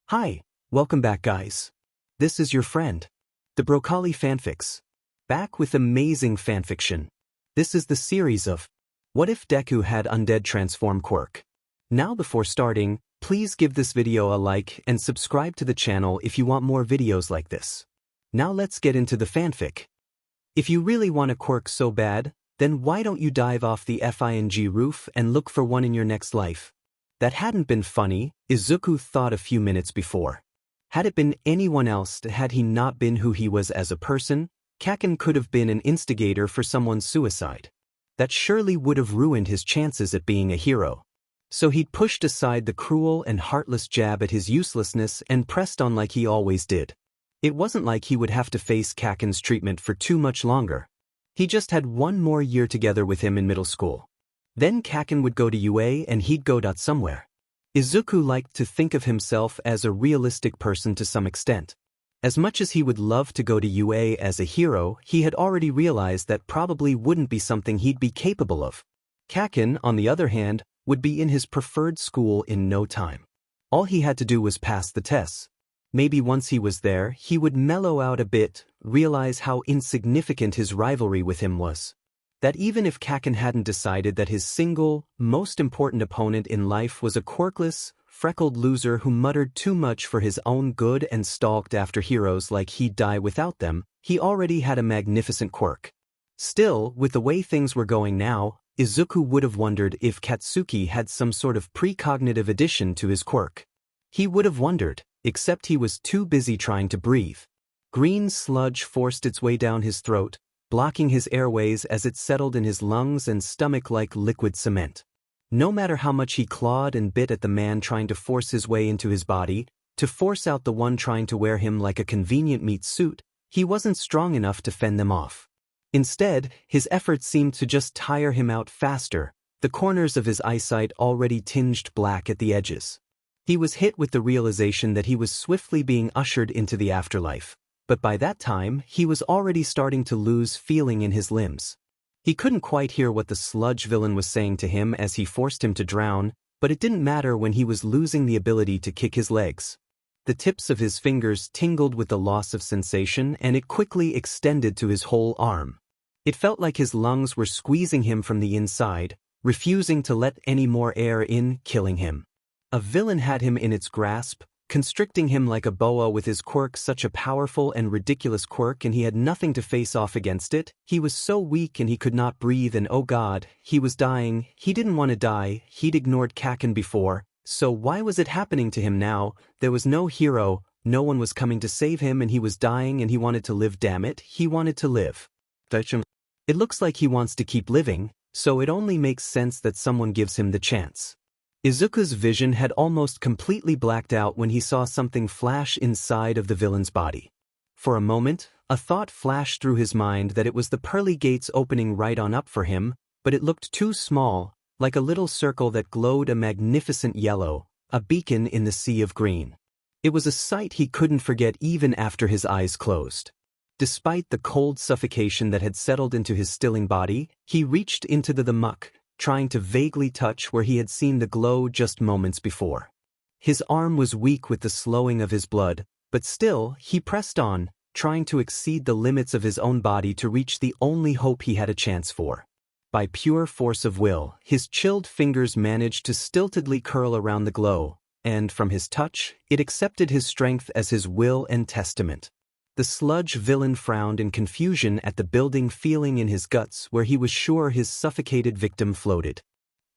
Hi, welcome back guys. This is your friend, the Broccoli Fanfics. Back with amazing fanfiction. This is the series of What if Deku had Undead transform Quirk? Now before starting, please give this video a like and subscribe to the channel if you want more videos like this. Now let's get into the fanfic. If you really want a quirk so bad, then why don't you dive off the FING roof and look for one in your next life? That hadn't been funny, Izuku thought a few minutes before. Had it been anyone else, had he not been who he was as a person, Kaken could have been an instigator for someone's suicide. That surely would have ruined his chances at being a hero. So he'd pushed aside the cruel and heartless jab at his uselessness and pressed on like he always did. It wasn't like he would have to face Kaken's treatment for too much longer. He just had one more year together with him in middle school. Then Kaken would go to UA and he'd go somewhere. Izuku liked to think of himself as a realistic person to some extent. As much as he would love to go to UA as a hero, he had already realized that probably wouldn't be something he'd be capable of. Kaken, on the other hand, would be in his preferred school in no time. All he had to do was pass the tests. Maybe once he was there, he would mellow out a bit, realize how insignificant his rivalry with him was. That even if Kaken hadn't decided that his single, most important opponent in life was a quirkless, freckled loser who muttered too much for his own good and stalked after heroes like he'd die without them, he already had a magnificent quirk. Still, with the way things were going now, Izuku would have wondered if Katsuki had some sort of precognitive addition to his quirk. He would have wondered, except he was too busy trying to breathe. Green sludge forced its way down his throat, blocking his airways as it settled in his lungs and stomach like liquid cement. No matter how much he clawed and bit at the man trying to force his way into his body, to force out the one trying to wear him like a convenient meat suit, he wasn't strong enough to fend them off. Instead, his efforts seemed to just tire him out faster, the corners of his eyesight already tinged black at the edges. He was hit with the realization that he was swiftly being ushered into the afterlife. But by that time, he was already starting to lose feeling in his limbs. He couldn't quite hear what the sludge villain was saying to him as he forced him to drown, but it didn't matter when he was losing the ability to kick his legs. The tips of his fingers tingled with the loss of sensation and it quickly extended to his whole arm. It felt like his lungs were squeezing him from the inside, refusing to let any more air in, killing him. A villain had him in its grasp, constricting him like a boa with his quirk, such a powerful and ridiculous quirk, and he had nothing to face off against it. He was so weak and he could not breathe, and oh god, he was dying. He didn't want to die, he'd ignored Kaken before, so why was it happening to him now? There was no hero, no one was coming to save him, and he was dying and he wanted to live, damn it, he wanted to live. It looks like he wants to keep living, so it only makes sense that someone gives him the chance. Izuku's vision had almost completely blacked out when he saw something flash inside of the villain's body. For a moment, a thought flashed through his mind that it was the pearly gates opening right on up for him, but it looked too small, like a little circle that glowed a magnificent yellow, a beacon in the sea of green. It was a sight he couldn't forget even after his eyes closed. Despite the cold suffocation that had settled into his stilling body, he reached into the muck, trying to vaguely touch where he had seen the glow just moments before. His arm was weak with the slowing of his blood, but still, he pressed on, trying to exceed the limits of his own body to reach the only hope he had a chance for. By pure force of will, his chilled fingers managed to stiltedly curl around the glow, and from his touch, it accepted his strength as his will and testament. The sludge villain frowned in confusion at the building feeling in his guts where he was sure his suffocated victim floated.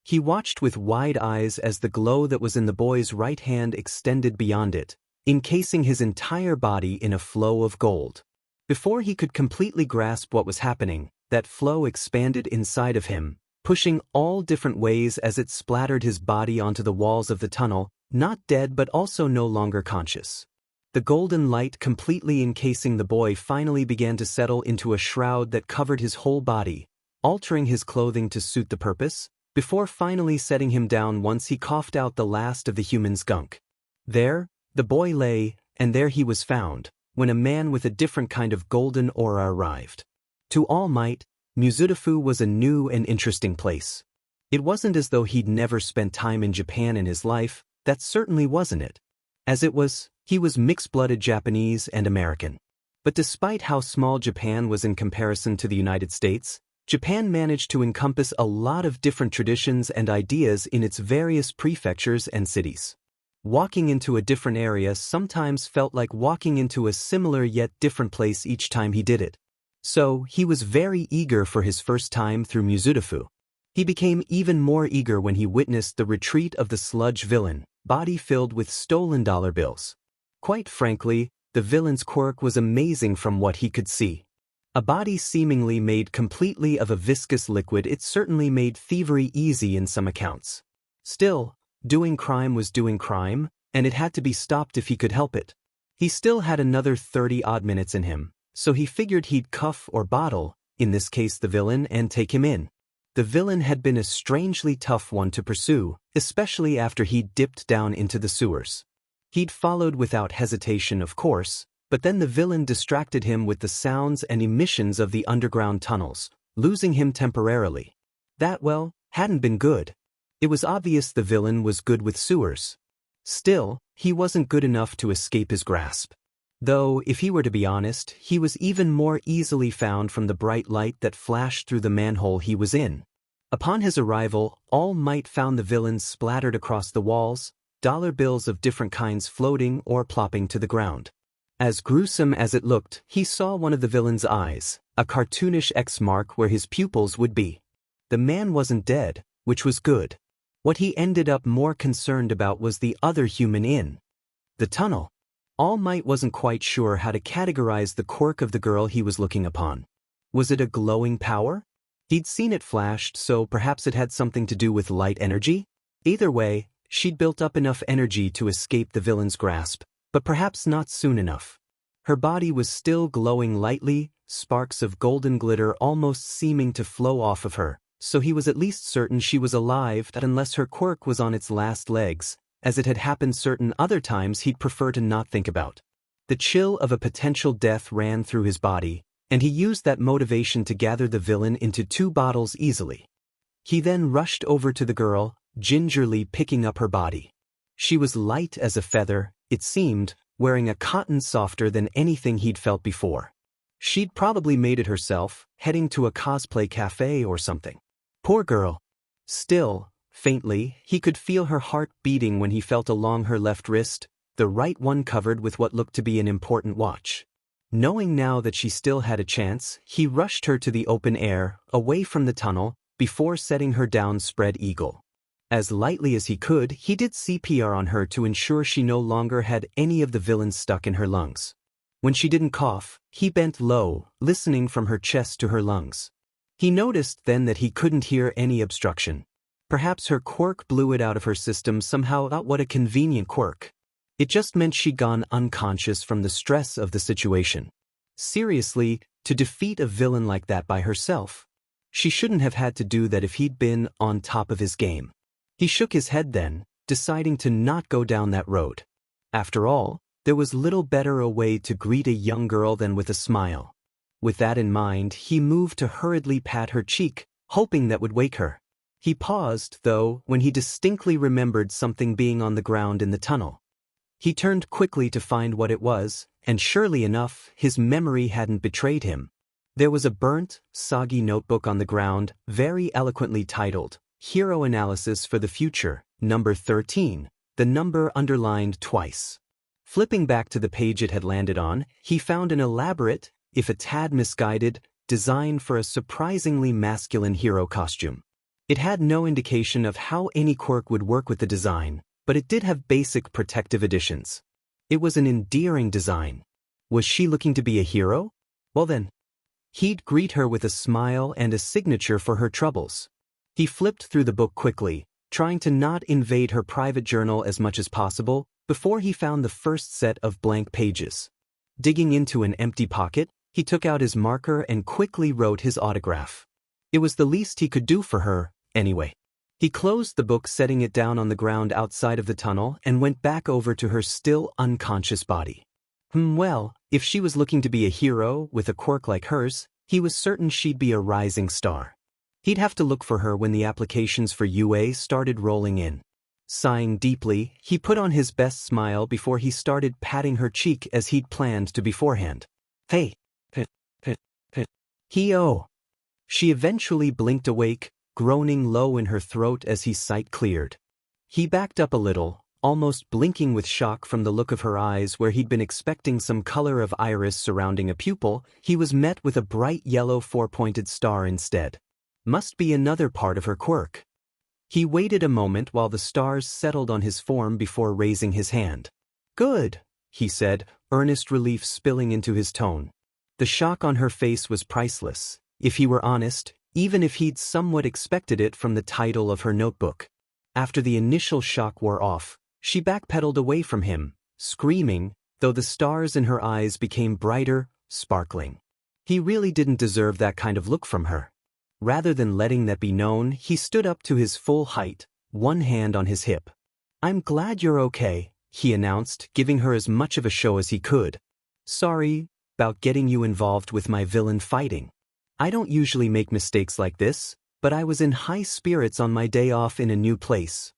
He watched with wide eyes as the glow that was in the boy's right hand extended beyond it, encasing his entire body in a flow of gold. Before he could completely grasp what was happening, that flow expanded inside of him, pushing all different ways as it splattered his body onto the walls of the tunnel, not dead but also no longer conscious. The golden light completely encasing the boy finally began to settle into a shroud that covered his whole body, altering his clothing to suit the purpose, before finally setting him down once he coughed out the last of the human's gunk. There, the boy lay, and there he was found, when a man with a different kind of golden aura arrived. To All Might, Mizudafu was a new and interesting place. It wasn't as though he'd never spent time in Japan in his life, that certainly wasn't it. As it was, he was mixed-blooded Japanese and American. But despite how small Japan was in comparison to the United States, Japan managed to encompass a lot of different traditions and ideas in its various prefectures and cities. Walking into a different area sometimes felt like walking into a similar yet different place each time he did it. So, he was very eager for his first time through Mizudafu. He became even more eager when he witnessed the retreat of the sludge villain, body filled with stolen dollar bills. Quite frankly, the villain's quirk was amazing from what he could see. A body seemingly made completely of a viscous liquid, it certainly made thievery easy in some accounts. Still, doing crime was doing crime, and it had to be stopped if he could help it. He still had another 30-odd minutes in him, so he figured he'd cuff or bottle, in this case the villain, and take him in. The villain had been a strangely tough one to pursue, especially after he'd dipped down into the sewers. He'd followed without hesitation, of course, but then the villain distracted him with the sounds and emissions of the underground tunnels, losing him temporarily. That, well, hadn't been good. It was obvious the villain was good with sewers. Still, he wasn't good enough to escape his grasp. Though, if he were to be honest, he was even more easily found from the bright light that flashed through the manhole he was in. Upon his arrival, All Might found the villain splattered across the walls, dollar bills of different kinds floating or plopping to the ground. As gruesome as it looked, he saw one of the villain's eyes, a cartoonish X mark where his pupils would be. The man wasn't dead, which was good. What he ended up more concerned about was the other human in the tunnel. All Might wasn't quite sure how to categorize the quirk of the girl he was looking upon. Was it a glowing power? He'd seen it flashed, so perhaps it had something to do with light energy? Either way, she'd built up enough energy to escape the villain's grasp, but perhaps not soon enough. Her body was still glowing lightly, sparks of golden glitter almost seeming to flow off of her, so he was at least certain she was alive, unless her quirk was on its last legs, as it had happened certain other times he'd prefer to not think about. The chill of a potential death ran through his body, and he used that motivation to gather the villain into 2 bottles easily. He then rushed over to the girl, gingerly picking up her body. She was light as a feather, it seemed, wearing a cotton softer than anything he'd felt before. She'd probably made it herself, heading to a cosplay cafe or something. Poor girl. Still, faintly, he could feel her heart beating when he felt along her left wrist, the right one covered with what looked to be an important watch. Knowing now that she still had a chance, he rushed her to the open air, away from the tunnel, before setting her down spread eagle. As lightly as he could, he did CPR on her to ensure she no longer had any of the villain stuck in her lungs. When she didn't cough, he bent low, listening from her chest to her lungs. He noticed then that he couldn't hear any obstruction. Perhaps her quirk blew it out of her system somehow. What a convenient quirk. It just meant she'd gone unconscious from the stress of the situation. Seriously, to defeat a villain like that by herself. She shouldn't have had to do that if he'd been on top of his game. He shook his head then, deciding to not go down that road. After all, there was little better a way to greet a young girl than with a smile. With that in mind, he moved to hurriedly pat her cheek, hoping that would wake her. He paused, though, when he distinctly remembered something being on the ground in the tunnel. He turned quickly to find what it was, and surely enough, his memory hadn't betrayed him. There was a burnt, soggy notebook on the ground, very eloquently titled, Hero Analysis for the Future, number 13, the number underlined twice. Flipping back to the page it had landed on, he found an elaborate, if a tad misguided, design for a surprisingly masculine hero costume. It had no indication of how any quirk would work with the design, but it did have basic protective additions. It was an endearing design. Was she looking to be a hero? Well then, he'd greet her with a smile and a signature for her troubles. He flipped through the book quickly, trying to not invade her private journal as much as possible, before he found the first set of blank pages. Digging into an empty pocket, he took out his marker and quickly wrote his autograph. It was the least he could do for her, anyway. He closed the book, setting it down on the ground outside of the tunnel, and went back over to her still unconscious body. Well, if she was looking to be a hero with a quirk like hers, he was certain she'd be a rising star. He'd have to look for her when the applications for UA started rolling in. Sighing deeply, he put on his best smile before he started patting her cheek as he'd planned to beforehand. Hey. He-oh. She eventually blinked awake, groaning low in her throat as his sight cleared. He backed up a little, almost blinking with shock from the look of her eyes. Where he'd been expecting some color of iris surrounding a pupil, he was met with a bright yellow four-pointed star instead. Must be another part of her quirk. He waited a moment while the stars settled on his form before raising his hand. Good, he said, earnest relief spilling into his tone. The shock on her face was priceless, if he were honest, even if he'd somewhat expected it from the title of her notebook. After the initial shock wore off, she backpedaled away from him, screaming, though the stars in her eyes became brighter, sparkling. He really didn't deserve that kind of look from her. Rather than letting that be known, he stood up to his full height, one hand on his hip. I'm glad you're okay, he announced, giving her as much of a show as he could. Sorry about getting you involved with my villain fighting. I don't usually make mistakes like this, but I was in high spirits on my day off in a new place.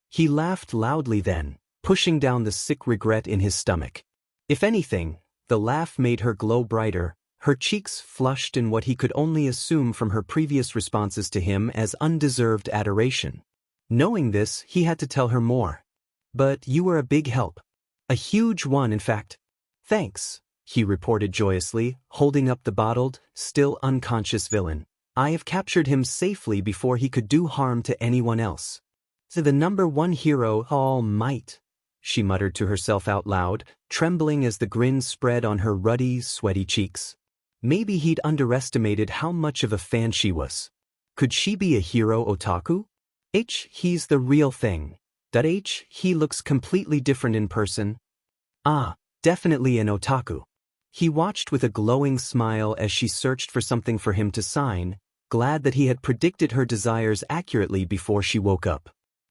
He laughed loudly then, pushing down the sick regret in his stomach. If anything, the laugh made her glow brighter, her cheeks flushed in what he could only assume from her previous responses to him as undeserved adoration. Knowing this, he had to tell her more. But you were a big help. A huge one, in fact. Thanks, he reported joyously, holding up the bottled, still unconscious villain. I have captured him safely before he could do harm to anyone else. So the number one hero, All Might, she muttered to herself out loud, trembling as the grin spread on her ruddy, sweaty cheeks. Maybe he'd underestimated how much of a fan she was. Could she be a hero otaku? He's the real thing. He looks completely different in person. Ah, definitely an otaku. He watched with a glowing smile as she searched for something for him to sign, glad that he had predicted her desires accurately before she woke up.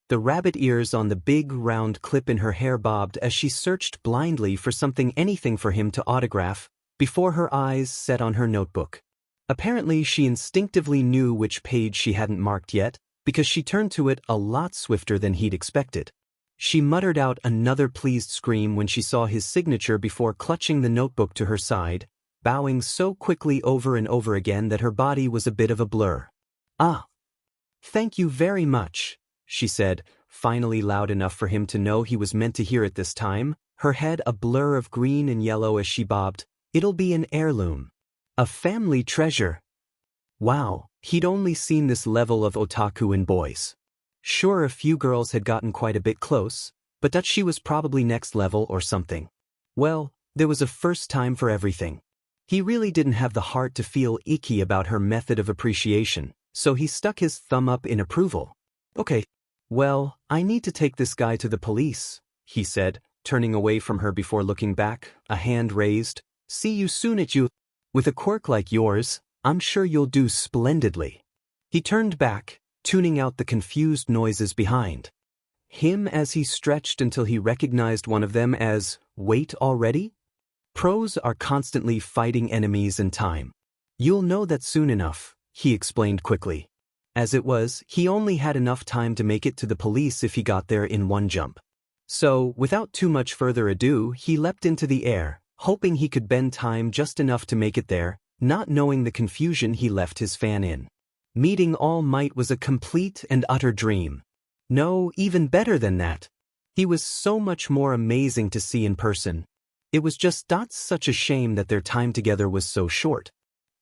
The rabbit ears on the big, round clip in her hair bobbed as she searched blindly for anything for him to autograph, before her eyes set on her notebook. Apparently she instinctively knew which page she hadn't marked yet, because she turned to it a lot swifter than he'd expected. She muttered out another pleased scream when she saw his signature before clutching the notebook to her side, bowing so quickly over and over again that her body was a bit of a blur. Ah. Thank you very much, she said, finally loud enough for him to know he was meant to hear it this time, her head a blur of green and yellow as she bobbed. It'll be an heirloom. A family treasure. Wow, he'd only seen this level of otaku in boys. Sure, a few girls had gotten quite a bit close, but that she was probably next level or something. Well, there was a first time for everything. He really didn't have the heart to feel icky about her method of appreciation, so he stuck his thumb up in approval. Okay. Well, I need to take this guy to the police, he said, turning away from her before looking back, a hand raised. See you soon at you. With a quirk like yours, I'm sure you'll do splendidly. He turned back, tuning out the confused noises behind him as he stretched until he recognized one of them as, wait already? Pros are constantly fighting enemies in time. You'll know that soon enough, he explained quickly. As it was, he only had enough time to make it to the police if he got there in one jump. So, without too much further ado, he leapt into the air, hoping he could bend time just enough to make it there, not knowing the confusion he left his fan in. Meeting All Might was a complete and utter dream. No, even better than that. He was so much more amazing to see in person. It was just not such a shame that their time together was so short.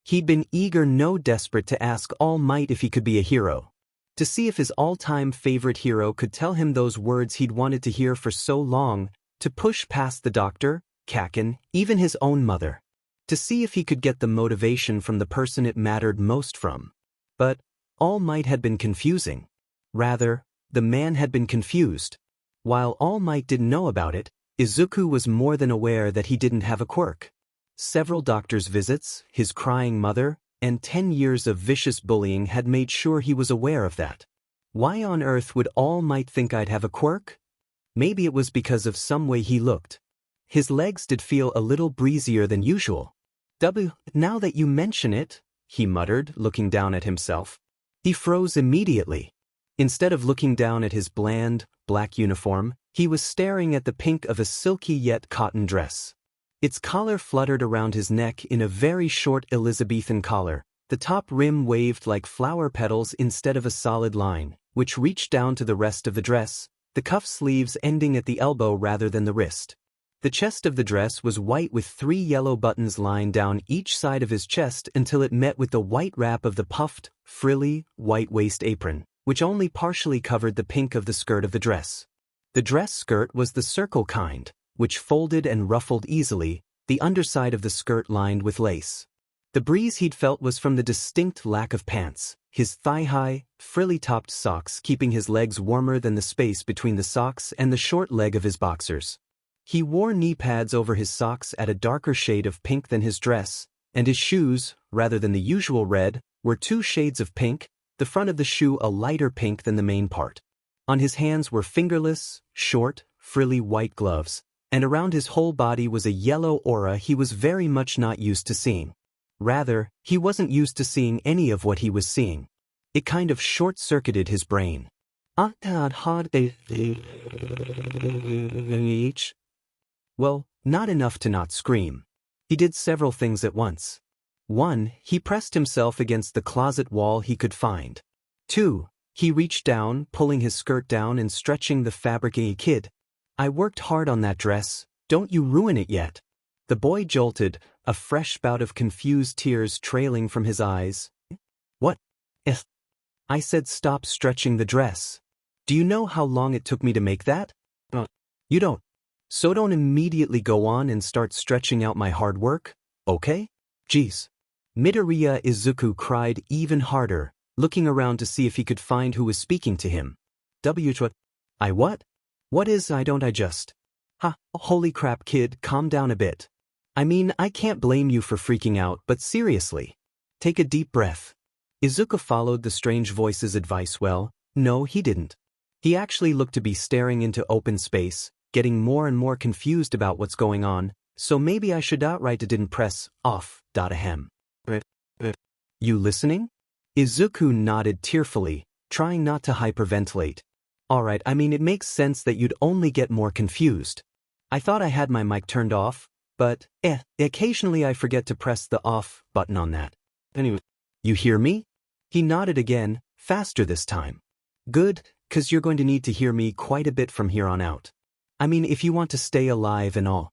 He'd been eager, desperate to ask All Might if he could be a hero. To see if his all-time favorite hero could tell him those words he'd wanted to hear for so long, to push past the doctor, Kaken, even his own mother. To see if he could get the motivation from the person it mattered most from. But All Might had been confusing. Rather, the man had been confused. While All Might didn't know about it, Izuku was more than aware that he didn't have a quirk. Several doctor's visits, his crying mother, and 10 years of vicious bullying had made sure he was aware of that. Why on earth would All Might think I'd have a quirk? Maybe it was because of some way he looked. His legs did feel a little breezier than usual. Now that you mention it, he muttered, looking down at himself. He froze immediately. Instead of looking down at his bland, black uniform, he was staring at the pink of a silky yet cotton dress. Its collar fluttered around his neck in a very short Elizabethan collar. The top rim waved like flower petals instead of a solid line, which reached down to the rest of the dress, the cuff sleeves ending at the elbow rather than the wrist. The chest of the dress was white with 3 yellow buttons lying down each side of his chest until it met with the white wrap of the puffed, frilly, white waist apron, which only partially covered the pink of the skirt of the dress. The dress skirt was the circle kind, which folded and ruffled easily, the underside of the skirt lined with lace. The breeze he'd felt was from the distinct lack of pants, his thigh-high, frilly-topped socks keeping his legs warmer than the space between the socks and the short leg of his boxers. He wore knee pads over his socks at a darker shade of pink than his dress, and his shoes, rather than the usual red, were 2 shades of pink, the front of the shoe a lighter pink than the main part. On his hands were fingerless, short, frilly white gloves, and around his whole body was a yellow aura he was very much not used to seeing. Rather, he wasn't used to seeing any of what he was seeing. It kind of short-circuited his brain. Well, not enough to not scream. He did several things at once. 1. He pressed himself against the closet wall he could find. 2. He reached down, pulling his skirt down and stretching the fabric. Kid, I worked hard on that dress, don't you ruin it yet. The boy jolted, a fresh bout of confused tears trailing from his eyes. What? I said stop stretching the dress. Do you know how long it took me to make that? You don't. So don't immediately go on and start stretching out my hard work, okay? Geez. Midoriya Izuku cried even harder, looking around to see if he could find who was speaking to him. I what? What is I just? Ha, holy crap kid, calm down a bit. I mean, I can't blame you for freaking out, but seriously. Take a deep breath. Izuku followed the strange voice's advice well. No, he didn't. He actually looked to be staring into open space, getting more and more confused about what's going on, so maybe I should outright didn't press off. Ahem. You listening? Izuku nodded tearfully, trying not to hyperventilate. Alright, I mean it makes sense that you'd only get more confused. I thought I had my mic turned off, but, occasionally I forget to press the off button on that. Anyway, you hear me? He nodded again, faster this time. Good, 'cause you're going to need to hear me quite a bit from here on out. I mean if you want to stay alive and all.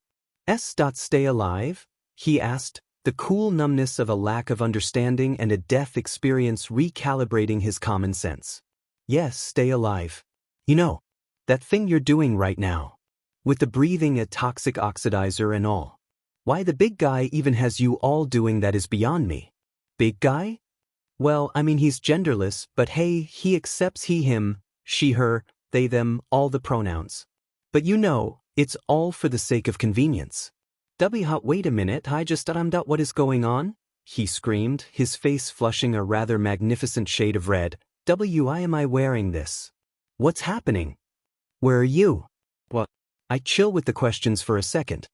Stay alive? He asked, the cool numbness of a lack of understanding and a death experience recalibrating his common sense. Yes, stay alive. You know, that thing you're doing right now. With the breathing a toxic oxidizer and all. Why the big guy even has you all doing that is beyond me. Big guy? Well, I mean he's genderless, but hey, he accepts he, him, she, her, they, them, all the pronouns. But you know, it's all for the sake of convenience. Wait a minute, what is going on? He screamed, his face flushing a rather magnificent shade of red. Why am I wearing this? What's happening? Where are you? What? I chill with the questions for a second.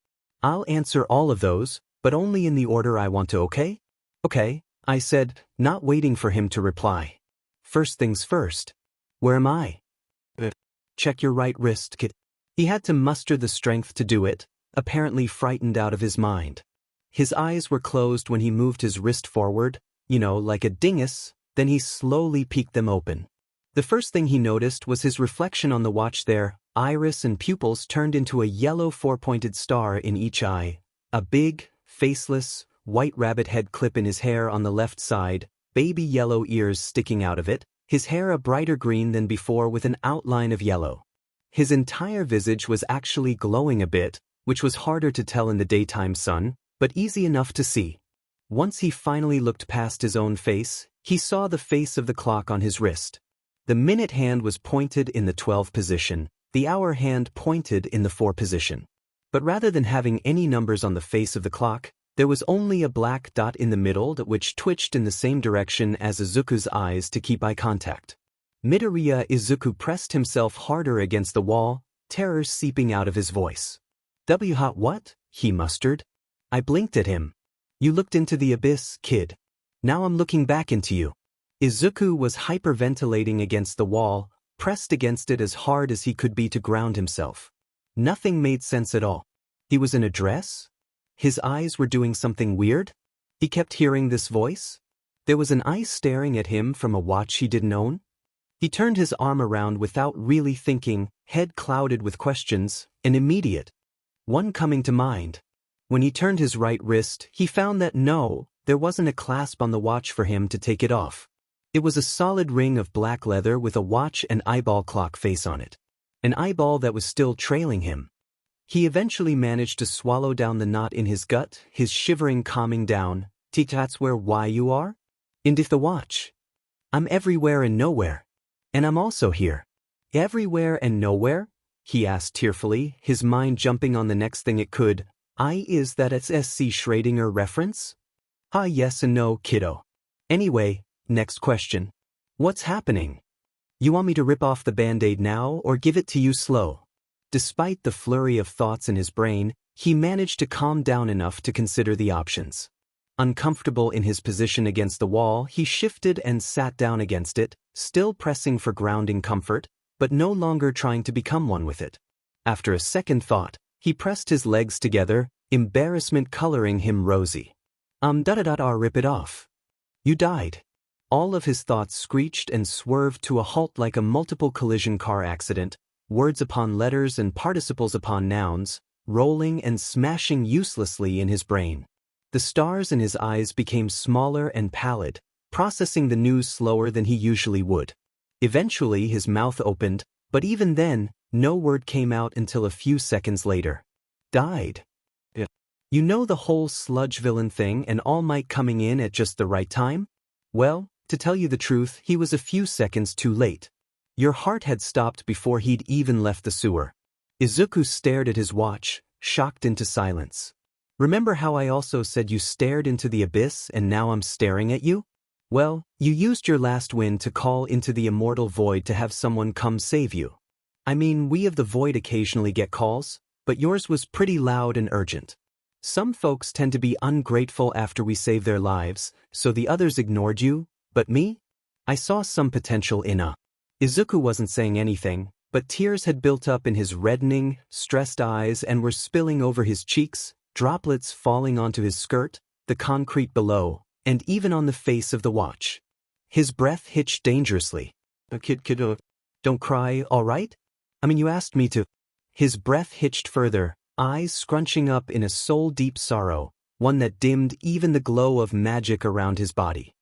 I'll answer all of those, but only in the order I want to, okay? Okay, I said, not waiting for him to reply. First things first. Where am I? Check your right wrist, kid. He had to muster the strength to do it, apparently frightened out of his mind. His eyes were closed when he moved his wrist forward, like a dingus, then he slowly peeked them open. The first thing he noticed was his reflection on the watch there, iris and pupils turned into a yellow 4-pointed star in each eye, a big, faceless, white rabbit head clip in his hair on the left side, baby yellow ears sticking out of it, his hair a brighter green than before with an outline of yellow. His entire visage was actually glowing a bit, which was harder to tell in the daytime sun, but easy enough to see. Once he finally looked past his own face, he saw the face of the clock on his wrist. The minute hand was pointed in the 12 position, the hour hand pointed in the 4 position. But rather than having any numbers on the face of the clock, there was only a black dot in the middle which twitched in the same direction as Izuku's eyes to keep eye contact. Midoriya Izuku pressed himself harder against the wall, terror seeping out of his voice. What? He mustered. I blinked at him. You looked into the abyss, kid. Now I'm looking back into you. Izuku was hyperventilating against the wall, pressed against it as hard as he could be to ground himself. Nothing made sense at all. He was in a dress? His eyes were doing something weird? He kept hearing this voice? There was an eye staring at him from a watch he didn't own? He turned his arm around without really thinking, head clouded with questions, an immediate one coming to mind. When he turned his right wrist, he found that no, there wasn't a clasp on the watch for him to take it off. It was a solid ring of black leather with a watch and eyeball clock face on it. An eyeball that was still trailing him. He eventually managed to swallow down the knot in his gut, his shivering calming down. That's why you are? Into the watch. I'm everywhere and nowhere. And I'm also here. Everywhere and nowhere? He asked tearfully, his mind jumping on the next thing it could. Is that a SC Schrödinger reference? Yes and no, kiddo. Anyway, next question. What's happening? You want me to rip off the band-aid now or give it to you slow? Despite the flurry of thoughts in his brain, he managed to calm down enough to consider the options. Uncomfortable in his position against the wall, he shifted and sat down against it, still pressing for grounding comfort, but no longer trying to become one with it. After a second thought, he pressed his legs together, embarrassment coloring him rosy. Rip it off. You died. All of his thoughts screeched and swerved to a halt like a multiple collision car accident, words upon letters and participles upon nouns, rolling and smashing uselessly in his brain. The stars in his eyes became smaller and pallid, processing the news slower than he usually would. Eventually his mouth opened, but even then, no word came out until a few seconds later. Died. Yeah. You know the whole sludge villain thing and All Might coming in at just the right time? Well, to tell you the truth, he was a few seconds too late. Your heart had stopped before he'd even left the sewer. Izuku stared at his watch, shocked into silence. Remember how I also said you stared into the abyss and now I'm staring at you? Well, you used your last wind to call into the immortal void to have someone come save you. I mean, we of the void occasionally get calls, but yours was pretty loud and urgent. Some folks tend to be ungrateful after we save their lives, so the others ignored you, but me? I saw some potential in a. Izuku wasn't saying anything, but tears had built up in his reddening, stressed eyes and were spilling over his cheeks, droplets falling onto his skirt, the concrete below, and even on the face of the watch. His breath hitched dangerously. Kid, don't cry, all right? I mean, you asked me to. His breath hitched further, eyes scrunching up in a soul-deep sorrow, one that dimmed even the glow of magic around his body.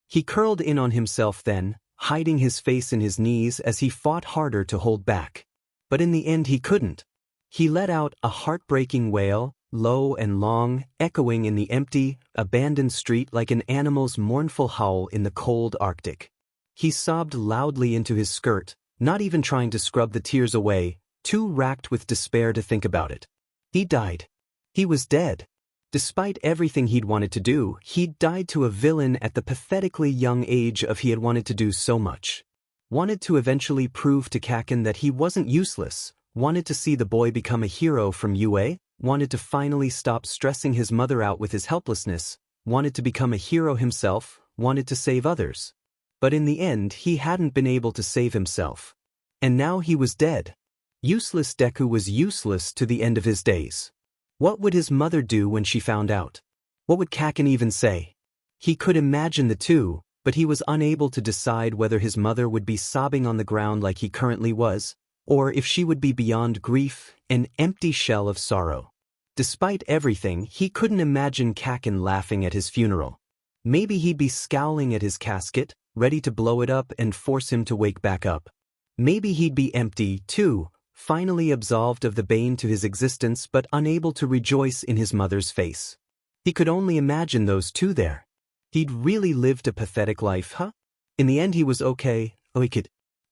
He curled in on himself then, hiding his face in his knees as he fought harder to hold back. But in the end he couldn't. He let out a heartbreaking wail, low and long, echoing in the empty, abandoned street like an animal's mournful howl in the cold Arctic. He sobbed loudly into his skirt, not even trying to scrub the tears away, too racked with despair to think about it. He died. He was dead. Despite everything he'd wanted to do, he'd died to a villain at the pathetically young age of he had wanted to do so much. Wanted to eventually prove to Kaken that he wasn't useless, wanted to see the boy become a hero from UA, wanted to finally stop stressing his mother out with his helplessness, wanted to become a hero himself, wanted to save others. But in the end he hadn't been able to save himself. And now he was dead. Useless Deku was useless to the end of his days. What would his mother do when she found out? What would Kaken even say? He could imagine the two, but he was unable to decide whether his mother would be sobbing on the ground like he currently was, or if she would be beyond grief, an empty shell of sorrow. Despite everything, he couldn't imagine Kaken laughing at his funeral. Maybe he'd be scowling at his casket, ready to blow it up and force him to wake back up. Maybe he'd be empty, too, finally absolved of the bane to his existence but unable to rejoice in his mother's face. He could only imagine those two there. He'd really lived a pathetic life, huh? In the end he was okay.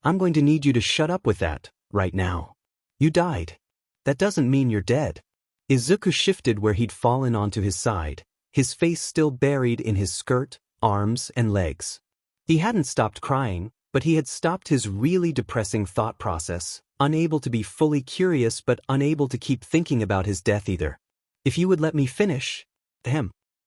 I'm going to need you to shut up with that, right now. You died. That doesn't mean you're dead. Izuku shifted where he'd fallen onto his side, his face still buried in his skirt, arms, and legs. He hadn't stopped crying, but he had stopped his really depressing thought process, unable to be fully curious but unable to keep thinking about his death either. If you would let me finish.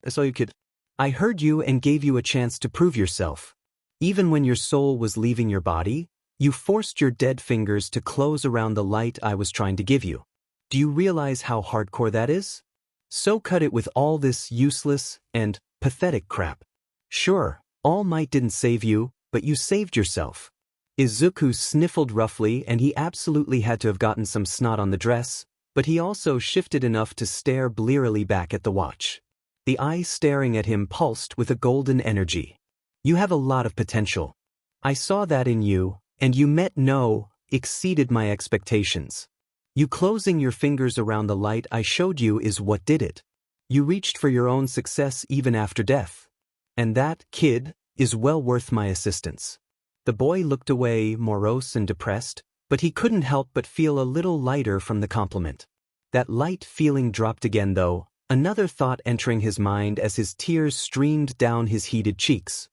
That's all you could. I heard you and gave you a chance to prove yourself. Even when your soul was leaving your body, You forced your dead fingers to close around the light I was trying to give you. Do you realize how hardcore that is? So cut it with all this useless and pathetic crap. Sure, All Might didn't save you, but you saved yourself. Izuku sniffled roughly, and he absolutely had to have gotten some snot on the dress, but he also shifted enough to stare blearily back at the watch. The eye staring at him pulsed with a golden energy. You have a lot of potential. I saw that in you, and you exceeded my expectations. You closing your fingers around the light I showed you is what did it. You reached for your own success even after death. And that, kid, is well worth my assistance. The boy looked away, morose and depressed, but he couldn't help but feel a little lighter from the compliment. That light feeling dropped again though, another thought entering his mind as his tears streamed down his heated cheeks.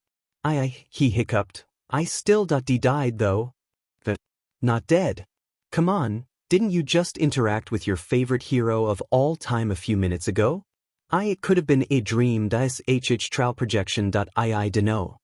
He hiccuped. I still died though. Not dead. Come on, didn't you just interact with your favorite hero of all time a few minutes ago? It could have been a dream trial projection. I dunno.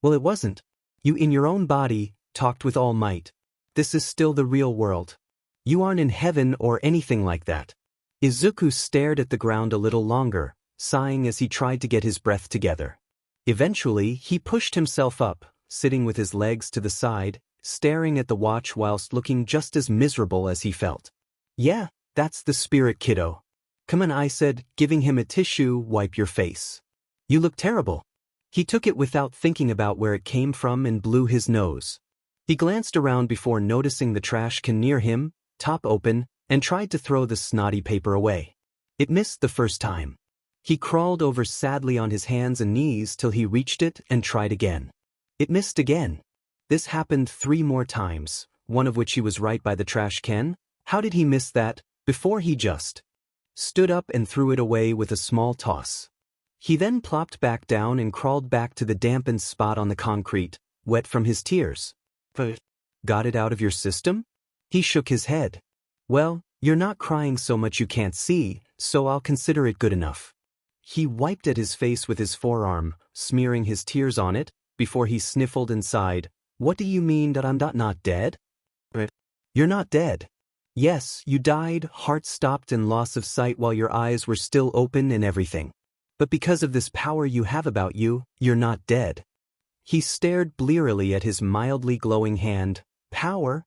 Well, it wasn't. You in your own body talked with All Might. This is still the real world. You aren't in heaven or anything like that. Izuku stared at the ground a little longer, sighing as he tried to get his breath together. Eventually, he pushed himself up, sitting with his legs to the side, staring at the watch whilst looking just as miserable as he felt. Yeah, that's the spirit, kiddo. Come on, I said, giving him a tissue. Wipe your face. You look terrible. He took it without thinking about where it came from and blew his nose. He glanced around before noticing the trash can near him, top open, and tried to throw the snotty paper away. It missed the first time. He crawled over sadly on his hands and knees till he reached it and tried again. It missed again. This happened 3 more times, one of which he was right by the trash can. How did he miss that, before he just stood up and threw it away with a small toss? He then plopped back down and crawled back to the dampened spot on the concrete, wet from his tears. Got it out of your system? He shook his head. Well, you're not crying so much you can't see, so I'll consider it good enough. He wiped at his face with his forearm, smearing his tears on it, before he sniffled and sighed. What do you mean that I'm not dead? You're not dead. Yes, you died, heart stopped and loss of sight while your eyes were still open and everything. But because of this power you have about you, you're not dead. He stared blearily at his mildly glowing hand. Power?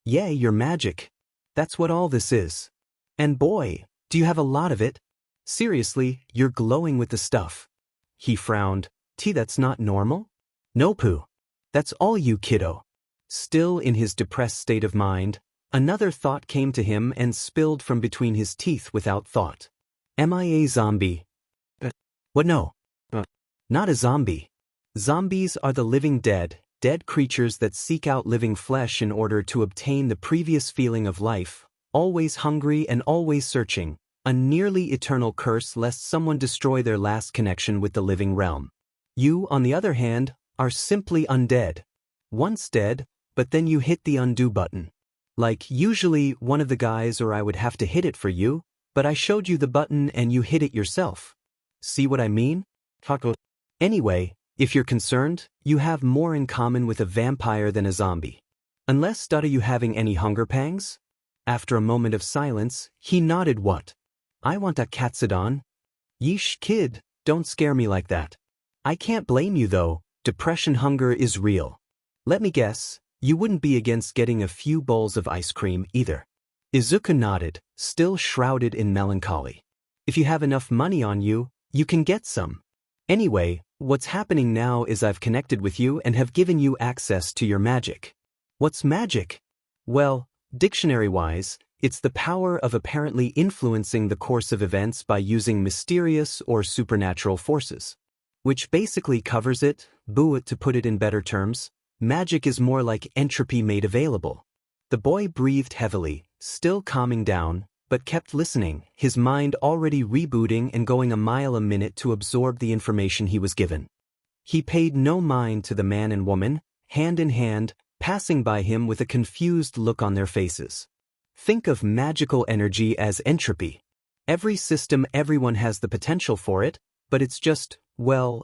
Yeah, your magic. That's what all this is. And boy, do you have a lot of it. Seriously, you're glowing with the stuff. He frowned. That's not normal? No poo. That's all you, kiddo. Still in his depressed state of mind, another thought came to him and spilled from between his teeth without thought. Am I a zombie? What? No. Not a zombie. Zombies are the living dead creatures that seek out living flesh in order to obtain the previous feeling of life, always hungry and always searching, a nearly eternal curse lest someone destroy their last connection with the living realm. You, on the other hand, are simply undead. Once dead, but then you hit the undo button. Like, usually one of the guys or I would have to hit it for you, but I showed you the button and you hit it yourself. See what I mean? Anyway, if you're concerned, you have more in common with a vampire than a zombie. Unless are you having any hunger pangs? After a moment of silence, he nodded. What? I want a katsudon. Yeesh, kid, don't scare me like that. I can't blame you though, depression hunger is real. Let me guess, you wouldn't be against getting a few bowls of ice cream either. Izuku nodded, still shrouded in melancholy. If you have enough money on you, you can get some. Anyway, what's happening now is I've connected with you and have given you access to your magic. What's magic? Well, dictionary-wise, it's the power of apparently influencing the course of events by using mysterious or supernatural forces. Which basically covers it, to put it in better terms. Magic is more like entropy made available. The boy breathed heavily, still calming down, but kept listening, his mind already rebooting and going a mile a minute to absorb the information he was given. He paid no mind to the man and woman, hand in hand, passing by him with a confused look on their faces. Think of magical energy as entropy. Every system, everyone has the potential for it, but it's just,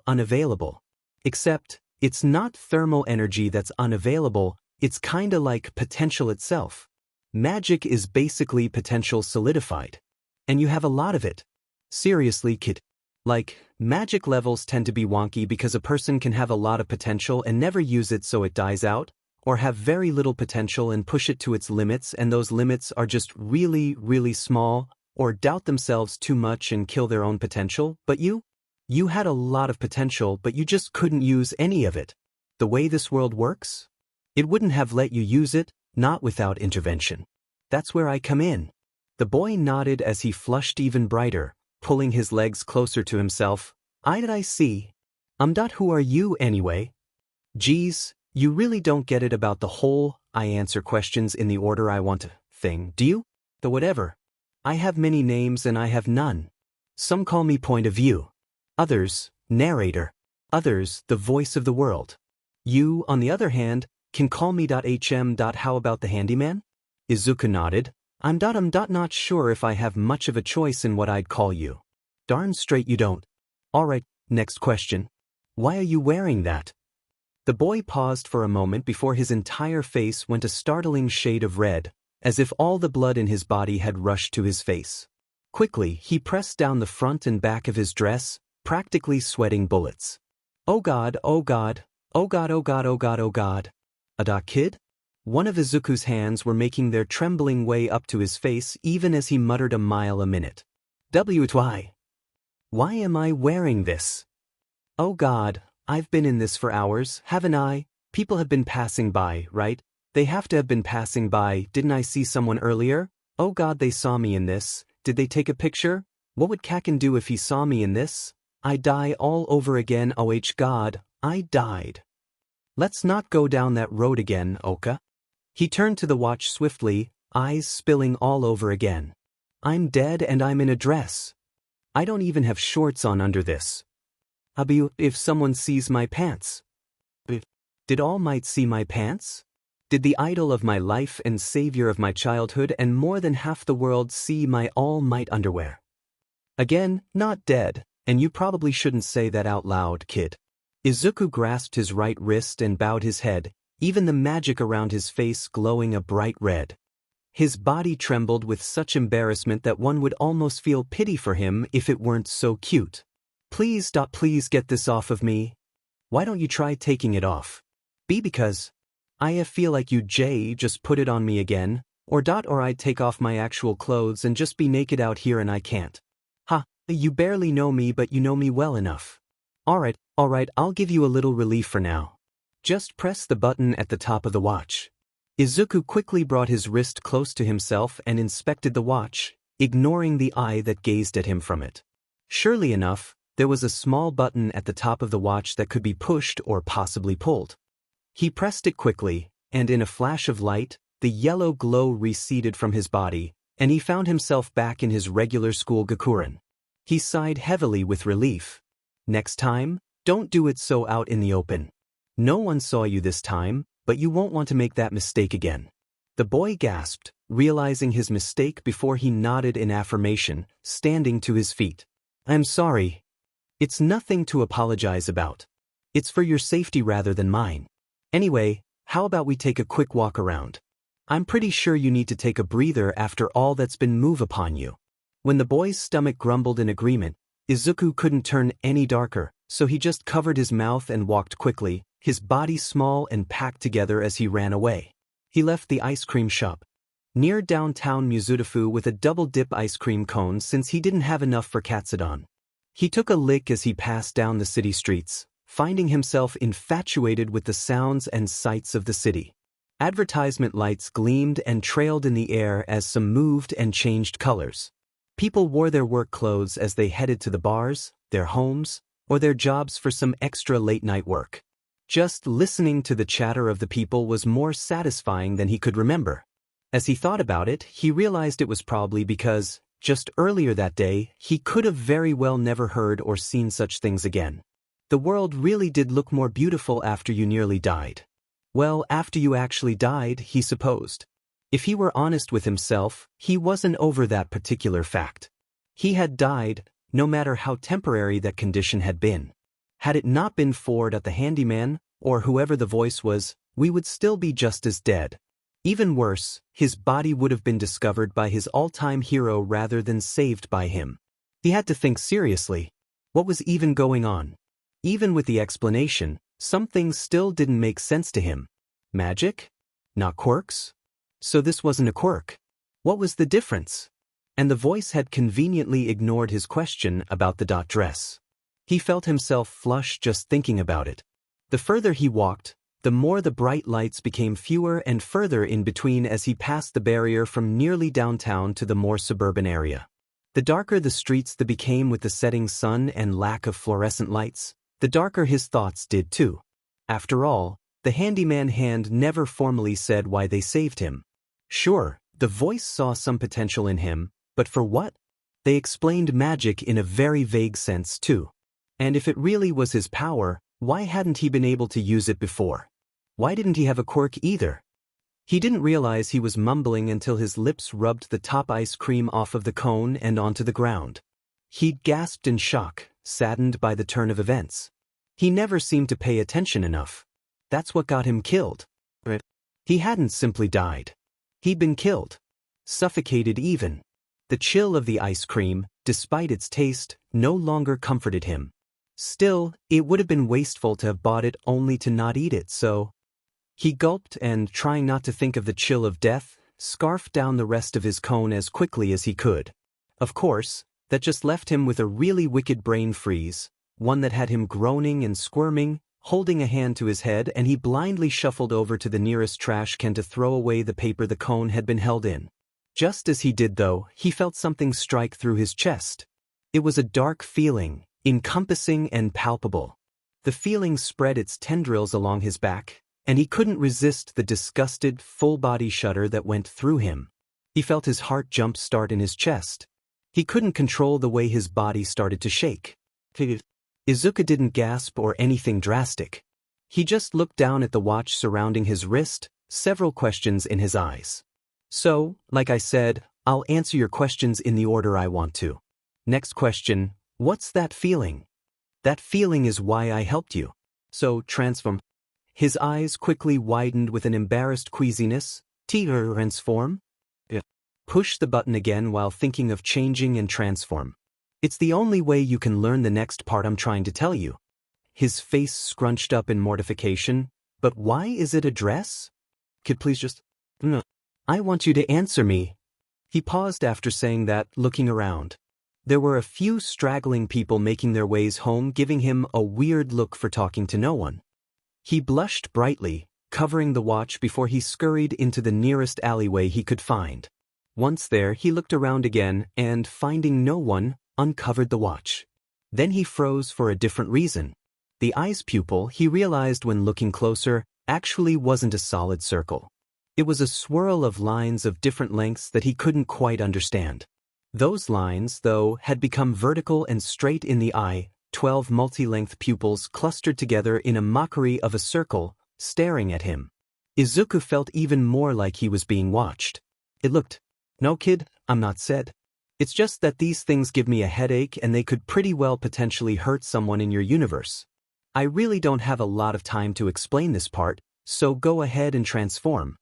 unavailable. Except, it's not thermal energy that's unavailable, It's kinda like potential itself. Magic is basically potential solidified. And you have a lot of it. Seriously, kid. Like, magic levels tend to be wonky because a person can have a lot of potential and never use it so it dies out, or have very little potential and push it to its limits and those limits are just really, really small, or doubt themselves too much and kill their own potential, but you had a lot of potential but you just couldn't use any of it. The way this world works? It wouldn't have let you use it, not without intervention. That's where I come in. The boy nodded as he flushed even brighter, pulling his legs closer to himself. I see. Who are you anyway? Geez, you really don't get it about the whole I answer questions in the order I want to thing, do you? The whatever. I have many names and I have none. Some call me point of view. Others, narrator. Others, the voice of the world. You, on the other hand, can call me .hm. How about the handyman? Izuku nodded. I'm not sure if I have much of a choice in what I'd call you. Darn straight you don't. Alright, next question. Why are you wearing that? The boy paused for a moment before his entire face went a startling shade of red, as if all the blood in his body had rushed to his face. Quickly, he pressed down the front and back of his dress, practically sweating bullets. Oh God, oh God, oh God, oh God, oh God, oh God. Kid? One of Izuku's hands were making their trembling way up to his face even as he muttered a mile a minute. Why? Why am I wearing this? Oh God, I've been in this for hours, haven't I? People have been passing by, right? They have to have been passing by. Didn't I see someone earlier? Oh God, they saw me in this. Did they take a picture? What would Kaken do if he saw me in this? I die all over again. Oh God, I died. Let's not go down that road again, Oka. He turned to the watch swiftly, eyes spilling all over again. I'm dead and I'm in a dress. I don't even have shorts on under this. If someone sees my pants. Did All Might see my pants? Did the idol of my life and savior of my childhood and more than half the world see my All Might underwear? Again, not dead, and you probably shouldn't say that out loud, kid. Izuku grasped his right wrist and bowed his head, even the magic around his face glowing a bright red. His body trembled with such embarrassment that one would almost feel pity for him if it weren't so cute. Please get this off of me. Why don't you try taking it off? Because I feel like you just put it on me again, or I'd take off my actual clothes and just be naked out here and I can't. You barely know me but you know me well enough. Alright, I'll give you a little relief for now. Just press the button at the top of the watch. Izuku quickly brought his wrist close to himself and inspected the watch, ignoring the eye that gazed at him from it. Surely enough, there was a small button at the top of the watch that could be pushed or possibly pulled. He pressed it quickly, and in a flash of light, the yellow glow receded from his body, and he found himself back in his regular school Gakuren. He sighed heavily with relief. Next time, don't do it so out in the open. No one saw you this time, but you won't want to make that mistake again. The boy gasped, realizing his mistake before he nodded in affirmation, standing to his feet. I'm sorry. It's nothing to apologize about. It's for your safety rather than mine. Anyway, how about we take a quick walk around? I'm pretty sure you need to take a breather after all that's been moved upon you. When the boy's stomach grumbled in agreement, Izuku couldn't turn any darker, so he just covered his mouth and walked quickly, his body small and packed together as he ran away. He left the ice cream shop near downtown Mizudafu with a double-dip ice cream cone since he didn't have enough for Katsudon. He took a lick as he passed down the city streets, finding himself infatuated with the sounds and sights of the city. Advertisement lights gleamed and trailed in the air as some moved and changed colors. People wore their work clothes as they headed to the bars, their homes, or their jobs for some extra late-night work. Just listening to the chatter of the people was more satisfying than he could remember. As he thought about it, he realized it was probably because, just earlier that day, he could have very well never heard or seen such things again. The world really did look more beautiful after you nearly died. Well, after you actually died, he supposed. If he were honest with himself, he wasn't over that particular fact. He had died, no matter how temporary that condition had been. Had it not been for the handyman, or whoever the voice was, we would still be just as dead. Even worse, his body would have been discovered by his all-time hero rather than saved by him. He had to think seriously. What was even going on? Even with the explanation, some things still didn't make sense to him. Magic? Not quirks? So this wasn't a quirk. What was the difference? And the voice had conveniently ignored his question about the dress. He felt himself flush just thinking about it. The further he walked, the more the bright lights became fewer and further in between as he passed the barrier from nearly downtown to the more suburban area. The darker the streets they became with the setting sun and lack of fluorescent lights, the darker his thoughts did too. After all, the handyman hand never formally said why they saved him. Sure, the voice saw some potential in him, but for what? They explained magic in a very vague sense too. And if it really was his power, why hadn't he been able to use it before? Why didn't he have a quirk either? He didn't realize he was mumbling until his lips rubbed the top ice cream off of the cone and onto the ground. He'd gasped in shock, saddened by the turn of events. He never seemed to pay attention enough. That's what got him killed. He hadn't simply died. He'd been killed. Suffocated even. The chill of the ice cream, despite its taste, no longer comforted him. Still, it would have been wasteful to have bought it only to not eat it, so... He gulped and, trying not to think of the chill of death, scarfed down the rest of his cone as quickly as he could. Of course, that just left him with a really wicked brain freeze, one that had him groaning and squirming, holding a hand to his head, and he blindly shuffled over to the nearest trash can to throw away the paper the cone had been held in. Just as he did though, he felt something strike through his chest. It was a dark feeling, encompassing and palpable. The feeling spread its tendrils along his back, and he couldn't resist the disgusted, full-body shudder that went through him. He felt his heart jump start in his chest. He couldn't control the way his body started to shake. Izuku didn't gasp or anything drastic. He just looked down at the watch surrounding his wrist, several questions in his eyes. So, like I said, I'll answer your questions in the order I want to. Next question, what's that feeling? That feeling is why I helped you. So, transform. His eyes quickly widened with an embarrassed queasiness. Transform? Push the button again while thinking of changing and transform. It's the only way you can learn the next part I'm trying to tell you. His face scrunched up in mortification. But why is it a dress? Could please just... No. I want you to answer me. He paused after saying that, looking around. There were a few straggling people making their ways home, giving him a weird look for talking to no one. He blushed brightly, covering the watch before he scurried into the nearest alleyway he could find. Once there, he looked around again and, finding no one, uncovered the watch. Then he froze for a different reason. The eye's pupil, he realized when looking closer, actually wasn't a solid circle. It was a swirl of lines of different lengths that he couldn't quite understand. Those lines, though, had become vertical and straight in the eye, 12 multi-length pupils clustered together in a mockery of a circle, staring at him. Izuku felt even more like he was being watched. It looked, "No kid, I'm not sad. It's just that these things give me a headache and they could pretty well potentially hurt someone in your universe. I really don't have a lot of time to explain this part, so go ahead and transform.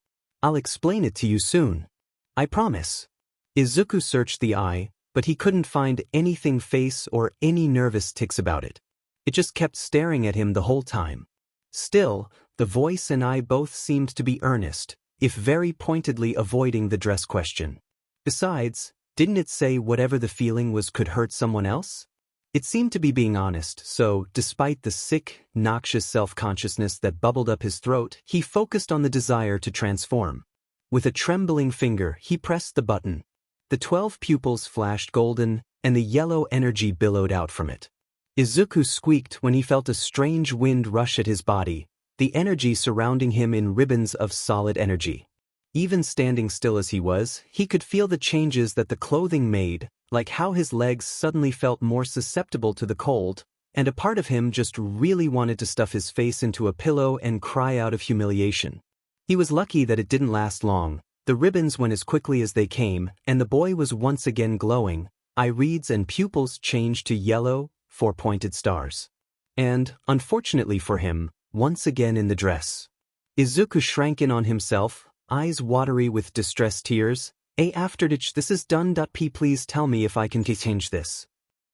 I'll explain it to you soon. I promise." Izuku searched the eye, but he couldn't find anything face or any nervous tics about it. It just kept staring at him the whole time. Still, the voice and eye both seemed to be earnest, if very pointedly avoiding the dress question. Besides, didn't it say whatever the feeling was could hurt someone else? It seemed to be being honest, so, despite the sick, noxious self-consciousness that bubbled up his throat, he focused on the desire to transform. With a trembling finger, he pressed the button. The 12 pupils flashed golden, and the yellow energy billowed out from it. Izuku squeaked when he felt a strange wind rush at his body, the energy surrounding him in ribbons of solid energy. Even standing still as he was, he could feel the changes that the clothing made, like how his legs suddenly felt more susceptible to the cold, and a part of him just really wanted to stuff his face into a pillow and cry out of humiliation. He was lucky that it didn't last long. The ribbons went as quickly as they came, and the boy was once again glowing. Irides and pupils changed to yellow, 4-pointed stars. And, unfortunately for him, once again in the dress. Izuku shrank in on himself, eyes watery with distressed tears. After this is done. Please tell me if I can change this.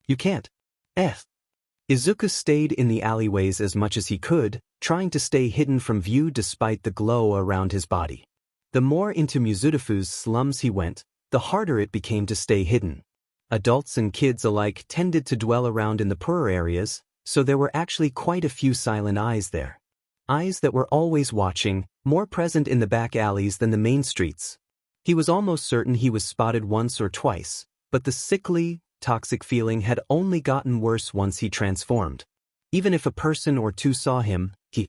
You can't. Izuku stayed in the alleyways as much as he could, trying to stay hidden from view despite the glow around his body. The more into Mizudafu's slums he went, the harder it became to stay hidden. Adults and kids alike tended to dwell around in the poorer areas, so there were actually quite a few silent eyes there. Eyes that were always watching, more present in the back alleys than the main streets. He was almost certain he was spotted once or twice, but the sickly, toxic feeling had only gotten worse once he transformed. Even if a person or two saw him, he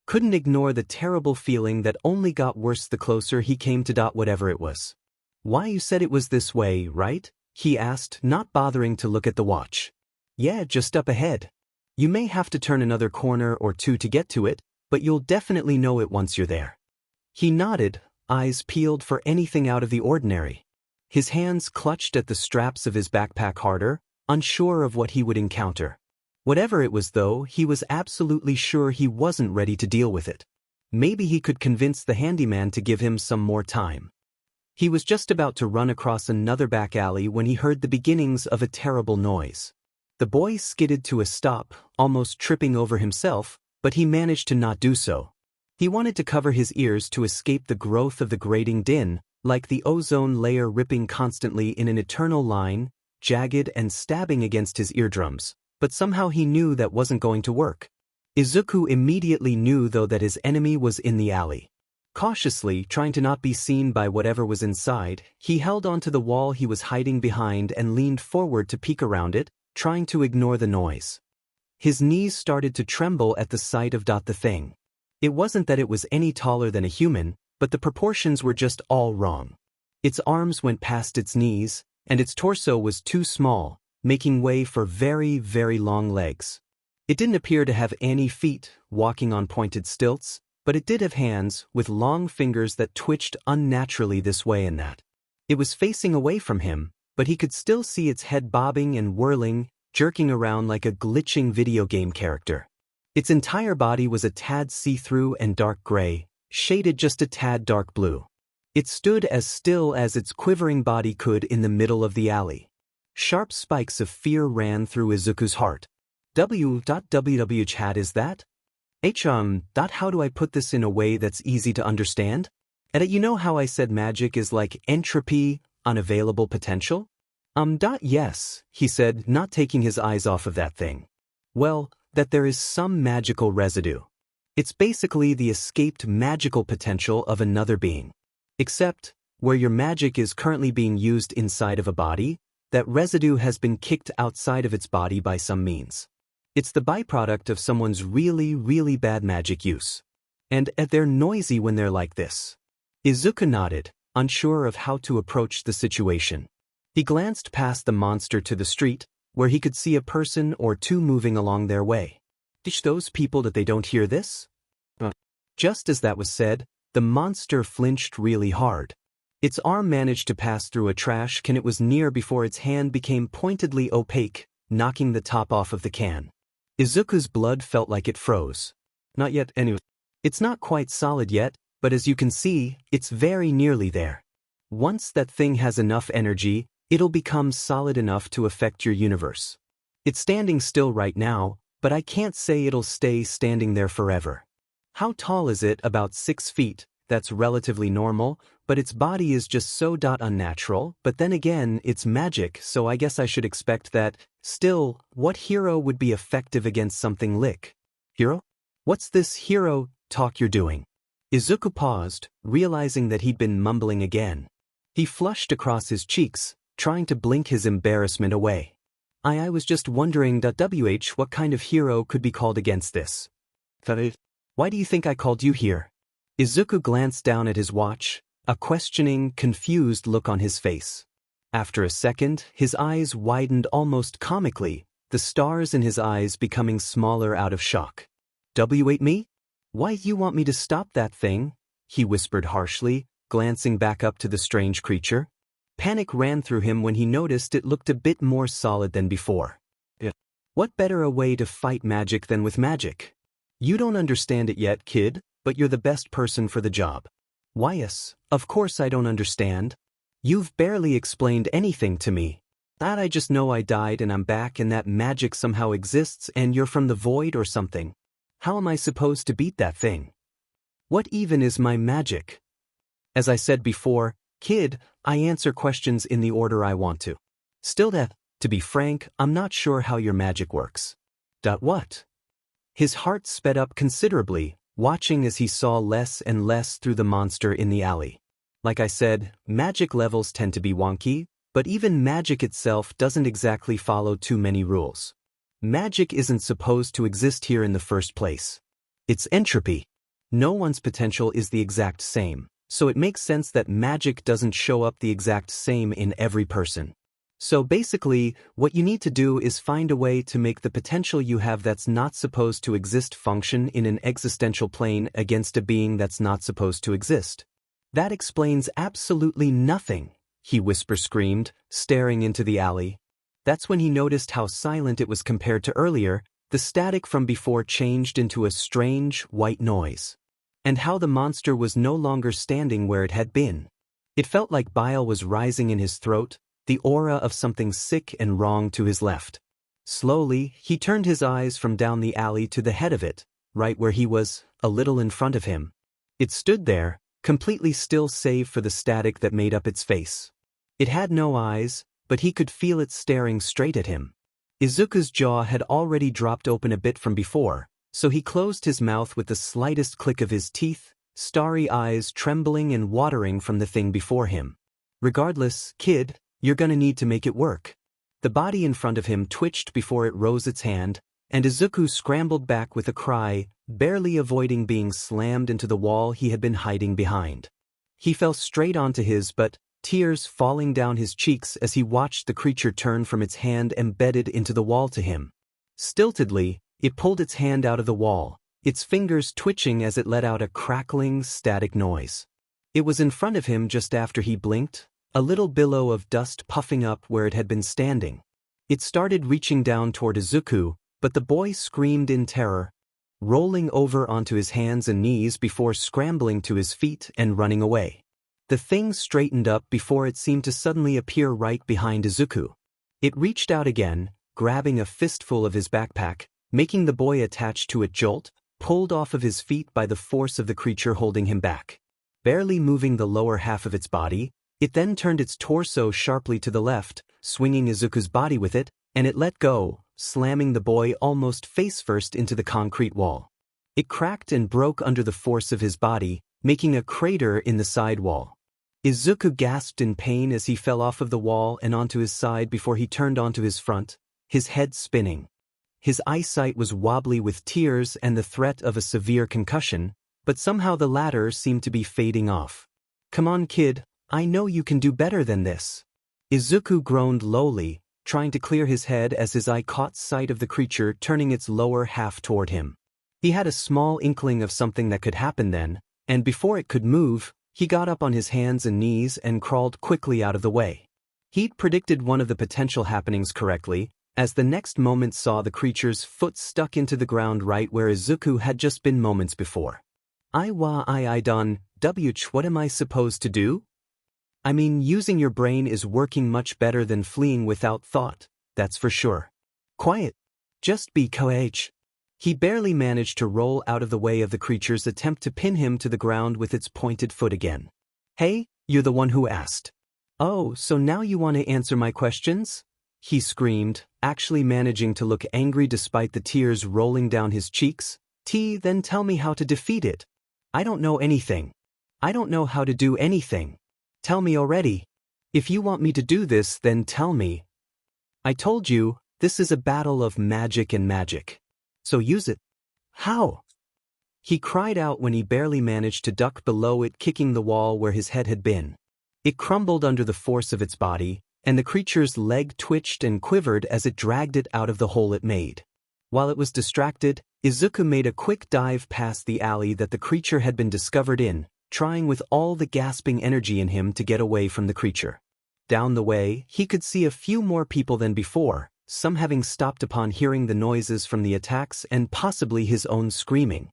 couldn't ignore the terrible feeling that only got worse the closer he came to whatever it was. Why, you said it was this way, right? He asked, not bothering to look at the watch. Yeah, just up ahead. You may have to turn another corner or two to get to it, but you'll definitely know it once you're there. He nodded, eyes peeled for anything out of the ordinary. His hands clutched at the straps of his backpack harder, unsure of what he would encounter. Whatever it was though, he was absolutely sure he wasn't ready to deal with it. Maybe he could convince the handyman to give him some more time. He was just about to run across another back alley when he heard the beginnings of a terrible noise. The boy skidded to a stop, almost tripping over himself, but he managed to not do so. He wanted to cover his ears to escape the growth of the grating din, like the ozone layer ripping constantly in an eternal line, jagged and stabbing against his eardrums, but somehow he knew that wasn't going to work. Izuku immediately knew though that his enemy was in the alley. Cautiously, trying to not be seen by whatever was inside, he held onto the wall he was hiding behind and leaned forward to peek around it, trying to ignore the noise. His knees started to tremble at the sight of the thing. It wasn't that it was any taller than a human, but the proportions were just all wrong. Its arms went past its knees, and its torso was too small, making way for very, very long legs. It didn't appear to have any feet, walking on pointed stilts, but it did have hands, with long fingers that twitched unnaturally this way and that. It was facing away from him, but he could still see its head bobbing and whirling, jerking around like a glitching video game character. Its entire body was a tad see-through and dark gray, shaded just a tad dark blue. It stood as still as its quivering body could in the middle of the alley. Sharp spikes of fear ran through Izuku's heart. WWW chat is that? How do I put this in a way that's easy to understand? You know how I said magic is like entropy, unavailable potential? Yes, he said, not taking his eyes off of that thing. Well, that there is some magical residue. It's basically the escaped magical potential of another being. Except, where your magic is currently being used inside of a body, that residue has been kicked outside of its body by some means. It's the byproduct of someone's really, really bad magic use. And they're noisy when they're like this. Izuku nodded, unsure of how to approach the situation. He glanced past the monster to the street, where he could see a person or two moving along their way. Teach those people that they don't hear this? Just as that was said, the monster flinched really hard. Its arm managed to pass through a trash can it was near before its hand became pointedly opaque, knocking the top off of the can. Izuku's blood felt like it froze. Not yet anyway. It's not quite solid yet, but as you can see, it's very nearly there. Once that thing has enough energy, it'll become solid enough to affect your universe. It's standing still right now, but I can't say it'll stay standing there forever. How tall is it? About 6 feet, that's relatively normal, but its body is just so unnatural, but then again, it's magic, so I guess I should expect that. Still, what hero would be effective against something like hero? What's this hero talk you're doing? Izuku paused, realizing that he'd been mumbling again. He flushed across his cheeks, trying to blink his embarrassment away. I was just wondering what kind of hero could be called against this. Why do you think I called you here? Izuku glanced down at his watch, a questioning, confused look on his face. After a second, his eyes widened almost comically, the stars in his eyes becoming smaller out of shock. Me? Why you want me to stop that thing? He whispered harshly, glancing back up to the strange creature. Panic ran through him when he noticed it looked a bit more solid than before. What better a way to fight magic than with magic? You don't understand it yet, kid, but you're the best person for the job. Why yes, of course I don't understand. You've barely explained anything to me. That I just know I died and I'm back and that magic somehow exists and you're from the void or something. How am I supposed to beat that thing? What even is my magic? As I said before, kid, I answer questions in the order I want to. Still that, to be frank, I'm not sure how your magic works. What? His heart sped up considerably, watching as he saw less and less through the monster in the alley. Like I said, magic levels tend to be wonky, but even magic itself doesn't exactly follow too many rules. Magic isn't supposed to exist here in the first place. It's entropy. No one's potential is the exact same, so it makes sense that magic doesn't show up the exact same in every person. So basically, what you need to do is find a way to make the potential you have that's not supposed to exist function in an existential plane against a being that's not supposed to exist. That explains absolutely nothing, he whisper-screamed, staring into the alley. That's when he noticed how silent it was compared to earlier. The static from before changed into a strange, white noise. And how the monster was no longer standing where it had been. It felt like bile was rising in his throat, the aura of something sick and wrong to his left. Slowly, he turned his eyes from down the alley to the head of it, right where he was, a little in front of him. It stood there, completely still save for the static that made up its face. It had no eyes, but he could feel it staring straight at him. Izuku's jaw had already dropped open a bit from before, so he closed his mouth with the slightest click of his teeth, starry eyes trembling and watering from the thing before him. Regardless, kid, you're gonna need to make it work. The body in front of him twitched before it rose its hand, and Izuku scrambled back with a cry, barely avoiding being slammed into the wall he had been hiding behind. He fell straight onto his butt, tears falling down his cheeks as he watched the creature turn from its hand embedded into the wall to him. Stiltedly, it pulled its hand out of the wall, its fingers twitching as it let out a crackling, static noise. It was in front of him just after he blinked, a little billow of dust puffing up where it had been standing. It started reaching down toward Izuku, but the boy screamed in terror, rolling over onto his hands and knees before scrambling to his feet and running away. The thing straightened up before it seemed to suddenly appear right behind Izuku. It reached out again, grabbing a fistful of his backpack, making the boy attached to it jolt, pulled off of his feet by the force of the creature holding him back. Barely moving the lower half of its body, it then turned its torso sharply to the left, swinging Izuku's body with it, and it let go, slamming the boy almost face-first into the concrete wall. It cracked and broke under the force of his body, making a crater in the side wall. Izuku gasped in pain as he fell off of the wall and onto his side before he turned onto his front, his head spinning. His eyesight was wobbly with tears and the threat of a severe concussion, but somehow the latter seemed to be fading off. "Come on, kid, I know you can do better than this." Izuku groaned lowly, trying to clear his head as his eye caught sight of the creature turning its lower half toward him. He had a small inkling of something that could happen then, and before it could move, he got up on his hands and knees and crawled quickly out of the way. He'd predicted one of the potential happenings correctly, as the next moment saw the creature's foot stuck into the ground right where Izuku had just been moments before. I done, what am I supposed to do? I mean, using your brain is working much better than fleeing without thought, that's for sure. Quiet. Just be quiet. He barely managed to roll out of the way of the creature's attempt to pin him to the ground with its pointed foot again. "Hey, you're the one who asked. Oh, so now you want to answer my questions?" He screamed, actually managing to look angry despite the tears rolling down his cheeks. Then tell me how to defeat it." "I don't know anything. I don't know how to do anything. Tell me already. If you want me to do this, then tell me." "I told you, this is a battle of magic and magic. So use it." "How?" He cried out when he barely managed to duck below it, kicking the wall where his head had been. It crumbled under the force of its body, and the creature's leg twitched and quivered as it dragged it out of the hole it made. While it was distracted, Izuku made a quick dive past the alley that the creature had been discovered in, trying with all the gasping energy in him to get away from the creature. Down the way, he could see a few more people than before, some having stopped upon hearing the noises from the attacks and possibly his own screaming.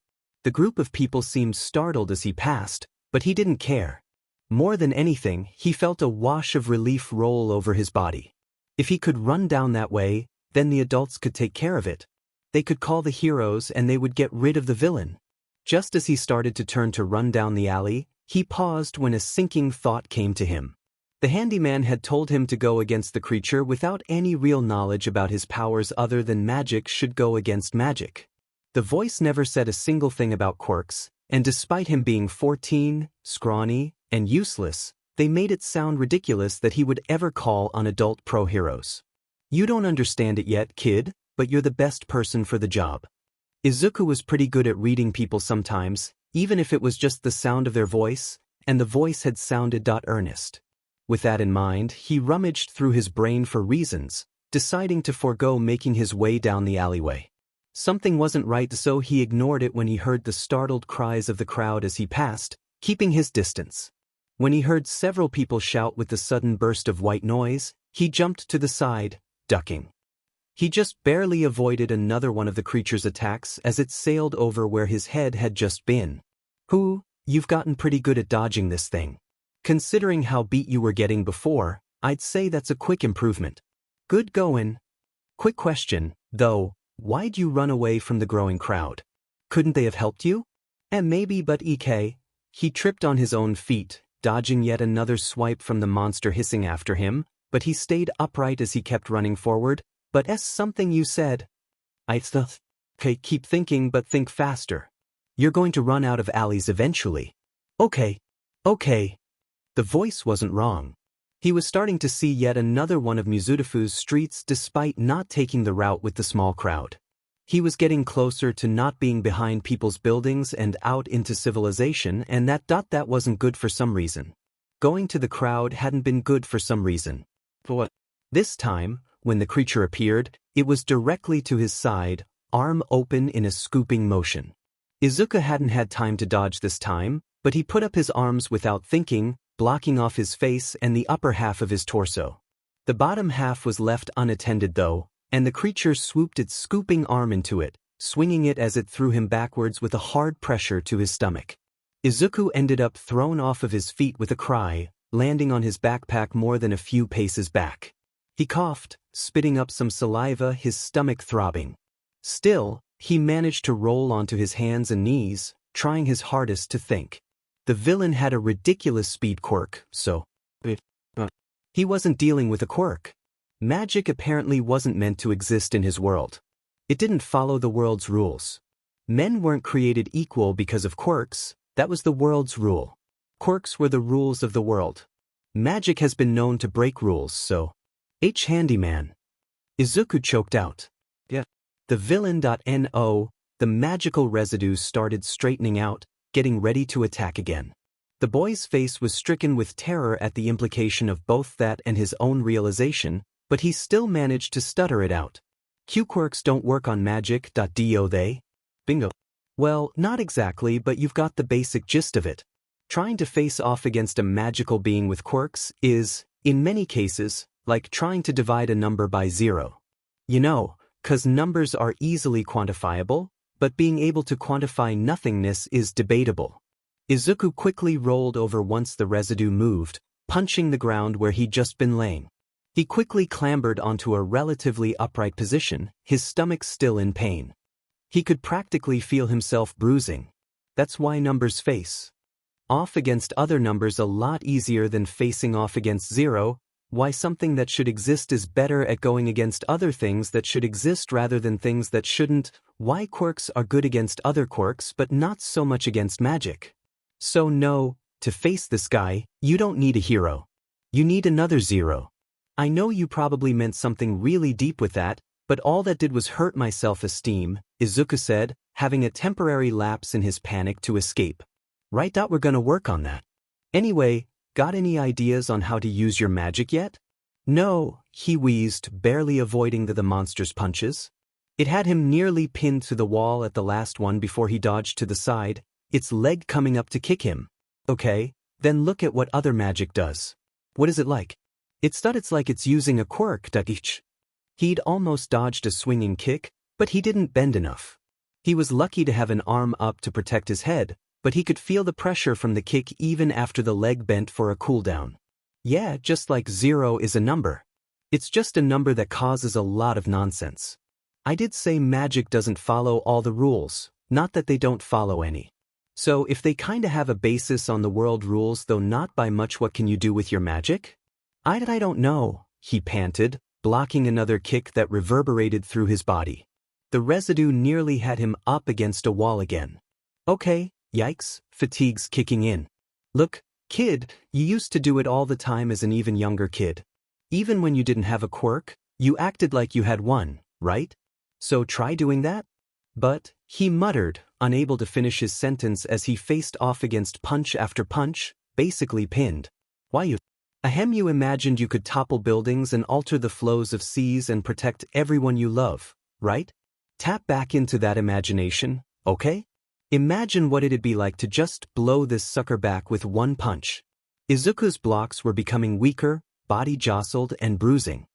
The group of people seemed startled as he passed, but he didn't care. More than anything, he felt a wash of relief roll over his body. If he could run down that way, then the adults could take care of it. They could call the heroes and they would get rid of the villain. Just as he started to turn to run down the alley, he paused when a sinking thought came to him. The handyman had told him to go against the creature without any real knowledge about his powers other than magic should go against magic. The voice never said a single thing about quirks, and despite him being 14, scrawny, and useless, they made it sound ridiculous that he would ever call on adult pro-heroes. You don't understand it yet, kid, but you're the best person for the job. Izuku was pretty good at reading people sometimes, even if it was just the sound of their voice, and the voice had sounded earnest. With that in mind, he rummaged through his brain for reasons, deciding to forego making his way down the alleyway. Something wasn't right, so he ignored it when he heard the startled cries of the crowd as he passed, keeping his distance. When he heard several people shout with the sudden burst of white noise, he jumped to the side, ducking. He just barely avoided another one of the creature's attacks as it sailed over where his head had just been. You've gotten pretty good at dodging this thing. Considering how beat you were getting before, I'd say that's a quick improvement. Good going. Quick question, though, why'd you run away from the growing crowd? Couldn't they have helped you? Maybe, but he tripped on his own feet, dodging yet another swipe from the monster hissing after him, but he stayed upright as he kept running forward. But something you said. Keep thinking, but think faster. You're going to run out of alleys eventually. Okay. The voice wasn't wrong. He was starting to see yet another one of Mizudafu's streets despite not taking the route with the small crowd. He was getting closer to not being behind people's buildings and out into civilization, and that wasn't good for some reason. Going to the crowd hadn't been good for some reason. But this time, when the creature appeared, it was directly to his side, arm open in a scooping motion. Izuku hadn't had time to dodge this time, but he put up his arms without thinking, blocking off his face and the upper half of his torso. The bottom half was left unattended though, and the creature swooped its scooping arm into it, swinging it as it threw him backwards with a hard pressure to his stomach. Izuku ended up thrown off of his feet with a cry, landing on his backpack more than a few paces back. He coughed, spitting up some saliva, his stomach throbbing. Still, he managed to roll onto his hands and knees, trying his hardest to think. The villain had a ridiculous speed quirk, so he wasn't dealing with a quirk. Magic apparently wasn't meant to exist in his world. It didn't follow the world's rules. Men weren't created equal because of quirks, that was the world's rule. Quirks were the rules of the world. Magic has been known to break rules, so handyman. Izuku choked out. The villain.no, the magical residue started straightening out, getting ready to attack again. The boy's face was stricken with terror at the implication of both that and his own realization, but he still managed to stutter it out. Quirks don't work on magic. Do they? Bingo. Well, not exactly, but you've got the basic gist of it. Trying to face off against a magical being with quirks is, in many cases, like trying to divide a number by 0. 'Cause numbers are easily quantifiable, but being able to quantify nothingness is debatable. Izuku quickly rolled over once the residue moved, punching the ground where he'd just been laying. He quickly clambered onto a relatively upright position, his stomach still in pain. He could practically feel himself bruising. That's why numbers face off against other numbers a lot easier than facing off against 0, why something that should exist is better at going against other things that should exist rather than things that shouldn't, why quirks are good against other quirks but not so much against magic. So no, to face this guy, you don't need a hero. You need another 0. I know you probably meant something really deep with that, but all that did was hurt my self-esteem, Izuku said, having a temporary lapse in his panic to escape. Right, we're gonna work on that. Anyway, got any ideas on how to use your magic yet? No, he wheezed, barely avoiding the monster's punches. It had him nearly pinned to the wall at the last one before he dodged to the side, its leg coming up to kick him. Okay, then look at what other magic does. What is it like? It's like it's using a quirk. He'd almost dodged a swinging kick, but he didn't bend enough. He was lucky to have an arm up to protect his head, but he could feel the pressure from the kick even after the leg bent for a cooldown. Yeah, just like 0 is a number. It's just a number that causes a lot of nonsense. I did say magic doesn't follow all the rules, not that they don't follow any. So if they kinda have a basis on the world rules though not by much, what can you do with your magic? I don't know, he panted, blocking another kick that reverberated through his body. The residue nearly had him up against a wall again. Okay, yikes, fatigue's kicking in. Look, kid, you used to do it all the time as an even younger kid. Even when you didn't have a quirk, you acted like you had one, right? So try doing that? But, he muttered, unable to finish his sentence as he faced off against punch after punch, basically pinned. Why you? Ahem, you imagined you could topple buildings and alter the flows of seas and protect everyone you love, right? Tap back into that imagination, okay? Imagine what it'd be like to just blow this sucker back with one punch. Izuku's blocks were becoming weaker, body jostled and bruising.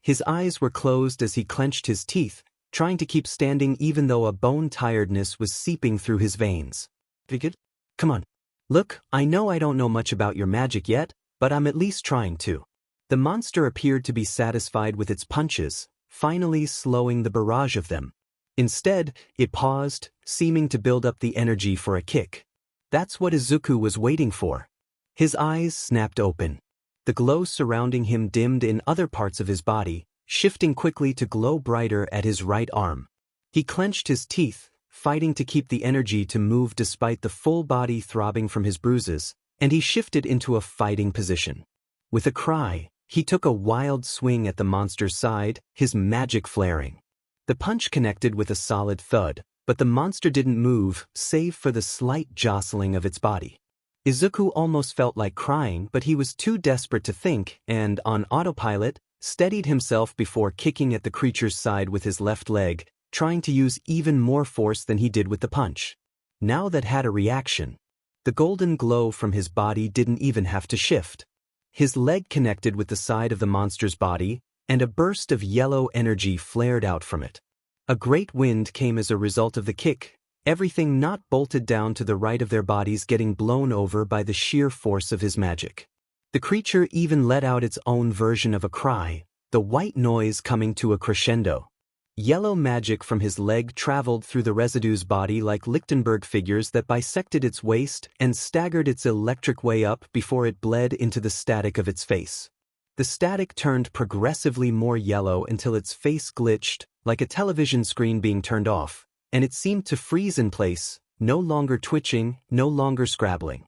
His eyes were closed as he clenched his teeth, trying to keep standing even though a bone tiredness was seeping through his veins. Figured? Come on. Look, I know I don't know much about your magic yet, but I'm at least trying to. The monster appeared to be satisfied with its punches, finally slowing the barrage of them. Instead, it paused, seeming to build up the energy for a kick. That's what Izuku was waiting for. His eyes snapped open. The glow surrounding him dimmed in other parts of his body, shifting quickly to glow brighter at his right arm. He clenched his teeth, fighting to keep the energy to move despite the full body throbbing from his bruises, and he shifted into a fighting position. With a cry, he took a wild swing at the monster's side, his magic flaring. The punch connected with a solid thud, but the monster didn't move, save for the slight jostling of its body. Izuku almost felt like crying, but he was too desperate to think, and, on autopilot, steadied himself before kicking at the creature's side with his left leg, trying to use even more force than he did with the punch. Now that had a reaction. The golden glow from his body didn't even have to shift. His leg connected with the side of the monster's body, and a burst of yellow energy flared out from it. A great wind came as a result of the kick, everything not bolted down to the right of their bodies getting blown over by the sheer force of his magic. The creature even let out its own version of a cry, the white noise coming to a crescendo. Yellow magic from his leg traveled through the residue's body like Lichtenberg figures that bisected its waist and staggered its electric way up before it bled into the static of its face. The static turned progressively more yellow until its face glitched, like a television screen being turned off, and it seemed to freeze in place, no longer twitching, no longer scrabbling.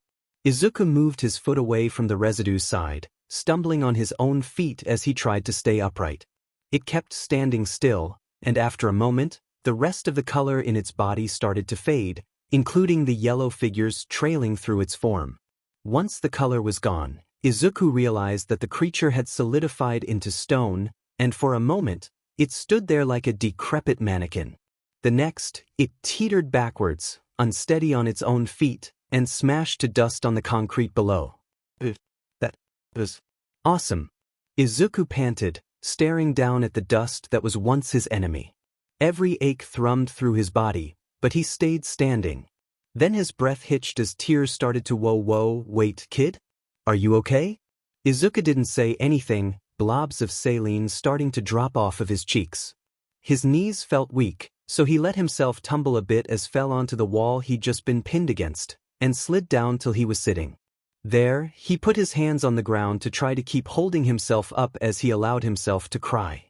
Izuku moved his foot away from the residue's side, stumbling on his own feet as he tried to stay upright. It kept standing still, and after a moment, the rest of the color in its body started to fade, including the yellow figures trailing through its form. Once the color was gone, Izuku realized that the creature had solidified into stone, and for a moment, it stood there like a decrepit mannequin. The next, it teetered backwards, unsteady on its own feet, and smashed to dust on the concrete below. That was awesome. Izuku panted, staring down at the dust that was once his enemy. Every ache thrummed through his body, but he stayed standing. Then his breath hitched as tears started to whoa, wait, kid? Are you okay? Izuku didn't say anything, blobs of saline starting to drop off of his cheeks. His knees felt weak, so he let himself tumble a bit as fell onto the wall he'd just been pinned against, and slid down till he was sitting. There, he put his hands on the ground to try to keep holding himself up as he allowed himself to cry.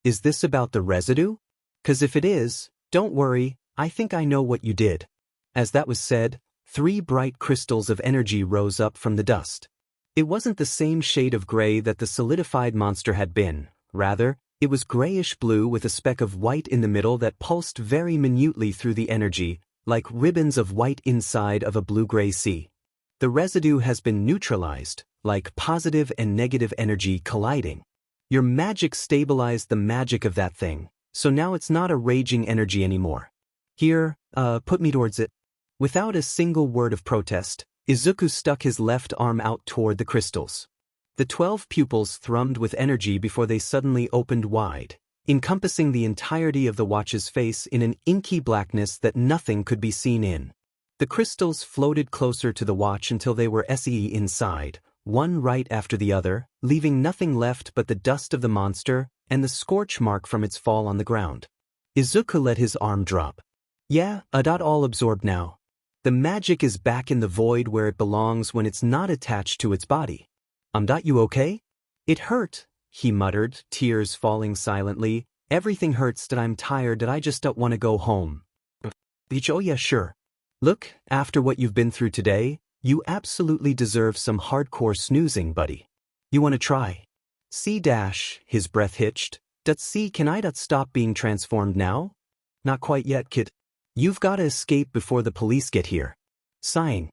Is this about the residue? 'Cause if it is, don't worry, I think I know what you did. As that was said, 3 bright crystals of energy rose up from the dust. It wasn't the same shade of gray that the solidified monster had been, rather, it was grayish-blue with a speck of white in the middle that pulsed very minutely through the energy, like ribbons of white inside of a blue-gray sea. The residue has been neutralized, like positive and negative energy colliding. Your magic stabilized the magic of that thing, so now it's not a raging energy anymore. Here, put me towards it. Without a single word of protest, Izuku stuck his left arm out toward the crystals. The 12 pupils thrummed with energy before they suddenly opened wide, encompassing the entirety of the watch's face in an inky blackness that nothing could be seen in. The crystals floated closer to the watch until they were inside, one right after the other, leaving nothing left but the dust of the monster and the scorch mark from its fall on the ground. Izuku let his arm drop. Yeah, all absorbed now. The magic is back in the void where it belongs when it's not attached to its body. You okay? It hurt, he muttered, tears falling silently. Everything hurts that I'm tired that I just don't want to go home. Oh yeah, sure. Look, after what you've been through today, you absolutely deserve some hardcore snoozing, buddy. You want to try? His breath hitched. Can I stop being transformed now? Not quite yet, kid. You've got to escape before the police get here. Sighing.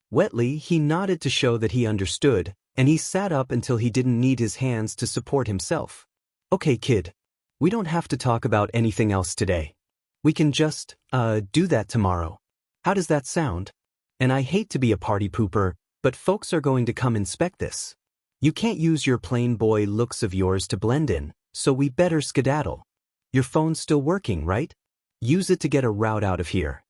Wetly, he nodded to show that he understood, and he sat up until he didn't need his hands to support himself. Okay, kid. We don't have to talk about anything else today. We can just, do that tomorrow. How does that sound? And I hate to be a party pooper, but folks are going to come inspect this. You can't use your plain boy looks of yours to blend in, so we better skedaddle. Your phone's still working, right? Use it to get a route out of here.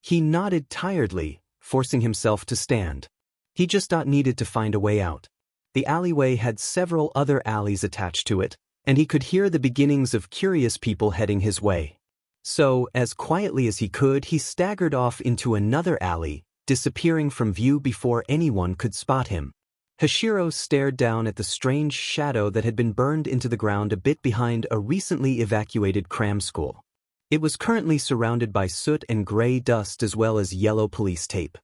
He nodded tiredly, forcing himself to stand. He just needed to find a way out. The alleyway had several other alleys attached to it, and he could hear the beginnings of curious people heading his way. So, as quietly as he could, he staggered off into another alley, disappearing from view before anyone could spot him. Hashiro stared down at the strange shadow that had been burned into the ground a bit behind a recently evacuated cram school. It was currently surrounded by soot and gray dust as well as yellow police tape.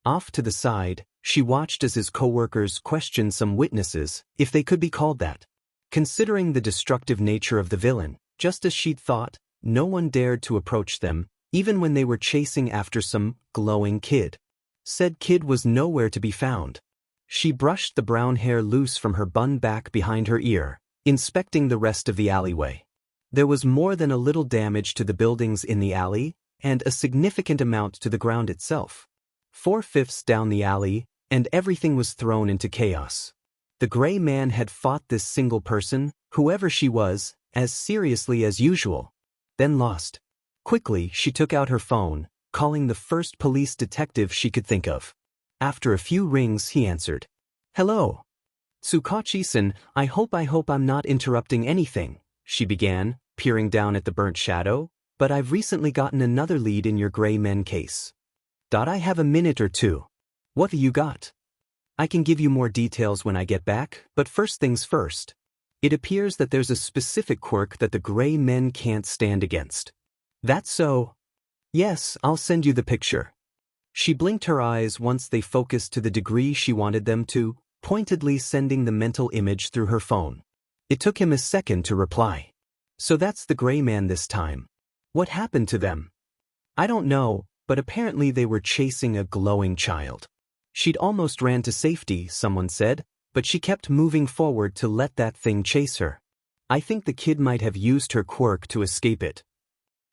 Off to the side, she watched as his co-workers questioned some witnesses, if they could be called that. Considering the destructive nature of the villain, just as she'd thought, no one dared to approach them, even when they were chasing after some glowing kid. Said kid was nowhere to be found. She brushed the brown hair loose from her bun back behind her ear, inspecting the rest of the alleyway. There was more than a little damage to the buildings in the alley, and a significant amount to the ground itself. 4/5 down the alley, and everything was thrown into chaos. The gray man had fought this single person, whoever she was, as seriously as usual. Then lost. Quickly, she took out her phone, calling the first police detective she could think of. After a few rings, he answered. Hello. Tsukachi-san, I hope I'm not interrupting anything, she began, peering down at the burnt shadow, but I've recently gotten another lead in your gray men case. I have a minute or two. What have you got? I can give you more details when I get back, but first things first. It appears that there's a specific quirk that the gray men can't stand against. That's so? Yes, I'll send you the picture. She blinked her eyes once they focused to the degree she wanted them to, pointedly sending the mental image through her phone. It took him a second to reply. So that's the gray man this time. What happened to them? I don't know, but apparently they were chasing a glowing child. She'd almost ran to safety, someone said, but she kept moving forward to let that thing chase her. I think the kid might have used her quirk to escape it.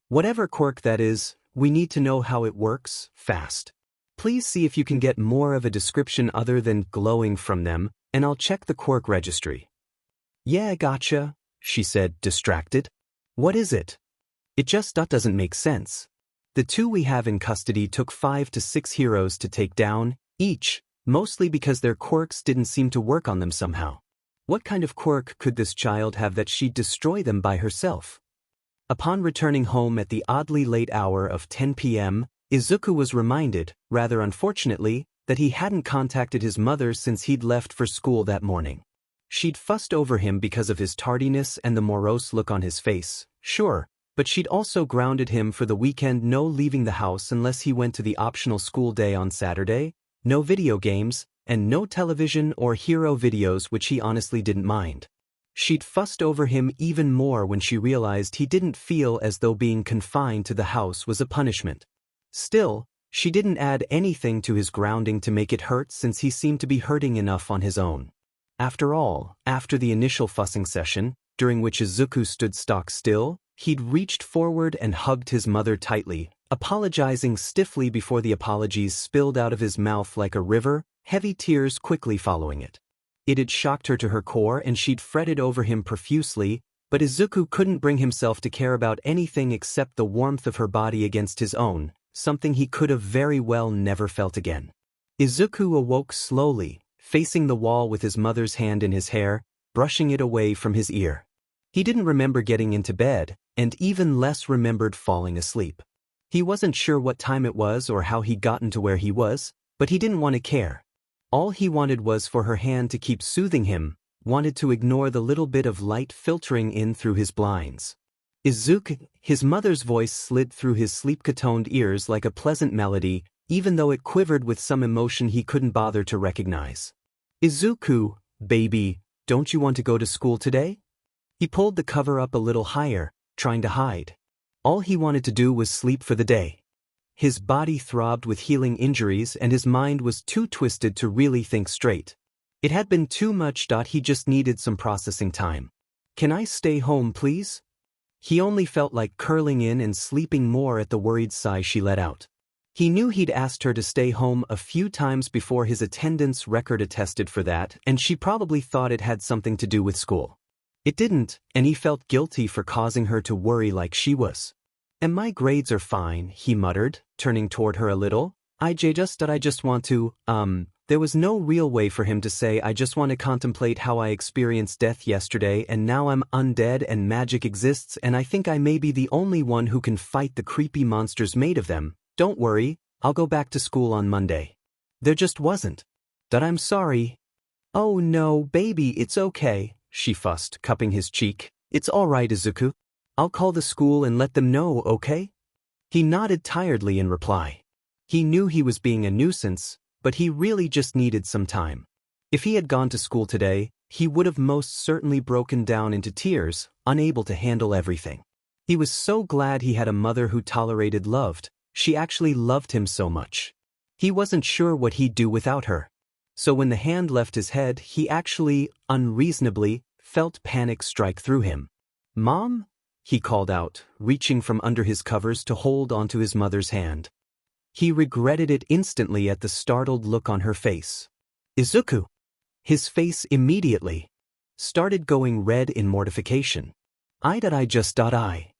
Whatever quirk that is, we need to know how it works, fast. Please see if you can get more of a description other than glowing from them, and I'll check the quirk registry. Yeah, gotcha, she said, distracted. What is it? It just doesn't make sense. The two we have in custody took 5 to 6 heroes to take down, each, mostly because their quirks didn't seem to work on them somehow. What kind of quirk could this child have that she'd destroy them by herself? Upon returning home at the oddly late hour of 10 p.m., Izuku was reminded, rather unfortunately, that he hadn't contacted his mother since he'd left for school that morning. She'd fussed over him because of his tardiness and the morose look on his face, sure, but she'd also grounded him for the weekend, no leaving the house unless he went to the optional school day on Saturday, no video games, and no television or hero videos, which he honestly didn't mind. She'd fussed over him even more when she realized he didn't feel as though being confined to the house was a punishment. Still, she didn't add anything to his grounding to make it hurt since he seemed to be hurting enough on his own. After all, after the initial fussing session, during which Izuku stood stock still, he'd reached forward and hugged his mother tightly, apologizing stiffly before the apologies spilled out of his mouth like a river, heavy tears quickly following it. It had shocked her to her core and she'd fretted over him profusely, But Izuku couldn't bring himself to care about anything except the warmth of her body against his own, something he could have very well never felt again. Izuku awoke slowly, facing the wall with his mother's hand in his hair, brushing it away from his ear. He didn't remember getting into bed, and even less remembered falling asleep. He wasn't sure what time it was or how he'd gotten to where he was, but he didn't want to care. All he wanted was for her hand to keep soothing him, wanted to ignore the little bit of light filtering in through his blinds. Izuku, his mother's voice slid through his sleep-catoned ears like a pleasant melody, even though it quivered with some emotion he couldn't bother to recognize. Izuku, baby, don't you want to go to school today? He pulled the cover up a little higher, trying to hide. All he wanted to do was sleep for the day. His body throbbed with healing injuries and his mind was too twisted to really think straight. It had been too much. He just needed some processing time. Can I stay home, please? He only felt like curling in and sleeping more at the worried sigh she let out. He knew he'd asked her to stay home a few times before. His attendance record attested for that, and she probably thought it had something to do with school. It didn't, and he felt guilty for causing her to worry like she was. And my grades are fine, he muttered, turning toward her a little. I just want to, There was no real way for him to say I just want to contemplate how I experienced death yesterday and now I'm undead and magic exists and I think I may be the only one who can fight the creepy monsters made of them. Don't worry, I'll go back to school on Monday. There just wasn't. I'm sorry. Oh no, baby, it's okay, she fussed, cupping his cheek. It's all right, Izuku. I'll call the school and let them know, okay? He nodded tiredly in reply. He knew he was being a nuisance, but he really just needed some time. If he had gone to school today, he would have most certainly broken down into tears, unable to handle everything. He was so glad he had a mother who tolerated loved. She actually loved him so much. He wasn't sure what he'd do without her. So when the hand left his head, he actually, unreasonably, felt panic strike through him. Mom? He called out, reaching from under his covers to hold onto his mother's hand. He regretted it instantly at the startled look on her face. Izuku! His face immediately started going red in mortification. I.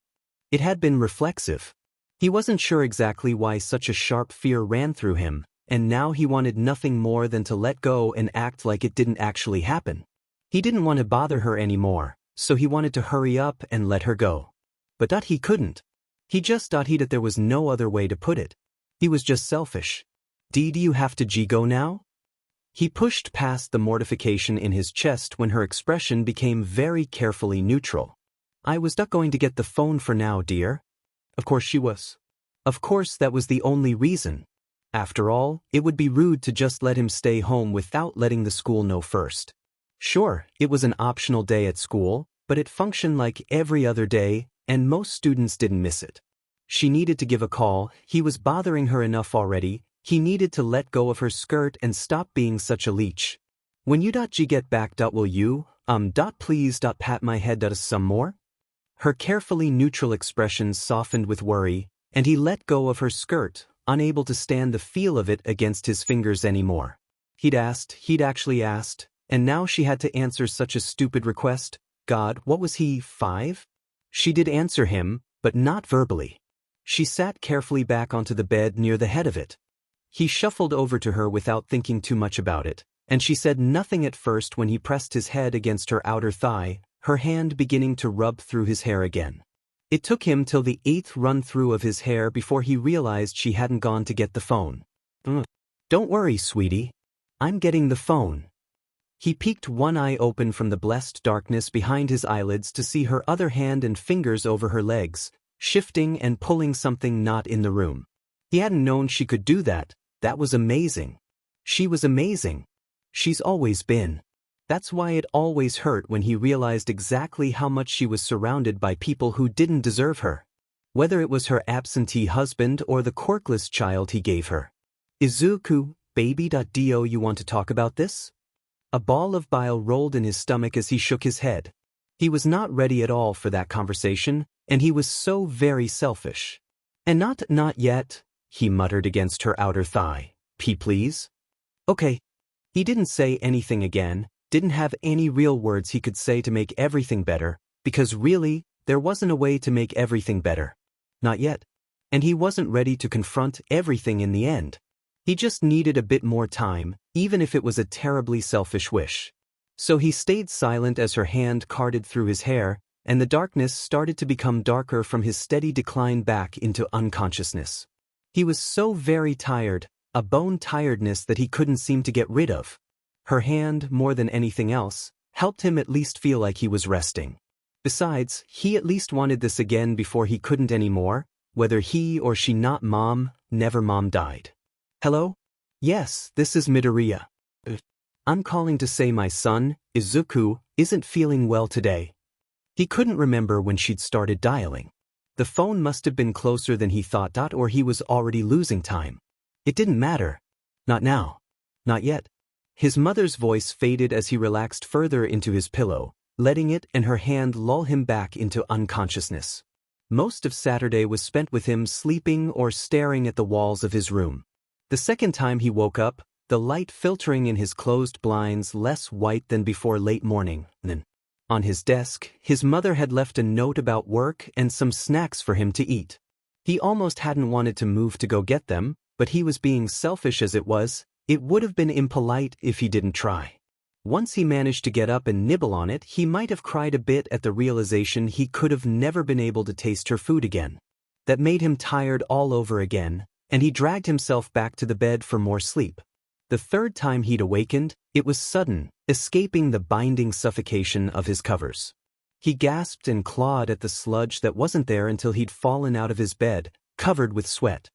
It had been reflexive. He wasn't sure exactly why such a sharp fear ran through him, and now he wanted nothing more than to let go and act like it didn't actually happen. He didn't want to bother her anymore, so he wanted to hurry up and let her go. But he couldn't. He just thought that there was no other way to put it. He was just selfish. Do you have to go now? He pushed past the mortification in his chest when her expression became very carefully neutral. I was not going to get the phone for now, dear. Of course she was. Of course that was the only reason. After all, it would be rude to just let him stay home without letting the school know first. Sure, it was an optional day at school, but it functioned like every other day, and most students didn't miss it. She needed to give a call, he was bothering her enough already, he needed to let go of her skirt and stop being such a leech. When you get back, will you, please pat my head some more? Her carefully neutral expression softened with worry, and he let go of her skirt, unable to stand the feel of it against his fingers anymore. He'd actually asked, and now she had to answer such a stupid request. God, what was he, 5? She did answer him, but not verbally. She sat carefully back onto the bed near the head of it. He shuffled over to her without thinking too much about it, and she said nothing at first when he pressed his head against her outer thigh, her hand beginning to rub through his hair again. It took him till the 8th run-through of his hair before he realized she hadn't gone to get the phone. Don't worry, sweetie. I'm getting the phone. He peeked one eye open from the blessed darkness behind his eyelids to see her other hand and fingers over her legs, shifting and pulling something not in the room. He hadn't known she could do that. That was amazing. She was amazing. She's always been. That's why it always hurt when he realized exactly how much she was surrounded by people who didn't deserve her. Whether it was her absentee husband or the quirkless child he gave her. Izuku, baby. Do you want to talk about this? A ball of bile rolled in his stomach as he shook his head. He was not ready at all for that conversation, and he was so very selfish. And not yet, he muttered against her outer thigh. Please? Okay. He didn't say anything again, didn't have any real words he could say to make everything better, Because really, there wasn't a way to make everything better. Not yet. And he wasn't ready to confront everything in the end. He just needed a bit more time, even if it was a terribly selfish wish. So he stayed silent as her hand carted through his hair, and the darkness started to become darker from his steady decline back into unconsciousness. He was so very tired, a bone tiredness that he couldn't seem to get rid of. Her hand, more than anything else, helped him at least feel like he was resting. Besides, he at least wanted this again before he couldn't anymore, whether he or she not mom, never mom died. Hello? Yes, this is Midoriya. I'm calling to say my son, Izuku, isn't feeling well today. He couldn't remember when she'd started dialing. The phone must have been closer than he thought, or he was already losing time. It didn't matter. Not now. Not yet. His mother's voice faded as he relaxed further into his pillow, letting it and her hand lull him back into unconsciousness. Most of Saturday was spent with him sleeping or staring at the walls of his room. The second time he woke up, the light filtering in his closed blinds less white than before late morning. On his desk, his mother had left a note about work and some snacks for him to eat. He almost hadn't wanted to move to go get them, but he was being selfish as it was. It would have been impolite if he didn't try. Once he managed to get up and nibble on it, he might have cried a bit at the realization he could have never been able to taste her food again. That made him tired all over again, and he dragged himself back to the bed for more sleep. The third time he'd awakened, it was sudden, escaping the binding suffocation of his covers. He gasped and clawed at the sludge that wasn't there until he'd fallen out of his bed, covered with sweat.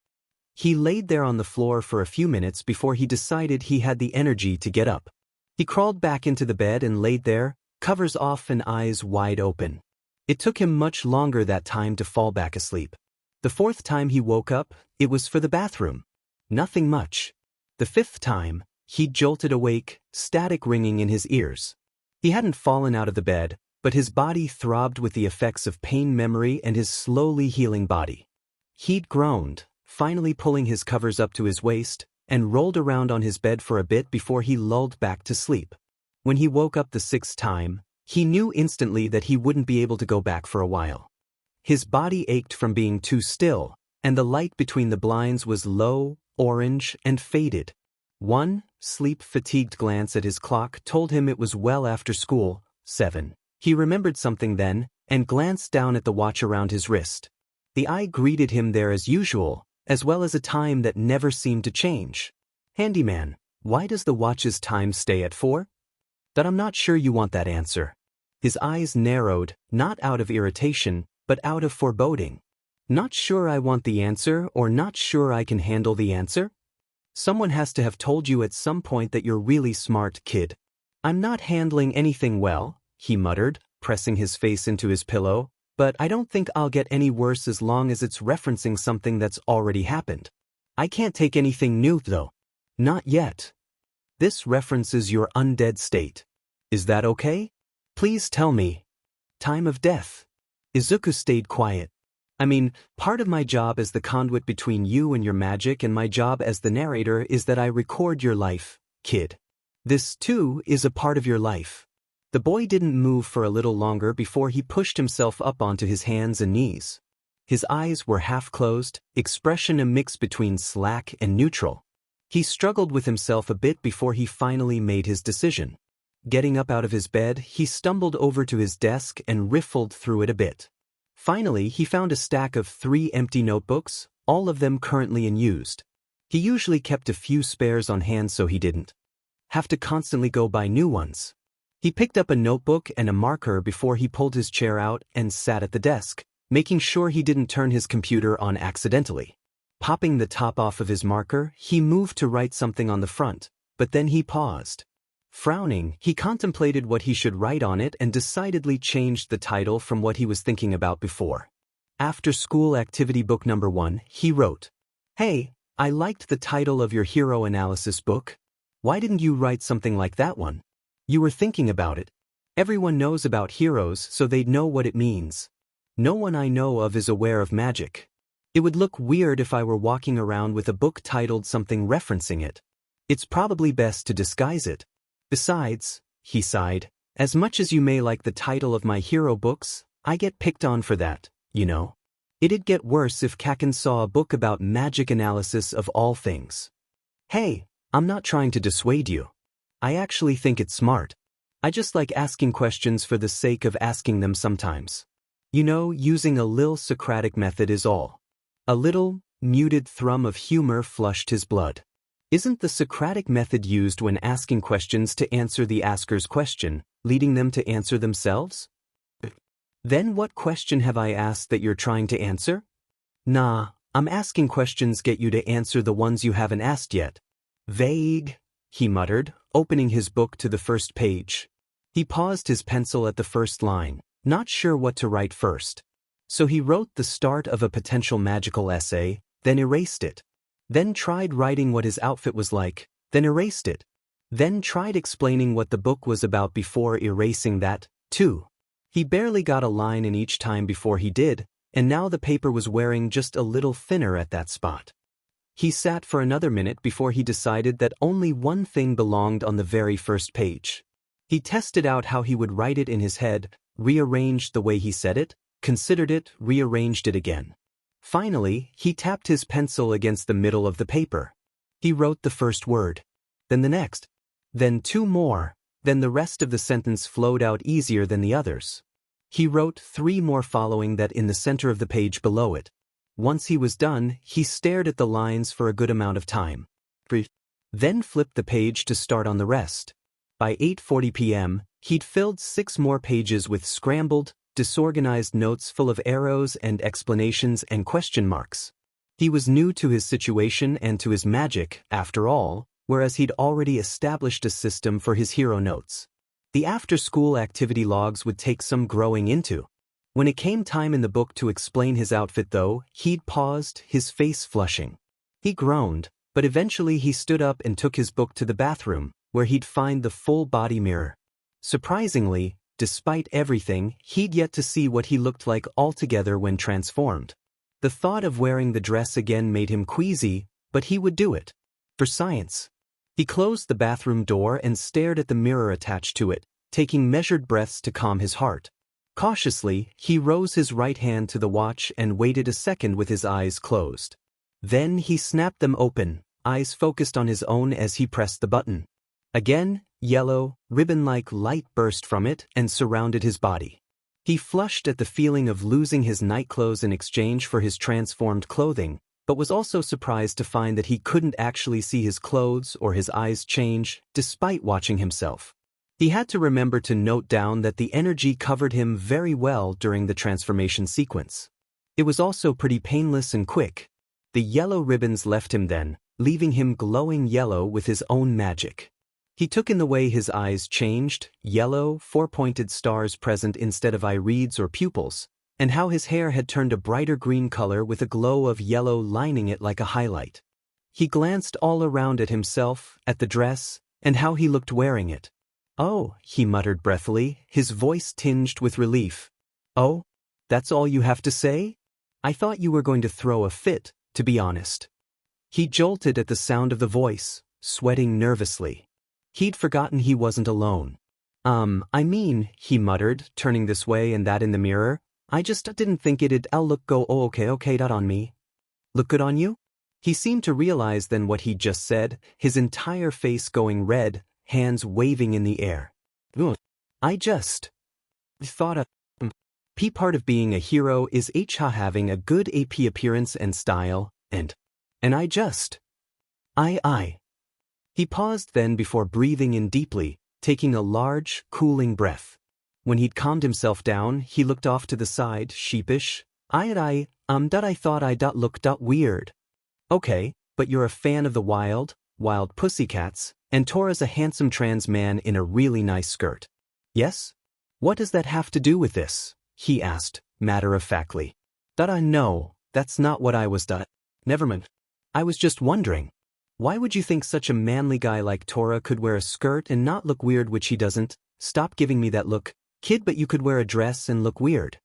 He laid there on the floor for a few minutes before he decided he had the energy to get up. He crawled back into the bed and laid there, covers off and eyes wide open. It took him much longer that time to fall back asleep. The fourth time he woke up, it was for the bathroom. Nothing much. The fifth time, he jolted awake, static ringing in his ears. He hadn't fallen out of the bed, but his body throbbed with the effects of pain memory and his slowly healing body. He'd groaned, finally pulling his covers up to his waist, and rolled around on his bed for a bit before he lulled back to sleep. When he woke up the sixth time, he knew instantly that he wouldn't be able to go back for a while. His body ached from being too still, and the light between the blinds was low, orange, and faded. One sleep-fatigued glance at his clock told him it was well after school, 7. He remembered something then, and glanced down at the watch around his wrist. The eye greeted him there as usual, as well as a time that never seemed to change. Handyman, why does the watch's time stay at 4? That I'm not sure you want that answer. His eyes narrowed, not out of irritation, but out of foreboding. Not sure I want the answer, or not sure I can handle the answer? Someone has to have told you at some point that you're really smart, kid. I'm not handling anything well, he muttered, pressing his face into his pillow, but I don't think I'll get any worse as long as it's referencing something that's already happened. I can't take anything new, though. Not yet. This references your undead state. Is that okay? Please tell me. Time of death. Izuku stayed quiet. I mean, part of my job as the conduit between you and your magic and my job as the narrator is that I record your life, kid. This, too, is a part of your life. The boy didn't move for a little longer before he pushed himself up onto his hands and knees. His eyes were half closed, expression a mix between slack and neutral. He struggled with himself a bit before he finally made his decision. Getting up out of his bed, he stumbled over to his desk and riffled through it a bit. Finally, he found a stack of 3 empty notebooks, all of them currently unused. He usually kept a few spares on hand so he didn't have to constantly go buy new ones. He picked up a notebook and a marker before he pulled his chair out and sat at the desk, making sure he didn't turn his computer on accidentally. Popping the top off of his marker, he moved to write something on the front, but then he paused. Frowning, he contemplated what he should write on it and decidedly changed the title from what he was thinking about before. After school activity book number 1, he wrote, "Hey, I liked the title of your hero analysis book. Why didn't you write something like that one? You were thinking about it. Everyone knows about heroes, so they'd know what it means. No one I know of is aware of magic. It would look weird if I were walking around with a book titled something referencing it. It's probably best to disguise it. Besides," he sighed, As much as you may like the title of my hero books, I get picked on for that, you know. It'd get worse if Kaken saw a book about magic analysis of all things. Hey, I'm not trying to dissuade you. I actually think it's smart. I just like asking questions for the sake of asking them sometimes. You know, using a lil Socratic method is all. A little, muted thrum of humor flushed his blood. Isn't the Socratic method used when asking questions to answer the asker's question, leading them to answer themselves? Then what question have I asked that you're trying to answer? Nah, I'm asking questions get you to answer the ones you haven't asked yet. Vague, he muttered, opening his book to the first page. He paused his pencil at the first line, not sure what to write first. So he wrote the start of a potential magical essay, then erased it. Then tried writing what his outfit was like, then erased it. Then tried explaining what the book was about before erasing that, too. He barely got a line in each time before he did, and now the paper was wearing just a little thinner at that spot. He sat for another minute before he decided that only one thing belonged on the very first page. He tested out how he would write it in his head, rearranged the way he said it, considered it, rearranged it again. Finally, he tapped his pencil against the middle of the paper. He wrote the first word, then the next, then two more, then the rest of the sentence flowed out easier than the others. He wrote 3 more following that in the center of the page below it. Once he was done, he stared at the lines for a good amount of time. Then flipped the page to start on the rest. By 8:40 p.m., he'd filled 6 more pages with scrambled, disorganized notes full of arrows and explanations and question marks. He was new to his situation and to his magic, after all, whereas he'd already established a system for his hero notes. The after-school activity logs would take some growing into. When it came time in the book to explain his outfit though, he'd paused, his face flushing. He groaned, but eventually he stood up and took his book to the bathroom, where he'd find the full-body mirror. Surprisingly, despite everything, he'd yet to see what he looked like altogether when transformed. The thought of wearing the dress again made him queasy, but he would do it. For science. He closed the bathroom door and stared at the mirror attached to it, taking measured breaths to calm his heart. Cautiously, he rose his right hand to the watch and waited a second with his eyes closed. Then he snapped them open, eyes focused on his own as he pressed the button. Again, yellow, ribbon-like light burst from it and surrounded his body. He flushed at the feeling of losing his nightclothes in exchange for his transformed clothing, but was also surprised to find that he couldn't actually see his clothes or his eyes change, despite watching himself. He had to remember to note down that the energy covered him very well during the transformation sequence. It was also pretty painless and quick. The yellow ribbons left him then, leaving him glowing yellow with his own magic. He took in the way his eyes changed, yellow, 4-pointed stars present instead of irides or pupils, and how his hair had turned a brighter green color with a glow of yellow lining it like a highlight. He glanced all around at himself, at the dress, and how he looked wearing it. "Oh," he muttered breathily, his voice tinged with relief. "Oh? That's all you have to say? I thought you were going to throw a fit, to be honest." He jolted at the sound of the voice, sweating nervously. He'd forgotten he wasn't alone. I mean," he muttered, turning this way and that in the mirror, "I just didn't think I'll look go oh okay that on me." "Look good on you?" He seemed to realize then what he'd just said, his entire face going red, hands waving in the air. "I just thought a part of being a hero is having a good AP appearance and style, and I just I." He paused then before breathing in deeply, taking a large, cooling breath. When he'd calmed himself down, he looked off to the side, sheepish. I thought I looked weird." "Okay, but you're a fan of the wild pussycats, and Tora's a handsome trans man in a really nice skirt. Yes? What does that have to do with this?" he asked, matter-of-factly. "No, that's not what I was Never mind. I was just wondering. Why would you think such a manly guy like Tora could wear a skirt and not look weird, which he doesn't? Stop giving me that look, kid, but you could wear a dress and look weird."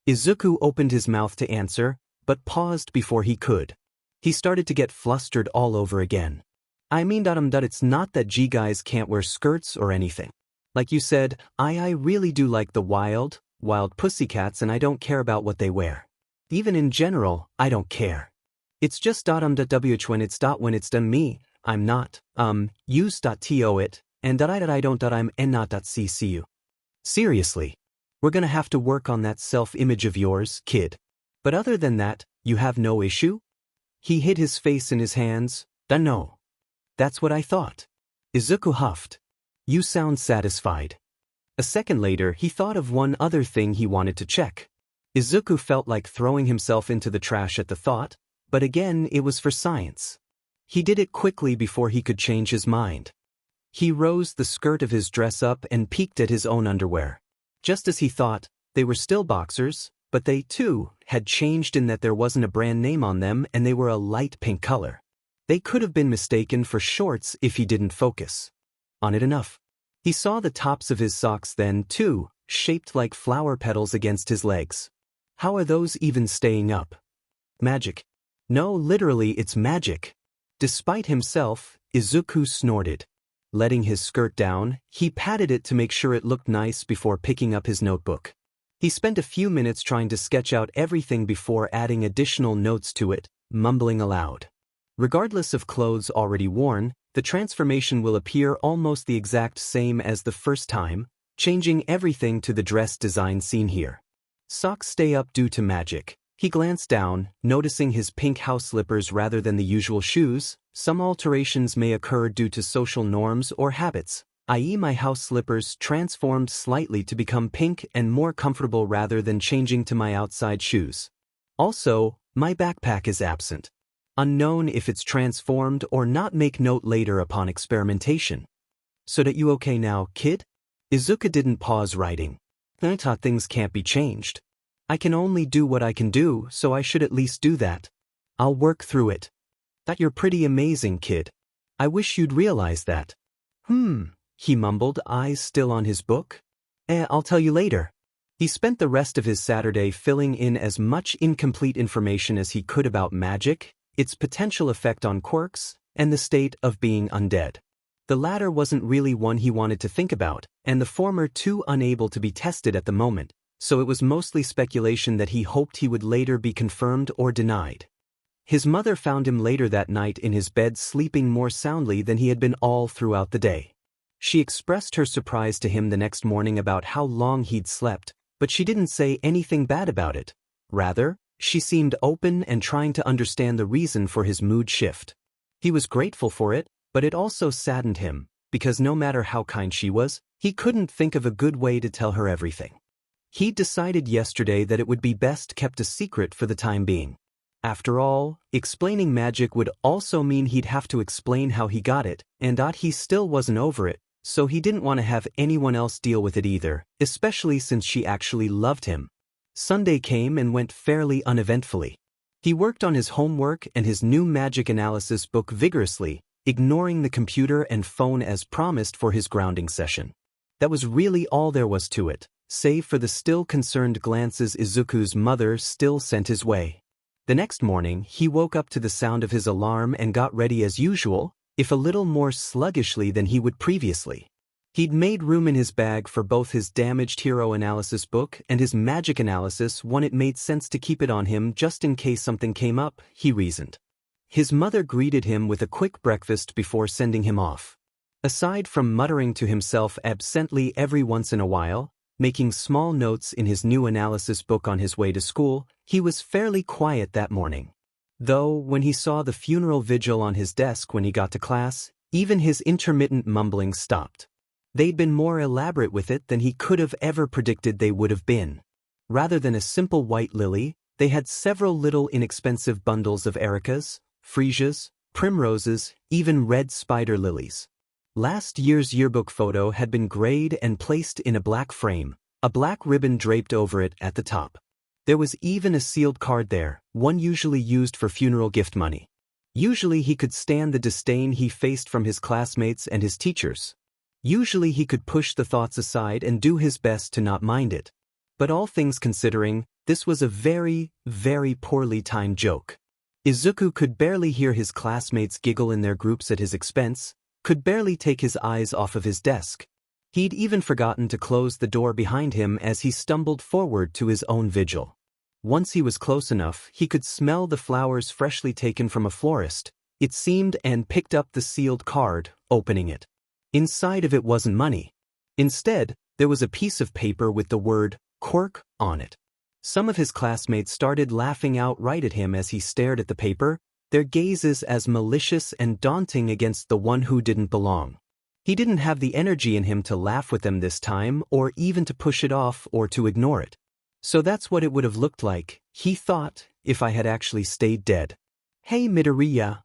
Izuku opened his mouth to answer, but paused before he could. He started to get flustered all over again. "I mean, it's not that G guys can't wear skirts or anything. Like you said, I really do like the wild pussycats, and I don't care about what they wear. Even in general, I don't care. It's just .wh when it's done me, I'm not, use.to it, and I don't I'm not.ccu. Seriously. We're gonna have to work on that self-image of yours, kid. But other than that, you have no issue? He hid his face in his hands. No. That's what I thought. Izuku huffed. You sound satisfied. A second later, he thought of one other thing he wanted to check. Izuku felt like throwing himself into the trash at the thought, but again it was for science. He did it quickly before he could change his mind. He rose the skirt of his dress up and peeked at his own underwear. Just as he thought, they were still boxers, but they, too, had changed in that there wasn't a brand name on them and they were a light pink color. They could have been mistaken for shorts if he didn't focus on it enough. He saw the tops of his socks then, too, shaped like flower petals against his legs. How are those even staying up? Magic. No, literally, it's magic. Despite himself, Izuku snorted. Letting his skirt down, he patted it to make sure it looked nice before picking up his notebook. He spent a few minutes trying to sketch out everything before adding additional notes to it, mumbling aloud. Regardless of clothes already worn, the transformation will appear almost the exact same as the first time, changing everything to the dress design seen here. Socks stay up due to magic. He glanced down, noticing his pink house slippers rather than the usual shoes. Some alterations may occur due to social norms or habits, i.e. my house slippers transformed slightly to become pink and more comfortable rather than changing to my outside shoes. Also, my backpack is absent. Unknown if it's transformed or not, make note later upon experimentation. So that you okay now, kid? Izuku didn't pause writing. I thought things can't be changed. I can only do what I can do, so I should at least do that. I'll work through it. That you're pretty amazing, kid. I wish you'd realize that. He mumbled, eyes still on his book. I'll tell you later. He spent the rest of his Saturday filling in as much incomplete information as he could about magic, its potential effect on quirks, and the state of being undead. The latter wasn't really one he wanted to think about, and the former too unable to be tested at the moment, so it was mostly speculation that he hoped he would later be confirmed or denied. His mother found him later that night in his bed sleeping more soundly than he had been all throughout the day. She expressed her surprise to him the next morning about how long he'd slept, but she didn't say anything bad about it. Rather, she seemed open and trying to understand the reason for his mood shift. He was grateful for it, but it also saddened him, because no matter how kind she was, he couldn't think of a good way to tell her everything. He'd decided yesterday that it would be best kept a secret for the time being. After all, explaining magic would also mean he'd have to explain how he got it, and he still wasn't over it, so he didn't want to have anyone else deal with it either, especially since she actually loved him. Sunday came and went fairly uneventfully. He worked on his homework and his new magic analysis book vigorously, ignoring the computer and phone as promised for his grounding session. That was really all there was to it, save for the still concerned glances Izuku's mother still sent his way. The next morning, he woke up to the sound of his alarm and got ready as usual, if a little more sluggishly than he would previously. He'd made room in his bag for both his damaged hero analysis book and his magic analysis when it made sense to keep it on him just in case something came up, he reasoned. His mother greeted him with a quick breakfast before sending him off. Aside from muttering to himself absently every once in a while, making small notes in his new analysis book on his way to school, he was fairly quiet that morning. Though, when he saw the funeral vigil on his desk when he got to class, even his intermittent mumbling stopped. They'd been more elaborate with it than he could have ever predicted they would have been. Rather than a simple white lily, they had several little inexpensive bundles of ericas, freesias, primroses, even red spider lilies. Last year's yearbook photo had been grayed and placed in a black frame, a black ribbon draped over it at the top. There was even a sealed card there, one usually used for funeral gift money. Usually he could stand the disdain he faced from his classmates and his teachers. Usually he could push the thoughts aside and do his best to not mind it. But all things considering, this was a very, very poorly timed joke. Izuku could barely hear his classmates giggle in their groups at his expense, could barely take his eyes off of his desk. He'd even forgotten to close the door behind him as he stumbled forward to his own vigil. Once he was close enough, he could smell the flowers freshly taken from a florist, it seemed, and picked up the sealed card, opening it. Inside of it wasn't money. Instead, there was a piece of paper with the word Quirk on it. Some of his classmates started laughing outright at him as he stared at the paper, their gazes as malicious and daunting against the one who didn't belong. He didn't have the energy in him to laugh with them this time, or even to push it off or to ignore it. So that's what it would have looked like, he thought, if I had actually stayed dead. Hey Midoriya.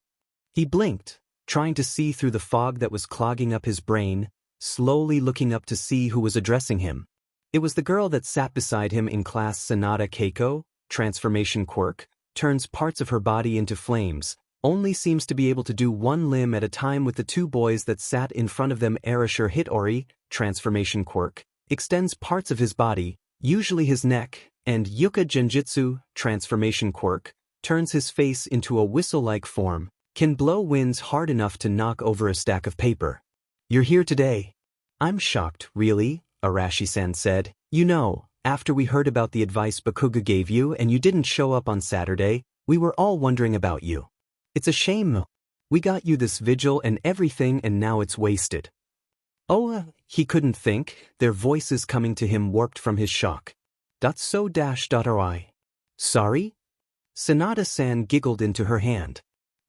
He blinked, trying to see through the fog that was clogging up his brain, slowly looking up to see who was addressing him. It was the girl that sat beside him in class. Sonata Keiko, transformation quirk, turns parts of her body into flames, only seems to be able to do one limb at a time with the two boys that sat in front of them. Erasure Hitori, transformation quirk, extends parts of his body, usually his neck, and Yuka Genjutsu, transformation quirk, turns his face into a whistle-like form, can blow winds hard enough to knock over a stack of paper. You're here today. I'm shocked, really, Arashi-san said. You know, after we heard about the advice Bakuga gave you and you didn't show up on Saturday, we were all wondering about you. It's a shame. We got you this vigil and everything and now it's wasted. Oh, he couldn't think, their voices coming to him warped from his shock. So-ri. Sorry? Sonata-san giggled into her hand.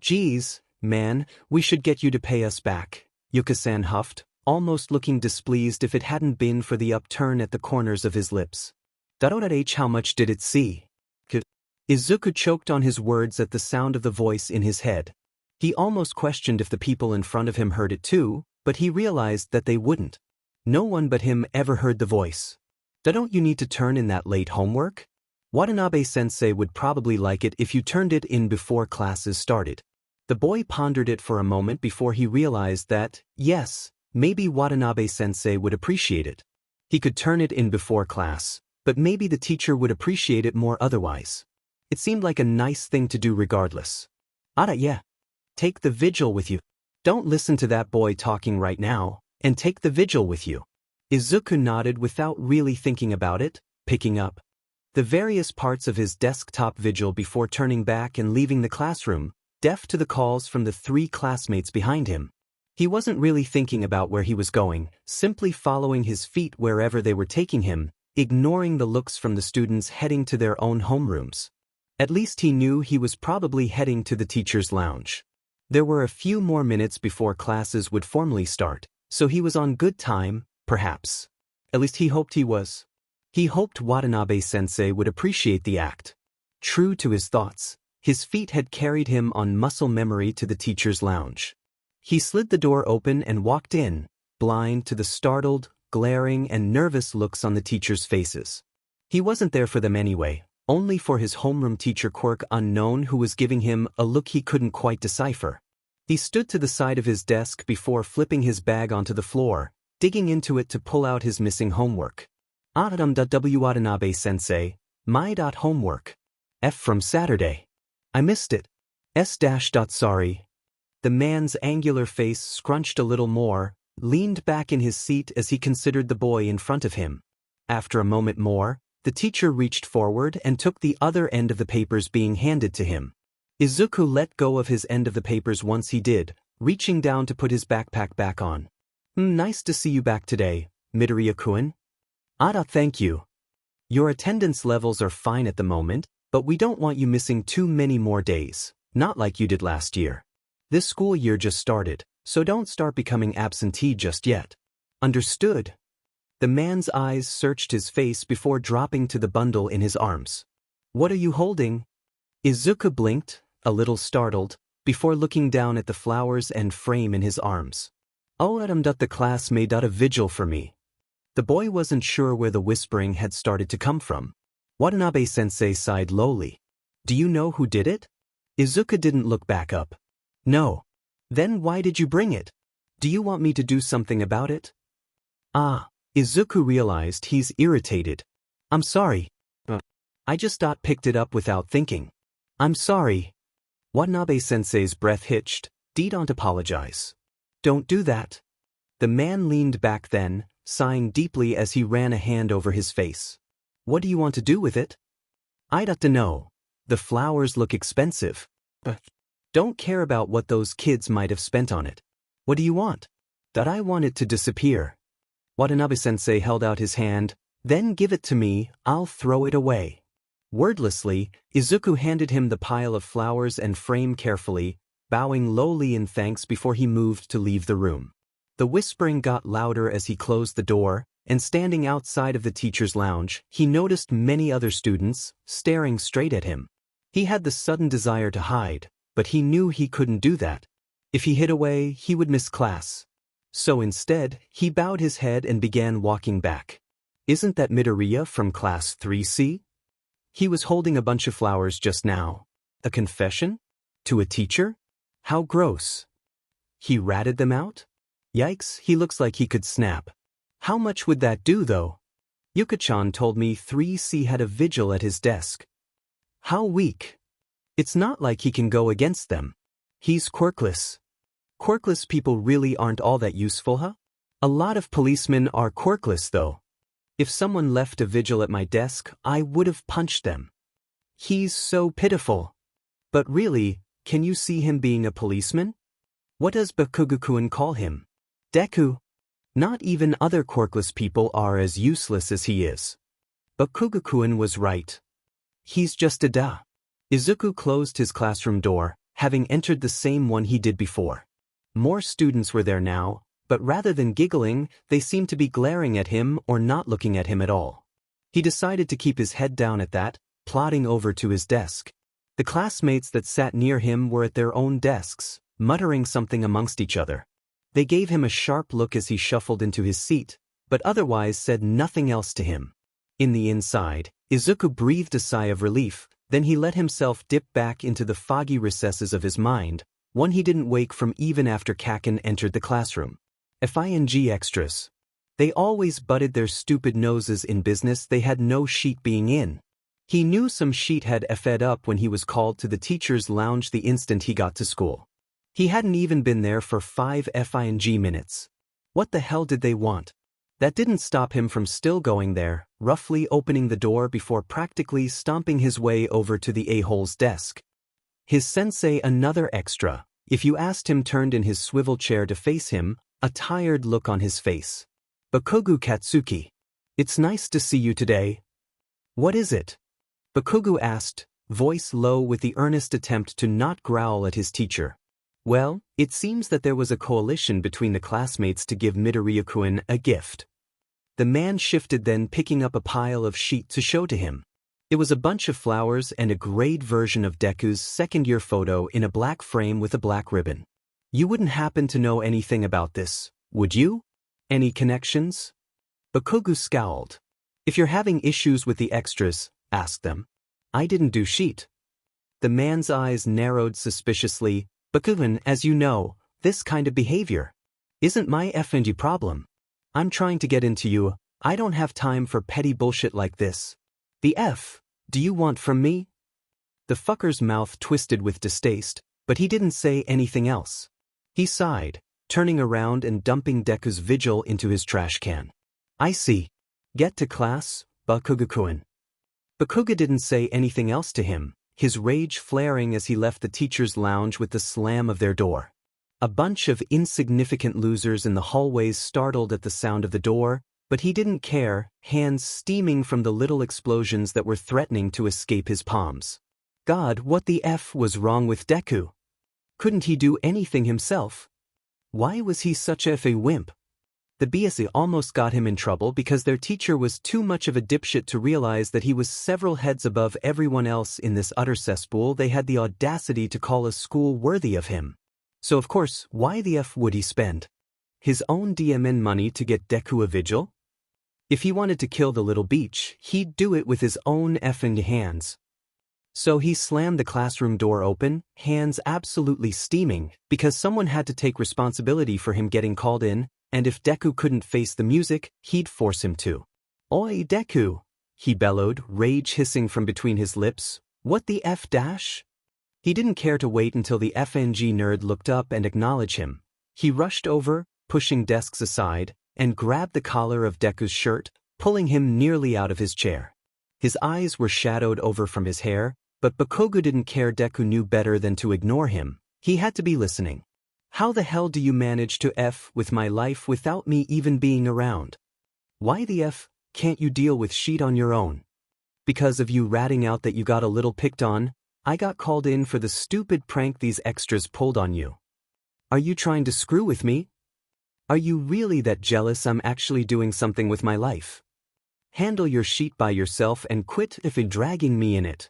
Geez, man, we should get you to pay us back, Yuka-san huffed, almost looking displeased if it hadn't been for the upturn at the corners of his lips. How much did it see? Izuku choked on his words at the sound of the voice in his head. He almost questioned if the people in front of him heard it too, but he realized that they wouldn't. No one but him ever heard the voice. Don't you need to turn in that late homework? Watanabe-sensei would probably like it if you turned it in before classes started. The boy pondered it for a moment before he realized that, yes, maybe Watanabe-sensei would appreciate it. He could turn it in before class, but maybe the teacher would appreciate it more otherwise. It seemed like a nice thing to do regardless. Yeah. Take the vigil with you. Don't listen to that boy talking right now, and take the vigil with you. Izuku nodded without really thinking about it, picking up the various parts of his desktop vigil before turning back and leaving the classroom, deaf to the calls from the three classmates behind him. He wasn't really thinking about where he was going, simply following his feet wherever they were taking him, ignoring the looks from the students heading to their own homerooms. At least he knew he was probably heading to the teacher's lounge. There were a few more minutes before classes would formally start, so he was on good time, perhaps. At least he hoped he was. He hoped Watanabe-sensei would appreciate the act. True to his thoughts, his feet had carried him on muscle memory to the teacher's lounge. He slid the door open and walked in, blind to the startled, glaring, and nervous looks on the teachers' faces. He wasn't there for them anyway, only for his homeroom teacher Quirk unknown who was giving him a look he couldn't quite decipher. He stood to the side of his desk before flipping his bag onto the floor, digging into it to pull out his missing homework. Watanabe-sensei, my homework. F from Saturday. I missed it. Sorry. The man's angular face scrunched a little more, leaned back in his seat as he considered the boy in front of him. After a moment more, the teacher reached forward and took the other end of the papers being handed to him. Izuku let go of his end of the papers once he did, reaching down to put his backpack back on. Nice to see you back today, Midoriya-kun. Thank you. Your attendance levels are fine at the moment, but we don't want you missing too many more days, not like you did last year. This school year just started, so don't start becoming absentee just yet. Understood? The man's eyes searched his face before dropping to the bundle in his arms. What are you holding? Izuku blinked, a little startled, before looking down at the flowers and frame in his arms. The class made a vigil for me. The boy wasn't sure where the whispering had started to come from. Watanabe-sensei sighed lowly. Do you know who did it? Izuku didn't look back up. No. Then why did you bring it? Do you want me to do something about it? Izuku realized he's irritated. I'm sorry. I just picked it up without thinking. I'm sorry. Watanabe-sensei's breath hitched. Don't apologize. Don't do that. The man leaned back then, sighing deeply as he ran a hand over his face. What do you want to do with it? I'd have to know. The flowers look expensive. But don't care about what those kids might have spent on it. What do you want? That I want it to disappear. Watanabe-sensei held out his hand. Then give it to me, I'll throw it away. Wordlessly, Izuku handed him the pile of flowers and frame carefully, bowing lowly in thanks before he moved to leave the room. The whispering got louder as he closed the door, and standing outside of the teacher's lounge, he noticed many other students, staring straight at him. He had the sudden desire to hide, but he knew he couldn't do that. If he hid away, he would miss class. So instead, he bowed his head and began walking back. Isn't that Midoriya from class 3C? He was holding a bunch of flowers just now. A confession? To a teacher? How gross. He ratted them out? Yikes, he looks like he could snap. How much would that do, though? Yuka-chan told me 3C had a vigil at his desk. How weak. It's not like he can go against them. He's quirkless. Quirkless people really aren't all that useful, huh? A lot of policemen are quirkless, though. If someone left a vigil at my desk, I would have punched them. He's so pitiful. But really, can you see him being a policeman? What does Bakugo-kun call him? Deku. Not even other quirkless people are as useless as he is. Bakugo-kun was right. He's just a da. Izuku closed his classroom door, having entered the same one he did before. More students were there now, but rather than giggling, they seemed to be glaring at him or not looking at him at all. He decided to keep his head down at that, plodding over to his desk. The classmates that sat near him were at their own desks, muttering something amongst each other. They gave him a sharp look as he shuffled into his seat, but otherwise said nothing else to him. In the inside, Izuku breathed a sigh of relief, then he let himself dip back into the foggy recesses of his mind, one he didn't wake from even after Kaken entered the classroom. FING extras. They always butted their stupid noses in business they had no sheet being in. He knew some sheet had fed up when he was called to the teacher's lounge the instant he got to school. He hadn't even been there for 5 FING minutes. What the hell did they want? That didn't stop him from still going there, roughly opening the door before practically stomping his way over to the a-hole's desk. His sensei, another extra, if you asked him, turned in his swivel chair to face him, a tired look on his face. Bakugo Katsuki. It's nice to see you today. What is it? Bakugo asked, voice low with the earnest attempt to not growl at his teacher. Well, it seems that there was a coalition between the classmates to give Midoriya-kun a gift. The man shifted, then picking up a pile of sheet to show to him. It was a bunch of flowers and a grade version of Deku's second-year photo in a black frame with a black ribbon. You wouldn't happen to know anything about this, would you? Any connections? Bakugo scowled. If you're having issues with the extras, ask them. I didn't do sheet. The man's eyes narrowed suspiciously. Bakugo, as you know, this kind of behavior isn't my FNG problem. I'm trying to get into you. I don't have time for petty bullshit like this. The F do you want from me? The fucker's mouth twisted with distaste, but he didn't say anything else. He sighed, turning around and dumping Deku's vigil into his trash can. I see. Get to class, Bakugo-kun. Bakugo didn't say anything else to him, his rage flaring as he left the teacher's lounge with the slam of their door. A bunch of insignificant losers in the hallways startled at the sound of the door, but he didn't care, hands steaming from the little explosions that were threatening to escape his palms. God, what the F was wrong with Deku? Couldn't he do anything himself? Why was he such a wimp? The BSE almost got him in trouble because their teacher was too much of a dipshit to realize that he was several heads above everyone else in this utter cesspool. They had the audacity to call a school worthy of him. So of course, why the F would he spend his own DMN money to get Deku a vigil? If he wanted to kill the little beach, he'd do it with his own effing hands. So he slammed the classroom door open, hands absolutely steaming, because someone had to take responsibility for him getting called in, and if Deku couldn't face the music, he'd force him to. Oi, Deku! He bellowed, rage hissing from between his lips. What the F dash? He didn't care to wait until the FNG nerd looked up and acknowledged him. He rushed over, pushing desks aside, and grabbed the collar of Deku's shirt, pulling him nearly out of his chair. His eyes were shadowed over from his hair, but Bakugo didn't care. Deku knew better than to ignore him. He had to be listening. How the hell do you manage to F with my life without me even being around? Why the F can't you deal with shit on your own? Because of you ratting out that you got a little picked on, I got called in for the stupid prank these extras pulled on you. Are you trying to screw with me? Are you really that jealous I'm actually doing something with my life? Handle your shit by yourself and quit if you're dragging me in it.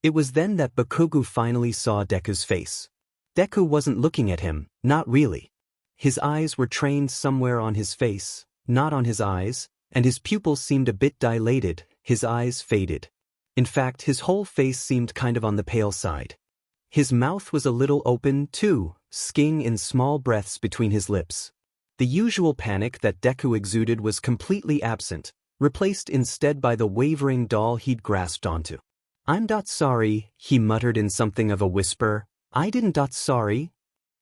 It was then that Bakugo finally saw Deku's face. Deku wasn't looking at him, not really. His eyes were trained somewhere on his face, not on his eyes, and his pupils seemed a bit dilated, his eyes faded. In fact, his whole face seemed kind of on the pale side. His mouth was a little open, too, skiing in small breaths between his lips. The usual panic that Deku exuded was completely absent, replaced instead by the wavering doll he'd grasped onto. I'm not sorry, he muttered in something of a whisper. I didn't sorry.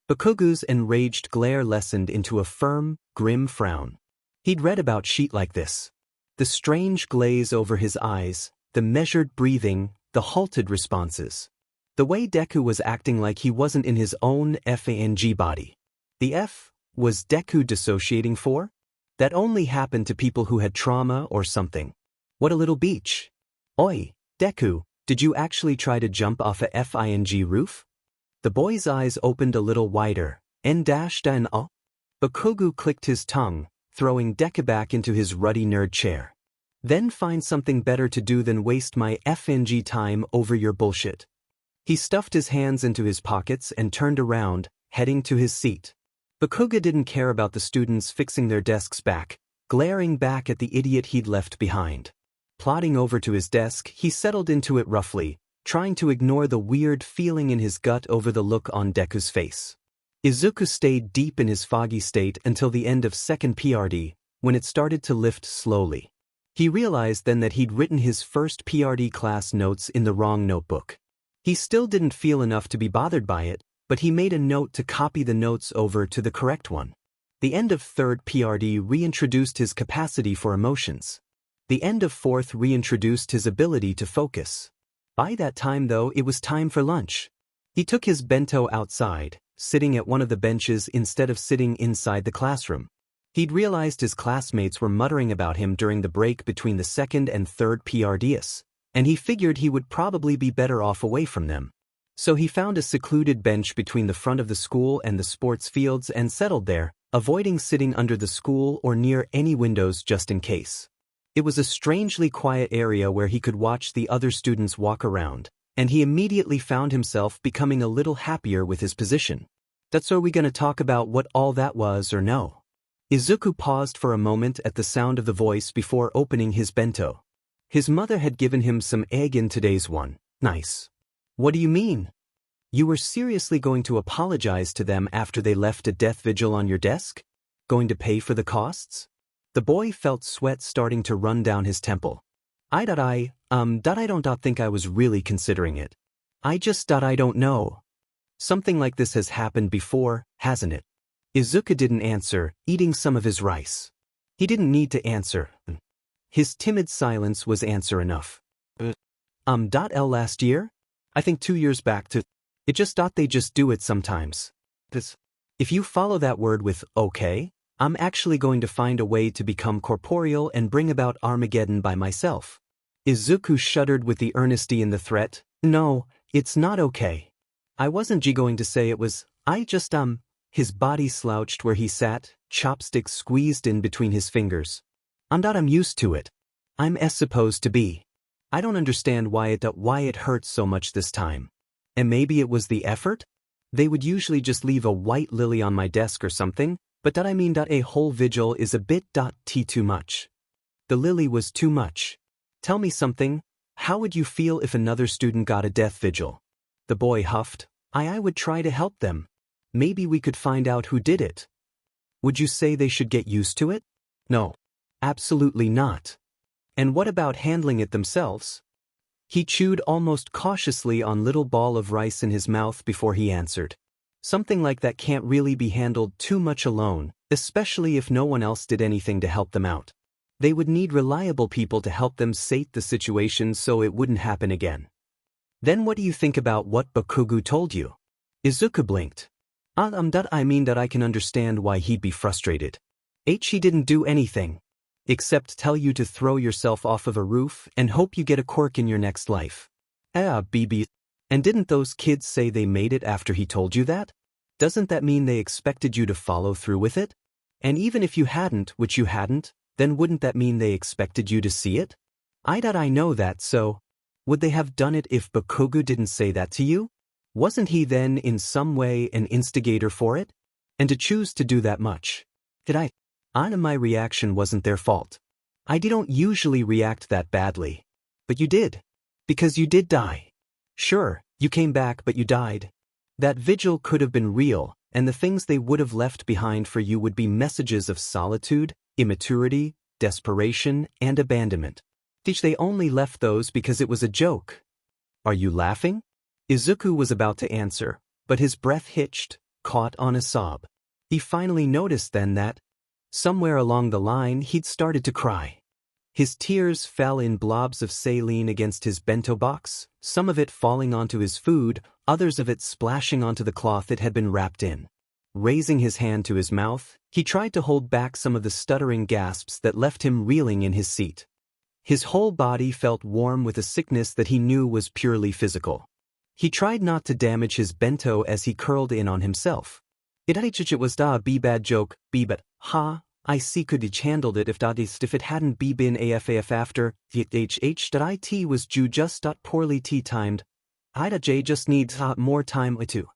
Bakugo's enraged glare lessened into a firm, grim frown. He'd read about shit like this. The strange glaze over his eyes, the measured breathing, the halted responses. The way Deku was acting like he wasn't in his own FANG body. The F was Deku dissociating for? That only happened to people who had trauma or something. What a little beach. Oi, Deku, did you actually try to jump off a FING roof? The boy's eyes opened a little wider. N-N-A. Bakugo clicked his tongue, throwing Deku back into his ruddy nerd chair. Then find something better to do than waste my FNG time over your bullshit. He stuffed his hands into his pockets and turned around, heading to his seat. Bakugo didn't care about the students fixing their desks back, glaring back at the idiot he'd left behind. Plodding over to his desk, he settled into it roughly, trying to ignore the weird feeling in his gut over the look on Deku's face. Izuku stayed deep in his foggy state until the end of second PRD, when it started to lift slowly. He realized then that he'd written his first PRD class notes in the wrong notebook. He still didn't feel enough to be bothered by it, but he made a note to copy the notes over to the correct one. The end of third PRD reintroduced his capacity for emotions. The end of fourth reintroduced his ability to focus. By that time, though, it was time for lunch. He took his bento outside, sitting at one of the benches instead of sitting inside the classroom. He'd realized his classmates were muttering about him during the break between the second and third PRDs, and he figured he would probably be better off away from them. So he found a secluded bench between the front of the school and the sports fields and settled there, avoiding sitting under the school or near any windows just in case. It was a strangely quiet area where he could watch the other students walk around, and he immediately found himself becoming a little happier with his position. That's are we going to talk about what all that was or no? Izuku paused for a moment at the sound of the voice before opening his bento. His mother had given him some egg in today's one. Nice. What do you mean? You were seriously going to apologize to them after they left a death vigil on your desk? Going to pay for the costs? The boy felt sweat starting to run down his temple. I don't think I was really considering it. I don't know. Something like this has happened before, hasn't it? Izuku didn't answer, eating some of his rice. He didn't need to answer. His timid silence was answer enough. Last year? I think 2 years back to. It just thought they just do it sometimes. If you follow that word with okay, I'm actually going to find a way to become corporeal and bring about Armageddon by myself. Izuku shuddered with the earnesty in the threat. No, it's not okay. I wasn't going to say it was, His body slouched where he sat, chopsticks squeezed in between his fingers. I'm used to it. I'm supposed to be. I don't understand why it hurts so much this time. And maybe it was the effort? They would usually just leave a white lily on my desk or something, but a whole vigil is a bit too much. The lily was too much. Tell me something, how would you feel if another student got a death vigil? The boy huffed. I would try to help them. Maybe we could find out who did it. Would you say they should get used to it? No. Absolutely not. And what about handling it themselves? He chewed almost cautiously on little ball of rice in his mouth before he answered. Something like that can't really be handled too much alone, especially if no one else did anything to help them out. They would need reliable people to help them sate the situation so it wouldn't happen again. Then what do you think about what Bakugo told you? Izuku blinked. That I mean that I can understand why he'd be frustrated. He didn't do anything. Except tell you to throw yourself off of a roof and hope you get a quirk in your next life. BB. And didn't those kids say they made it after he told you that? Doesn't that mean they expected you to follow through with it? And even if you hadn't, which you hadn't, then wouldn't that mean they expected you to see it? I know that, so would they have done it if Bakugo didn't say that to you? Wasn't he then in some way an instigator for it? And to choose to do that much? My reaction wasn't their fault. I don't usually react that badly. But you did. Because you did die. Sure, you came back but you died. That vigil could have been real, and the things they would have left behind for you would be messages of solitude, immaturity, desperation, and abandonment. They only left those because it was a joke. Are you laughing? Izuku was about to answer, but his breath hitched, caught on a sob. He finally noticed then that, somewhere along the line, he'd started to cry. His tears fell in blobs of saline against his bento box, some of it falling onto his food, others of it splashing onto the cloth it had been wrapped in. Raising his hand to his mouth, he tried to hold back some of the stuttering gasps that left him reeling in his seat. His whole body felt warm with a sickness that he knew was purely physical. He tried not to damage his bento as he curled in on himself. It was be bad joke, be but, I see could ich handled it if it hadn't be been afaf after, it was just poorly timed. J just needs more time too.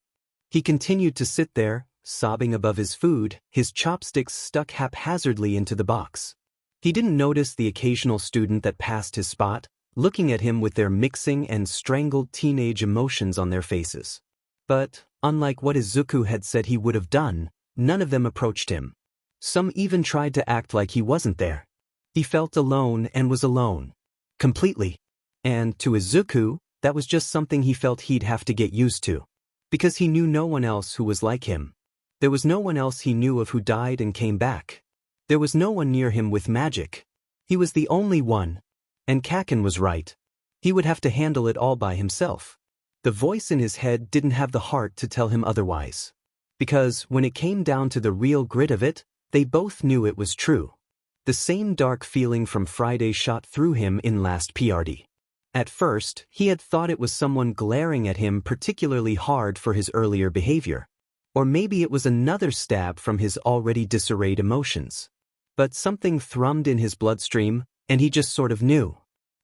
He continued to sit there, sobbing above his food, his chopsticks stuck haphazardly into the box. He didn't notice the occasional student that passed his spot, looking at him with their mixing and strangled teenage emotions on their faces. But, unlike what Izuku had said he would have done, none of them approached him. Some even tried to act like he wasn't there. He felt alone and was alone. Completely. And, to Izuku, that was just something he felt he'd have to get used to. Because he knew no one else who was like him. There was no one else he knew of who died and came back. There was no one near him with magic. He was the only one. And Kaken was right. He would have to handle it all by himself. The voice in his head didn't have the heart to tell him otherwise. Because, when it came down to the real grit of it, they both knew it was true. The same dark feeling from Friday shot through him in last PRD. At first, he had thought it was someone glaring at him particularly hard for his earlier behavior. Or maybe it was another stab from his already disarrayed emotions. But something thrummed in his bloodstream, and he just sort of knew.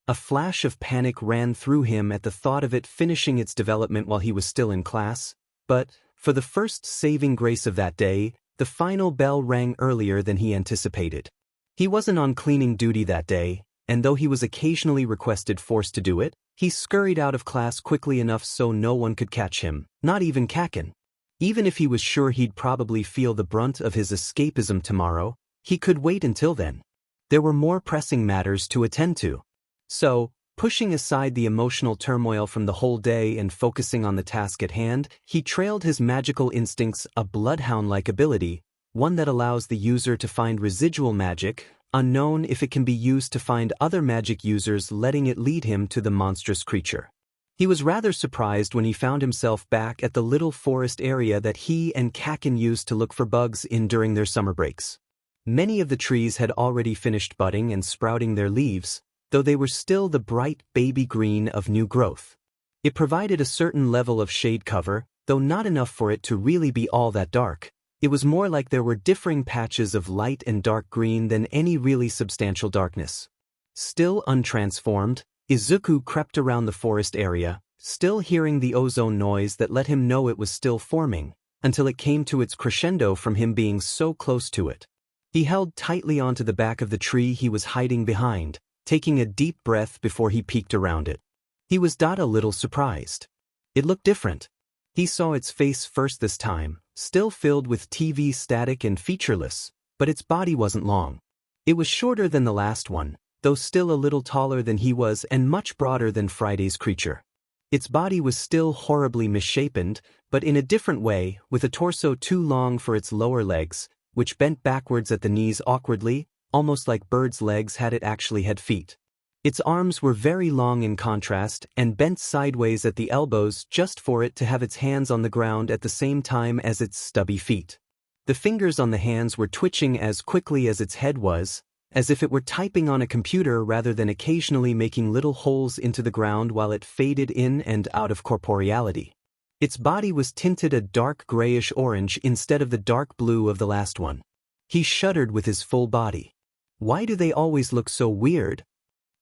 A flash of panic ran through him at the thought of it finishing its development while he was still in class, but, for the first saving grace of that day, the final bell rang earlier than he anticipated. He wasn't on cleaning duty that day, and though he was occasionally requested forced to do it, he scurried out of class quickly enough so no one could catch him, not even Kaken. Even if he was sure he'd probably feel the brunt of his escapism tomorrow, he could wait until then. There were more pressing matters to attend to. So, pushing aside the emotional turmoil from the whole day and focusing on the task at hand, he trailed his magical instincts, a bloodhound-like ability, one that allows the user to find residual magic, unknown if it can be used to find other magic users, letting it lead him to the monstrous creature. He was rather surprised when he found himself back at the little forest area that he and Kaken used to look for bugs in during their summer breaks. Many of the trees had already finished budding and sprouting their leaves, though they were still the bright baby green of new growth. It provided a certain level of shade cover, though not enough for it to really be all that dark. It was more like there were differing patches of light and dark green than any really substantial darkness. Still untransformed, Izuku crept around the forest area, still hearing the ozone noise that let him know it was still forming, until it came to its crescendo from him being so close to it. He held tightly onto the back of the tree he was hiding behind, taking a deep breath before he peeked around it. He was a little surprised. It looked different. He saw its face first this time, still filled with TV static and featureless, but its body wasn't long. It was shorter than the last one, though still a little taller than he was and much broader than Friday's creature. Its body was still horribly misshapen, but in a different way, with a torso too long for its lower legs, which bent backwards at the knees awkwardly, almost like birds' legs had it actually had feet. Its arms were very long in contrast and bent sideways at the elbows just for it to have its hands on the ground at the same time as its stubby feet. The fingers on the hands were twitching as quickly as its head was, as if it were typing on a computer rather than occasionally making little holes into the ground while it faded in and out of corporeality. Its body was tinted a dark grayish-orange instead of the dark blue of the last one. He shuddered with his full body. Why do they always look so weird?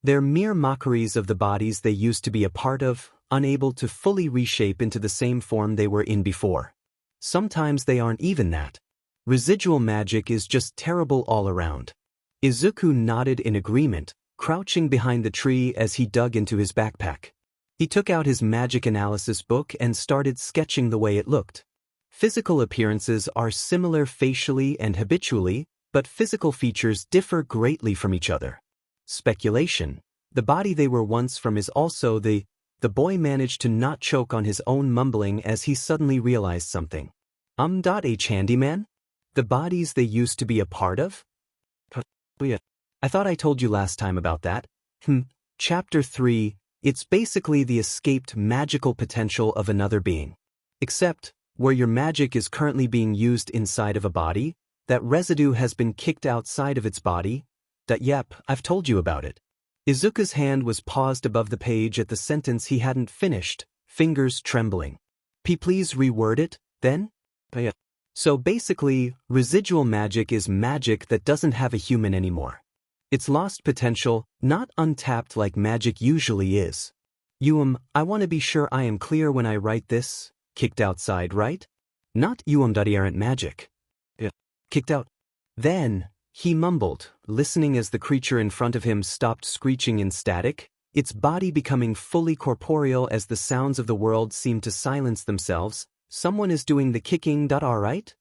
They're mere mockeries of the bodies they used to be a part of, unable to fully reshape into the same form they were in before. Sometimes they aren't even that. Residual magic is just terrible all around. Izuku nodded in agreement, crouching behind the tree as he dug into his backpack. He took out his magic analysis book and started sketching the way it looked. Physical appearances are similar facially and habitually, but physical features differ greatly from each other. Speculation. The body they were once from is also the boy managed to not choke on his own mumbling as he suddenly realized something. A handyman? The bodies they used to be a part of? I thought I told you last time about that. Chapter 3, it's basically the escaped magical potential of another being. Except, where your magic is currently being used inside of a body, that residue has been kicked outside of its body. Yep, I've told you about it. Izuku's hand was paused above the page at the sentence he hadn't finished, fingers trembling. Please reword it, then? So basically, residual magic is magic that doesn't have a human anymore. It's lost potential, not untapped like magic usually is. I want to be sure I am clear when I write this. Kicked outside, right? Not errant magic. Kicked out. Then, he mumbled, listening as the creature in front of him stopped screeching in static, its body becoming fully corporeal as the sounds of the world seemed to silence themselves. Someone is doing the kicking. Alright?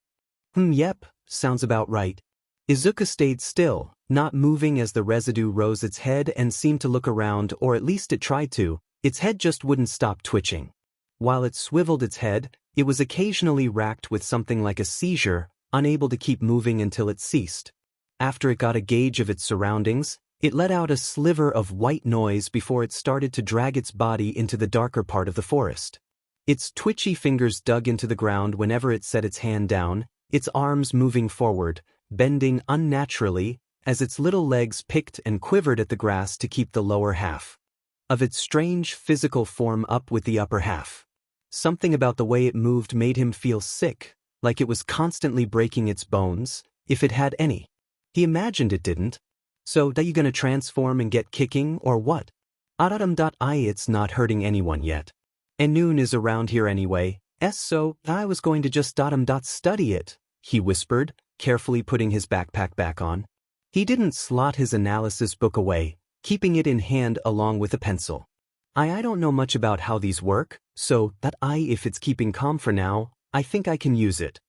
Yep, sounds about right. Izuku stayed still, not moving as the residue rose its head and seemed to look around, or at least it tried to. Its head just wouldn't stop twitching. While it swiveled its head, it was occasionally racked with something like a seizure, unable to keep moving until it ceased. After it got a gauge of its surroundings, it let out a sliver of white noise before it started to drag its body into the darker part of the forest. Its twitchy fingers dug into the ground whenever it set its hand down, its arms moving forward, bending unnaturally, as its little legs picked and quivered at the grass to keep the lower half of its strange physical form up with the upper half. Something about the way it moved made him feel sick, like it was constantly breaking its bones, if it had any. He imagined it didn't. So, you gonna transform and get kicking, or what? It's not hurting anyone yet. And noon is around here anyway, so I was going to just study it, he whispered, carefully putting his backpack back on. He didn't slot his analysis book away, keeping it in hand along with a pencil. I don't know much about how these work, so if it's keeping calm for now, I think I can use it.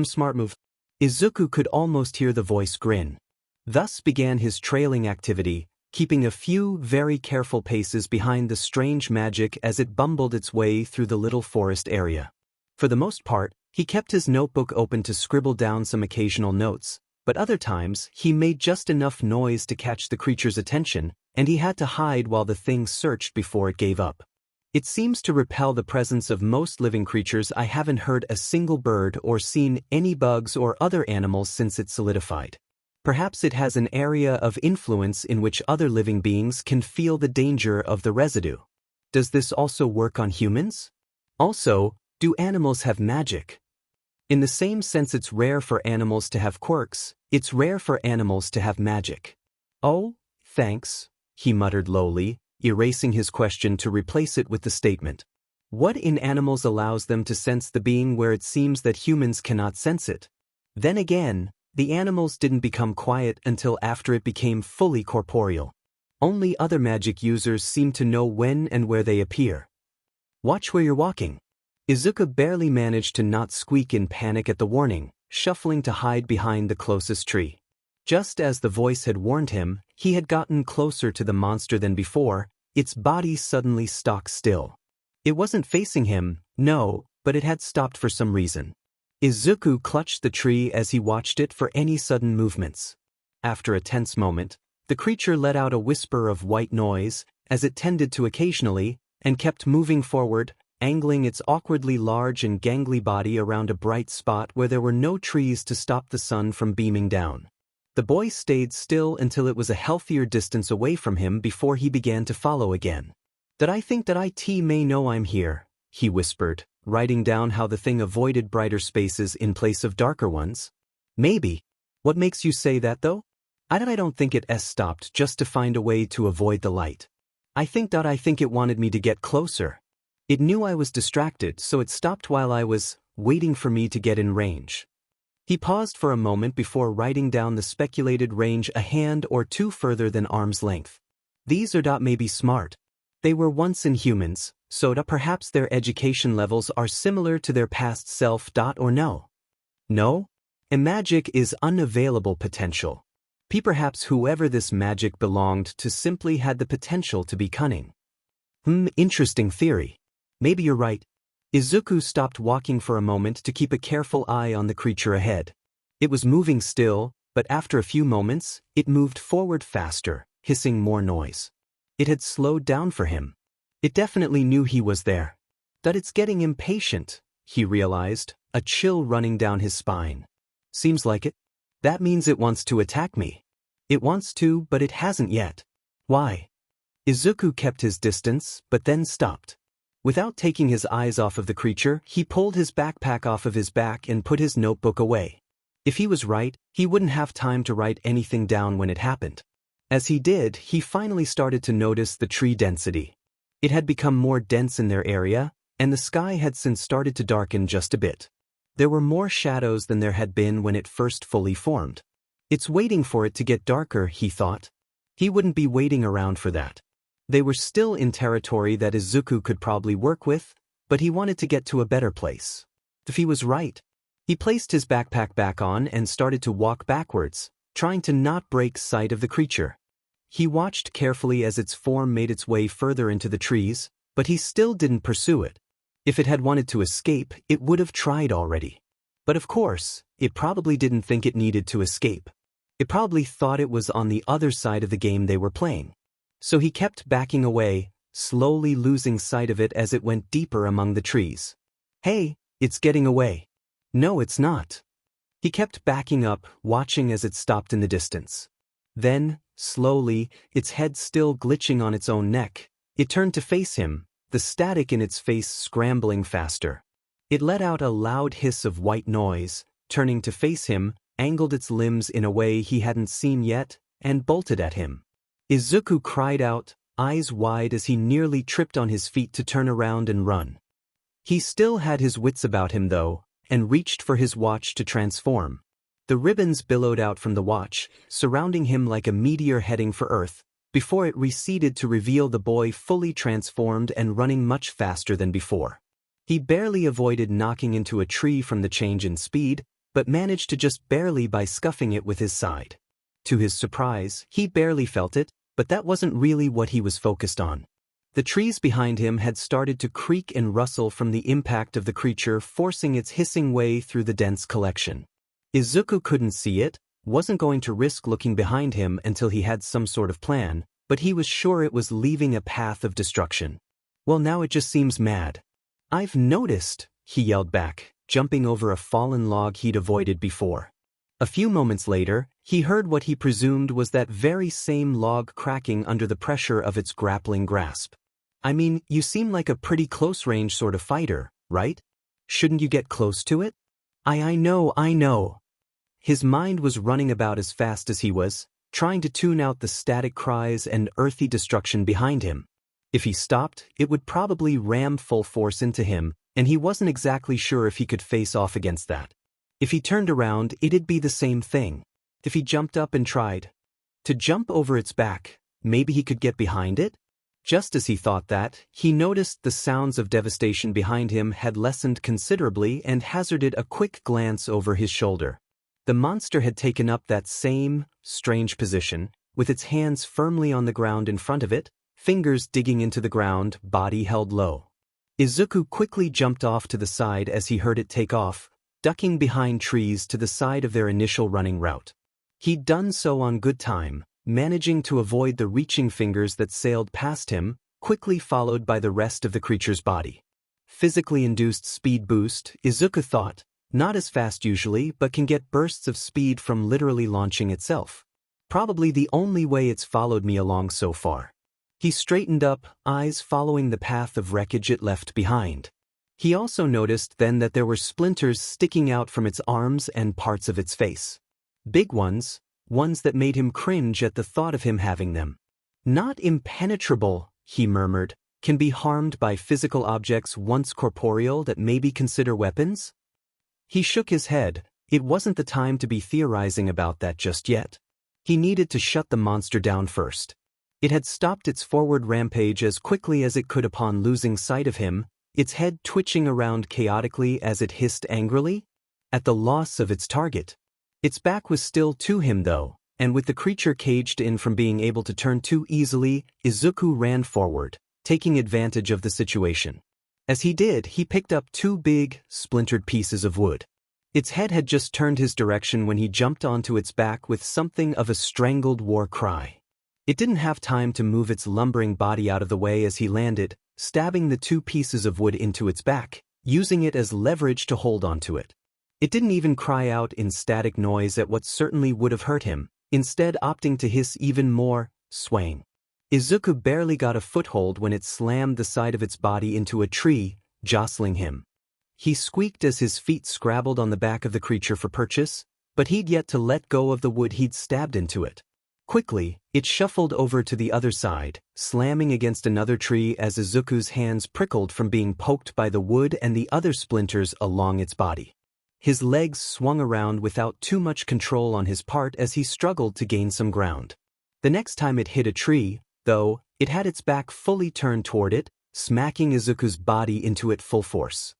Smart move. Izuku could almost hear the voice grin. Thus began his trailing activity, keeping a few very careful paces behind the strange magic as it bumbled its way through the little forest area. For the most part, he kept his notebook open to scribble down some occasional notes, but other times he made just enough noise to catch the creature's attention, and he had to hide while the thing searched before it gave up. It seems to repel the presence of most living creatures. I haven't heard a single bird or seen any bugs or other animals since it solidified. Perhaps it has an area of influence in which other living beings can feel the danger of the residue. Does this also work on humans? Also, do animals have magic? In the same sense it's rare for animals to have quirks, it's rare for animals to have magic. Oh, thanks, he muttered lowly, erasing his question to replace it with the statement. What in animals allows them to sense the being where it seems that humans cannot sense it? Then again, the animals didn't become quiet until after it became fully corporeal. Only other magic users seem to know when and where they appear. Watch where you're walking. Izuku barely managed to not squeak in panic at the warning, shuffling to hide behind the closest tree. Just as the voice had warned him, he had gotten closer to the monster than before. Its body suddenly stock still. It wasn't facing him, no, but it had stopped for some reason. Izuku clutched the tree as he watched it for any sudden movements. After a tense moment, the creature let out a whisper of white noise, as it tended to occasionally, and kept moving forward, angling its awkwardly large and gangly body around a bright spot where there were no trees to stop the sun from beaming down. The boy stayed still until it was a healthier distance away from him before he began to follow again. "Did I think that it may know I'm here?" he whispered, writing down how the thing avoided brighter spaces in place of darker ones. "Maybe. What makes you say that though? I don't think it stopped just to find a way to avoid the light. I think it wanted me to get closer. It knew I was distracted, so it stopped while I was waiting for me to get in range." He paused for a moment before writing down the speculated range a hand or two further than arm's length. These are may be smart. They were once Inhumans, so perhaps their education levels are similar to their past self or no? No? A magic is unavailable potential. Perhaps whoever this magic belonged to simply had the potential to be cunning. Interesting theory. Maybe you're right. Izuku stopped walking for a moment to keep a careful eye on the creature ahead. It was moving still, but after a few moments, it moved forward faster, hissing more noise. It had slowed down for him. It definitely knew he was there. That it's getting impatient, he realized, a chill running down his spine. Seems like it. That means it wants to attack me. It wants to, but it hasn't yet. Why? Izuku kept his distance, but then stopped. Without taking his eyes off of the creature, he pulled his backpack off of his back and put his notebook away. If he was right, he wouldn't have time to write anything down when it happened. As he did, he finally started to notice the tree density. It had become more dense in their area, and the sky had since started to darken just a bit. There were more shadows than there had been when it first fully formed. It's waiting for it to get darker, he thought. He wouldn't be waiting around for that. They were still in territory that Izuku could probably work with, but he wanted to get to a better place. If he was right. He placed his backpack back on and started to walk backwards, trying to not break sight of the creature. He watched carefully as its form made its way further into the trees, but he still didn't pursue it. If it had wanted to escape, it would have tried already. But of course, it probably didn't think it needed to escape. It probably thought it was on the other side of the game they were playing. So he kept backing away, slowly losing sight of it as it went deeper among the trees. "Hey, it's getting away." "No, it's not." He kept backing up, watching as it stopped in the distance. Then, slowly, its head still glitching on its own neck, it turned to face him, the static in its face scrambling faster. It let out a loud hiss of white noise, turning to face him, angled its limbs in a way he hadn't seen yet, and bolted at him. Izuku cried out, eyes wide as he nearly tripped on his feet to turn around and run. He still had his wits about him though, and reached for his watch to transform. The ribbons billowed out from the watch, surrounding him like a meteor heading for Earth, before it receded to reveal the boy fully transformed and running much faster than before. He barely avoided knocking into a tree from the change in speed, but managed to just barely by scuffing it with his side. To his surprise, he barely felt it, but that wasn't really what he was focused on. The trees behind him had started to creak and rustle from the impact of the creature forcing its hissing way through the dense collection. Izuku couldn't see it, wasn't going to risk looking behind him until he had some sort of plan, but he was sure it was leaving a path of destruction. Well, now it just seems mad. "I've noticed," he yelled back, jumping over a fallen log he'd avoided before. A few moments later, he heard what he presumed was that very same log cracking under the pressure of its grappling grasp. "I mean, you seem like a pretty close-range sort of fighter, right? Shouldn't you get close to it?" I know. His mind was running about as fast as he was, trying to tune out the static cries and earthy destruction behind him. If he stopped, it would probably ram full force into him, and he wasn't exactly sure if he could face off against that. If he turned around, it'd be the same thing. If he jumped up and tried to jump over its back, maybe he could get behind it? Just as he thought that, he noticed the sounds of devastation behind him had lessened considerably and hazarded a quick glance over his shoulder. The monster had taken up that same, strange position, with its hands firmly on the ground in front of it, fingers digging into the ground, body held low. Izuku quickly jumped off to the side as he heard it take off, ducking behind trees to the side of their initial running route. He'd done so on good time, managing to avoid the reaching fingers that sailed past him, quickly followed by the rest of the creature's body. Physically induced speed boost, Izuku thought, not as fast usually but can get bursts of speed from literally launching itself. Probably the only way it's followed me along so far. He straightened up, eyes following the path of wreckage it left behind. He also noticed then that there were splinters sticking out from its arms and parts of its face. Big ones, ones that made him cringe at the thought of him having them. Not impenetrable, he murmured, can be harmed by physical objects once corporeal that maybe consider weapons? He shook his head. It wasn't the time to be theorizing about that just yet. He needed to shut the monster down first. It had stopped its forward rampage as quickly as it could upon losing sight of him, its head twitching around chaotically as it hissed angrily at the loss of its target. Its back was still to him though, and with the creature caged in from being able to turn too easily, Izuku ran forward, taking advantage of the situation. As he did, he picked up two big, splintered pieces of wood. Its head had just turned his direction when he jumped onto its back with something of a strangled war cry. It didn't have time to move its lumbering body out of the way as he landed, stabbing the two pieces of wood into its back, using it as leverage to hold onto it. It didn't even cry out in static noise at what certainly would have hurt him, instead opting to hiss even more, swaying. Izuku barely got a foothold when it slammed the side of its body into a tree, jostling him. He squeaked as his feet scrabbled on the back of the creature for purchase, but he'd yet to let go of the wood he'd stabbed into it. Quickly, it shuffled over to the other side, slamming against another tree as Izuku's hands prickled from being poked by the wood and the other splinters along its body. His legs swung around without too much control on his part as he struggled to gain some ground. The next time it hit a tree, though, it had its back fully turned toward it, smacking Izuku's body into it full force.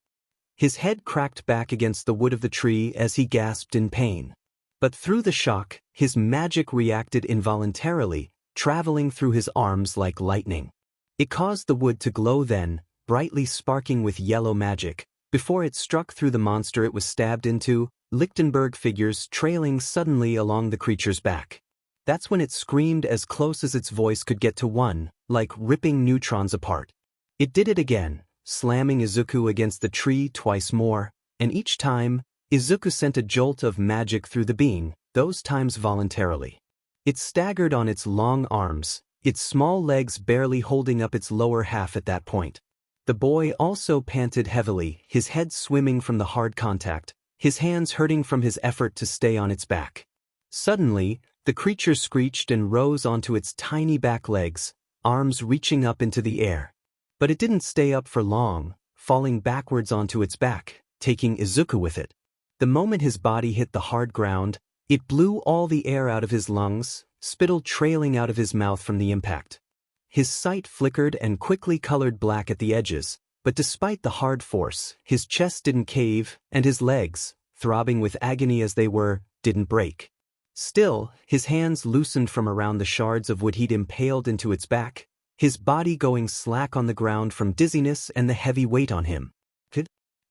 His head cracked back against the wood of the tree as he gasped in pain. But through the shock, his magic reacted involuntarily, traveling through his arms like lightning. It caused the wood to glow then, brightly sparking with yellow magic, before it struck through the monster it was stabbed into, Lichtenberg figures trailing suddenly along the creature's back. That's when it screamed as close as its voice could get to one, like ripping neutrons apart. It did it again, slamming Izuku against the tree twice more, and each time, Izuku sent a jolt of magic through the being, those times voluntarily. It staggered on its long arms, its small legs barely holding up its lower half at that point. The boy also panted heavily, his head swimming from the hard contact, his hands hurting from his effort to stay on its back. Suddenly, the creature screeched and rose onto its tiny back legs, arms reaching up into the air. But it didn't stay up for long, falling backwards onto its back, taking Izuku with it. The moment his body hit the hard ground, it blew all the air out of his lungs, spittle trailing out of his mouth from the impact. His sight flickered and quickly colored black at the edges, but despite the hard force, his chest didn't cave, and his legs, throbbing with agony as they were, didn't break. Still, his hands loosened from around the shards of wood he'd impaled into its back, his body going slack on the ground from dizziness and the heavy weight on him.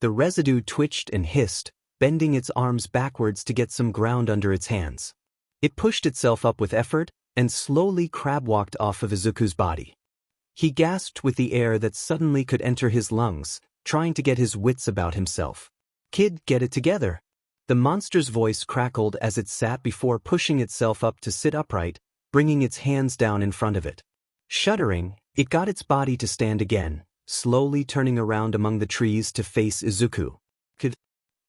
The residue twitched and hissed, bending its arms backwards to get some ground under its hands. It pushed itself up with effort, and slowly crab-walked off of Izuku's body. He gasped with the air that suddenly could enter his lungs, trying to get his wits about himself. "Kid, get it together." The monster's voice crackled as it sat before pushing itself up to sit upright, bringing its hands down in front of it. Shuddering, it got its body to stand again, slowly turning around among the trees to face Izuku.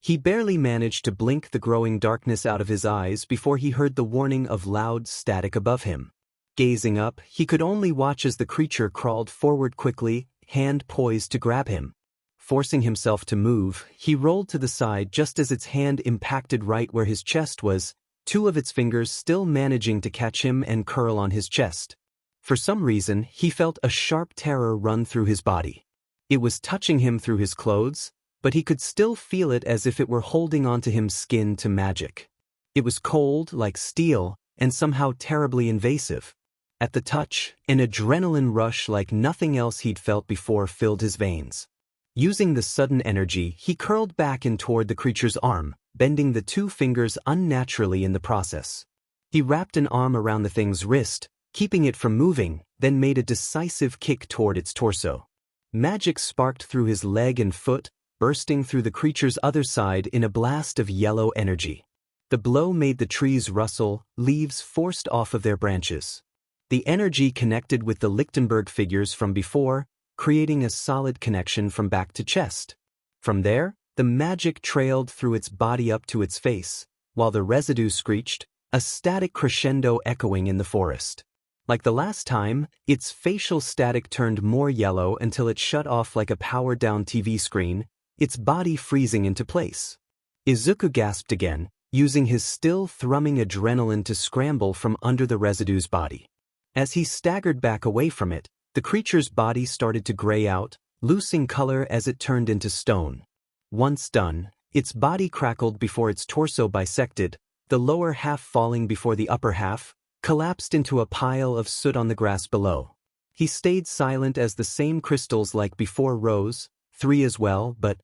He barely managed to blink the growing darkness out of his eyes before he heard the warning of loud static above him. Gazing up, he could only watch as the creature crawled forward quickly, hand poised to grab him. Forcing himself to move, he rolled to the side just as its hand impacted right where his chest was, two of its fingers still managing to catch him and curl on his chest. For some reason, he felt a sharp terror run through his body. It was touching him through his clothes, but he could still feel it as if it were holding onto him skin to magic. It was cold, like steel, and somehow terribly invasive. At the touch, an adrenaline rush like nothing else he'd felt before filled his veins. Using the sudden energy, he curled back in toward the creature's arm, bending the two fingers unnaturally in the process. He wrapped an arm around the thing's wrist, keeping it from moving, then made a decisive kick toward its torso. Magic sparked through his leg and foot, bursting through the creature's other side in a blast of yellow energy. The blow made the trees rustle, leaves forced off of their branches. The energy connected with the Lichtenberg figures from before, creating a solid connection from back to chest. From there, the magic trailed through its body up to its face, while the residue screeched, a static crescendo echoing in the forest. Like the last time, its facial static turned more yellow until it shut off like a powered-down TV screen, its body freezing into place. Izuku gasped again, using his still thrumming adrenaline to scramble from under the residue's body. As he staggered back away from it, the creature's body started to gray out, losing color as it turned into stone. Once done, its body crackled before its torso bisected, the lower half falling before the upper half, collapsed into a pile of soot on the grass below. He stayed silent as the same crystals like before rose, 3 as well, but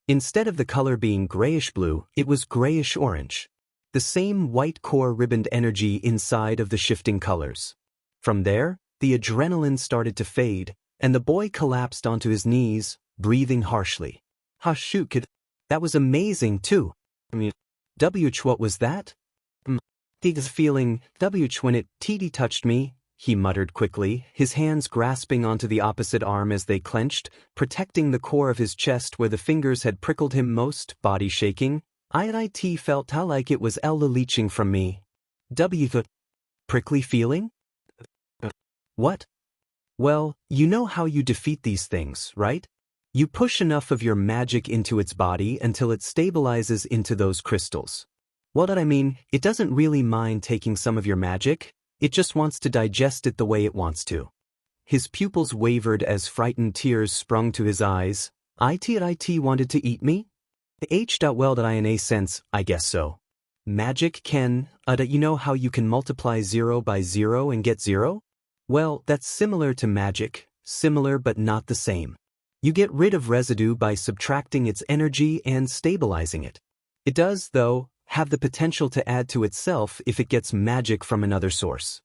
instead of the color being grayish-blue, it was grayish-orange. The same white core ribboned energy inside of the shifting colors. From there, the adrenaline started to fade, and the boy collapsed onto his knees, breathing harshly. "Ha shoot, kid. That was amazing, too. What was that? Tig's feeling, when it touched me," he muttered quickly, his hands grasping onto the opposite arm as they clenched, protecting the core of his chest where the fingers had prickled him most, body shaking. "It felt like it was leaching from me." The prickly feeling? What? Well, you know how you defeat these things, right? You push enough of your magic into its body until it stabilizes into those crystals. What I mean, it doesn't really mind taking some of your magic, it just wants to digest it the way it wants to. His pupils wavered as frightened tears sprung to his eyes. It wanted to eat me? Well, in a sense, I guess so. Magic can, you know how you can multiply 0 by 0 and get 0? Well, that's similar to magic, similar but not the same. You get rid of residue by subtracting its energy and stabilizing it. It does, though, have the potential to add to itself if it gets magic from another source.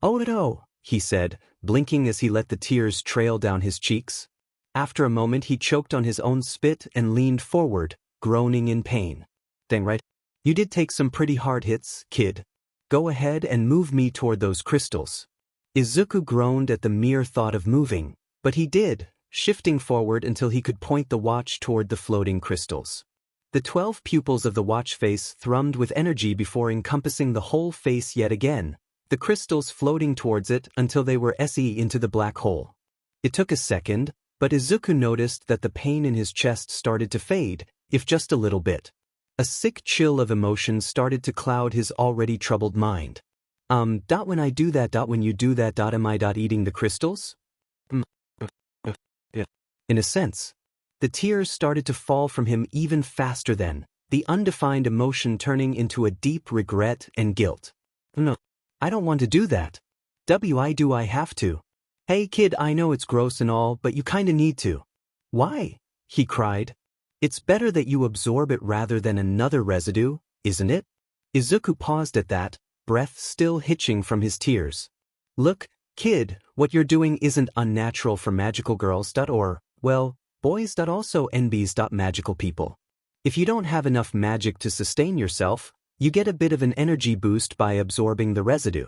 "Oh no," he said, blinking as he let the tears trail down his cheeks. After a moment he choked on his own spit and leaned forward, groaning in pain. "Dang right. You did take some pretty hard hits, kid. Go ahead and move me toward those crystals." Izuku groaned at the mere thought of moving, but he did, shifting forward until he could point the watch toward the floating crystals. The 12 pupils of the watch face thrummed with energy before encompassing the whole face yet again, the crystals floating towards it until they were into the black hole. It took a second, but Izuku noticed that the pain in his chest started to fade, if just a little bit. A sick chill of emotion started to cloud his already troubled mind. When I do that, when you do that, am I eating the crystals? In a sense. The tears started to fall from him even faster then, the undefined emotion turning into a deep regret and guilt. "No, I don't want to do that. Do I have to? Hey kid, I know it's gross and all, but you kinda need to." "Why?" he cried. "It's better that you absorb it rather than another residue, isn't it?" Izuku paused at that, breath still hitching from his tears. "Look, kid, what you're doing isn't unnatural for magical girls or, well, boys also NBs magical people. If you don't have enough magic to sustain yourself, you get a bit of an energy boost by absorbing the residue.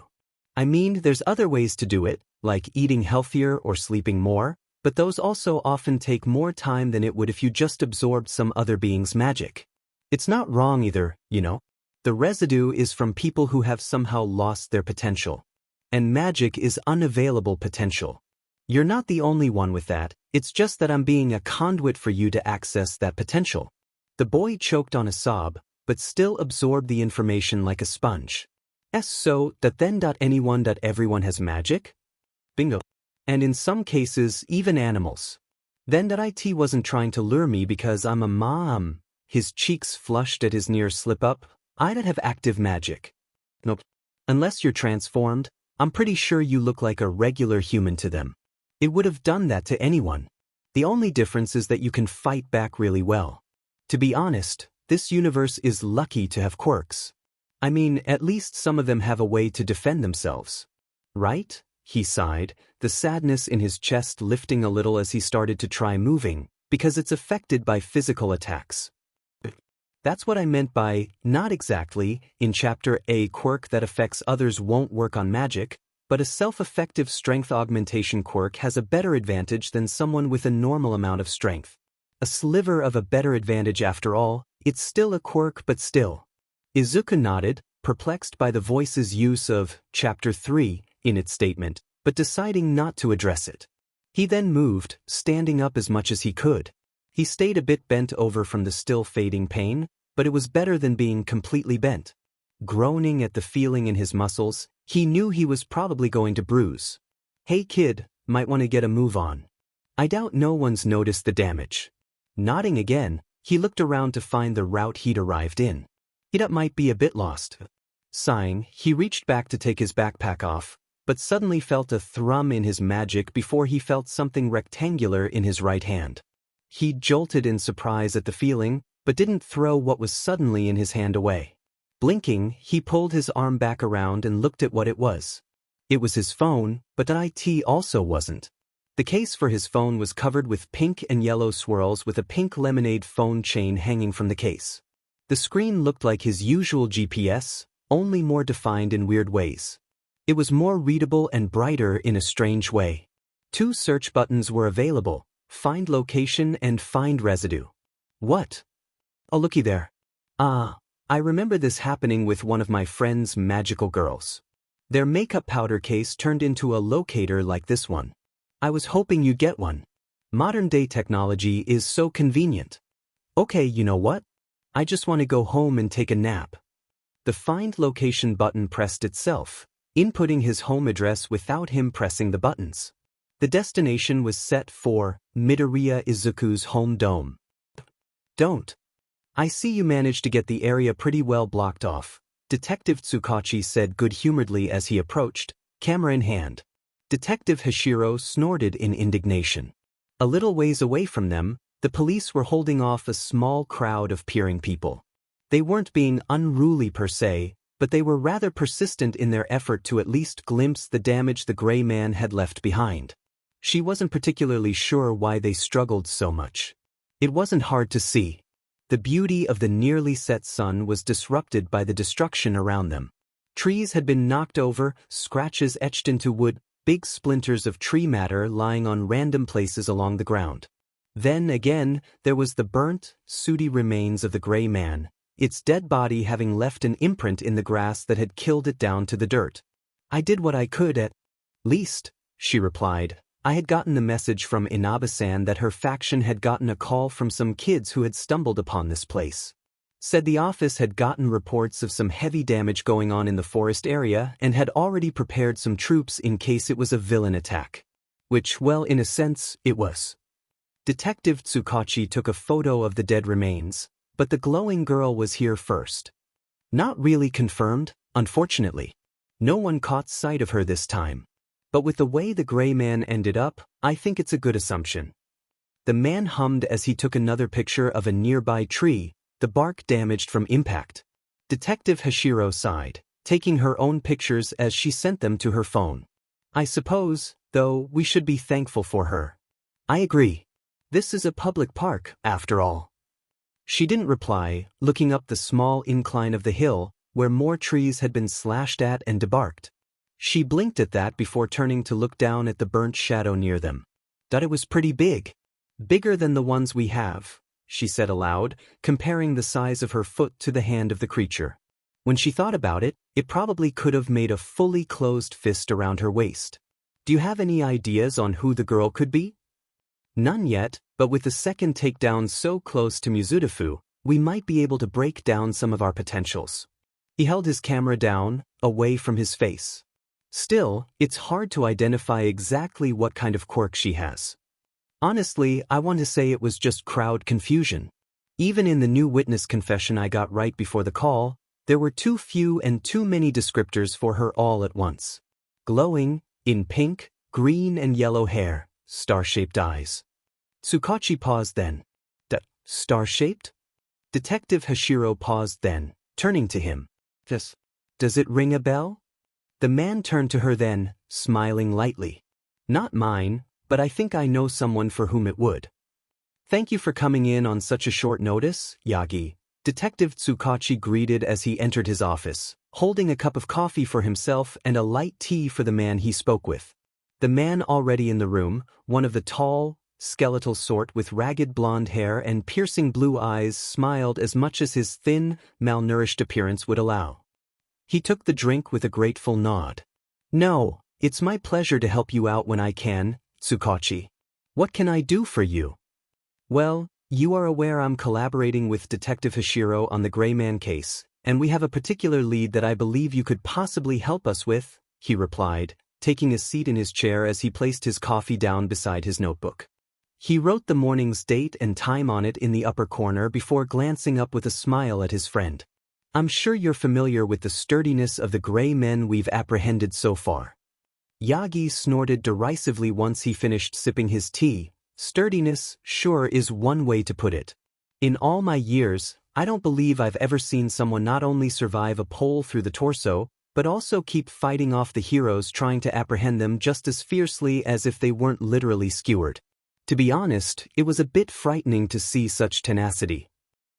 I mean, there's other ways to do it, like eating healthier or sleeping more, but those also often take more time than it would if you just absorbed some other being's magic. It's not wrong either, you know. The residue is from people who have somehow lost their potential. And magic is unavailable potential. You're not the only one with that, it's just that I'm being a conduit for you to access that potential." The boy choked on a sob, but still absorbed the information like a sponge. So, everyone has magic? Bingo. And in some cases, even animals. Then it wasn't trying to lure me because I'm a mom. His cheeks flushed at his near slip-up. "I don't have active magic." "Nope. Unless you're transformed, I'm pretty sure you look like a regular human to them. It would have done that to anyone." The only difference is that you can fight back really well. To be honest, this universe is lucky to have quirks. I mean, at least some of them have a way to defend themselves. Right? He sighed, the sadness in his chest lifting a little as he started to try moving, because it's affected by physical attacks. That's what I meant by, not exactly, in Chapter A quirk that affects others won't work on magic, but a self-effective strength augmentation quirk has a better advantage than someone with a normal amount of strength. A sliver of a better advantage after all, it's still a quirk but still. Izuku nodded, perplexed by the voice's use of Chapter 3 in its statement, but deciding not to address it. He then moved, standing up as much as he could. He stayed a bit bent over from the still fading pain, but it was better than being completely bent. Groaning at the feeling in his muscles, he knew he was probably going to bruise. Hey kid, might want to get a move on. I doubt no one's noticed the damage. Nodding again, he looked around to find the route he'd arrived in. It might be a bit lost. Sighing, he reached back to take his backpack off, but suddenly felt a thrum in his magic before he felt something rectangular in his right hand. He jolted in surprise at the feeling, but didn't throw what was suddenly in his hand away. Blinking, he pulled his arm back around and looked at what it was. It was his phone, but IT also wasn't. The case for his phone was covered with pink and yellow swirls with a pink lemonade phone chain hanging from the case. The screen looked like his usual GPS, only more defined in weird ways. It was more readable and brighter in a strange way. 2 search buttons were available, Find Location and Find Residue. What? Oh, looky there. I remember this happening with one of my friend's magical girls. Their makeup powder case turned into a locator like this one. I was hoping you'd get one. Modern-day technology is so convenient. Okay, you know what? I just want to go home and take a nap. The Find Location button pressed itself, inputting his home address without him pressing the buttons. The destination was set for Midoriya Izuku's home dome. Don't. I see you managed to get the area pretty well blocked off, Detective Tsukachi said good-humoredly as he approached, camera in hand. Detective Hashiro snorted in indignation. A little ways away from them, the police were holding off a small crowd of peering people. They weren't being unruly per se, but they were rather persistent in their effort to at least glimpse the damage the gray man had left behind. She wasn't particularly sure why they struggled so much. It wasn't hard to see. The beauty of the nearly set sun was disrupted by the destruction around them. Trees had been knocked over, scratches etched into wood, big splinters of tree matter lying on random places along the ground. Then again, there was the burnt, sooty remains of the gray man, its dead body having left an imprint in the grass that had killed it down to the dirt. I did what I could at least, she replied. I had gotten the message from Inaba-san that her faction had gotten a call from some kids who had stumbled upon this place. Said the office had gotten reports of some heavy damage going on in the forest area and had already prepared some troops in case it was a villain attack. Which, well, in a sense, it was. Detective Tsukachi took a photo of the dead remains, but the glowing girl was here first. Not really confirmed, unfortunately. No one caught sight of her this time. But with the way the gray man ended up, I think it's a good assumption. The man hummed as he took another picture of a nearby tree, the bark damaged from impact. Detective Hashiro sighed, taking her own pictures as she sent them to her phone. I suppose, though, we should be thankful for her. I agree. This is a public park, after all. She didn't reply, looking up the small incline of the hill, where more trees had been slashed at and debarked. She blinked at that before turning to look down at the burnt shadow near them. Thought it was pretty big. Bigger than the ones we have, she said aloud, comparing the size of her foot to the hand of the creature. When she thought about it, it probably could have made a fully closed fist around her waist. Do you have any ideas on who the girl could be? None yet, but with the second takedown so close to Mizudafu, we might be able to break down some of our potentials. He held his camera down, away from his face. Still, it's hard to identify exactly what kind of quirk she has. Honestly, I want to say it was just crowd confusion. Even in the new witness confession I got right before the call, there were too few and too many descriptors for her all at once. Glowing, in pink, green and yellow hair, star-shaped eyes. Tsukachi paused then. Star-shaped? Detective Hashiro paused then, turning to him. Does it ring a bell? The man turned to her then, smiling lightly. Not mine, but I think I know someone for whom it would. Thank you for coming in on such a short notice, Yagi. Detective Tsukachi greeted as he entered his office, holding a cup of coffee for himself and a light tea for the man he spoke with. The man already in the room, one of the tall, skeletal sort with ragged blonde hair and piercing blue eyes, smiled as much as his thin, malnourished appearance would allow. He took the drink with a grateful nod. No, it's my pleasure to help you out when I can, Tsukachi. What can I do for you? Well, you are aware I'm collaborating with Detective Hashiro on the Gray Man case, and we have a particular lead that I believe you could possibly help us with, he replied, taking a seat in his chair as he placed his coffee down beside his notebook. He wrote the morning's date and time on it in the upper corner before glancing up with a smile at his friend. I'm sure you're familiar with the sturdiness of the gray men we've apprehended so far. Yagi snorted derisively once he finished sipping his tea. Sturdiness, sure, is one way to put it. In all my years, I don't believe I've ever seen someone not only survive a pole through the torso, but also keep fighting off the heroes trying to apprehend them just as fiercely as if they weren't literally skewered. To be honest, it was a bit frightening to see such tenacity.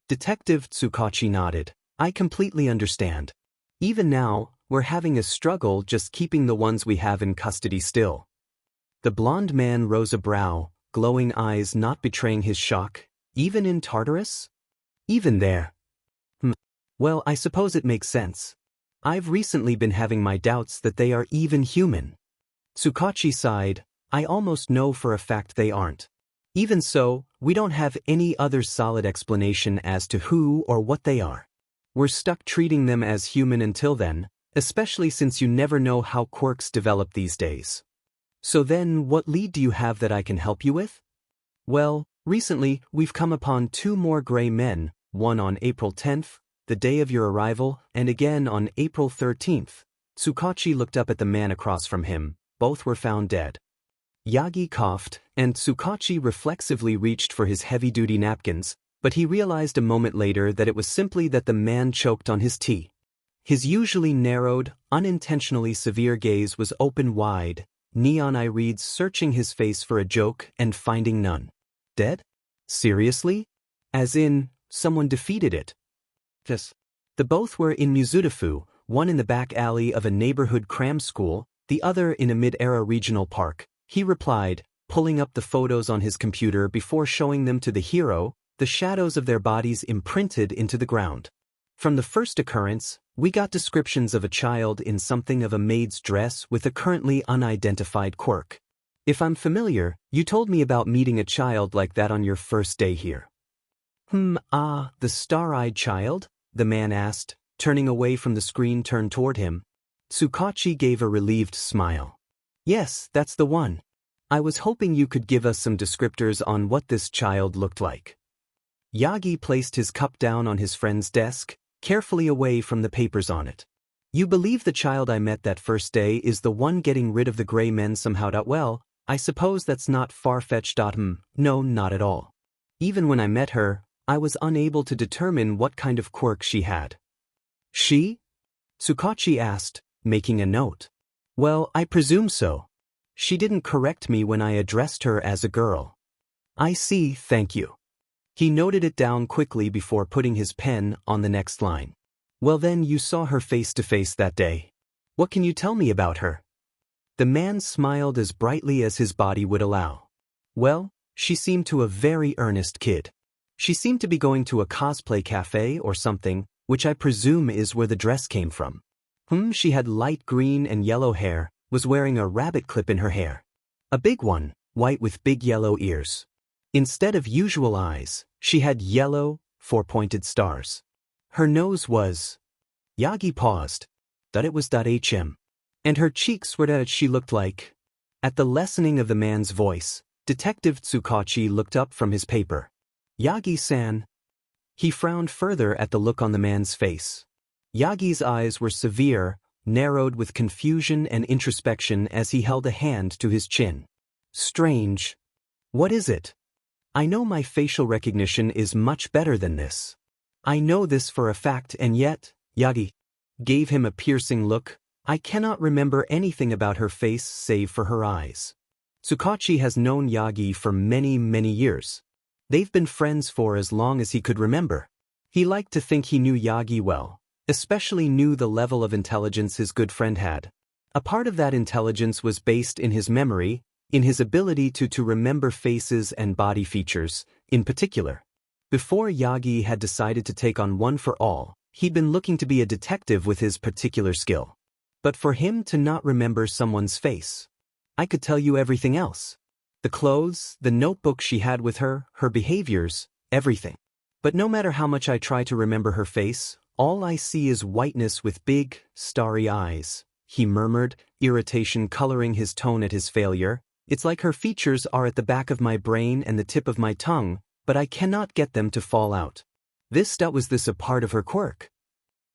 Detective Tsukachi nodded. I completely understand. Even now, we're having a struggle just keeping the ones we have in custody still. The blond man rose a brow, glowing eyes not betraying his shock. Even in Tartarus? Even there. Well, I suppose it makes sense. I've recently been having my doubts that they are even human. Tsukachi sighed. I almost know for a fact they aren't. Even so, we don't have any other solid explanation as to who or what they are. We're stuck treating them as human until then, especially since you never know how quirks develop these days. So then, what lead do you have that I can help you with? Well, recently, we've come upon 2 more gray men, one on April 10th, the day of your arrival, and again on April 13th. Tsukachi looked up at the man across from him. Both were found dead. Yagi coughed, and Tsukachi reflexively reached for his heavy-duty napkins, but he realized a moment later that it was simply that the man choked on his tea. His usually narrowed, unintentionally severe gaze was open wide, neon eye reads searching his face for a joke and finding none. Dead? Seriously? As in, someone defeated it? Yes. The both were in Mizudafu, one in the back alley of a neighborhood cram school, the other in a mid-era regional park, he replied, pulling up the photos on his computer before showing them to the hero, the shadows of their bodies imprinted into the ground. From the first occurrence, we got descriptions of a child in something of a maid's dress with a currently unidentified quirk. If I'm familiar, you told me about meeting a child like that on your first day here. The star-eyed child? The man asked, turning away from the screen turned toward him. Tsukachi gave a relieved smile. Yes, that's the one. I was hoping you could give us some descriptors on what this child looked like. Yagi placed his cup down on his friend's desk, carefully away from the papers on it. You believe the child I met that first day is the one getting rid of the gray men somehow? Well, I suppose that's not far-fetched. No, not at all. Even when I met her, I was unable to determine what kind of quirk she had. She? Tsukachi asked, making a note. Well, I presume so. She didn't correct me when I addressed her as a girl. I see, thank you. He noted it down quickly before putting his pen on the next line. Well then, you saw her face to face that day. What can you tell me about her? The man smiled as brightly as his body would allow. Well, she seemed to a very earnest kid. She seemed to be going to a cosplay cafe or something, which I presume is where the dress came from. She had light green and yellow hair, was wearing a rabbit clip in her hair. A big one, white with big yellow ears. Instead of usual eyes, she had yellow, 4-pointed stars. Her nose was... Yagi paused. That it was .hm. And her cheeks were she looked like... At the lessening of the man's voice, Detective Tsukachi looked up from his paper. Yagi-san. He frowned further at the look on the man's face. Yagi's eyes were severe, narrowed with confusion and introspection as he held a hand to his chin. Strange. What is it? I know my facial recognition is much better than this. I know this for a fact, and yet, Yagi gave him a piercing look. I cannot remember anything about her face save for her eyes. Tsukachi has known Yagi for many, many years. They've been friends for as long as he could remember. He liked to think he knew Yagi well, especially knew the level of intelligence his good friend had. A part of that intelligence was based in his memory, in his ability to remember faces and body features, in particular. Before Yagi had decided to take on One for All, he'd been looking to be a detective with his particular skill. But for him to not remember someone's face, I could tell you everything else. The clothes, the notebook she had with her, her behaviors, everything. But no matter how much I try to remember her face, all I see is whiteness with big, starry eyes, he murmured, irritation coloring his tone at his failure. It's like her features are at the back of my brain and the tip of my tongue, but I cannot get them to fall out. Was this a part of her quirk?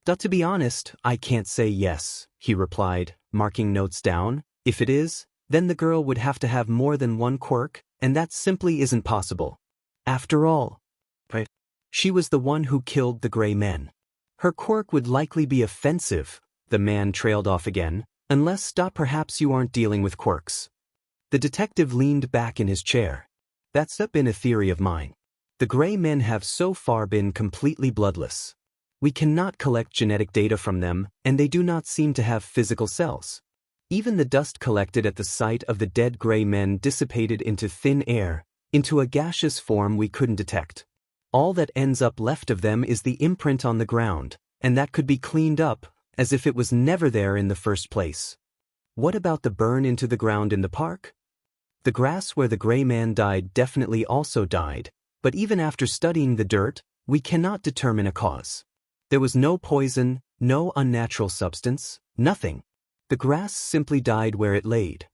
To be honest, I can't say yes, he replied, marking notes down. If it is, then the girl would have to have more than one quirk, and that simply isn't possible. After all, she was the one who killed the gray men. Her quirk would likely be offensive, the man trailed off again, unless perhaps you aren't dealing with quirks. The detective leaned back in his chair. That's been a theory of mine. The gray men have so far been completely bloodless. We cannot collect genetic data from them, and they do not seem to have physical cells. Even the dust collected at the site of the dead gray men dissipated into thin air, into a gaseous form we couldn't detect. All that ends up left of them is the imprint on the ground, and that could be cleaned up, as if it was never there in the first place. What about the burn into the ground in the park? The grass where the gray man died definitely also died, but even after studying the dirt, we cannot determine a cause. There was no poison, no unnatural substance, nothing. The grass simply died where it laid.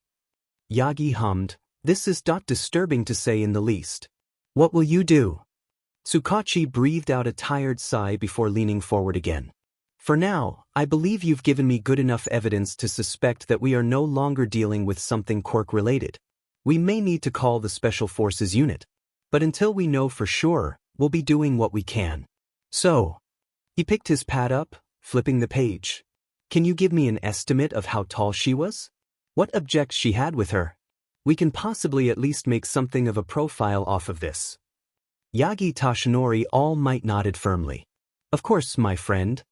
Yagi hummed, this is not disturbing to say in the least. What will you do? Tsukachi breathed out a tired sigh before leaning forward again. For now, I believe you've given me good enough evidence to suspect that we are no longer dealing with something quirk-related. We may need to call the Special Forces unit. But until we know for sure, we'll be doing what we can. So, he picked his pad up, flipping the page. Can you give me an estimate of how tall she was? What objects she had with her? We can possibly at least make something of a profile off of this. Yagi Tashinori All Might nodded firmly. Of course, my friend.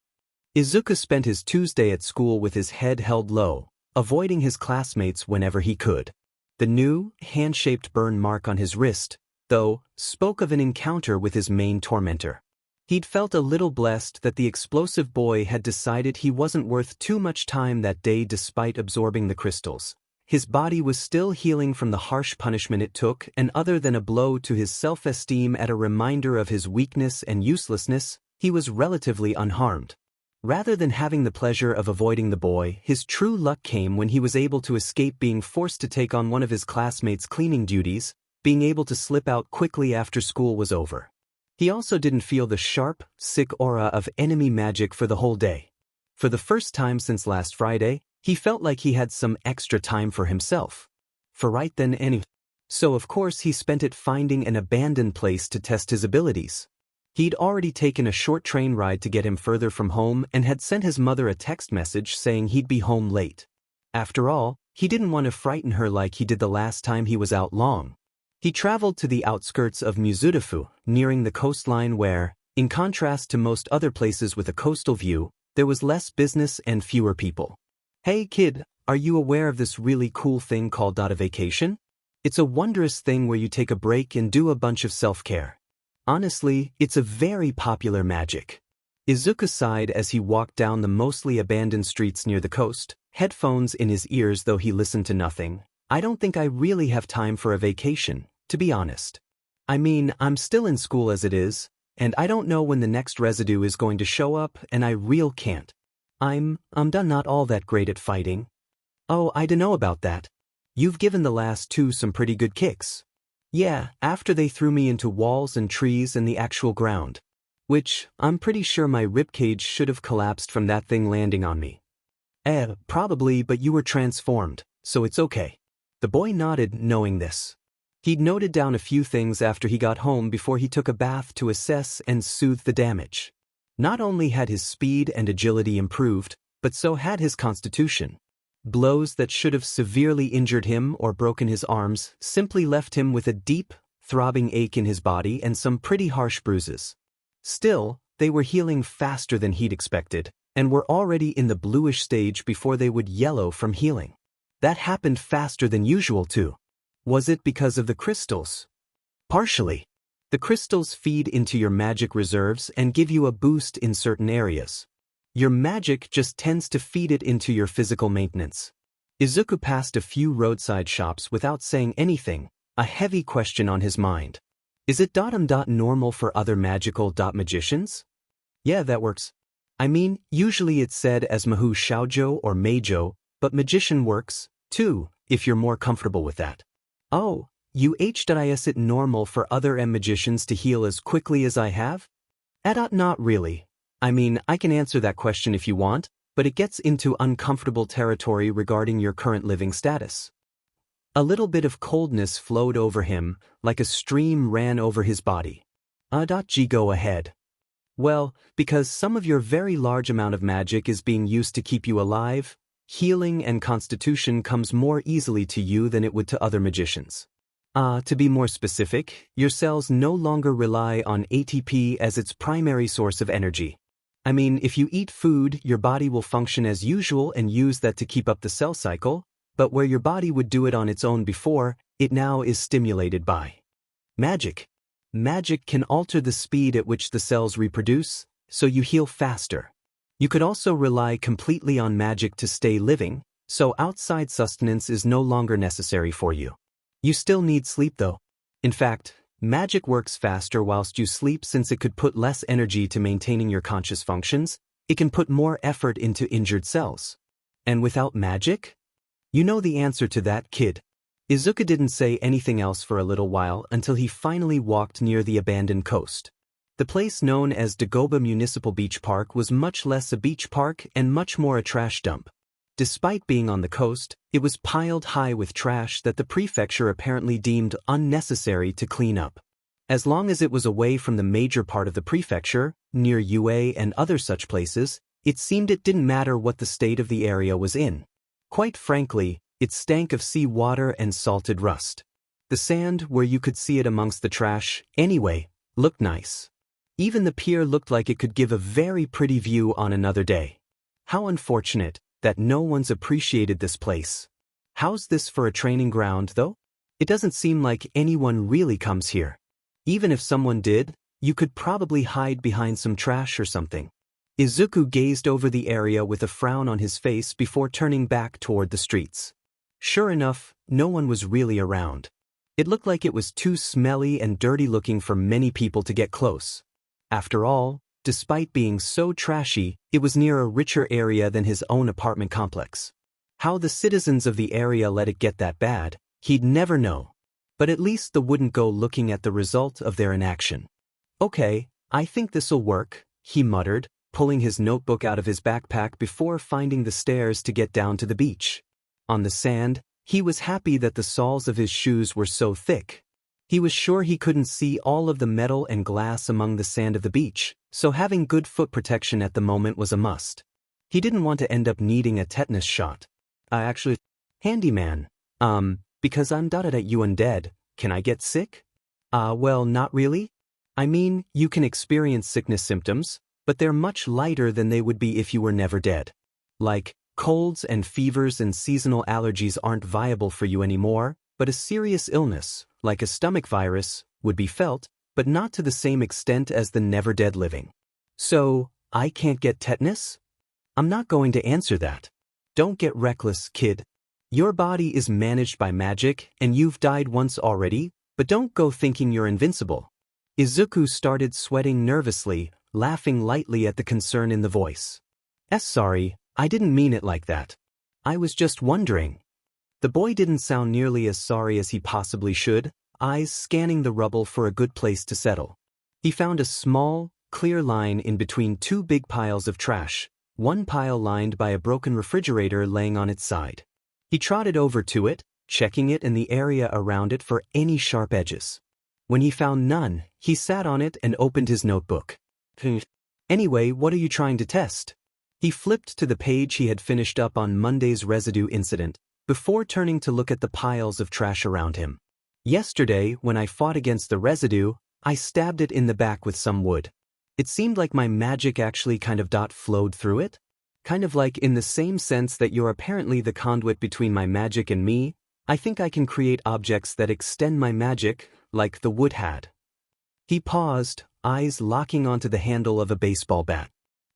Izuku spent his Tuesday at school with his head held low, avoiding his classmates whenever he could. The new, hand-shaped burn mark on his wrist, though, spoke of an encounter with his main tormentor. He'd felt a little blessed that the explosive boy had decided he wasn't worth too much time that day despite absorbing the crystals. His body was still healing from the harsh punishment it took, and other than a blow to his self-esteem at a reminder of his weakness and uselessness, he was relatively unharmed. Rather than having the pleasure of avoiding the boy, his true luck came when he was able to escape being forced to take on one of his classmates' cleaning duties, being able to slip out quickly after school was over. He also didn't feel the sharp, sick aura of enemy magic for the whole day. For the first time since last Friday, he felt like he had some extra time for himself. For right then anyway. So of course he spent it finding an abandoned place to test his abilities. He'd already taken a short train ride to get him further from home and had sent his mother a text message saying he'd be home late. After all, he didn't want to frighten her like he did the last time he was out long. He traveled to the outskirts of Mizudafu, nearing the coastline where, in contrast to most other places with a coastal view, there was less business and fewer people. Hey kid, are you aware of this really cool thing called a vacation? It's a wondrous thing where you take a break and do a bunch of self-care. Honestly, it's a very popular magic. Izuku sighed as he walked down the mostly abandoned streets near the coast, headphones in his ears though he listened to nothing. I don't think I really have time for a vacation, to be honest. I mean, I'm still in school as it is, and I don't know when the next residue is going to show up, and I real can't. I'm done not all that great at fighting. Oh, I dunno about that. You've given the last two some pretty good kicks. Yeah, after they threw me into walls and trees and the actual ground. Which, I'm pretty sure my ribcage should have collapsed from that thing landing on me. Probably, but you were transformed, so it's okay. The boy nodded, knowing this. He'd noted down a few things after he got home before he took a bath to assess and soothe the damage. Not only had his speed and agility improved, but so had his constitution. Blows that should have severely injured him or broken his arms simply left him with a deep, throbbing ache in his body and some pretty harsh bruises. Still, they were healing faster than he'd expected, and were already in the bluish stage before they would yellow from healing. That happened faster than usual too. Was it because of the crystals? Partially. The crystals feed into your magic reserves and give you a boost in certain areas. Your magic just tends to feed it into your physical maintenance. Izuku passed a few roadside shops without saying anything, a heavy question on his mind. Is it normal for other magicians? Yeah, that works. I mean, usually it's said as Mahu Shoujo or Meijo, but magician works, too, if you're more comfortable with that. Oh, is it normal for other magicians to heal as quickly as I have? Not really. I mean, I can answer that question if you want, but it gets into uncomfortable territory regarding your current living status. A little bit of coldness flowed over him, like a stream ran over his body. Go ahead. Well, because some of your very large amount of magic is being used to keep you alive, healing and constitution comes more easily to you than it would to other magicians. To be more specific, your cells no longer rely on ATP as its primary source of energy. I mean, if you eat food, your body will function as usual and use that to keep up the cell cycle, but where your body would do it on its own before, it now is stimulated by magic. Magic can alter the speed at which the cells reproduce, so you heal faster. You could also rely completely on magic to stay living, so outside sustenance is no longer necessary for you. You still need sleep though. In fact, magic works faster whilst you sleep since it could put less energy to maintaining your conscious functions, it can put more effort into injured cells. And without magic? You know the answer to that, kid. Izuku didn't say anything else for a little while until he finally walked near the abandoned coast. The place known as Dagoba Municipal Beach Park was much less a beach park and much more a trash dump. Despite being on the coast, it was piled high with trash that the prefecture apparently deemed unnecessary to clean up. As long as it was away from the major part of the prefecture, near UA and other such places, it seemed it didn't matter what the state of the area was in. Quite frankly, it stank of sea water and salted rust. The sand, where you could see it amongst the trash, anyway, looked nice. Even the pier looked like it could give a very pretty view on another day. How unfortunate that no one's appreciated this place. How's this for a training ground, though? It doesn't seem like anyone really comes here. Even if someone did, you could probably hide behind some trash or something. Izuku gazed over the area with a frown on his face before turning back toward the streets. Sure enough, no one was really around. It looked like it was too smelly and dirty looking for many people to get close. After all, despite being so trashy, it was near a richer area than his own apartment complex. How the citizens of the area let it get that bad, he'd never know. But at least they wouldn't go looking at the result of their inaction. Okay, I think this'll work, he muttered, pulling his notebook out of his backpack before finding the stairs to get down to the beach. On the sand, he was happy that the soles of his shoes were so thick. He was sure he couldn't see all of the metal and glass among the sand of the beach, so having good foot protection at the moment was a must. He didn't want to end up needing a tetanus shot. Handyman. Because I'm at you Undead, can I get sick? Well, not really. I mean, you can experience sickness symptoms, but they're much lighter than they would be if you were never dead. Like, colds and fevers and seasonal allergies aren't viable for you anymore, but a serious illness, like a stomach virus, would be felt, but not to the same extent as the never-dead living. So, I can't get tetanus? I'm not going to answer that. Don't get reckless, kid. Your body is managed by magic, and you've died once already, but don't go thinking you're invincible. Izuku started sweating nervously, laughing lightly at the concern in the voice. Sorry, I didn't mean it like that. I was just wondering. The boy didn't sound nearly as sorry as he possibly should, eyes scanning the rubble for a good place to settle. He found a small, clear line in between two big piles of trash, one pile lined by a broken refrigerator laying on its side. He trotted over to it, checking it and the area around it for any sharp edges. When he found none, he sat on it and opened his notebook. Anyway, what are you trying to test? He flipped to the page he had finished up on Monday's residue incident, before turning to look at the piles of trash around him. Yesterday, when I fought against the residue, I stabbed it in the back with some wood. It seemed like my magic actually kind of flowed through it. Kind of like in the same sense that you're apparently the conduit between my magic and me, I think I can create objects that extend my magic, like the wood had. He paused, eyes locking onto the handle of a baseball bat.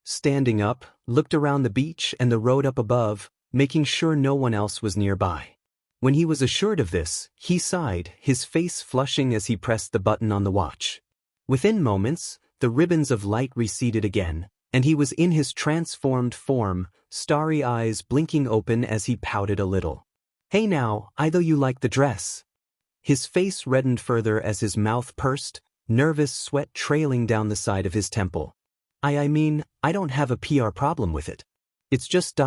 Standing up, looked around the beach and the road up above, making sure no one else was nearby. When he was assured of this, he sighed, his face flushing as he pressed the button on the watch. Within moments, the ribbons of light receded again, and he was in his transformed form, starry eyes blinking open as he pouted a little. Hey now, I though you like the dress. His face reddened further as his mouth pursed, nervous sweat trailing down the side of his temple. I mean, I don't have a PR problem with it. It's just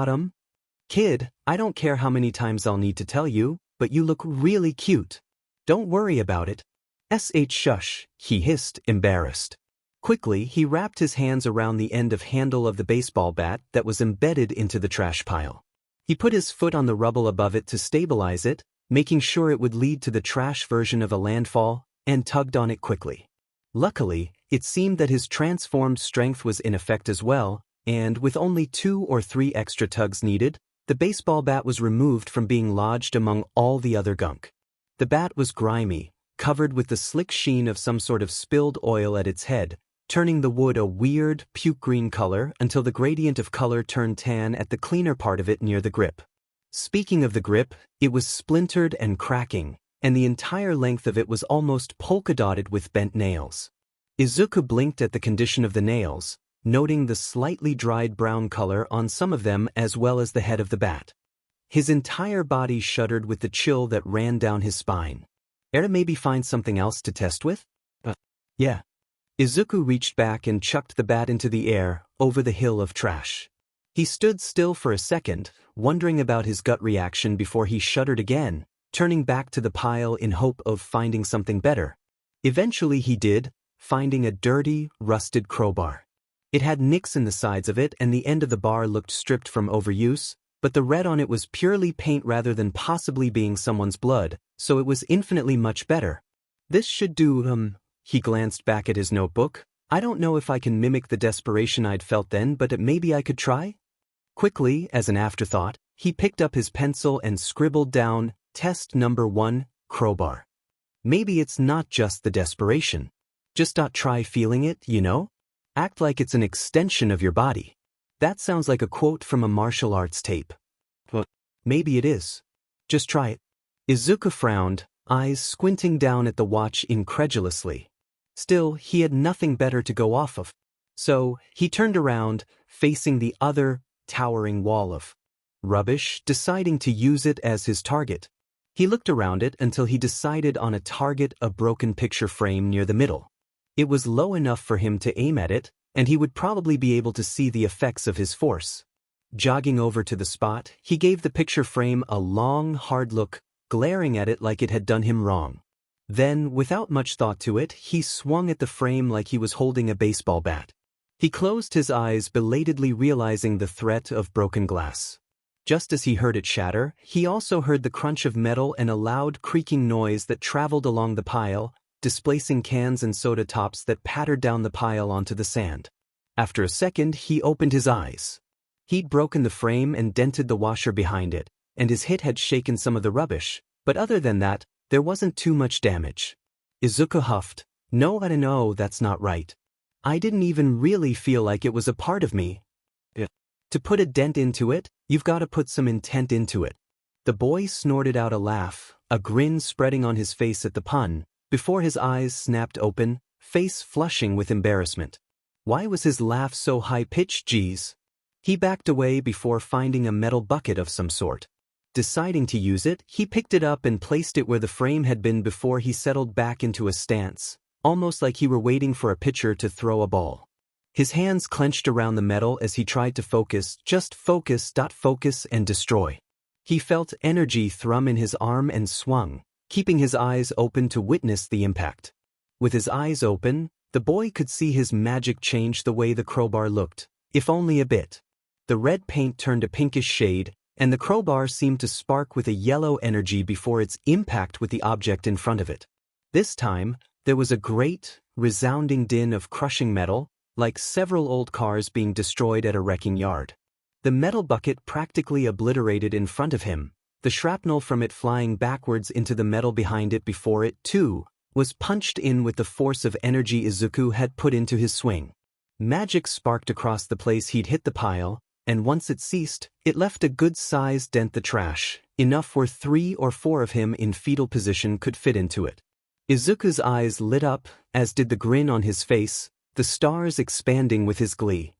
Kid, I don't care how many times I'll need to tell you, but you look really cute. Don't worry about it. Shush, he hissed, embarrassed. Quickly, he wrapped his hands around the end of handle of the baseball bat that was embedded into the trash pile. He put his foot on the rubble above it to stabilize it, making sure it would lead to the trash version of a landfall, and tugged on it quickly. Luckily, it seemed that his transformed strength was in effect as well, and with only 2 or 3 extra tugs needed, the baseball bat was removed from being lodged among all the other gunk. The bat was grimy, covered with the slick sheen of some sort of spilled oil at its head, turning the wood a weird, puke-green color until the gradient of color turned tan at the cleaner part of it near the grip. Speaking of the grip, it was splintered and cracking, and the entire length of it was almost polka-dotted with bent nails. Izuku blinked at the condition of the nails, noting the slightly dried brown color on some of them as well as the head of the bat. His entire body shuddered with the chill that ran down his spine. Era maybe find something else to test with? Yeah. Izuku reached back and chucked the bat into the air, over the hill of trash. He stood still for a second, wondering about his gut reaction before he shuddered again, turning back to the pile in hope of finding something better. Eventually he did, finding a dirty, rusted crowbar. It had nicks in the sides of it and the end of the bar looked stripped from overuse, but the red on it was purely paint rather than possibly being someone's blood, so it was infinitely much better. This should do, He glanced back at his notebook. I don't know if I can mimic the desperation I'd felt then, but maybe I could try? Quickly, as an afterthought, he picked up his pencil and scribbled down, Test number 1, crowbar. Maybe it's not just the desperation. Just try feeling it, you know? Act like it's an extension of your body. That sounds like a quote from a martial arts tape. Well, maybe it is. Just try it. Izuku frowned, eyes squinting down at the watch incredulously. Still, he had nothing better to go off of. So, he turned around, facing the other, towering wall of rubbish, deciding to use it as his target. He looked around it until he decided on a target, a broken picture frame near the middle. It was low enough for him to aim at it, and he would probably be able to see the effects of his force. Jogging over to the spot, he gave the picture frame a long, hard look, glaring at it like it had done him wrong. Then, without much thought to it, he swung at the frame like he was holding a baseball bat. He closed his eyes, belatedly realizing the threat of broken glass. Just as he heard it shatter, he also heard the crunch of metal and a loud creaking noise that traveled along the pile, displacing cans and soda tops that pattered down the pile onto the sand. After a second, he opened his eyes. He'd broken the frame and dented the washer behind it, and his hit had shaken some of the rubbish, but other than that, there wasn't too much damage. Izuku huffed, No, I don't know, that's not right. I didn't even really feel like it was a part of me. To put a dent into it, you've got to put some intent into it. The boy snorted out a laugh, a grin spreading on his face at the pun, before his eyes snapped open, face flushing with embarrassment. Why was his laugh so high-pitched, geez? He backed away before finding a metal bucket of some sort. Deciding to use it, he picked it up and placed it where the frame had been before he settled back into a stance, almost like he were waiting for a pitcher to throw a ball. His hands clenched around the metal as he tried to focus, just focus, focus and destroy. He felt energy thrum in his arm and swung, keeping his eyes open to witness the impact. With his eyes open, the boy could see his magic change the way the crowbar looked, if only a bit. The red paint turned a pinkish shade, and the crowbar seemed to spark with a yellow energy before its impact with the object in front of it. This time, there was a great, resounding din of crushing metal, like several old cars being destroyed at a wrecking yard. The metal bucket practically obliterated in front of him, the shrapnel from it flying backwards into the metal behind it before it, too, was punched in with the force of energy Izuku had put into his swing. Magic sparked across the place he'd hit the pile, and once it ceased, it left a good-sized dent the trash, enough where 3 or 4 of him in fetal position could fit into it. Izuku's eyes lit up, as did the grin on his face, the stars expanding with his glee.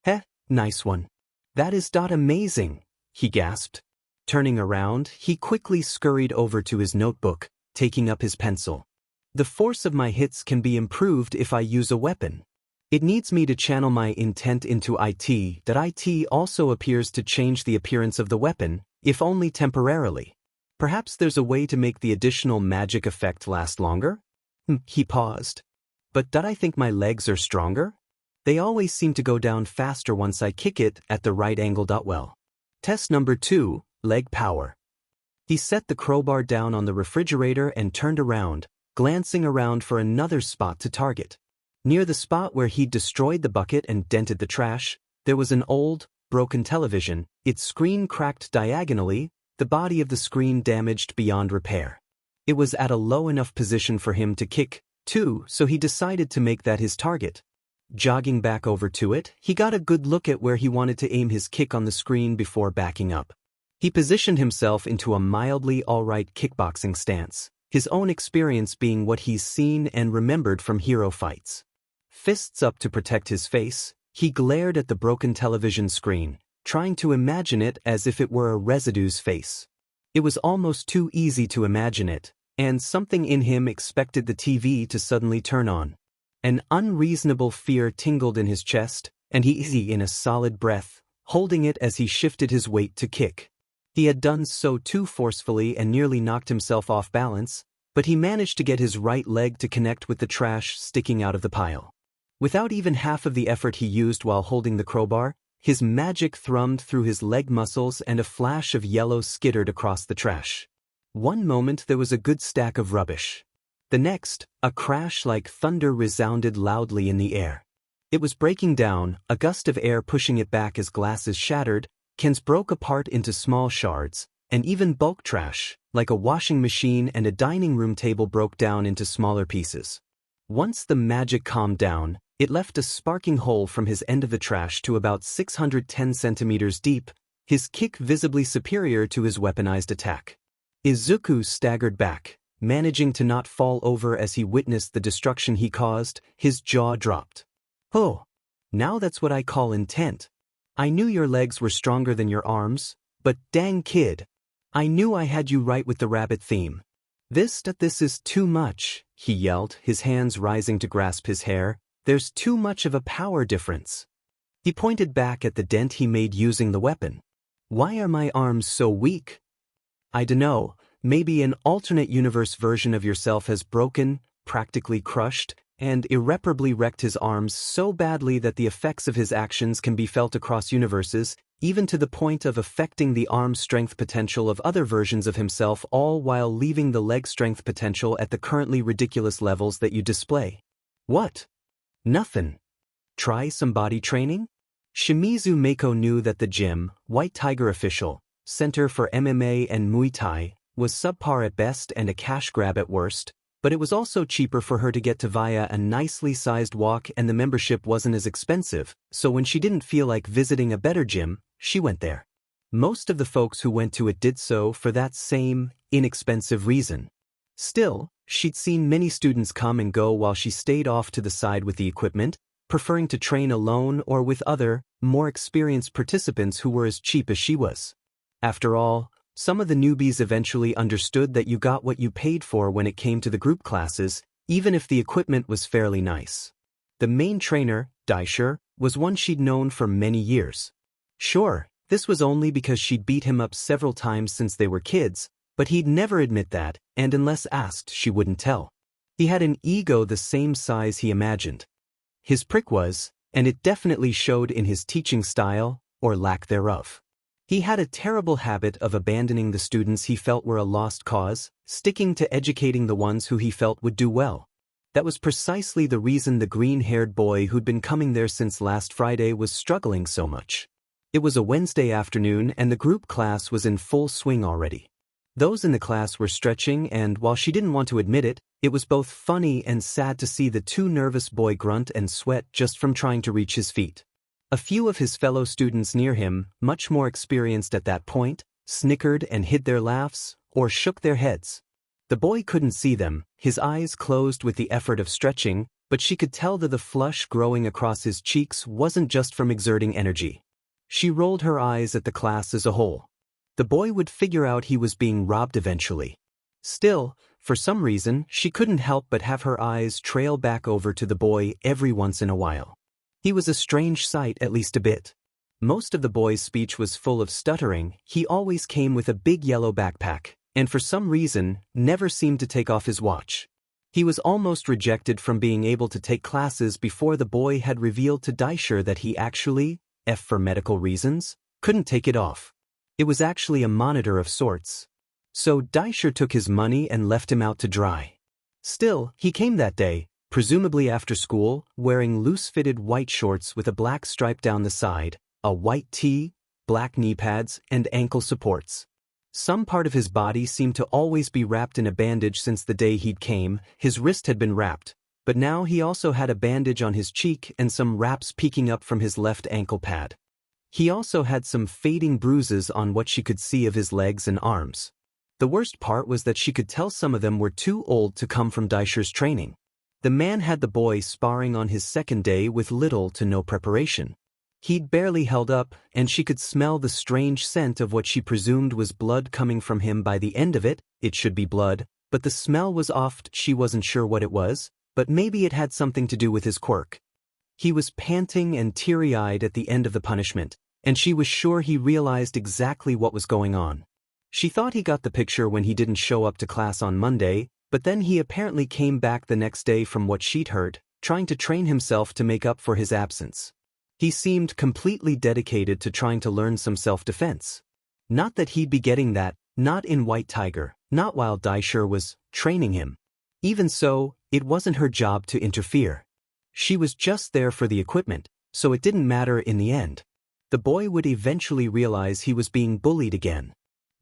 "Heh, nice one. That is amazing," he gasped. Turning around, he quickly scurried over to his notebook, taking up his pencil. "The force of my hits can be improved if I use a weapon. It needs me to channel my intent into IT. That IT also appears to change the appearance of the weapon, if only temporarily. Perhaps there's a way to make the additional magic effect last longer?" He paused. "But I think my legs are stronger? They always seem to go down faster once I kick it at the right angle. Well. Test number 2, leg power." He set the crowbar down on the refrigerator and turned around, glancing around for another spot to target. Near the spot where he'd destroyed the bucket and dented the trash, there was an old, broken television, its screen cracked diagonally, the body of the screen damaged beyond repair. It was at a low enough position for him to kick, too, so he decided to make that his target. Jogging back over to it, he got a good look at where he wanted to aim his kick on the screen before backing up. He positioned himself into a mildly alright kickboxing stance, his own experience being what he's seen and remembered from hero fights. Fists up to protect his face, he glared at the broken television screen, trying to imagine it as if it were a residue's face. It was almost too easy to imagine it, and something in him expected the TV to suddenly turn on. An unreasonable fear tingled in his chest, and he eased in a solid breath, holding it as he shifted his weight to kick. He had done so too forcefully and nearly knocked himself off balance, but he managed to get his right leg to connect with the trash sticking out of the pile. Without even half of the effort he used while holding the crowbar, his magic thrummed through his leg muscles and a flash of yellow skittered across the trash. One moment there was a good stack of rubbish. The next, a crash like thunder resounded loudly in the air. It was breaking down, a gust of air pushing it back as glasses shattered, cans broke apart into small shards, and even bulk trash, like a washing machine and a dining room table, broke down into smaller pieces. Once the magic calmed down, it left a sparking hole from his end of the trash to about 610 centimeters deep, his kick visibly superior to his weaponized attack. Izuku staggered back, managing to not fall over as he witnessed the destruction he caused. His jaw dropped. "Oh, now that's what I call intent. I knew your legs were stronger than your arms, but dang kid, I knew I had you right with the rabbit theme. This is too much," he yelled, his hands rising to grasp his hair. "There's too much of a power difference." He pointed back at the dent he made using the weapon. "Why are my arms so weak?" "I dunno. Maybe an alternate universe version of yourself has broken, practically crushed, and irreparably wrecked his arms so badly that the effects of his actions can be felt across universes, even to the point of affecting the arm strength potential of other versions of himself, all while leaving the leg strength potential at the currently ridiculous levels that you display." "What? Nothin'. Try some body training?" Shimizu Mako knew that the gym, White Tiger official, Center for MMA and Muay Thai, was subpar at best and a cash grab at worst, but it was also cheaper for her to get to via a nicely sized walk, and the membership wasn't as expensive, so when she didn't feel like visiting a better gym, she went there. Most of the folks who went to it did so for that same, inexpensive reason. Still, she'd seen many students come and go while she stayed off to the side with the equipment, preferring to train alone or with other, more experienced participants who were as cheap as she was. After all, some of the newbies eventually understood that you got what you paid for when it came to the group classes, even if the equipment was fairly nice. The main trainer, Daisher, was one she'd known for many years. Sure, This was only because she'd beat him up several times since they were kids, but he'd never admit that, and unless asked she wouldn't tell. He had an ego the same size he imagined. His prick was, and it definitely showed in his teaching style, or lack thereof. He had a terrible habit of abandoning the students he felt were a lost cause, sticking to educating the ones who he felt would do well. That was precisely the reason the green-haired boy who'd been coming there since last Friday was struggling so much. It was a Wednesday afternoon and the group class was in full swing already. Those in the class were stretching and while she didn't want to admit it, it was both funny and sad to see the too nervous boy grunt and sweat just from trying to reach his feet. A few of his fellow students near him, much more experienced at that point, snickered and hid their laughs, or shook their heads. The boy couldn't see them, his eyes closed with the effort of stretching, but she could tell that the flush growing across his cheeks wasn't just from exerting energy. She rolled her eyes at the class as a whole. The boy would figure out he was being robbed eventually. Still, for some reason, she couldn't help but have her eyes trail back over to the boy every once in a while. He was a strange sight, at least a bit. Most of the boy's speech was full of stuttering, he always came with a big yellow backpack, and for some reason, never seemed to take off his watch. He was almost rejected from being able to take classes before the boy had revealed to Daisher that he actually, for medical reasons, couldn't take it off. It was actually a monitor of sorts. So Daisher took his money and left him out to dry. Still, he came that day, presumably after school, wearing loose-fitted white shorts with a black stripe down the side, a white tee, black knee pads, and ankle supports. Some part of his body seemed to always be wrapped in a bandage since the day he'd came. His wrist had been wrapped, but now he also had a bandage on his cheek and some wraps peeking up from his left ankle pad. He also had some fading bruises on what she could see of his legs and arms. The worst part was that she could tell some of them were too old to come from Daisher's training. The man had the boy sparring on his second day with little to no preparation. He'd barely held up, and she could smell the strange scent of what she presumed was blood coming from him by the end of it. It should be blood, but the smell was off. She wasn't sure what it was, but maybe it had something to do with his quirk. He was panting and teary-eyed at the end of the punishment, and she was sure he realized exactly what was going on. She thought he got the picture when he didn't show up to class on Monday, but then he apparently came back the next day from what she'd heard, trying to train himself to make up for his absence. He seemed completely dedicated to trying to learn some self-defense. Not that he'd be getting that, not in White Tiger, not while Daisher was training him. Even so, it wasn't her job to interfere. She was just there for the equipment, so it didn't matter in the end. The boy would eventually realize he was being bullied again.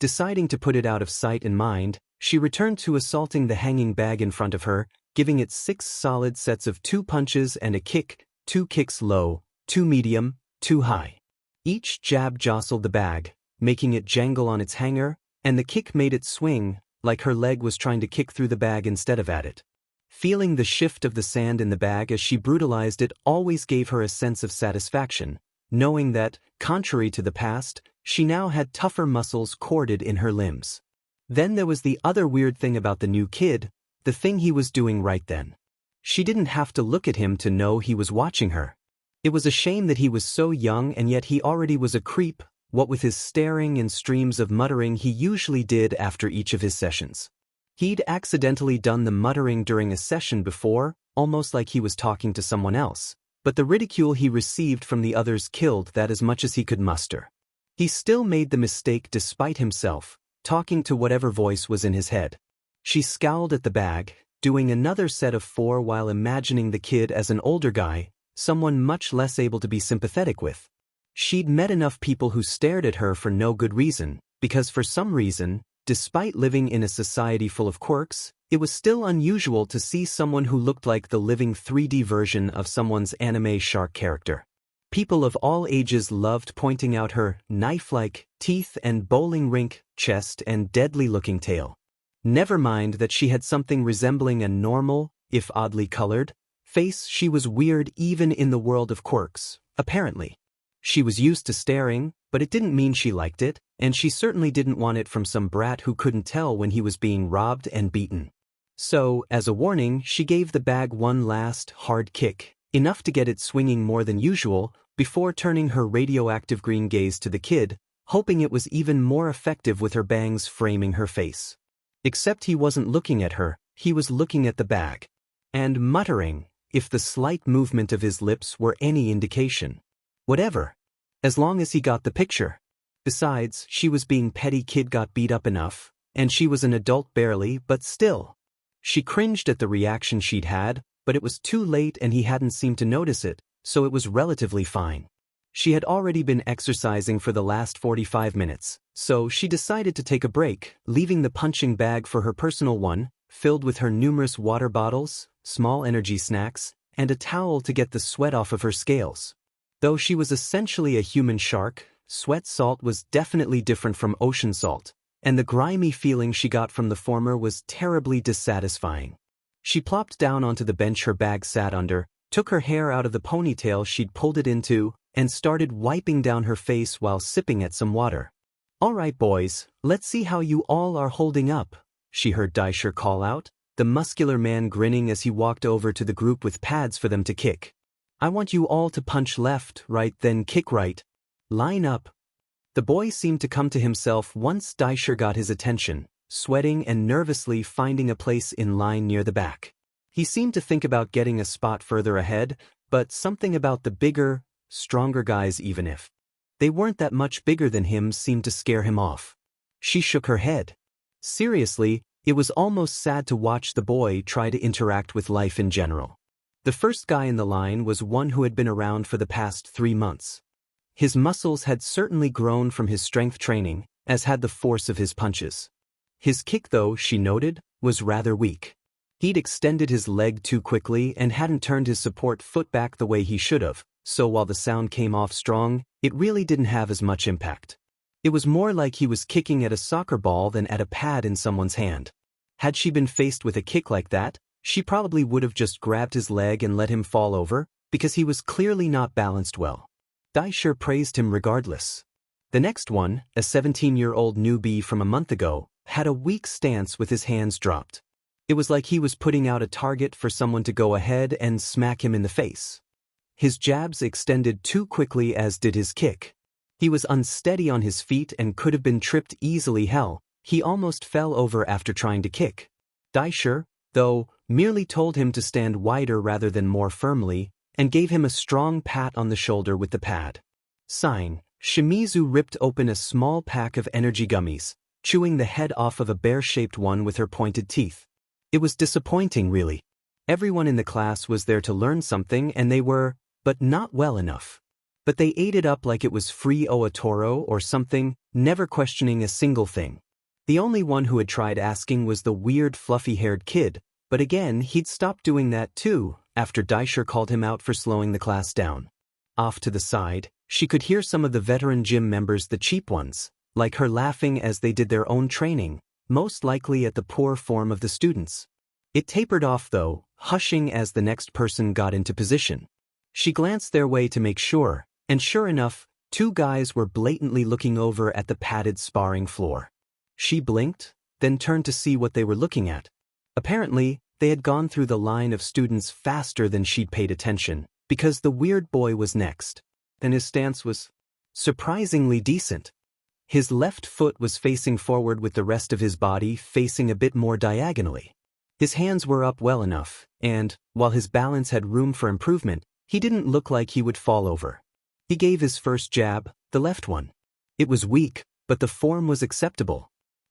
Deciding to put it out of sight and mind, she returned to assaulting the hanging bag in front of her, giving it 6 solid sets of 2 punches and a kick, 2 kicks low, 2 medium, 2 high. Each jab jostled the bag, making it jangle on its hanger, and the kick made it swing, like her leg was trying to kick through the bag instead of at it. Feeling the shift of the sand in the bag as she brutalized it always gave her a sense of satisfaction, knowing that, contrary to the past, she now had tougher muscles corded in her limbs. Then there was the other weird thing about the new kid, the thing he was doing right then. She didn't have to look at him to know he was watching her. It was a shame that he was so young and yet he already was a creep, what with his staring and streams of muttering he usually did after each of his sessions. He'd accidentally done the muttering during a session before, almost like he was talking to someone else, but the ridicule he received from the others killed that as much as he could muster. He still made the mistake despite himself, talking to whatever voice was in his head. She scowled at the bag, doing another set of 4 while imagining the kid as an older guy, someone much less able to be sympathetic with. She'd met enough people who stared at her for no good reason, because for some reason, despite living in a society full of quirks, it was still unusual to see someone who looked like the living 3D version of someone's anime shark character. People of all ages loved pointing out her knife-like teeth and bowling rink chest and deadly-looking tail. Never mind that she had something resembling a normal, if oddly colored, face. She was weird even in the world of quirks, apparently. She was used to staring, but it didn't mean she liked it, and she certainly didn't want it from some brat who couldn't tell when he was being robbed and beaten. So, as a warning, she gave the bag one last, hard kick, enough to get it swinging more than usual, before turning her radioactive green gaze to the kid, hoping it was even more effective with her bangs framing her face. Except he wasn't looking at her, he was looking at the bag. And muttering, if the slight movement of his lips were any indication. Whatever. As long as he got the picture. Besides, she was being petty kid got beat up enough, and she was an adult barely, but still. She cringed at the reaction she'd had, but it was too late and he hadn't seemed to notice it, so it was relatively fine. She had already been exercising for the last 45 minutes, so she decided to take a break, leaving the punching bag for her personal one, filled with her numerous water bottles, small energy snacks, and a towel to get the sweat off of her scales. Though she was essentially a human shark, sweat salt was definitely different from ocean salt, and the grimy feeling she got from the former was terribly dissatisfying. She plopped down onto the bench her bag sat under, took her hair out of the ponytail she'd pulled it into, and started wiping down her face while sipping at some water. "All right, boys, let's see how you all are holding up," she heard Daisher call out, the muscular man grinning as he walked over to the group with pads for them to kick. "I want you all to punch left, right, then kick right. Line up." The boy seemed to come to himself once Daisher got his attention, sweating and nervously finding a place in line near the back. He seemed to think about getting a spot further ahead, but something about the bigger, stronger guys, even if they weren't that much bigger than him, seemed to scare him off. She shook her head. Seriously, it was almost sad to watch the boy try to interact with life in general. The first guy in the line was one who had been around for the past 3 months. His muscles had certainly grown from his strength training, as had the force of his punches. His kick, though, she noted, was rather weak. He'd extended his leg too quickly and hadn't turned his support foot back the way he should have, so while the sound came off strong, it really didn't have as much impact. It was more like he was kicking at a soccer ball than at a pad in someone's hand. Had she been faced with a kick like that, she probably would have just grabbed his leg and let him fall over, because he was clearly not balanced well. Daisher praised him regardless. The next one, a 17-year-old newbie from a month ago, had a weak stance with his hands dropped. It was like he was putting out a target for someone to go ahead and smack him in the face. His jabs extended too quickly, as did his kick. He was unsteady on his feet and could have been tripped easily. Hell, he almost fell over after trying to kick. Daisher, though, merely told him to stand wider rather than more firmly, and gave him a strong pat on the shoulder with the pad. Sighing, Shimizu ripped open a small pack of energy gummies, chewing the head off of a bear-shaped one with her pointed teeth. It was disappointing, really. Everyone in the class was there to learn something, and they were, but not well enough. But they ate it up like it was free Ootoro or something, never questioning a single thing. The only one who had tried asking was the weird fluffy-haired kid, but again he'd stopped doing that too, after Daisher called him out for slowing the class down. Off to the side, she could hear some of the veteran gym members, the cheap ones, like her, laughing as they did their own training, most likely at the poor form of the students. It tapered off though, hushing as the next person got into position. She glanced their way to make sure, and sure enough, 2 guys were blatantly looking over at the padded sparring floor. She blinked, then turned to see what they were looking at. Apparently, they had gone through the line of students faster than she'd paid attention, because the weird boy was next, and his stance was surprisingly decent. His left foot was facing forward with the rest of his body facing a bit more diagonally. His hands were up well enough, and, while his balance had room for improvement, he didn't look like he would fall over. He gave his first jab, the left one. It was weak, but the form was acceptable.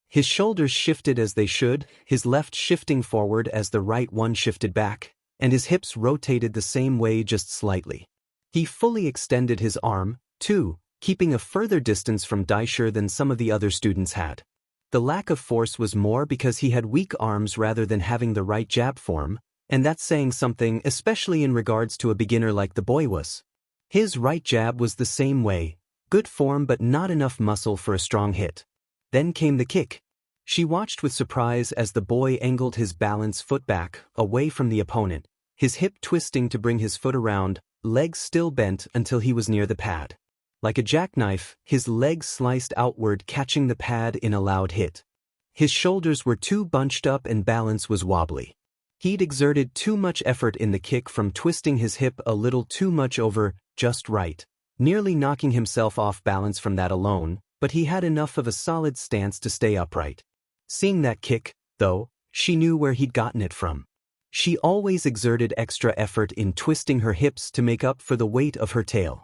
His shoulders shifted as they should, his left shifting forward as the right one shifted back, and his hips rotated the same way, just slightly. He fully extended his arm, too, keeping a further distance from Daisher than some of the other students had. The lack of force was more because he had weak arms rather than having the right jab form, and that's saying something, especially in regards to a beginner like the boy was. His right jab was the same way, good form but not enough muscle for a strong hit. Then came the kick. She watched with surprise as the boy angled his balance foot back, away from the opponent, his hip twisting to bring his foot around, legs still bent until he was near the pad. Like a jackknife, his legs sliced outward, catching the pad in a loud hit. His shoulders were too bunched up and balance was wobbly. He'd exerted too much effort in the kick from twisting his hip a little too much over just right, nearly knocking himself off balance from that alone, but he had enough of a solid stance to stay upright. Seeing that kick, though, she knew where he'd gotten it from. She always exerted extra effort in twisting her hips to make up for the weight of her tail.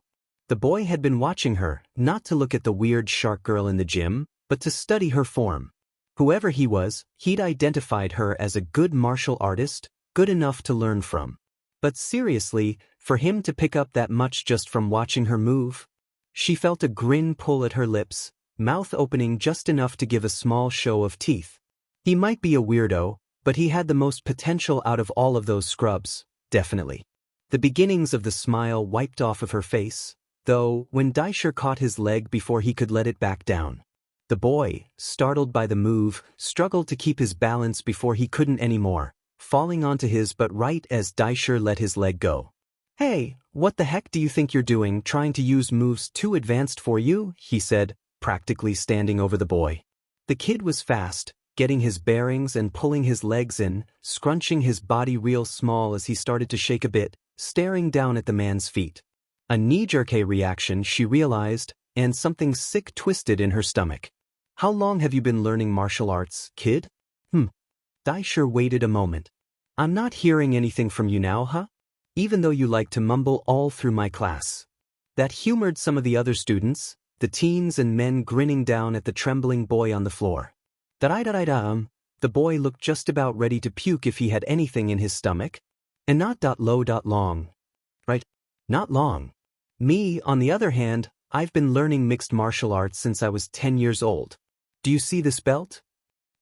The boy had been watching her, not to look at the weird shark girl in the gym, but to study her form. Whoever he was, he'd identified her as a good martial artist, good enough to learn from. But seriously, for him to pick up that much just from watching her move? She felt a grin pull at her lips, mouth opening just enough to give a small show of teeth. He might be a weirdo, but he had the most potential out of all of those scrubs, definitely. The beginnings of the smile wiped off of her face, though, when Daisher caught his leg before he could let it back down. The boy, startled by the move, struggled to keep his balance before he couldn't anymore, falling onto his butt right as Daisher let his leg go. "Hey, what the heck do you think you're doing, trying to use moves too advanced for you?" he said, practically standing over the boy. The kid was fast, getting his bearings and pulling his legs in, scrunching his body real small as he started to shake a bit, staring down at the man's feet. A knee-jerk reaction, she realized, and something sick twisted in her stomach. "How long have you been learning martial arts, kid?" Daisher waited a moment. "I'm not hearing anything from you now, huh? Even though you like to mumble all through my class." That humored some of the other students, the teens and men grinning down at the trembling boy on the floor. The boy looked just about ready to puke if he had anything in his stomach. And not long. Right? Not long. Me, on the other hand, I've been learning mixed martial arts since I was 10 years old. Do you see this belt?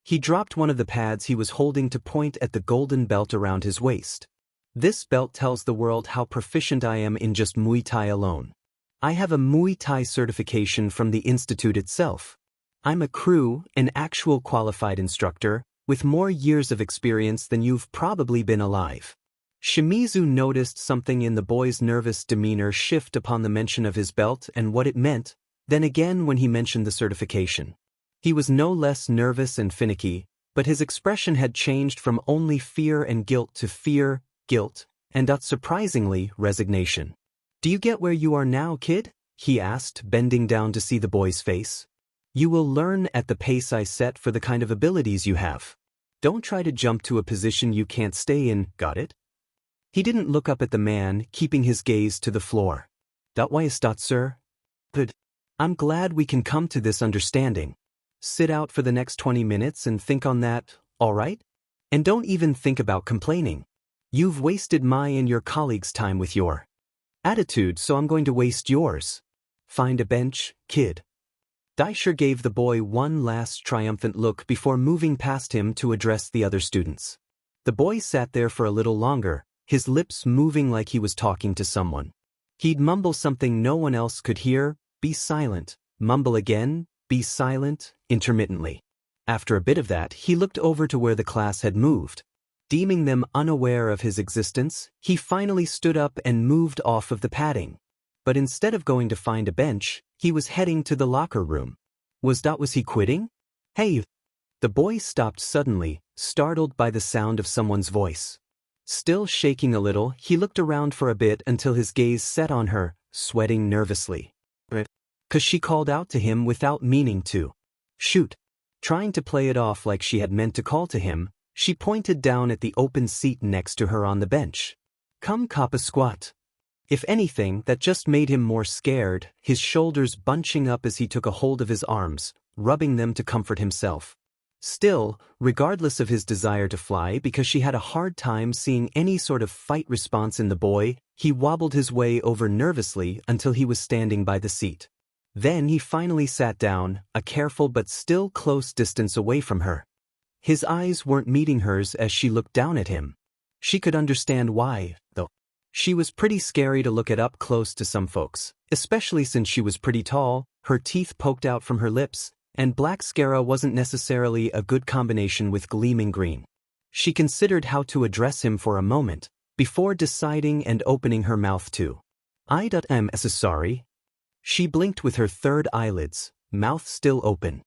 He dropped one of the pads he was holding to point at the golden belt around his waist. This belt tells the world how proficient I am in just Muay Thai alone. I have a Muay Thai certification from the institute itself. I'm a crew, an actual qualified instructor, with more years of experience than you've probably been alive. Shimizu noticed something in the boy's nervous demeanor shift upon the mention of his belt and what it meant, then again when he mentioned the certification. He was no less nervous and finicky, but his expression had changed from only fear and guilt to fear, guilt, and surprisingly, resignation. "Do you get where you are now, kid?" he asked, bending down to see the boy's face. "You will learn at the pace I set for the kind of abilities you have. Don't try to jump to a position you can't stay in, got it?" He didn't look up at the man, keeping his gaze to the floor. "That why is that, sir? Good. I'm glad we can come to this understanding. Sit out for the next 20 minutes and think on that, all right? And don't even think about complaining. You've wasted my and your colleagues' time with your attitude, so I'm going to waste yours. Find a bench, kid." Daisher gave the boy one last triumphant look before moving past him to address the other students. The boy sat there for a little longer, his lips moving like he was talking to someone. He'd mumble something no one else could hear, be silent, mumble again, be silent, intermittently. After a bit of that, he looked over to where the class had moved. Deeming them unaware of his existence, he finally stood up and moved off of the padding. But instead of going to find a bench, he was heading to the locker room. Was he quitting? "Hey!" The boy stopped suddenly, startled by the sound of someone's voice. Still shaking a little, he looked around for a bit until his gaze set on her, sweating nervously. "'Cause she called out to him without meaning to. Shoot." Trying to play it off like she had meant to call to him, she pointed down at the open seat next to her on the bench. "Come cop a squat." If anything, that just made him more scared, his shoulders bunching up as he took a hold of his arms, rubbing them to comfort himself. Still, regardless of his desire to fly because she had a hard time seeing any sort of fight response in the boy, he wobbled his way over nervously until he was standing by the seat. Then he finally sat down, a careful but still close distance away from her. His eyes weren't meeting hers as she looked down at him. She could understand why, though. She was pretty scary to look at up close to some folks, especially since she was pretty tall, her teeth poked out from her lips, and black scara wasn't necessarily a good combination with gleaming green. She considered how to address him for a moment, before deciding and opening her mouth to. "I'm sorry." She blinked with her third eyelids, mouth still open.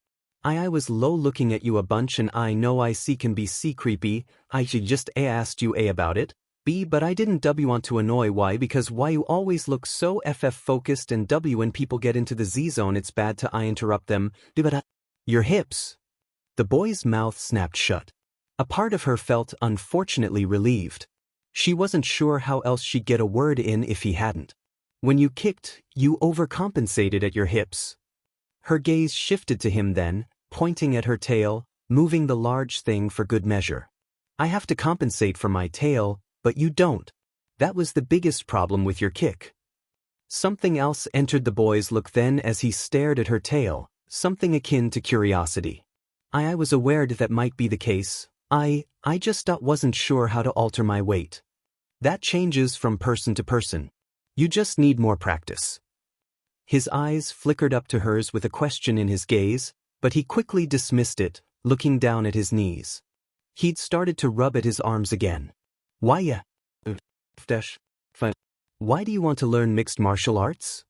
I was low looking at you a bunch and I know I see can be creepy, I should just asked you about it, B but I didn't W want to annoy Y because Y you always look so FF focused and W when people get into the Z zone it's bad to I interrupt them, your hips. The boy's mouth snapped shut. A part of her felt unfortunately relieved. She wasn't sure how else she'd get a word in if he hadn't. When you kicked, you overcompensated at your hips. Her gaze shifted to him then, pointing at her tail, moving the large thing for good measure. I have to compensate for my tail, but you don't. That was the biggest problem with your kick. Something else entered the boy's look then as he stared at her tail, something akin to curiosity. I was aware that might be the case. I just wasn't sure how to alter my weight. That changes from person to person. You just need more practice. His eyes flickered up to hers with a question in his gaze, but he quickly dismissed it, looking down at his knees. He'd started to rub at his arms again. Why do you want to learn mixed martial arts?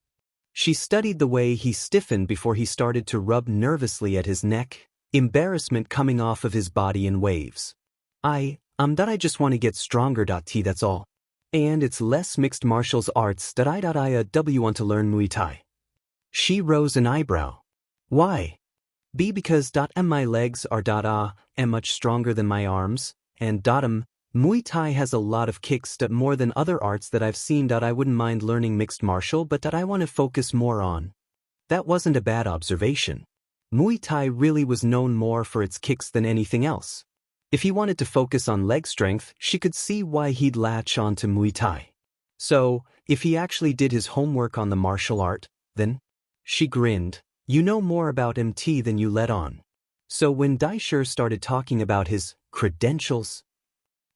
She studied the way he stiffened before he started to rub nervously at his neck, embarrassment coming off of his body in waves. I just want to get stronger. That's all. And it's less mixed martial arts that I want to learn Muay Thai. She rose an eyebrow. Why? B because my legs are much stronger than my arms, and Muay Thai has a lot of kicks more than other arts that I've seen. I wouldn't mind learning mixed martial, but I want to focus more on. That wasn't a bad observation. Muay Thai really was known more for its kicks than anything else. If he wanted to focus on leg strength, she could see why he'd latch on to Muay Thai. So, if he actually did his homework on the martial art, then? She grinned. You know more about MT than you let on. So when Daisher started talking about his credentials,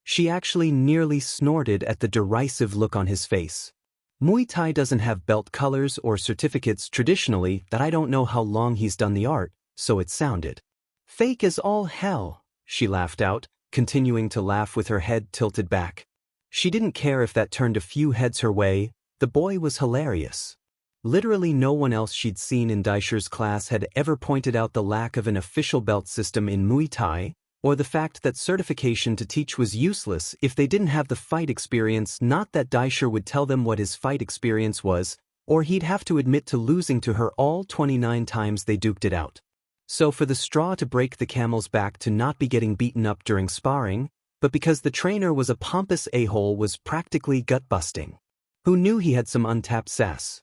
she actually nearly snorted at the derisive look on his face. Muay Thai doesn't have belt colors or certificates traditionally. That I don't know how long he's done the art, so it sounded fake as all hell, she laughed out, continuing to laugh with her head tilted back. She didn't care if that turned a few heads her way, the boy was hilarious. Literally no one else she'd seen in Daisher's class had ever pointed out the lack of an official belt system in Muay Thai, or the fact that certification to teach was useless if they didn't have the fight experience. Not that Daisher would tell them what his fight experience was, or he'd have to admit to losing to her all 29 times they duked it out. So for the straw to break the camel's back to not be getting beaten up during sparring, but because the trainer was a pompous a-hole was practically gut-busting. Who knew he had some untapped sass?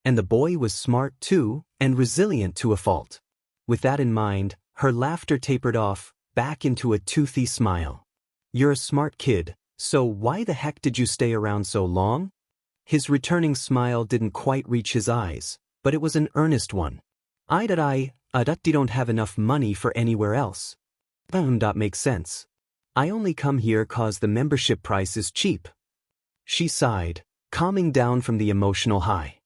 And the boy was smart too, and resilient to a fault. With that in mind, her laughter tapered off, back into a toothy smile. You're a smart kid, so why the heck did you stay around so long? His returning smile didn't quite reach his eyes, but it was an earnest one. I don't have enough money for anywhere else. Makes sense. I only come here cause the membership price is cheap. She sighed, calming down from the emotional high.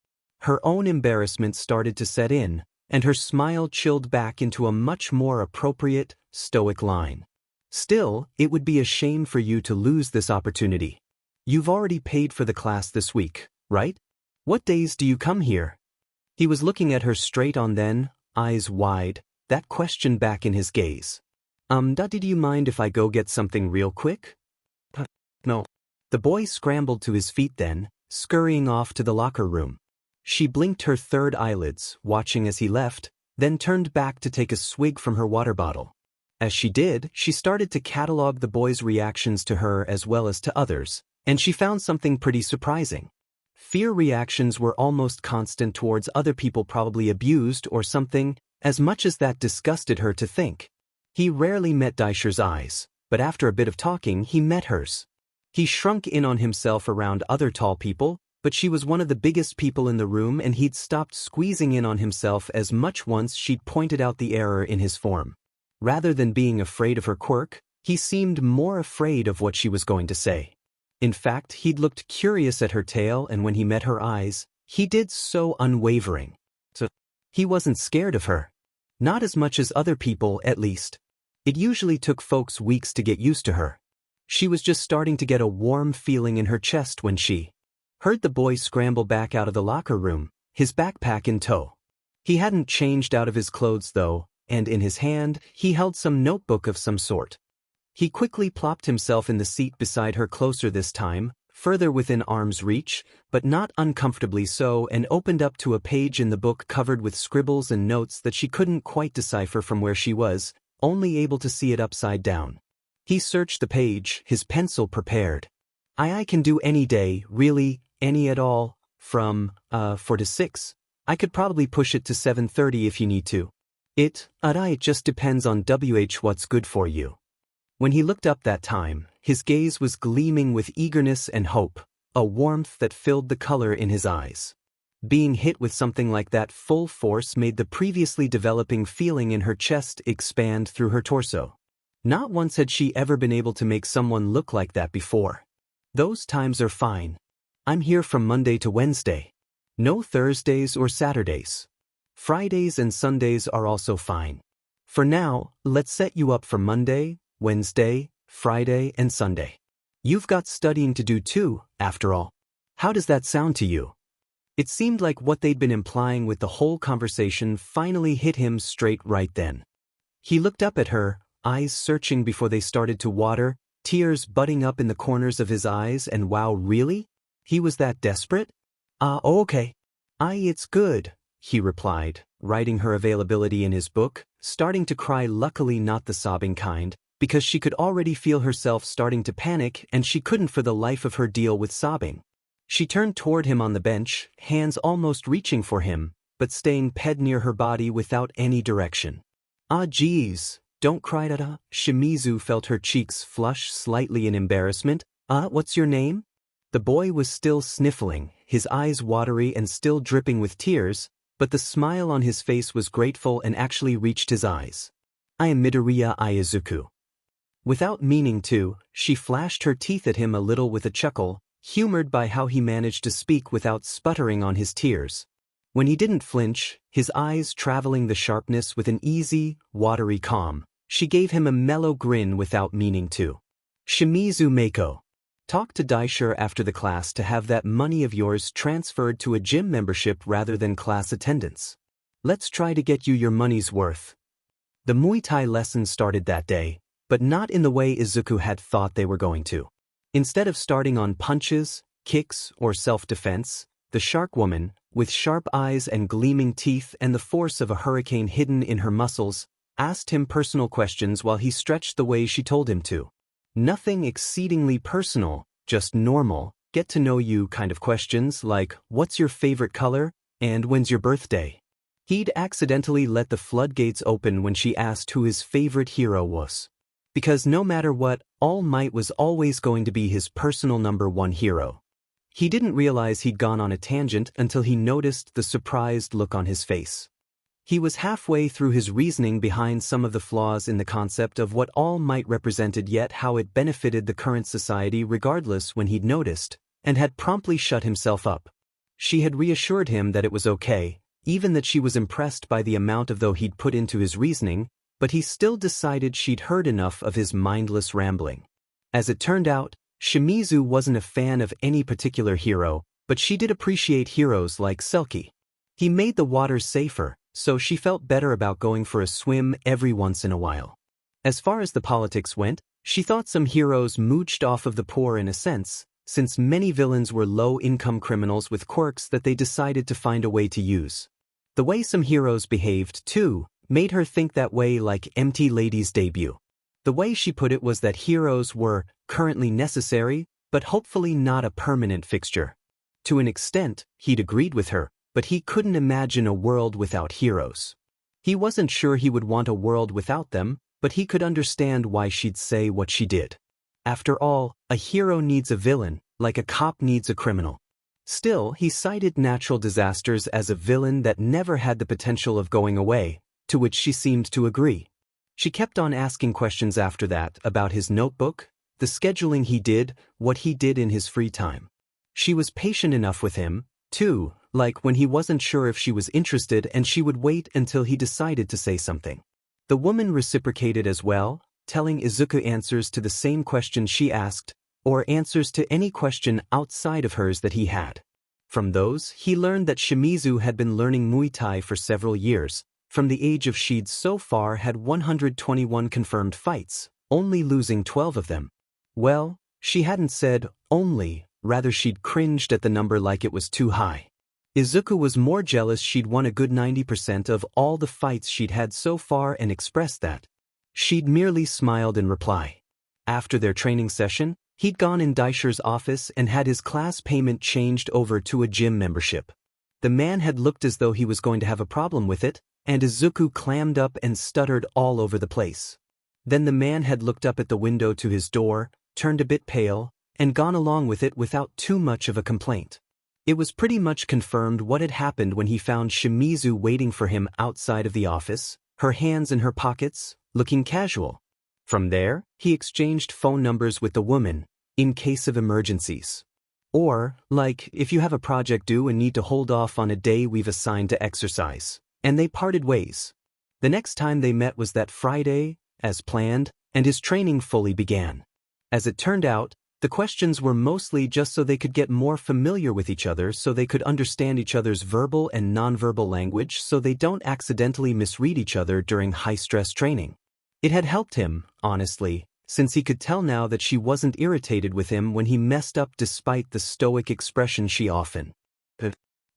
Her own embarrassment started to set in, and her smile chilled back into a much more appropriate, stoic line. Still, it would be a shame for you to lose this opportunity. You've already paid for the class this week, right? What days do you come here? He was looking at her straight on then, eyes wide, that question back in his gaze. Do you mind if I go get something real quick? No. The boy scrambled to his feet then, scurrying off to the locker room. She blinked her third eyelids, watching as he left, then turned back to take a swig from her water bottle. As she did, she started to catalog the boy's reactions to her as well as to others, and she found something pretty surprising. Fear reactions were almost constant towards other people probably abused or something, as much as that disgusted her to think. He rarely met Daisher's eyes, but after a bit of talking he met hers. He shrunk in on himself around other tall people, but she was one of the biggest people in the room and he'd stopped squeezing in on himself as much once she'd pointed out the error in his form. Rather than being afraid of her quirk, he seemed more afraid of what she was going to say. In fact, he'd looked curious at her tail and when he met her eyes, he did so unwavering. So, he wasn't scared of her. Not as much as other people, at least. It usually took folks weeks to get used to her. She was just starting to get a warm feeling in her chest when she heard the boy scramble back out of the locker room, his backpack in tow. He hadn't changed out of his clothes though, and in his hand, he held some notebook of some sort. He quickly plopped himself in the seat beside her, closer this time, further within arm's reach, but not uncomfortably so, and opened up to a page in the book covered with scribbles and notes that she couldn't quite decipher from where she was, only able to see it upside down. He searched the page, his pencil prepared. I can do any day, really, any at all, from, 4 to 6. I could probably push it to 7:30 if you need to. It just depends on what's good for you. When he looked up that time, his gaze was gleaming with eagerness and hope, a warmth that filled the color in his eyes. Being hit with something like that full force made the previously developing feeling in her chest expand through her torso. Not once had she ever been able to make someone look like that before. Those times are fine. I'm here from Monday to Wednesday. No Thursdays or Saturdays. Fridays and Sundays are also fine. For now, let's set you up for Monday, Wednesday, Friday, and Sunday. You've got studying to do too, after all. How does that sound to you? It seemed like what they'd been implying with the whole conversation finally hit him straight right then. He looked up at her, eyes searching before they started to water, tears budding up in the corners of his eyes, and wow, really? He was that desperate? Okay. It's good, he replied, writing her availability in his book, starting to cry, luckily not the sobbing kind, because she could already feel herself starting to panic and she couldn't for the life of her deal with sobbing. She turned toward him on the bench, hands almost reaching for him, but staying ped near her body without any direction. Geez, don't cry, Dada. Shimizu felt her cheeks flush slightly in embarrassment. What's your name? The boy was still sniffling, his eyes watery and still dripping with tears, but the smile on his face was grateful and actually reached his eyes. I am Midoriya Izuku. Without meaning to, she flashed her teeth at him a little with a chuckle, humored by how he managed to speak without sputtering on his tears. When he didn't flinch, his eyes traveling the sharpness with an easy, watery calm, she gave him a mellow grin without meaning to. Shimizu Mako. Talk to Daisher after the class to have that money of yours transferred to a gym membership rather than class attendance. Let's try to get you your money's worth. The Muay Thai lesson started that day, but not in the way Izuku had thought they were going to. Instead of starting on punches, kicks, or self-defense, the shark woman, with sharp eyes and gleaming teeth and the force of a hurricane hidden in her muscles, asked him personal questions while he stretched the way she told him to. Nothing exceedingly personal, just normal, get-to-know-you kind of questions like, what's your favorite color, and when's your birthday? He'd accidentally let the floodgates open when she asked who his favorite hero was. Because no matter what, All Might was always going to be his personal #1 hero. He didn't realize he'd gone on a tangent until he noticed the surprised look on his face. He was halfway through his reasoning behind some of the flaws in the concept of what All Might represented, yet how it benefited the current society regardless, when he'd noticed, and had promptly shut himself up. She had reassured him that it was okay, even that she was impressed by the amount of though he'd put into his reasoning, but he still decided she'd heard enough of his mindless rambling. As it turned out, Shimizu wasn't a fan of any particular hero, but she did appreciate heroes like Selkie. He made the waters safer, so she felt better about going for a swim every once in a while. As far as the politics went, she thought some heroes mooched off of the poor in a sense, since many villains were low-income criminals with quirks that they decided to find a way to use. The way some heroes behaved, too, made her think that way, like Empty Lady's debut. The way she put it was that heroes were currently necessary, but hopefully not a permanent fixture. To an extent, he'd agreed with her, but he couldn't imagine a world without heroes. He wasn't sure he would want a world without them, but he could understand why she'd say what she did. After all, a hero needs a villain, like a cop needs a criminal. Still, he cited natural disasters as a villain that never had the potential of going away, to which she seemed to agree. She kept on asking questions after that about his notebook, the scheduling he did, what he did in his free time. She was patient enough with him, too, like when he wasn't sure if she was interested and she would wait until he decided to say something. The woman reciprocated as well, telling Izuku answers to the same question she asked, or answers to any question outside of hers that he had. From those, he learned that Shimizu had been learning Muay Thai for several years, From the age of she'd so far had 121 confirmed fights, only losing 12 of them. Well, she hadn't said only, rather she'd cringed at the number like it was too high. Izuku was more jealous she'd won a good 90% of all the fights she'd had so far and expressed that. She'd merely smiled in reply. After their training session, he'd gone in Daisher's office and had his class payment changed over to a gym membership. The man had looked as though he was going to have a problem with it, and Izuku clammed up and stuttered all over the place. Then the man had looked up at the window to his door, turned a bit pale, and gone along with it without too much of a complaint. It was pretty much confirmed what had happened when he found Shimizu waiting for him outside of the office, her hands in her pockets, looking casual. From there, he exchanged phone numbers with the woman, in case of emergencies. Or, like, if you have a project due and need to hold off on a day we've assigned to exercise. And they parted ways. The next time they met was that Friday, as planned, and his training fully began. As it turned out, the questions were mostly just so they could get more familiar with each other, so they could understand each other's verbal and nonverbal language, so they don't accidentally misread each other during high-stress training. It had helped him, honestly, since he could tell now that she wasn't irritated with him when he messed up despite the stoic expression she often.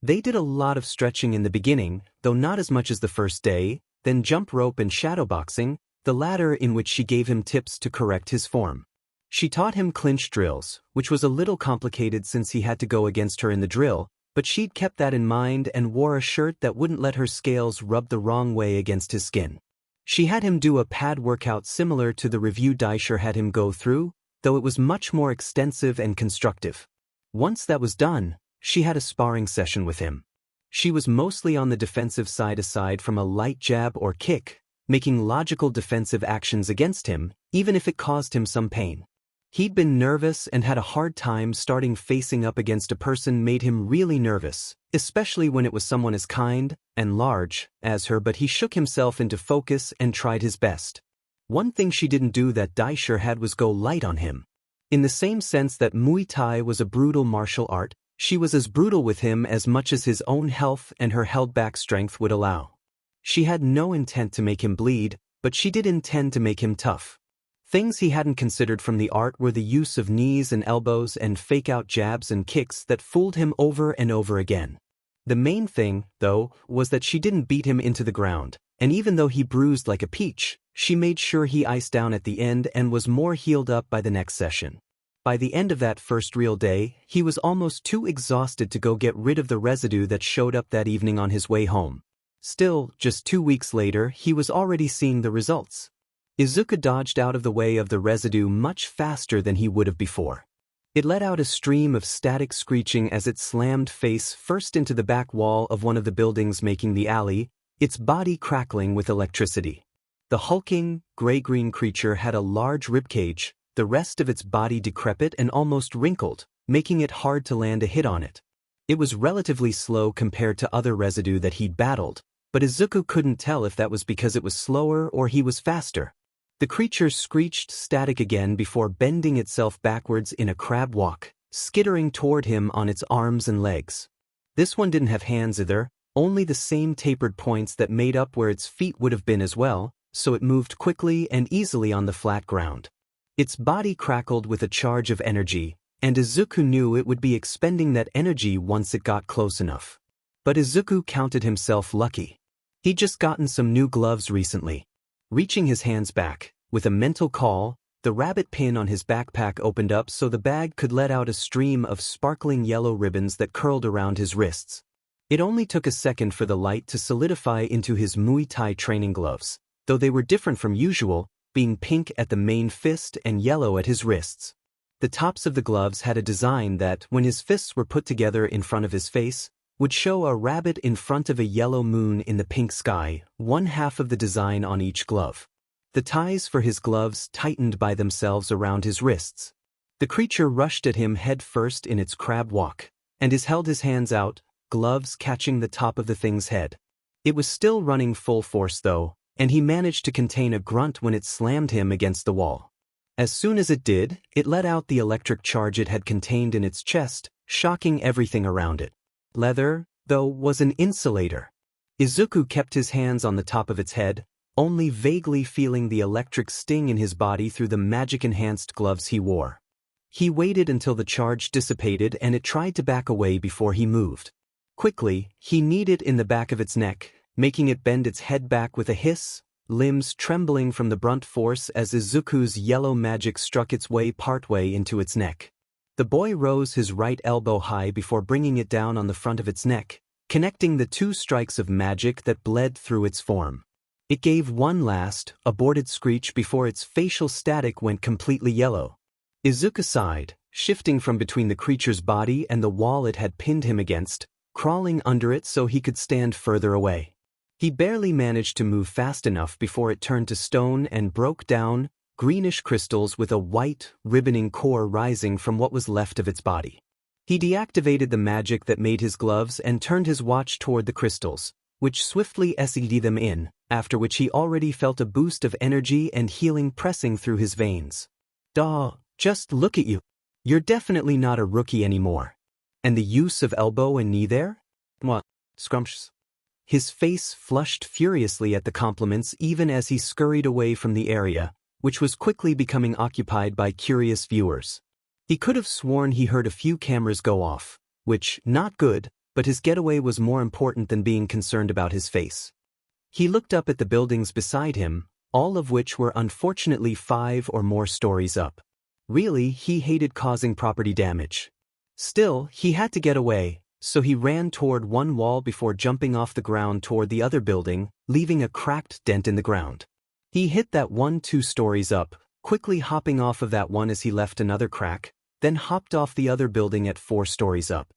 They did a lot of stretching in the beginning, though not as much as the first day, then jump rope and shadowboxing, the latter in which she gave him tips to correct his form. She taught him clinch drills, which was a little complicated since he had to go against her in the drill, but she'd kept that in mind and wore a shirt that wouldn't let her scales rub the wrong way against his skin. She had him do a pad workout similar to the review Daisher had him go through, though it was much more extensive and constructive. Once that was done, she had a sparring session with him. She was mostly on the defensive side aside from a light jab or kick, making logical defensive actions against him, even if it caused him some pain. He'd been nervous and had a hard time starting facing up against a person made him really nervous, especially when it was someone as kind and large as her, but he shook himself into focus and tried his best. One thing she didn't do that Daisher had was go light on him. In the same sense that Muay Thai was a brutal martial art, she was as brutal with him as much as his own health and her held-back strength would allow. She had no intent to make him bleed, but she did intend to make him tough. Things he hadn't considered from the art were the use of knees and elbows and fake-out jabs and kicks that fooled him over and over again. The main thing, though, was that she didn't beat him into the ground, and even though he bruised like a peach, she made sure he iced down at the end and was more healed up by the next session. By the end of that first real day, he was almost too exhausted to go get rid of the residue that showed up that evening on his way home. Still, just 2 weeks later, he was already seeing the results. Izuku dodged out of the way of the residue much faster than he would have before. It let out a stream of static screeching as it slammed face first into the back wall of one of the buildings making the alley, its body crackling with electricity. The hulking, gray-green creature had a large ribcage, the rest of its body decrepit and almost wrinkled, making it hard to land a hit on it. It was relatively slow compared to other residue that he'd battled, but Izuku couldn't tell if that was because it was slower or he was faster. The creature screeched static again before bending itself backwards in a crab walk, skittering toward him on its arms and legs. This one didn't have hands either, only the same tapered points that made up where its feet would have been as well, so it moved quickly and easily on the flat ground. Its body crackled with a charge of energy, and Izuku knew it would be expending that energy once it got close enough. But Izuku counted himself lucky. He'd just gotten some new gloves recently. Reaching his hands back, with a mental call, the rabbit pin on his backpack opened up so the bag could let out a stream of sparkling yellow ribbons that curled around his wrists. It only took a second for the light to solidify into his Muay Thai training gloves, though they were different from usual, being pink at the main fist and yellow at his wrists. The tops of the gloves had a design that, when his fists were put together in front of his face, would show a rabbit in front of a yellow moon in the pink sky, one half of the design on each glove. The ties for his gloves tightened by themselves around his wrists. The creature rushed at him head first in its crab walk, and held his hands out, gloves catching the top of the thing's head. It was still running full force though, and he managed to contain a grunt when it slammed him against the wall. As soon as it did, it let out the electric charge it had contained in its chest, shocking everything around it. Leather, though, was an insulator. Izuku kept his hands on the top of its head, only vaguely feeling the electric sting in his body through the magic-enhanced gloves he wore. He waited until the charge dissipated and it tried to back away before he moved. Quickly, he kneed it in the back of its neck, making it bend its head back with a hiss, limbs trembling from the brunt force as Izuku's yellow magic struck its way partway into its neck. The boy rose his right elbow high before bringing it down on the front of its neck, connecting the two strikes of magic that bled through its form. It gave one last, aborted screech before its facial static went completely yellow. Izuku sighed, shifting from between the creature's body and the wall it had pinned him against, crawling under it so he could stand further away. He barely managed to move fast enough before it turned to stone and broke down, greenish crystals with a white, ribboning core rising from what was left of its body. He deactivated the magic that made his gloves and turned his watch toward the crystals, which swiftly SED them in, after which he already felt a boost of energy and healing pressing through his veins. Duh, just look at you. You're definitely not a rookie anymore. And the use of elbow and knee there? What? Scrumptious. His face flushed furiously at the compliments even as he scurried away from the area, which was quickly becoming occupied by curious viewers. He could have sworn he heard a few cameras go off, which, not good, but his getaway was more important than being concerned about his face. He looked up at the buildings beside him, all of which were unfortunately 5 or more stories up. Really, he hated causing property damage. Still, he had to get away, so he ran toward one wall before jumping off the ground toward the other building, leaving a cracked dent in the ground. He hit that one 2 stories up, quickly hopping off of that one as he left another crack, then hopped off the other building at 4 stories up.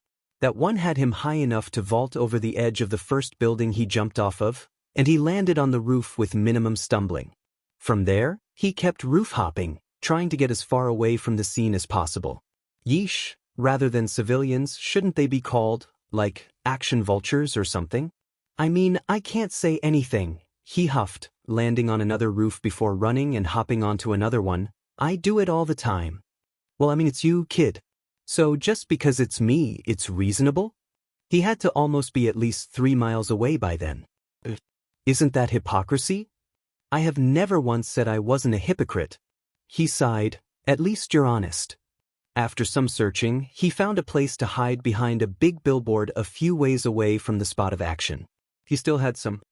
That one had him high enough to vault over the edge of the first building he jumped off of, and he landed on the roof with minimum stumbling. From there, he kept roof hopping, trying to get as far away from the scene as possible. Yeesh, rather than civilians, shouldn't they be called, like, action vultures or something? I mean, I can't say anything, he huffed, landing on another roof before running and hopping onto another one. I do it all the time. Well, I mean, it's you, kid. So just because it's me, it's reasonable? He had to almost be at least 3 miles away by then. Isn't that hypocrisy? I have never once said I wasn't a hypocrite. He sighed. At least you're honest. After some searching, he found a place to hide behind a big billboard a few ways away from the spot of action. He still had some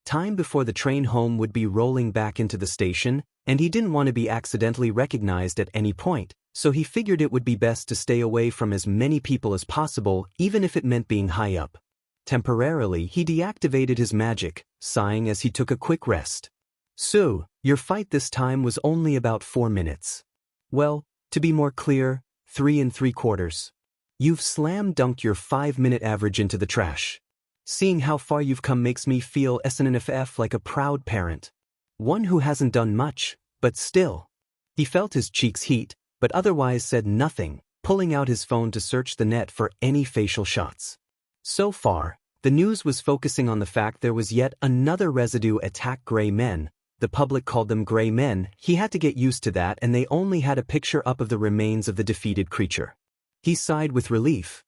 time before the train home would be rolling back into the station, and he didn't want to be accidentally recognized at any point, so he figured it would be best to stay away from as many people as possible, even if it meant being high up. Temporarily, he deactivated his magic, sighing as he took a quick rest. So, your fight this time was only about 4 minutes. Well, to be more clear, 3 3/4. You've slam-dunked your 5-minute average into the trash. Seeing how far you've come makes me feel SNFF like a proud parent. One who hasn't done much, but still. He felt his cheeks heat, but otherwise said nothing, pulling out his phone to search the net for any facial shots. So far, the news was focusing on the fact there was yet another residue attack gray men. The public called them gray men. He had to get used to that, and they only had a picture up of the remains of the defeated creature. He sighed with relief.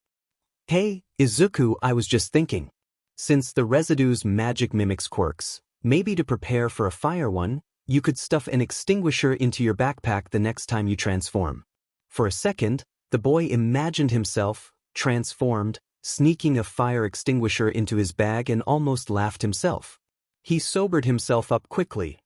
Hey, Izuku, I was just thinking. Since the residue's magic mimics quirks, maybe to prepare for a fire one, you could stuff an extinguisher into your backpack the next time you transform. For a second, the boy imagined himself, transformed, sneaking a fire extinguisher into his bag and almost laughed himself. He sobered himself up quickly.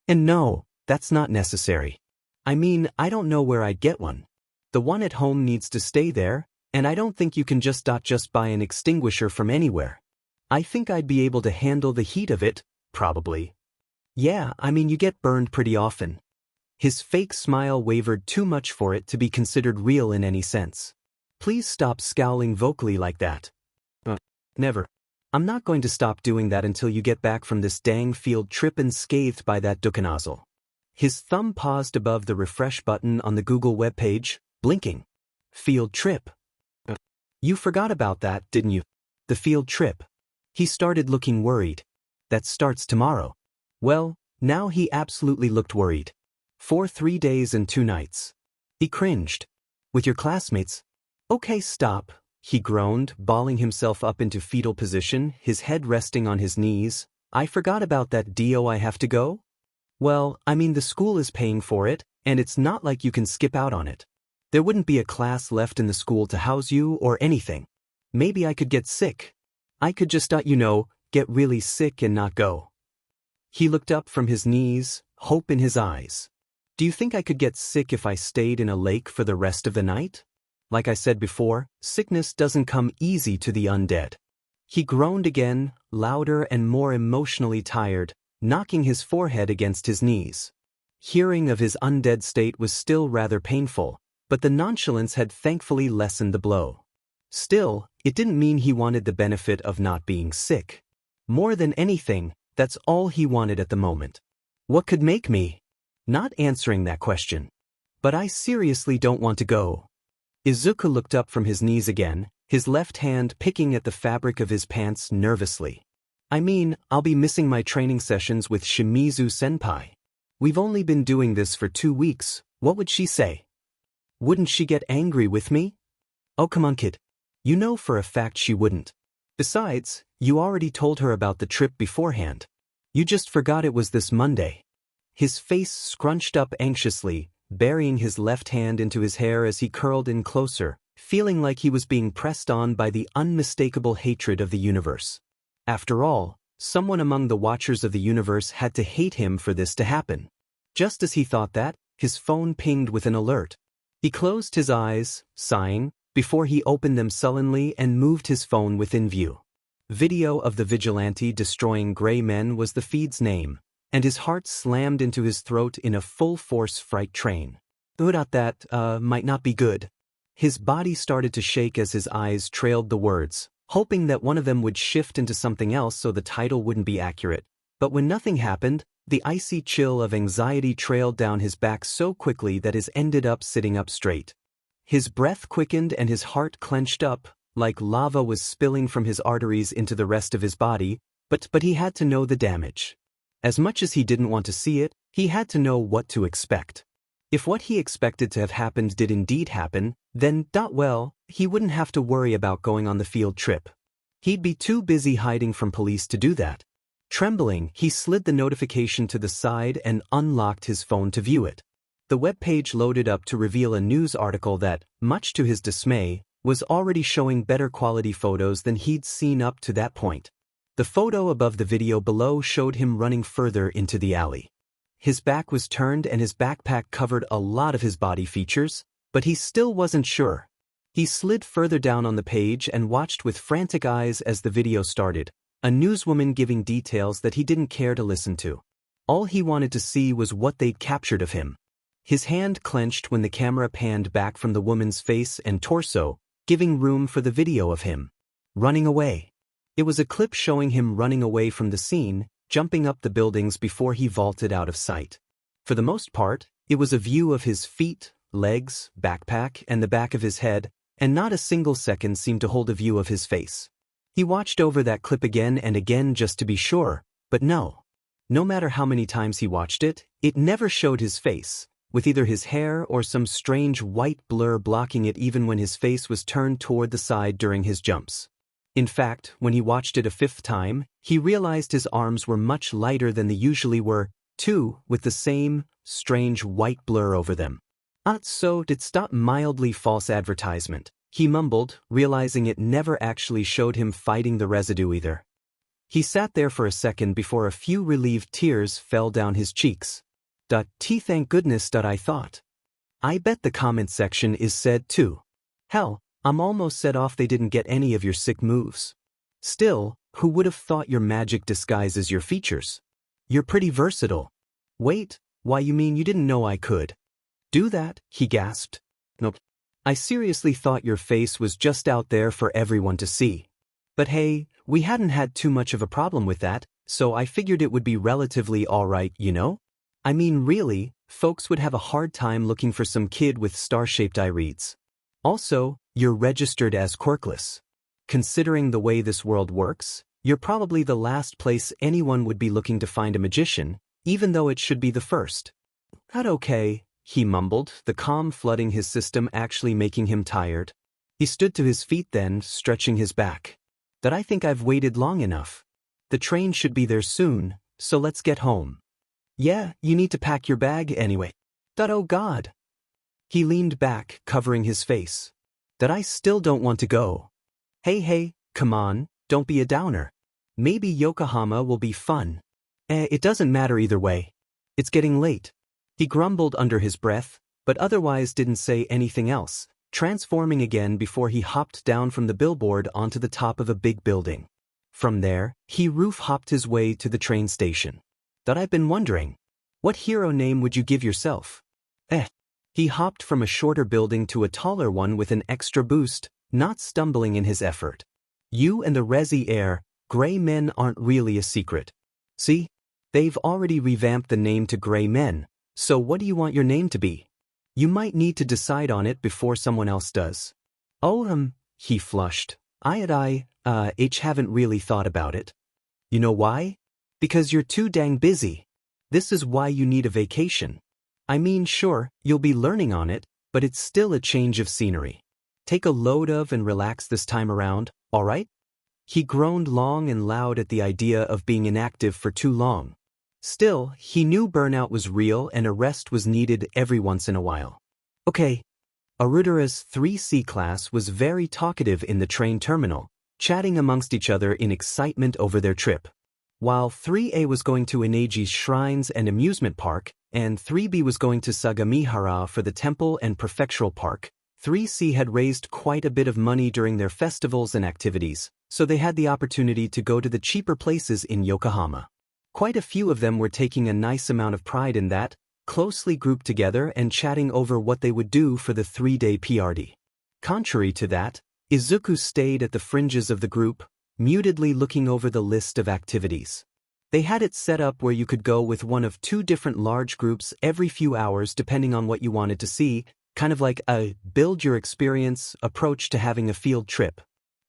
And no, that's not necessary. I mean, I don't know where I'd get one. The one at home needs to stay there, and I don't think you can just buy an extinguisher from anywhere. I think I'd be able to handle the heat of it, probably. Yeah, I mean, you get burned pretty often. His fake smile wavered too much for it to be considered real in any sense. Please stop scowling vocally like that. Never. I'm not going to stop doing that until you get back from this dang field trip unscathed by that Duka nozzle. His thumb paused above the refresh button on the Google webpage, blinking. Field trip. You forgot about that, didn't you? The field trip. He started looking worried. That starts tomorrow. Well, now he absolutely looked worried. For 3 days and 2 nights. He cringed. With your classmates? Okay, stop. he groaned, balling himself up into fetal position, his head resting on his knees. I forgot about that deal. I have to go? Well, I mean the school is paying for it, and it's not like you can skip out on it. There wouldn't be a class left in the school to house you or anything. Maybe I could get sick. I could just get really sick and not go. He looked up from his knees, hope in his eyes. Do you think I could get sick if I stayed in a lake for the rest of the night? Like I said before, sickness doesn't come easy to the undead. He groaned again, louder and more emotionally tired, knocking his forehead against his knees. Hearing of his undead state was still rather painful, but the nonchalance had thankfully lessened the blow. Still, it didn't mean he wanted the benefit of not being sick. More than anything, that's all he wanted at the moment. What could make me? Not answering that question. But I seriously don't want to go. Izuku looked up from his knees again, his left hand picking at the fabric of his pants nervously. I mean, I'll be missing my training sessions with Shimizu-senpai. We've only been doing this for 2 weeks, what would she say? Wouldn't she get angry with me? Oh come on kid. You know for a fact she wouldn't. Besides, you already told her about the trip beforehand. You just forgot it was this Monday. His face scrunched up anxiously, burying his left hand into his hair as he curled in closer, feeling like he was being pressed on by the unmistakable hatred of the universe. After all, someone among the Watchers of the Universe had to hate him for this to happen. Just as he thought that, his phone pinged with an alert. He closed his eyes, sighing, before he opened them sullenly and moved his phone within view. Video of the vigilante destroying gray men was the feed's name, and his heart slammed into his throat in a full-force freight train. That might not be good. His body started to shake as his eyes trailed the words, hoping that one of them would shift into something else so the title wouldn't be accurate. But when nothing happened, the icy chill of anxiety trailed down his back so quickly that he ended up sitting up straight. His breath quickened and his heart clenched up, like lava was spilling from his arteries into the rest of his body, but he had to know the damage. As much as he didn't want to see it, he had to know what to expect. If what he expected to have happened did indeed happen, then, he wouldn't have to worry about going on the field trip. He'd be too busy hiding from police to do that. Trembling, he slid the notification to the side and unlocked his phone to view it. The webpage loaded up to reveal a news article that, much to his dismay, was already showing better quality photos than he'd seen up to that point. The photo above the video below showed him running further into the alley. His back was turned and his backpack covered a lot of his body features, but he still wasn't sure. He slid further down on the page and watched with frantic eyes as the video started, a newswoman giving details that he didn't care to listen to. All he wanted to see was what they'd captured of him. His hand clenched when the camera panned back from the woman's face and torso, giving room for the video of him running away. It was a clip showing him running away from the scene, jumping up the buildings before he vaulted out of sight. For the most part, it was a view of his feet, legs, backpack, and the back of his head, and not a single second seemed to hold a view of his face. He watched over that clip again and again just to be sure, but no. No matter how many times he watched it, it never showed his face, with either his hair or some strange white blur blocking it even when his face was turned toward the side during his jumps. In fact, when he watched it a 5th time, he realized his arms were much lighter than they usually were, too, with the same, strange white blur over them. So did stop mildly false advertisement, he mumbled, realizing it never actually showed him fighting the residue either. He sat there for a second before a few relieved tears fell down his cheeks. Thank goodness, I thought. I bet the comment section is said too. Hell, I'm almost set off they didn't get any of your sick moves. Still, who would have thought your magic disguises your features? You're pretty versatile. Wait, why you mean you didn't know I could do that? He gasped. Nope. I seriously thought your face was just out there for everyone to see. But hey, we hadn't had too much of a problem with that, so I figured it would be relatively alright, you know? I mean really, folks would have a hard time looking for some kid with star-shaped irides. Also, you're registered as quirkless. Considering the way this world works, you're probably the last place anyone would be looking to find a magician, even though it should be the first. Not okay, he mumbled, the calm flooding his system actually making him tired. He stood to his feet then, stretching his back. That I think I've waited long enough. The train should be there soon, so let's get home. Yeah, you need to pack your bag anyway. That oh God. He leaned back, covering his face. That I still don't want to go. Hey, come on, don't be a downer. Maybe Yokohama will be fun. It doesn't matter either way. It's getting late. He grumbled under his breath, but otherwise didn't say anything else, transforming again before he hopped down from the billboard onto the top of a big building. From there, he roof-hopped his way to the train station. That I've been wondering. What hero name would you give yourself? He hopped from a shorter building to a taller one with an extra boost, not stumbling in his effort. You and the Resi Air, Gray Men aren't really a secret. See? They've already revamped the name to Gray Men, so what do you want your name to be? You might need to decide on it before someone else does. Oh, he flushed. I haven't really thought about it. You know why? Because you're too dang busy. This is why you need a vacation. I mean, sure, you'll be learning on it, but it's still a change of scenery. Take a load of and relax this time around, alright? He groaned long and loud at the idea of being inactive for too long. Still, he knew burnout was real and a rest was needed every once in a while. Okay. Arudura's 3C class was very talkative in the train terminal, chatting amongst each other in excitement over their trip. While 3A was going to Inagi's shrines and amusement park, and 3B was going to Sagamihara for the temple and prefectural park, 3C had raised quite a bit of money during their festivals and activities, so they had the opportunity to go to the cheaper places in Yokohama. Quite a few of them were taking a nice amount of pride in that, closely grouped together and chatting over what they would do for the 3-day PRD. Contrary to that, Izuku stayed at the fringes of the group, mutedly looking over the list of activities. They had it set up where you could go with one of two different large groups every few hours depending on what you wanted to see, kind of like a build-your-experience approach to having a field trip.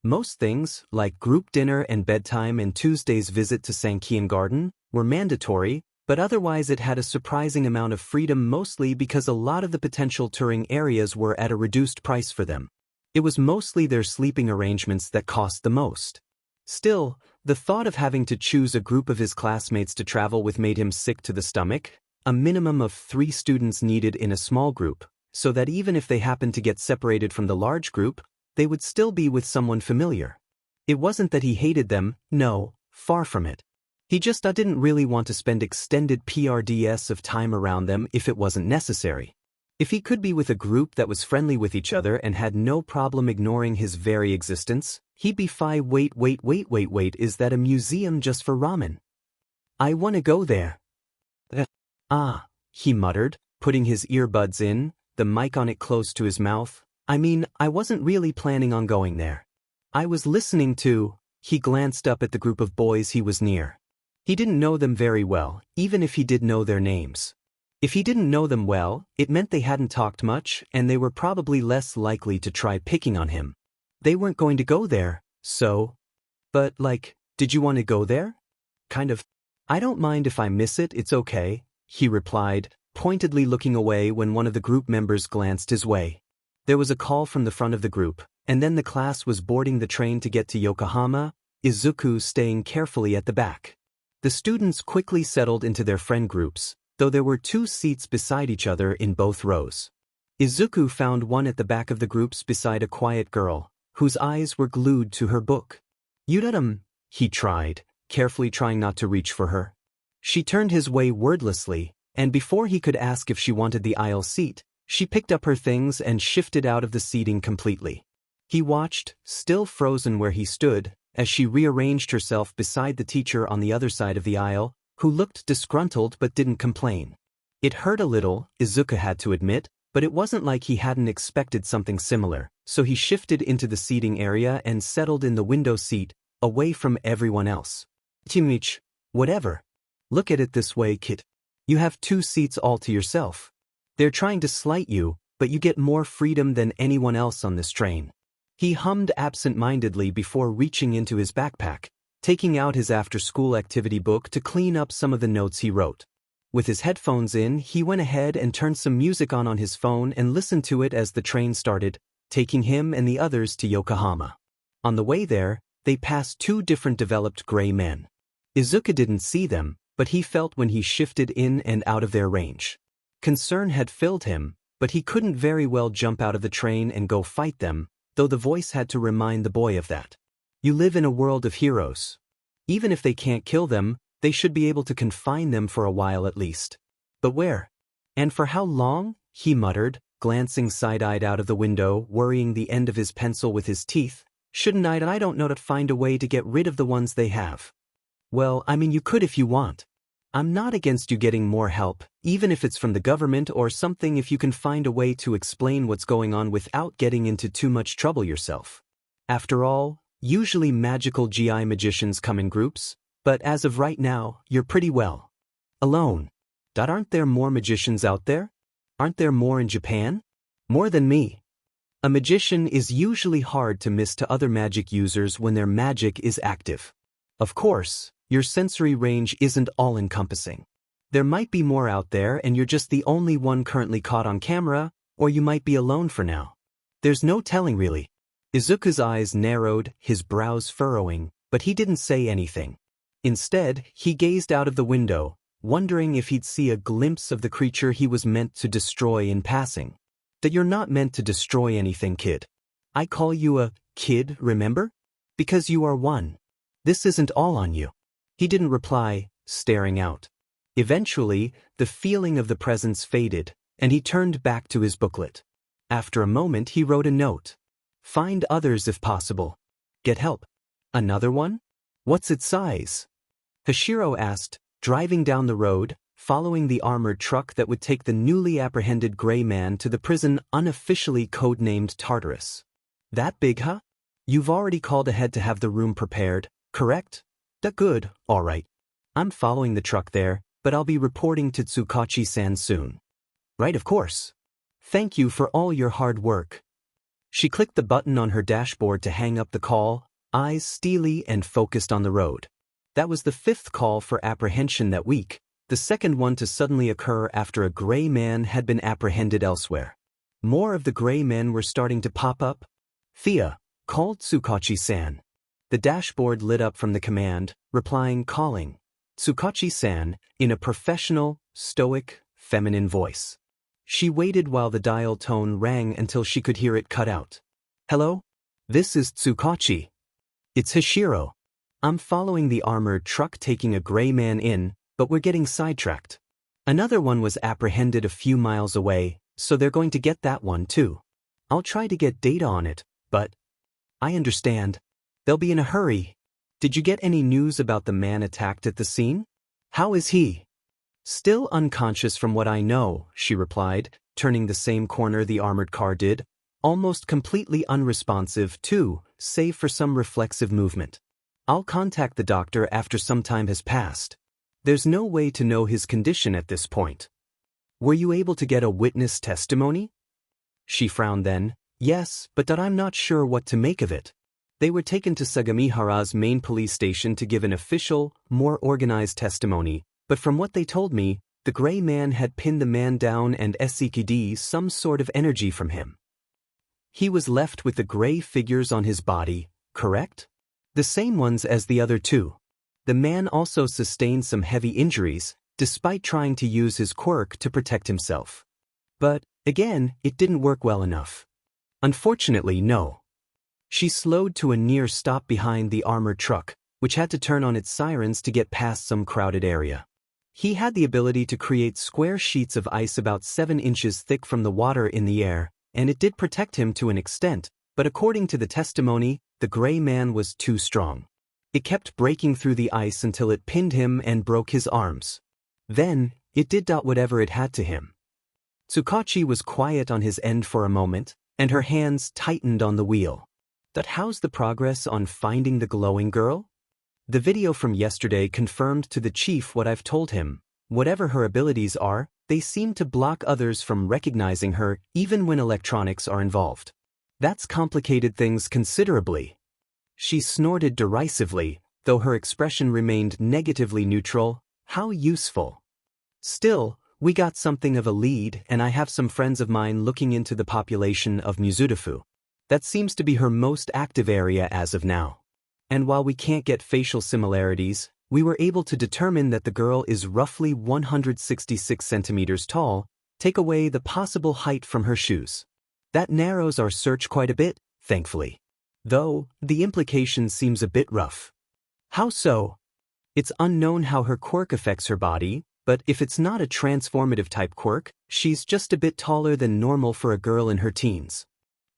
Most things, like group dinner and bedtime and Tuesday's visit to Sankian Garden, were mandatory, but otherwise it had a surprising amount of freedom mostly because a lot of the potential touring areas were at a reduced price for them. It was mostly their sleeping arrangements that cost the most. Still, the thought of having to choose a group of his classmates to travel with made him sick to the stomach, a minimum of 3 students needed in a small group, so that even if they happened to get separated from the large group, they would still be with someone familiar. It wasn't that he hated them, no, far from it. He just didn't really want to spend extended PRDS of time around them if it wasn't necessary. If he could be with a group that was friendly with each other and had no problem ignoring his very existence, he'd be fine. Wait, is that a museum just for ramen? I want to go there. He muttered, putting his earbuds in, the mic on it close to his mouth. I mean, I wasn't really planning on going there. I was listening to. He glanced up at the group of boys he was near. He didn't know them very well, even if he did know their names. If he didn't know them well, it meant they hadn't talked much, and they were probably less likely to try picking on him. They weren't going to go there, so... But, did you want to go there? Kind of. I don't mind if I miss it, it's okay, he replied, pointedly looking away when one of the group members glanced his way. There was a call from the front of the group, and then the class was boarding the train to get to Yokohama, Izuku staying carefully at the back. The students quickly settled into their friend groups, though there were 2 seats beside each other in both rows. Izuku found one at the back of the groups beside a quiet girl, whose eyes were glued to her book. Yudadam, he tried, carefully trying not to reach for her. She turned his way wordlessly, and before he could ask if she wanted the aisle seat, she picked up her things and shifted out of the seating completely. He watched, still frozen where he stood, as she rearranged herself beside the teacher on the other side of the aisle, who looked disgruntled but didn't complain. It hurt a little, Izuku had to admit, but it wasn't like he hadn't expected something similar, so he shifted into the seating area and settled in the window seat, away from everyone else. Chimich, whatever. Look at it this way, kid. You have 2 seats all to yourself. They're trying to slight you, but you get more freedom than anyone else on this train. He hummed absent-mindedly before reaching into his backpack, taking out his after-school activity book to clean up some of the notes he wrote. With his headphones in, he went ahead and turned some music on his phone and listened to it as the train started, taking him and the others to Yokohama. On the way there, they passed two different developed gray men. Izuku didn't see them, but he felt when he shifted in and out of their range. Concern had filled him, but he couldn't very well jump out of the train and go fight them, though the voice had to remind the boy of that. You live in a world of heroes. Even if they can't kill them, they should be able to confine them for a while at least. But where? And for how long? He muttered, glancing side-eyed out of the window, worrying the end of his pencil with his teeth. Shouldn't I don't know to find a way to get rid of the ones they have. Well, I mean you could if you want. I'm not against you getting more help, even if it's from the government or something if you can find a way to explain what's going on without getting into too much trouble yourself. After all, usually magical GI magicians come in groups, but as of right now, you're pretty well alone. Aren't there more magicians out there? Aren't there more in Japan? More than me. A magician is usually hard to miss to other magic users when their magic is active. Of course, your sensory range isn't all-encompassing. There might be more out there and you're just the only one currently caught on camera, or you might be alone for now. There's no telling really. Izuku's eyes narrowed, his brows furrowing, but he didn't say anything. Instead, he gazed out of the window, wondering if he'd see a glimpse of the creature he was meant to destroy in passing. That you're not meant to destroy anything, kid. I call you a kid, remember? Because you are one. This isn't all on you. He didn't reply, staring out. Eventually, the feeling of the presence faded, and he turned back to his booklet. After a moment, he wrote a note. Find others if possible. Get help. Another one? What's its size? Hashiro asked, driving down the road, following the armored truck that would take the newly apprehended gray man to the prison unofficially codenamed Tartarus. That big, huh? You've already called ahead to have the room prepared, correct? Good, all right. I'm following the truck there, but I'll be reporting to Tsukachi-san soon. Right, of course. Thank you for all your hard work. She clicked the button on her dashboard to hang up the call, eyes steely and focused on the road. That was the fifth call for apprehension that week, the second one to suddenly occur after a gray man had been apprehended elsewhere. More of the gray men were starting to pop up. Thea, called Tsukachi-san. The dashboard lit up from the command, replying calling. Tsukachi-san, in a professional, stoic, feminine voice. She waited while the dial tone rang until she could hear it cut out. Hello? This is Tsukachi. It's Hashiro. I'm following the armored truck taking a gray man in, but we're getting sidetracked. Another one was apprehended a few miles away, so they're going to get that one too. I'll try to get data on it, but I understand. They'll be in a hurry. Did you get any news about the man attacked at the scene? How is he? Still unconscious from what I know, she replied, turning the same corner the armored car did, almost completely unresponsive too, save for some reflexive movement. I'll contact the doctor after some time has passed. There's no way to know his condition at this point. Were you able to get a witness testimony? She frowned then. Yes, but I'm not sure what to make of it. They were taken to Sagamihara's main police station to give an official, more organized testimony, but from what they told me, the gray man had pinned the man down and SCKD some sort of energy from him. He was left with the gray figures on his body, correct? The same ones as the other two. The man also sustained some heavy injuries, despite trying to use his quirk to protect himself. But, again, it didn't work well enough. Unfortunately, no. She slowed to a near stop behind the armored truck, which had to turn on its sirens to get past some crowded area. He had the ability to create square sheets of ice about 7 inches thick from the water in the air, and it did protect him to an extent, but according to the testimony, the gray man was too strong. It kept breaking through the ice until it pinned him and broke his arms. Then, it did whatever it had to him. Tsukachi was quiet on his end for a moment, and her hands tightened on the wheel. But how's the progress on finding the glowing girl? The video from yesterday confirmed to the chief what I've told him. Whatever her abilities are, they seem to block others from recognizing her even when electronics are involved. That's complicated things considerably. She snorted derisively, though her expression remained negatively neutral. How useful. Still, we got something of a lead, and I have some friends of mine looking into the population of Mizudafu. That seems to be her most active area as of now. And while we can't get facial similarities, we were able to determine that the girl is roughly 166 centimeters tall. Take away the possible height from her shoes. That narrows our search quite a bit, thankfully. Though, the implication seems a bit rough. How so? It's unknown how her quirk affects her body, but if it's not a transformative type quirk, she's just a bit taller than normal for a girl in her teens.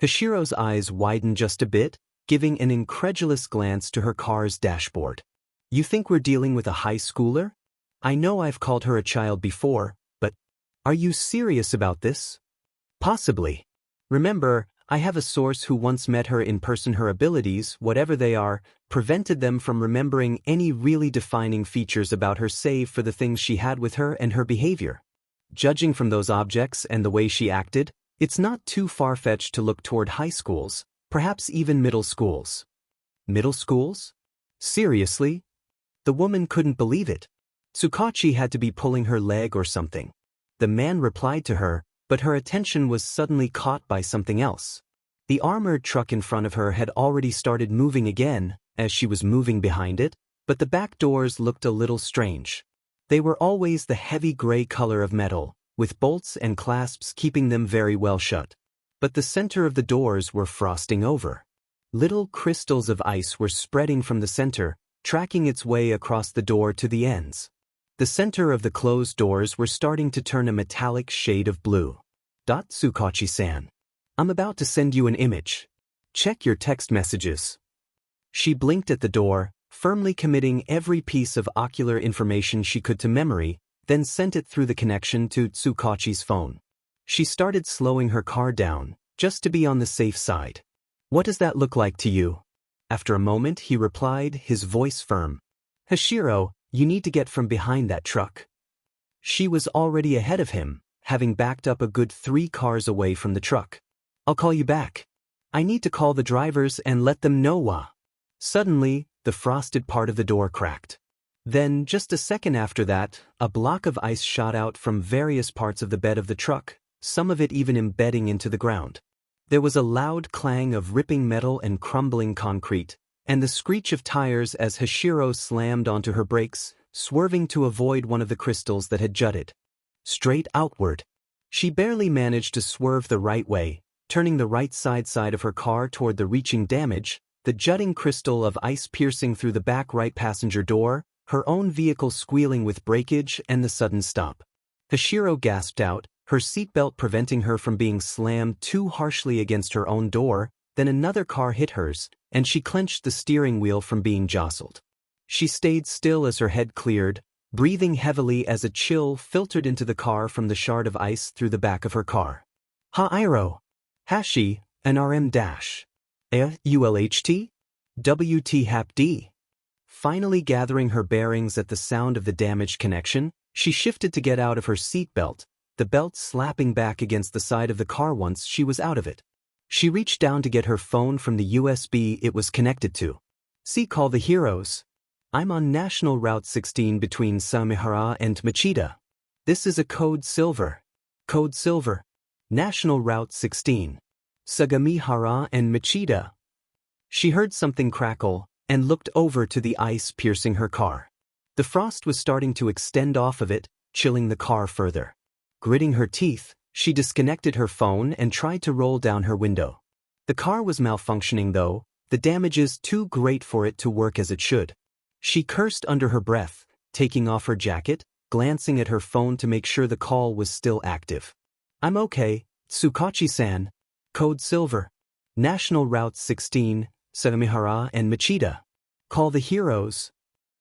Hashiro's eyes widen just a bit, giving an incredulous glance to her car's dashboard. You think we're dealing with a high schooler? I know I've called her a child before, but are you serious about this? Possibly. Remember, I have a source who once met her in person. Her abilities, whatever they are, prevented them from remembering any really defining features about her save for the things she had with her and her behavior. Judging from those objects and the way she acted, it's not too far-fetched to look toward high schools, perhaps even middle schools. Middle schools? Seriously? The woman couldn't believe it. Tsukachi had to be pulling her leg or something. The man replied to her, but her attention was suddenly caught by something else. The armored truck in front of her had already started moving again, as she was moving behind it, but the back doors looked a little strange. They were always the heavy gray color of metal, with bolts and clasps keeping them very well shut. But the center of the doors were frosting over. Little crystals of ice were spreading from the center, tracking its way across the door to the ends. The center of the closed doors were starting to turn a metallic shade of blue. Tsukachi-san. I'm about to send you an image. Check your text messages. She blinked at the door, firmly committing every piece of ocular information she could to memory, then sent it through the connection to Tsukachi's phone. She started slowing her car down, just to be on the safe side. What does that look like to you? After a moment he replied, his voice firm. Hashiro, you need to get from behind that truck. She was already ahead of him, having backed up a good 3 cars away from the truck. I'll call you back. I need to call the drivers and let them know why. Suddenly, the frosted part of the door cracked. Then, just a second after that, a block of ice shot out from various parts of the bed of the truck, some of it even embedding into the ground. There was a loud clang of ripping metal and crumbling concrete, and the screech of tires as Hashiro slammed onto her brakes, swerving to avoid one of the crystals that had jutted straight outward. She barely managed to swerve the right way, turning the right side of her car toward the reaching damage, the jutting crystal of ice piercing through the back right passenger door, her own vehicle squealing with breakage and the sudden stop. Hashiro gasped out, her seatbelt preventing her from being slammed too harshly against her own door. Then another car hit hers, and she clenched the steering wheel from being jostled. She stayed still as her head cleared, breathing heavily as a chill filtered into the car from the shard of ice through the back of her car. Ha-iro. Hashi, an RM dash. ULHT? WT-HAP-D. Finally gathering her bearings at the sound of the damaged connection, she shifted to get out of her seatbelt, the belt slapping back against the side of the car once she was out of it. She reached down to get her phone from the USB it was connected to. See, call the heroes. I'm on National Route 16 between Samihara and Machida. This is a code silver. Code silver. National Route 16. Sagamihara and Machida. She heard something crackle and looked over to the ice piercing her car. The frost was starting to extend off of it, chilling the car further. Gritting her teeth, she disconnected her phone and tried to roll down her window. The car was malfunctioning though, the damages too great for it to work as it should. She cursed under her breath, taking off her jacket, glancing at her phone to make sure the call was still active. I'm okay, Tsukachi-san. Code silver. National Route 16, Samihara and Machida. Call the heroes.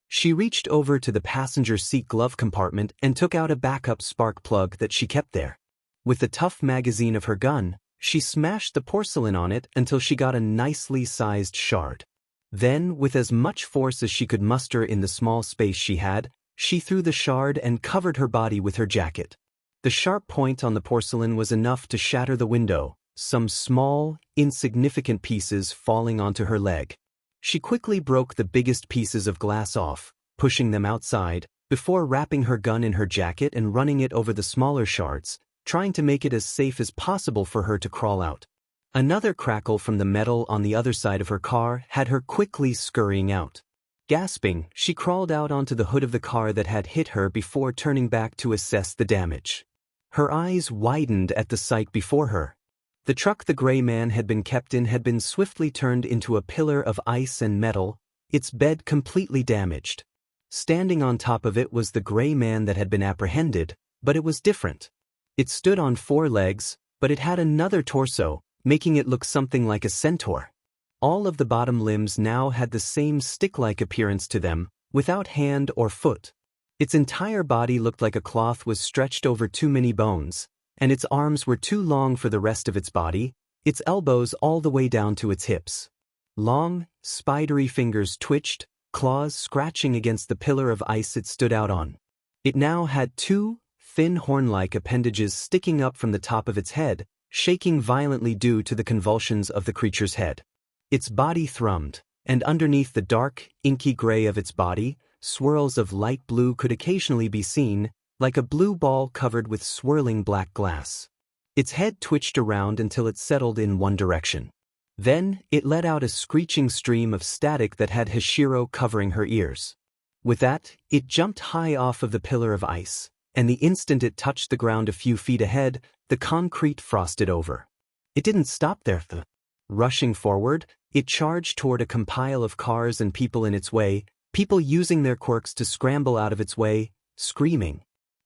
She reached over to the passenger seat glove compartment and took out a backup spark plug that she kept there. With the tough magazine of her gun, she smashed the porcelain on it until she got a nicely sized shard. Then, with as much force as she could muster in the small space she had, she threw the shard and covered her body with her jacket. The sharp point on the porcelain was enough to shatter the window, some small, insignificant pieces falling onto her leg. She quickly broke the biggest pieces of glass off, pushing them outside, before wrapping her gun in her jacket and running it over the smaller shards, trying to make it as safe as possible for her to crawl out. Another crackle from the metal on the other side of her car had her quickly scurrying out. Gasping, she crawled out onto the hood of the car that had hit her before turning back to assess the damage. Her eyes widened at the sight before her. The truck the gray man had been kept in had been swiftly turned into a pillar of ice and metal, its bed completely damaged. Standing on top of it was the gray man that had been apprehended, but it was different. It stood on 4 legs, but it had another torso, making it look something like a centaur. All of the bottom limbs now had the same stick-like appearance to them, without hand or foot. Its entire body looked like a cloth was stretched over too many bones, and its arms were too long for the rest of its body, its elbows all the way down to its hips. Long, spidery fingers twitched, claws scratching against the pillar of ice it stood out on. It now had 2 thin horn-like appendages sticking up from the top of its head, shaking violently due to the convulsions of the creature's head. Its body thrummed, and underneath the dark, inky gray of its body, swirls of light blue could occasionally be seen, like a blue ball covered with swirling black glass. Its head twitched around until it settled in one direction. Then, it let out a screeching stream of static that had Hashiro covering her ears. With that, it jumped high off of the pillar of ice, and the instant it touched the ground a few feet ahead, the concrete frosted over. It didn't stop there, though. Rushing forward, it charged toward a compile of cars and people in its way, people using their quirks to scramble out of its way, screaming.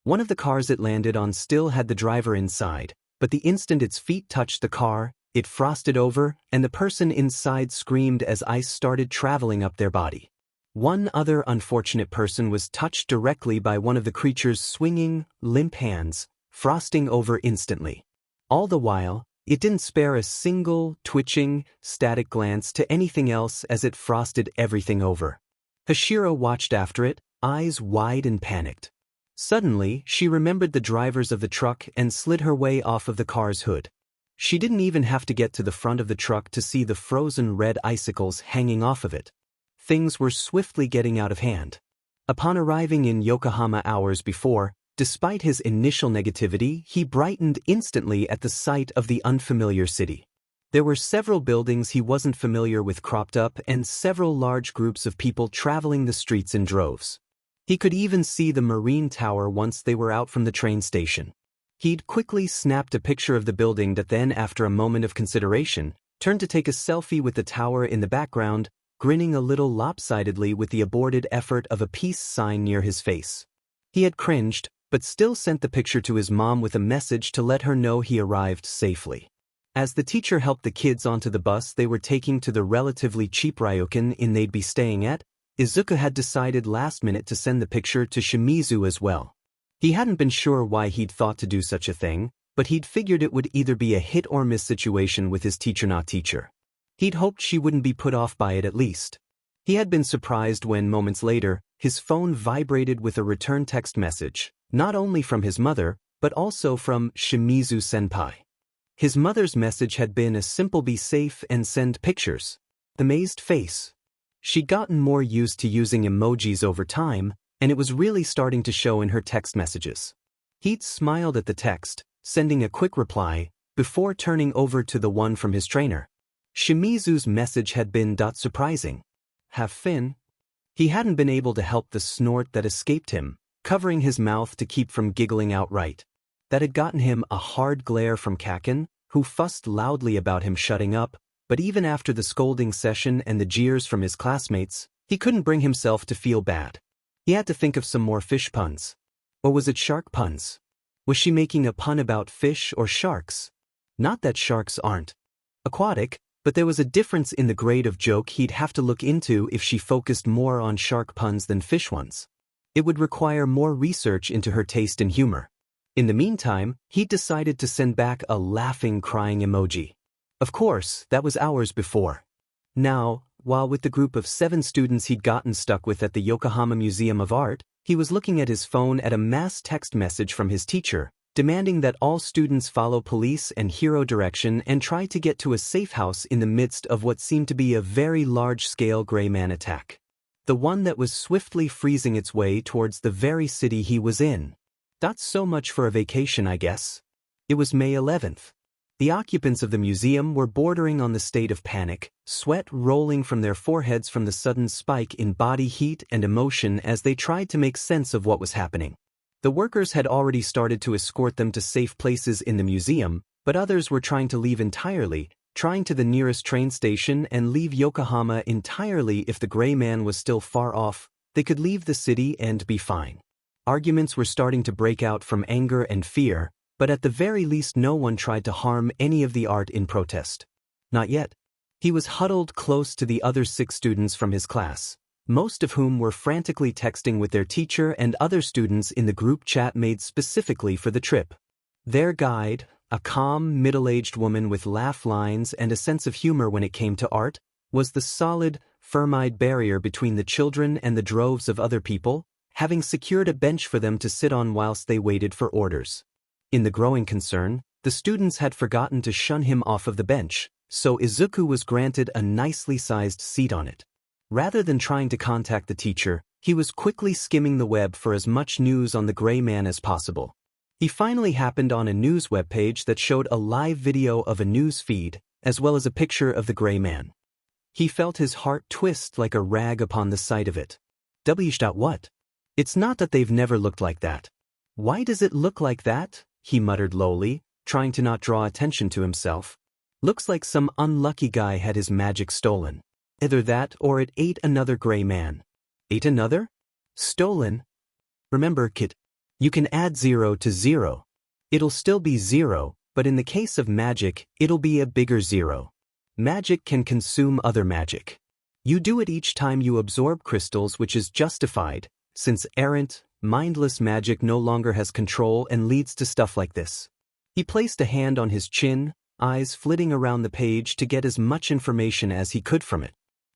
One of the cars it landed on still had the driver inside, but the instant its feet touched the car, it frosted over, and the person inside screamed as ice started traveling up their body. One other unfortunate person was touched directly by one of the creature's swinging, limp hands, frosting over instantly. All the while, it didn't spare a single, twitching, static glance to anything else as it frosted everything over. Hashiro watched after it, eyes wide and panicked. Suddenly, she remembered the drivers of the truck and slid her way off of the car's hood. She didn't even have to get to the front of the truck to see the frozen red icicles hanging off of it. Things were swiftly getting out of hand. Upon arriving in Yokohama hours before, despite his initial negativity, he brightened instantly at the sight of the unfamiliar city. There were several buildings he wasn't familiar with cropped up and several large groups of people traveling the streets in droves. He could even see the marine tower once they were out from the train station. He'd quickly snapped a picture of the building that then, after a moment of consideration, turned to take a selfie with the tower in the background, grinning a little lopsidedly with the aborted effort of a peace sign near his face. He had cringed, but still sent the picture to his mom with a message to let her know he arrived safely. As the teacher helped the kids onto the bus they were taking to the relatively cheap ryokan inn they'd be staying at, Izuku had decided last minute to send the picture to Shimizu as well. He hadn't been sure why he'd thought to do such a thing, but he'd figured it would either be a hit or miss situation with his teacher-not-teacher. He'd hoped she wouldn't be put off by it at least. He had been surprised when, moments later, his phone vibrated with a return text message, not only from his mother, but also from Shimizu-senpai. His mother's message had been a simple "be safe and send pictures." Amazed face. She'd gotten more used to using emojis over time, and it was really starting to show in her text messages. He'd smiled at the text, sending a quick reply, before turning over to the one from his trainer. Shimizu's message had been surprising. Have fun. He hadn't been able to help the snort that escaped him, covering his mouth to keep from giggling outright. That had gotten him a hard glare from Kaken, who fussed loudly about him shutting up, but even after the scolding session and the jeers from his classmates, he couldn't bring himself to feel bad. He had to think of some more fish puns. Or was it shark puns? Was she making a pun about fish or sharks? Not that sharks aren't aquatic, but there was a difference in the grade of joke he'd have to look into if she focused more on shark puns than fish ones. It would require more research into her taste in humor. In the meantime, he'd decided to send back a laughing, crying emoji. Of course, that was hours before. Now, while with the group of 7 students he'd gotten stuck with at the Yokohama Museum of Art, he was looking at his phone at a mass text message from his teacher, demanding that all students follow police and hero direction and try to get to a safe house in the midst of what seemed to be a very large-scale gray man attack. The one that was swiftly freezing its way towards the very city he was in. That's so much for a vacation, I guess. It was May 11th. The occupants of the museum were bordering on the state of panic, sweat rolling from their foreheads from the sudden spike in body heat and emotion as they tried to make sense of what was happening. The workers had already started to escort them to safe places in the museum, but others were trying to leave entirely, trying to the nearest train station and leave Yokohama entirely. If the gray man was still far off, they could leave the city and be fine. Arguments were starting to break out from anger and fear, but at the very least no one tried to harm any of the art in protest. Not yet. He was huddled close to the other 6 students from his class, most of whom were frantically texting with their teacher and other students in the group chat made specifically for the trip. Their guide, a calm, middle-aged woman with laugh lines and a sense of humor when it came to art, was the solid, firm-eyed barrier between the children and the droves of other people, having secured a bench for them to sit on whilst they waited for orders. In the growing concern, the students had forgotten to shun him off of the bench, so Izuku was granted a nicely sized seat on it. Rather than trying to contact the teacher, he was quickly skimming the web for as much news on the gray man as possible. He finally happened on a news webpage that showed a live video of a news feed, as well as a picture of the gray man. He felt his heart twist like a rag upon the sight of it. What? It's not that they've never looked like that. Why does it look like that? He muttered lowly, trying to not draw attention to himself. Looks like some unlucky guy had his magic stolen. Either that or it ate another gray man. Ate another? Stolen? Remember, kid, you can add 0 to 0. It'll still be 0, but in the case of magic, it'll be a bigger 0. Magic can consume other magic. You do it each time you absorb crystals, which is justified, since errant, mindless magic no longer has control and leads to stuff like this. He placed a hand on his chin, eyes flitting around the page to get as much information as he could from it.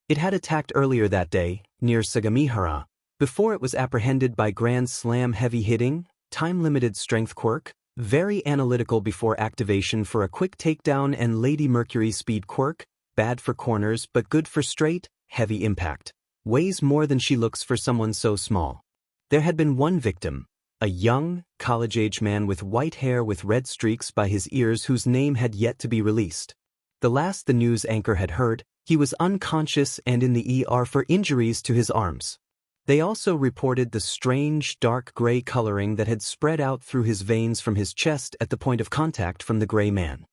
It had attacked earlier that day, near Sagamihara, before it was apprehended by Grand Slam heavy-hitting, time-limited strength quirk, very analytical before activation for a quick takedown, and Lady Mercury speed quirk, bad for corners but good for straight, heavy impact. Weighs more than she looks for someone so small. There had been one victim, a young, college-age man with white hair with red streaks by his ears whose name had yet to be released. The last the news anchor had heard, he was unconscious and in the ER for injuries to his arms. They also reported the strange, dark gray coloring that had spread out through his veins from his chest at the point of contact from the gray man.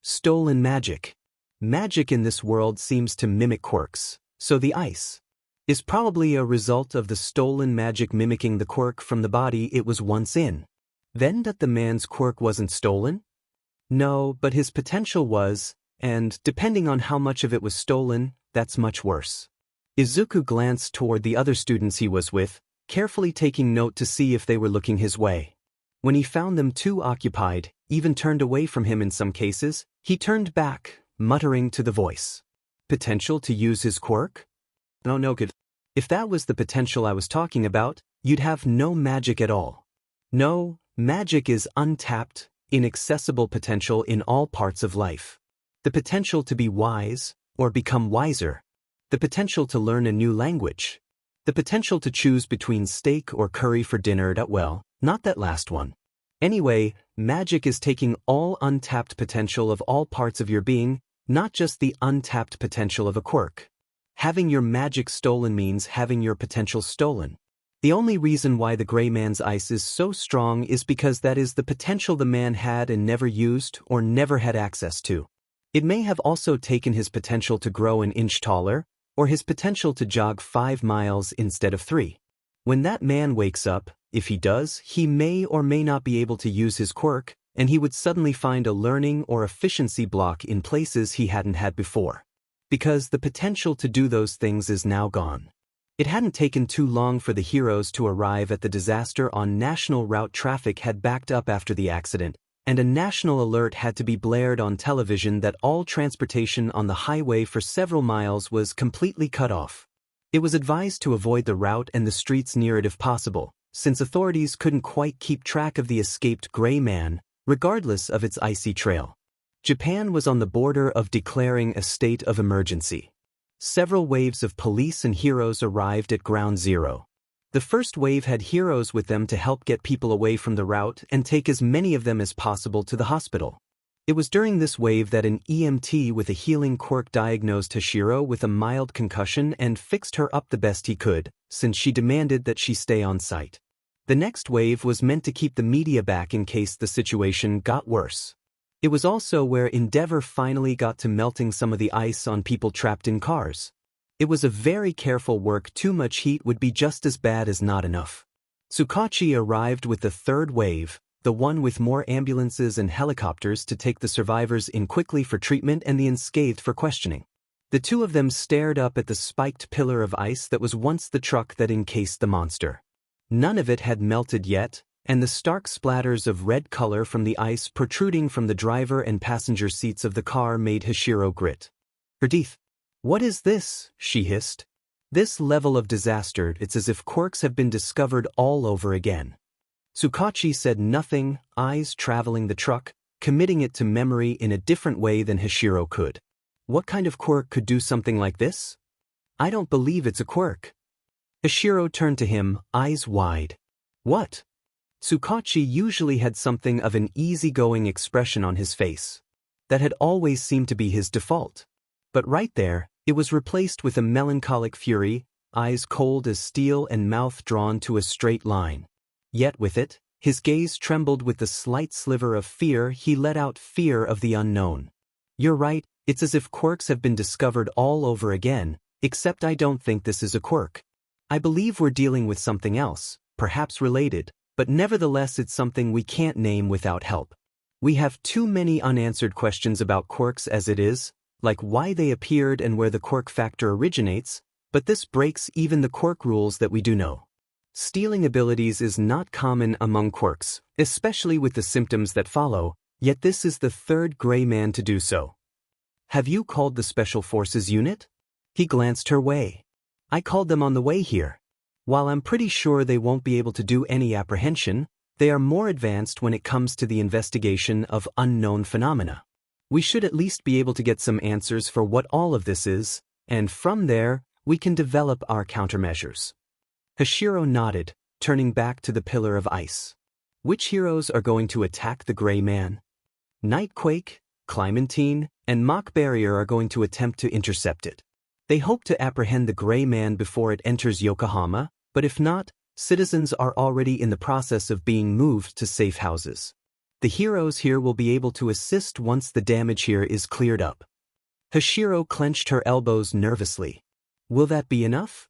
Stolen magic. Magic in this world seems to mimic quirks, so the ice is probably a result of the stolen magic mimicking the quirk from the body it was once in. Then that the man's quirk wasn't stolen? No, but his potential was, and depending on how much of it was stolen, that's much worse. Izuku glanced toward the other students he was with, carefully taking note to see if they were looking his way. When he found them too occupied, even turned away from him in some cases, he turned back, muttering to the voice. Potential to use his quirk? No good. If that was the potential I was talking about, you'd have no magic at all. No, magic is untapped, inaccessible potential in all parts of life. The potential to be wise, or become wiser. The potential to learn a new language. The potential to choose between steak or curry for dinner. Well, not that last one. Anyway, magic is taking all untapped potential of all parts of your being, not just the untapped potential of a quirk. Having your magic stolen means having your potential stolen. The only reason why the gray man's ice is so strong is because that is the potential the man had and never used or never had access to. It may have also taken his potential to grow an inch taller, or his potential to jog 5 miles instead of 3. When that man wakes up, if he does, he may or may not be able to use his quirk, and he would suddenly find a learning or efficiency block in places he hadn't had before. Because the potential to do those things is now gone. It hadn't taken too long for the heroes to arrive at the disaster. On national route traffic had backed up after the accident, and a national alert had to be blared on television that all transportation on the highway for several miles was completely cut off. It was advised to avoid the route and the streets near it if possible, since authorities couldn't quite keep track of the escaped gray man, regardless of its icy trail. Japan was on the border of declaring a state of emergency. Several waves of police and heroes arrived at Ground Zero. The first wave had heroes with them to help get people away from the route and take as many of them as possible to the hospital. It was during this wave that an EMT with a healing quirk diagnosed Hashiro with a mild concussion and fixed her up the best he could, since she demanded that she stay on site. The next wave was meant to keep the media back in case the situation got worse. It was also where Endeavor finally got to melting some of the ice on people trapped in cars. It was a very careful work. Too much heat would be just as bad as not enough. Tsukachi arrived with the third wave, the one with more ambulances and helicopters to take the survivors in quickly for treatment and the unscathed for questioning. The two of them stared up at the spiked pillar of ice that was once the truck that encased the monster. None of it had melted yet, and the stark splatters of red color from the ice protruding from the driver and passenger seats of the car made Hashiro grit her teeth. "What is this?" she hissed. "This level of disaster, it's as if quirks have been discovered all over again." Tsukachi said nothing, eyes traveling the truck, committing it to memory in a different way than Hashiro could. What kind of quirk could do something like this? I don't believe it's a quirk. Hashiro turned to him, eyes wide. What? Tsukachi usually had something of an easygoing expression on his face. That had always seemed to be his default. But right there, it was replaced with a melancholic fury, eyes cold as steel and mouth drawn to a straight line. Yet with it, his gaze trembled with the slight sliver of fear. He let out fear of the unknown. "You're right, it's as if quirks have been discovered all over again, except I don't think this is a quirk. I believe we're dealing with something else, perhaps related, but nevertheless it's something we can't name without help. We have too many unanswered questions about quirks as it is, like why they appeared and where the quirk factor originates, but this breaks even the quirk rules that we do know. Stealing abilities is not common among quirks, especially with the symptoms that follow, yet this is the third gray man to do so. Have you called the Special Forces unit?" He glanced her way. "I called them on the way here. While I'm pretty sure they won't be able to do any apprehension, they are more advanced when it comes to the investigation of unknown phenomena. We should at least be able to get some answers for what all of this is, and from there, we can develop our countermeasures." Hashiro nodded, turning back to the pillar of ice. "Which heroes are going to attack the Gray Man?" "Nightquake, Clementine, and Mock Barrier are going to attempt to intercept it. They hope to apprehend the Gray Man before it enters Yokohama, but if not, citizens are already in the process of being moved to safe houses. The heroes here will be able to assist once the damage here is cleared up." Hashiro clenched her elbows nervously. "Will that be enough?"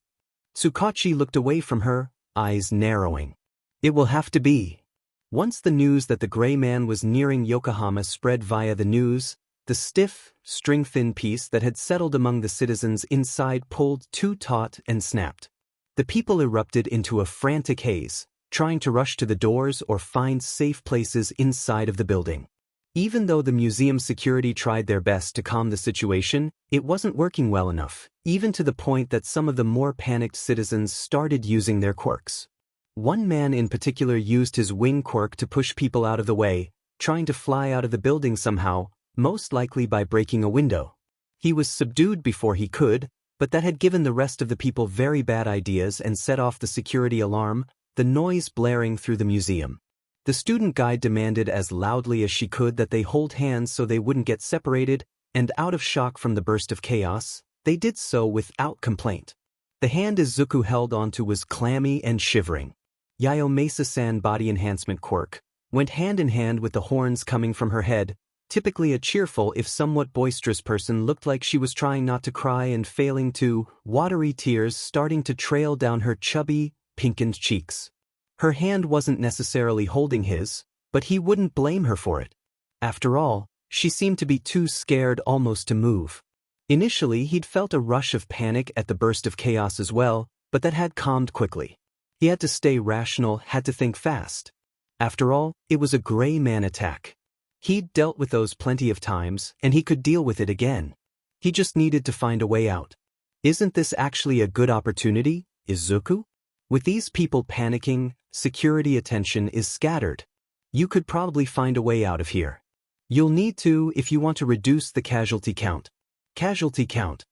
Tsukachi looked away from her, eyes narrowing. "It will have to be." Once the news that the Gray Man was nearing Yokohama spread via the news, the stiff, string-thin piece that had settled among the citizens inside pulled too taut and snapped. The people erupted into a frantic haze, trying to rush to the doors or find safe places inside of the building. Even though the museum security tried their best to calm the situation, it wasn't working well enough, even to the point that some of the more panicked citizens started using their quirks. One man in particular used his wing quirk to push people out of the way, trying to fly out of the building somehow, most likely by breaking a window. He was subdued before he could, but that had given the rest of the people very bad ideas and set off the security alarm, the noise blaring through the museum. The student guide demanded as loudly as she could that they hold hands so they wouldn't get separated, and out of shock from the burst of chaos, they did so without complaint. The hand Izuku held onto was clammy and shivering. Yayo Mesa-san body enhancement quirk went hand in hand with the horns coming from her head. Typically a cheerful if somewhat boisterous person, looked like she was trying not to cry and failing to, watery tears starting to trail down her chubby, pinkened cheeks. Her hand wasn't necessarily holding his, but he wouldn't blame her for it. After all, she seemed to be too scared almost to move. Initially, he'd felt a rush of panic at the burst of chaos as well, but that had calmed quickly. He had to stay rational, had to think fast. After all, it was a Gray Man attack. He'd dealt with those plenty of times, and he could deal with it again. He just needed to find a way out. Isn't this actually a good opportunity, Izuku? With these people panicking, security attention is scattered. You could probably find a way out of here. You'll need to if you want to reduce the casualty count. Casualty count.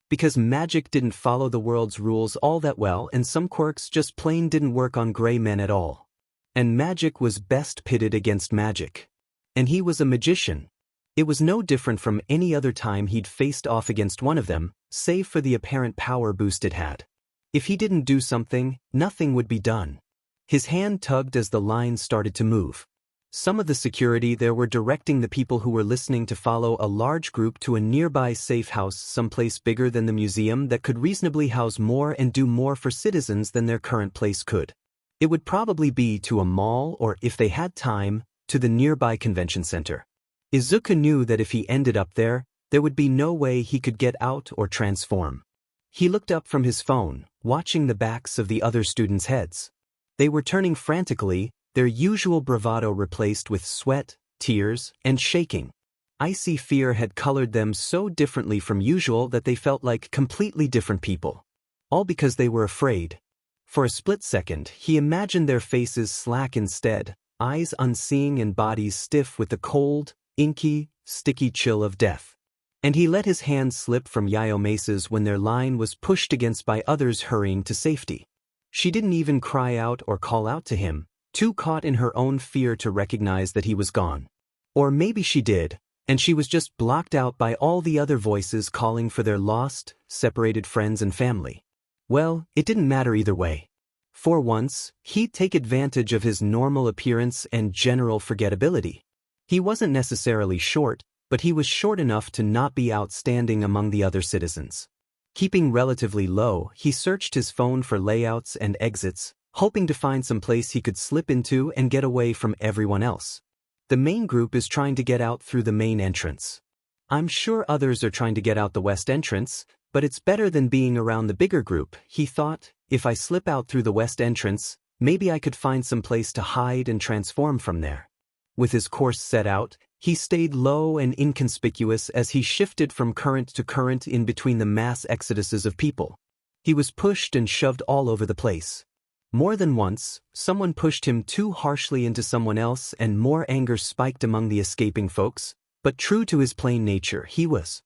Because magic didn't follow the world's rules all that well, and some quirks just plain didn't work on Gray Men at all. And magic was best pitted against magic. And he was a magician. It was no different from any other time he'd faced off against one of them, save for the apparent power boost it had. If he didn't do something, nothing would be done. His hand tugged as the line started to move. Some of the security there were directing the people who were listening to follow a large group to a nearby safe house someplace bigger than the museum that could reasonably house more and do more for citizens than their current place could. It would probably be to a mall or, if they had time, to the nearby convention center. Izuku knew that if he ended up there would be no way he could get out or transform. He looked up from his phone, watching the backs of the other students' heads. They were turning frantically, their usual bravado replaced with sweat, tears, and shaking. Icy fear had colored them so differently from usual that they felt like completely different people. All because they were afraid. For a split second, he imagined their faces slack instead, eyes unseeing and bodies stiff with the cold, inky, sticky chill of death. And he let his hand slip from Yaomesa's when their line was pushed against by others hurrying to safety. She didn't even cry out or call out to him, too caught in her own fear to recognize that he was gone. Or maybe she did, and she was just blocked out by all the other voices calling for their lost, separated friends and family. Well, it didn't matter either way. For once, he'd take advantage of his normal appearance and general forgettability. He wasn't necessarily short, but he was short enough to not be outstanding among the other citizens. Keeping relatively low, he searched his phone for layouts and exits, hoping to find some place he could slip into and get away from everyone else. The main group is trying to get out through the main entrance. I'm sure others are trying to get out the west entrance, but it's better than being around the bigger group, he thought. If I slip out through the west entrance, maybe I could find some place to hide and transform from there. With his course set out, he stayed low and inconspicuous as he shifted from current to current in between the mass exoduses of people. He was pushed and shoved all over the place. More than once, someone pushed him too harshly into someone else and more anger spiked among the escaping folks, but true to his plain nature, he was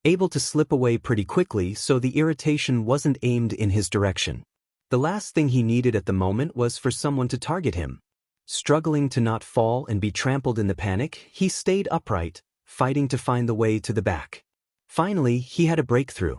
able to slip away pretty quickly so the irritation wasn't aimed in his direction. The last thing he needed at the moment was for someone to target him. Struggling to not fall and be trampled in the panic, he stayed upright, fighting to find the way to the back. Finally, he had a breakthrough.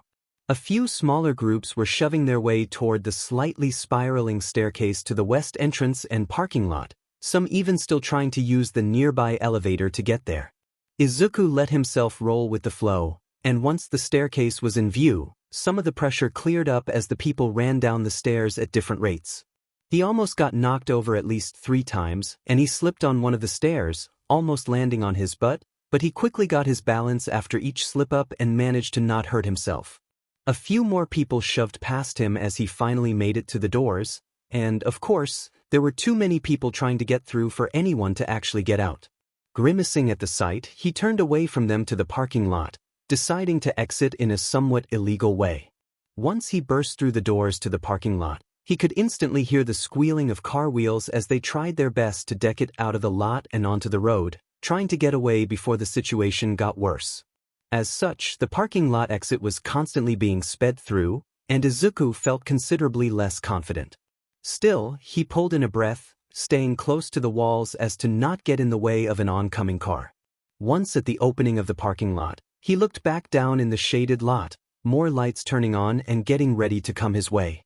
A few smaller groups were shoving their way toward the slightly spiraling staircase to the west entrance and parking lot, some even still trying to use the nearby elevator to get there. Izuku let himself roll with the flow, and once the staircase was in view, some of the pressure cleared up as the people ran down the stairs at different rates. He almost got knocked over at least 3 times, and he slipped on one of the stairs, almost landing on his butt, but he quickly got his balance after each slip-up and managed to not hurt himself. A few more people shoved past him as he finally made it to the doors, and, of course, there were too many people trying to get through for anyone to actually get out. Grimacing at the sight, he turned away from them to the parking lot, deciding to exit in a somewhat illegal way. Once he burst through the doors to the parking lot, he could instantly hear the squealing of car wheels as they tried their best to deck it out of the lot and onto the road, trying to get away before the situation got worse. As such, the parking lot exit was constantly being sped through, and Izuku felt considerably less confident. Still, he pulled in a breath, staying close to the walls as to not get in the way of an oncoming car. Once at the opening of the parking lot, he looked back down in the shaded lot, more lights turning on and getting ready to come his way.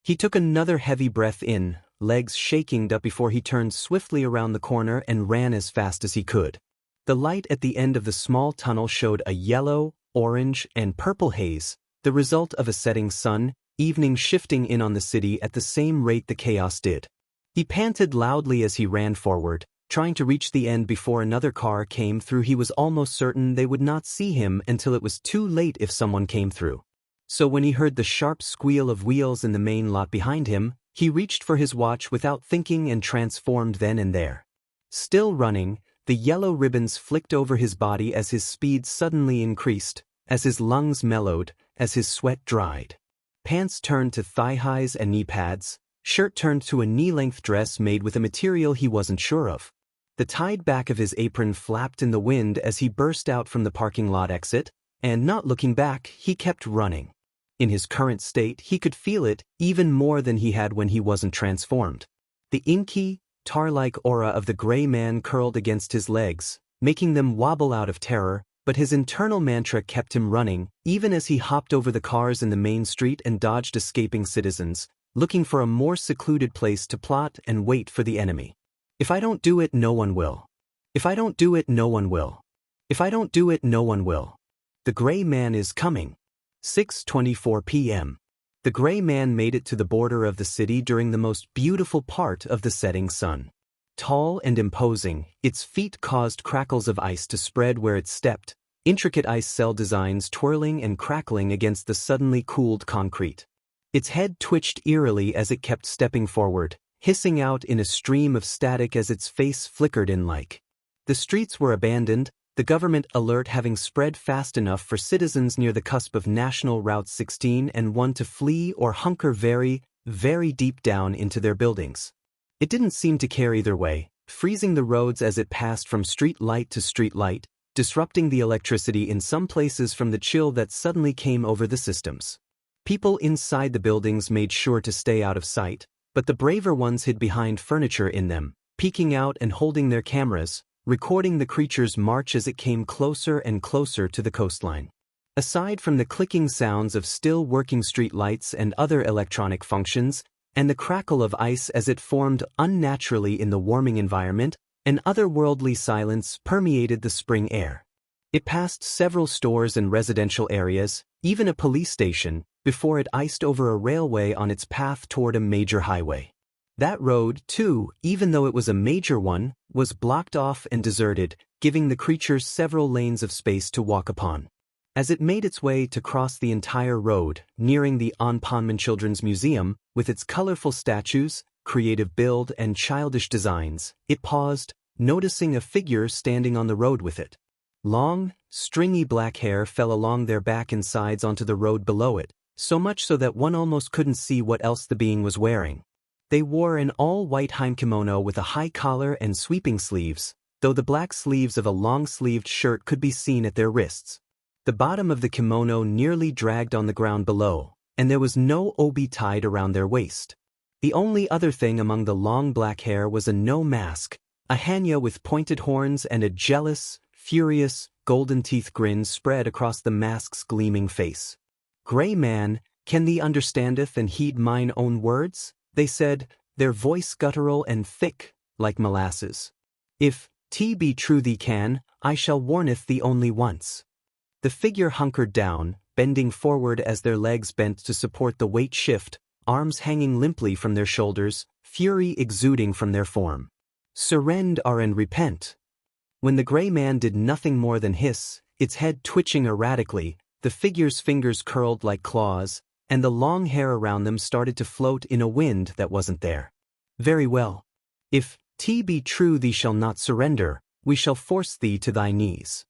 He took another heavy breath in, legs shaking up before he turned swiftly around the corner and ran as fast as he could. The light at the end of the small tunnel showed a yellow, orange, and purple haze, the result of a setting sun, evening shifting in on the city at the same rate the chaos did. He panted loudly as he ran forward, trying to reach the end before another car came through. He was almost certain they would not see him until it was too late if someone came through. So when he heard the sharp squeal of wheels in the main lot behind him, he reached for his watch without thinking and transformed then and there. Still running, the yellow ribbons flicked over his body as his speed suddenly increased, as his lungs mellowed, as his sweat dried. Pants turned to thigh-highs and knee pads, shirt turned to a knee-length dress made with a material he wasn't sure of. The tied back of his apron flapped in the wind as he burst out from the parking lot exit, and not looking back, he kept running. In his current state, he could feel it even more than he had when he wasn't transformed. The inky, tar-like aura of the gray man curled against his legs, making them wobble out of terror, but his internal mantra kept him running, even as he hopped over the cars in the main street and dodged escaping citizens, looking for a more secluded place to plot and wait for the enemy. If I don't do it, no one will. If I don't do it, no one will. If I don't do it, no one will. The gray man is coming. 6:24 p.m. The gray man made it to the border of the city during the most beautiful part of the setting sun. Tall and imposing, its feet caused crackles of ice to spread where it stepped, intricate ice cell designs twirling and crackling against the suddenly cooled concrete. Its head twitched eerily as it kept stepping forward, hissing out in a stream of static as its face flickered in light. The streets were abandoned, the government alert having spread fast enough for citizens near the cusp of National Route 16 and 1 to flee or hunker very, very deep down into their buildings. It didn't seem to care either way, freezing the roads as it passed from street light to street light, disrupting the electricity in some places from the chill that suddenly came over the systems. People inside the buildings made sure to stay out of sight, but the braver ones hid behind furniture in them, peeking out and holding their cameras, recording the creature's march as it came closer and closer to the coastline. Aside from the clicking sounds of still working street lights and other electronic functions, and the crackle of ice as it formed unnaturally in the warming environment, an otherworldly silence permeated the spring air. It passed several stores and residential areas, even a police station, before it iced over a railway on its path toward a major highway. That road, too, even though it was a major one, was blocked off and deserted, giving the creature several lanes of space to walk upon. As it made its way to cross the entire road, nearing the Onpanman Children's Museum, with its colorful statues, creative build, and childish designs, it paused, noticing a figure standing on the road with it. Long, stringy black hair fell along their back and sides onto the road below it, so much so that one almost couldn't see what else the being was wearing. They wore an all-white kimono with a high collar and sweeping sleeves, though the black sleeves of a long-sleeved shirt could be seen at their wrists. The bottom of the kimono nearly dragged on the ground below, and there was no obi tied around their waist. The only other thing among the long black hair was a no mask, a hanya with pointed horns and a jealous, furious, golden teeth grin spread across the mask's gleaming face. "Gray man, can thee understandeth and heed mine own words?" they said, their voice guttural and thick, like molasses. "If tea be true thee can, I shall warneth thee only once." The figure hunkered down, bending forward as their legs bent to support the weight shift, arms hanging limply from their shoulders, fury exuding from their form. "Surrend are and repent." When the gray man did nothing more than hiss, its head twitching erratically, the figure's fingers curled like claws, and the long hair around them started to float in a wind that wasn't there. "Very well. If tea be true thee shall not surrender, we shall force thee to thy knees."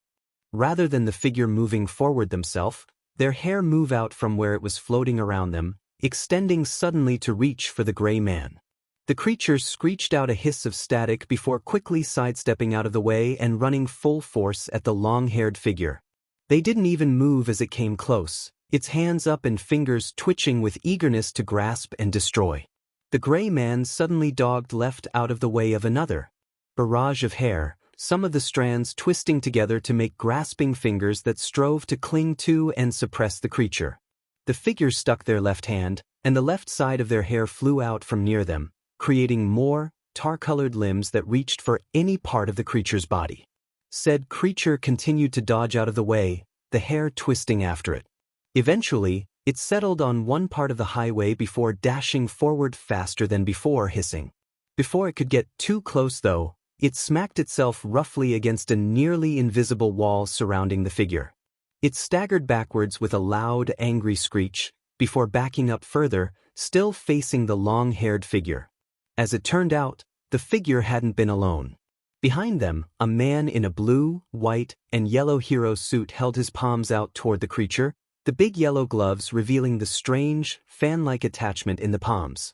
Rather than the figure moving forward themselves, their hair move out from where it was floating around them, extending suddenly to reach for the gray man. The creature screeched out a hiss of static before quickly sidestepping out of the way and running full force at the long-haired figure. They didn't even move as it came close, its hands up and fingers twitching with eagerness to grasp and destroy. The gray man suddenly dogged left out of the way of another barrage of hair, some of the strands twisting together to make grasping fingers that strove to cling to and suppress the creature. The figure stuck their left hand, and the left side of their hair flew out from near them, creating more, tar-colored limbs that reached for any part of the creature's body. Said creature continued to dodge out of the way, the hair twisting after it. Eventually, it settled on one part of the highway before dashing forward faster than before, hissing. Before it could get too close, though, it smacked itself roughly against a nearly invisible wall surrounding the figure. It staggered backwards with a loud, angry screech, before backing up further, still facing the long-haired figure. As it turned out, the figure hadn't been alone. Behind them, a man in a blue, white, and yellow hero suit held his palms out toward the creature, the big yellow gloves revealing the strange, fan-like attachment in the palms.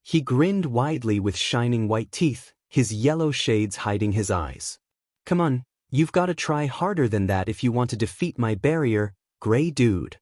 He grinned widely with shining white teeth, his yellow shades hiding his eyes. "Come on, you've got to try harder than that if you want to defeat my barrier, gray dude."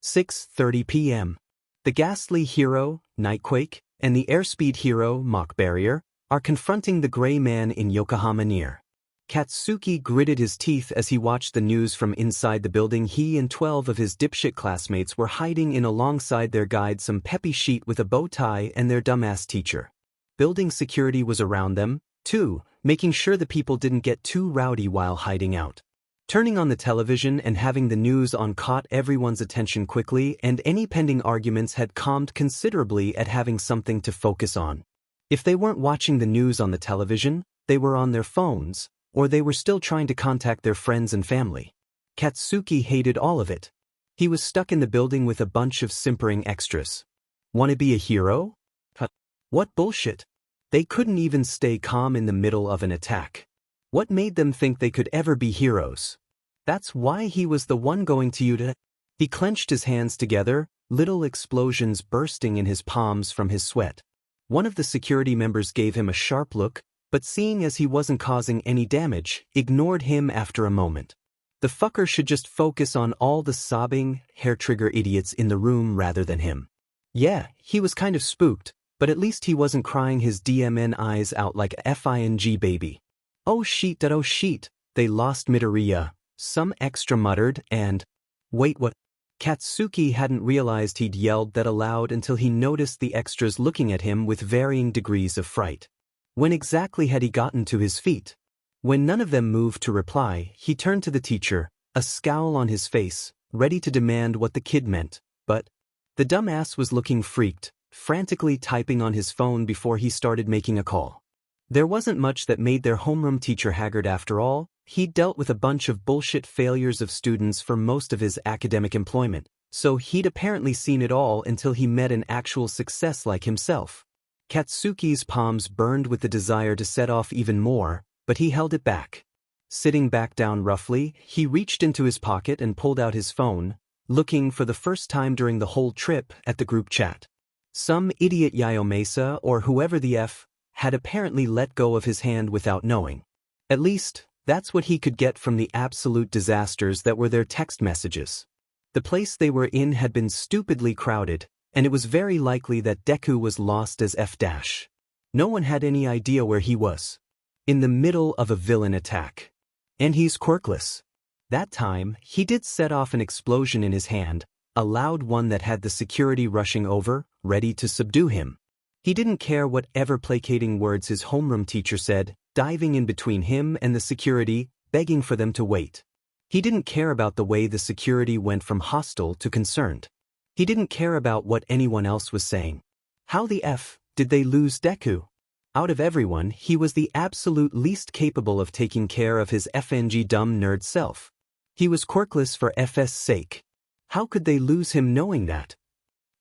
6:30 p.m. The ghastly hero, Nightquake, and the airspeed hero, Mock Barrier, are confronting the gray man in Yokohama near. Katsuki gritted his teeth as he watched the news from inside the building. He and 12 of his dipshit classmates were hiding in alongside their guide, some peppy sheet with a bow tie, and their dumbass teacher. Building security was around them, too, making sure the people didn't get too rowdy while hiding out. Turning on the television and having the news on caught everyone's attention quickly, and any pending arguments had calmed considerably at having something to focus on. If they weren't watching the news on the television, they were on their phones, or they were still trying to contact their friends and family. Katsuki hated all of it. He was stuck in the building with a bunch of simpering extras. Wanna be a hero? What bullshit. They couldn't even stay calm in the middle of an attack. What made them think they could ever be heroes? That's why he was the one going to Yuta. He clenched his hands together, little explosions bursting in his palms from his sweat. One of the security members gave him a sharp look, but seeing as he wasn't causing any damage, ignored him after a moment. The fucker should just focus on all the sobbing, hair-trigger idiots in the room rather than him. Yeah, he was kind of spooked, but at least he wasn't crying his DMN eyes out like a FING baby. Oh sheet, they lost Midoriya, some extra muttered, and... Wait, what? Katsuki hadn't realized he'd yelled that aloud until he noticed the extras looking at him with varying degrees of fright. When exactly had he gotten to his feet? When none of them moved to reply, he turned to the teacher, a scowl on his face, ready to demand what the kid meant, but the dumbass was looking freaked, frantically typing on his phone before he started making a call. There wasn't much that made their homeroom teacher haggard after all. He'd dealt with a bunch of bullshit failures of students for most of his academic employment, so he'd apparently seen it all until he met an actual success like himself. Katsuki's palms burned with the desire to set off even more, but he held it back. Sitting back down roughly, he reached into his pocket and pulled out his phone, looking for the first time during the whole trip at the group chat. Some idiot Yayomesa or whoever the F had apparently let go of his hand without knowing. At least, that's what he could get from the absolute disasters that were their text messages. The place they were in had been stupidly crowded, and it was very likely that Deku was lost as F-. No one had any idea where he was. In the middle of a villain attack. And he's quirkless. That time, he did set off an explosion in his hand, a loud one that had the security rushing over, ready to subdue him. He didn't care whatever placating words his homeroom teacher said, diving in between him and the security, begging for them to wait. He didn't care about the way the security went from hostile to concerned. He didn't care about what anyone else was saying. How the F did they lose Deku? Out of everyone, he was the absolute least capable of taking care of his FNG dumb nerd self. He was quirkless for FS sake. How could they lose him knowing that?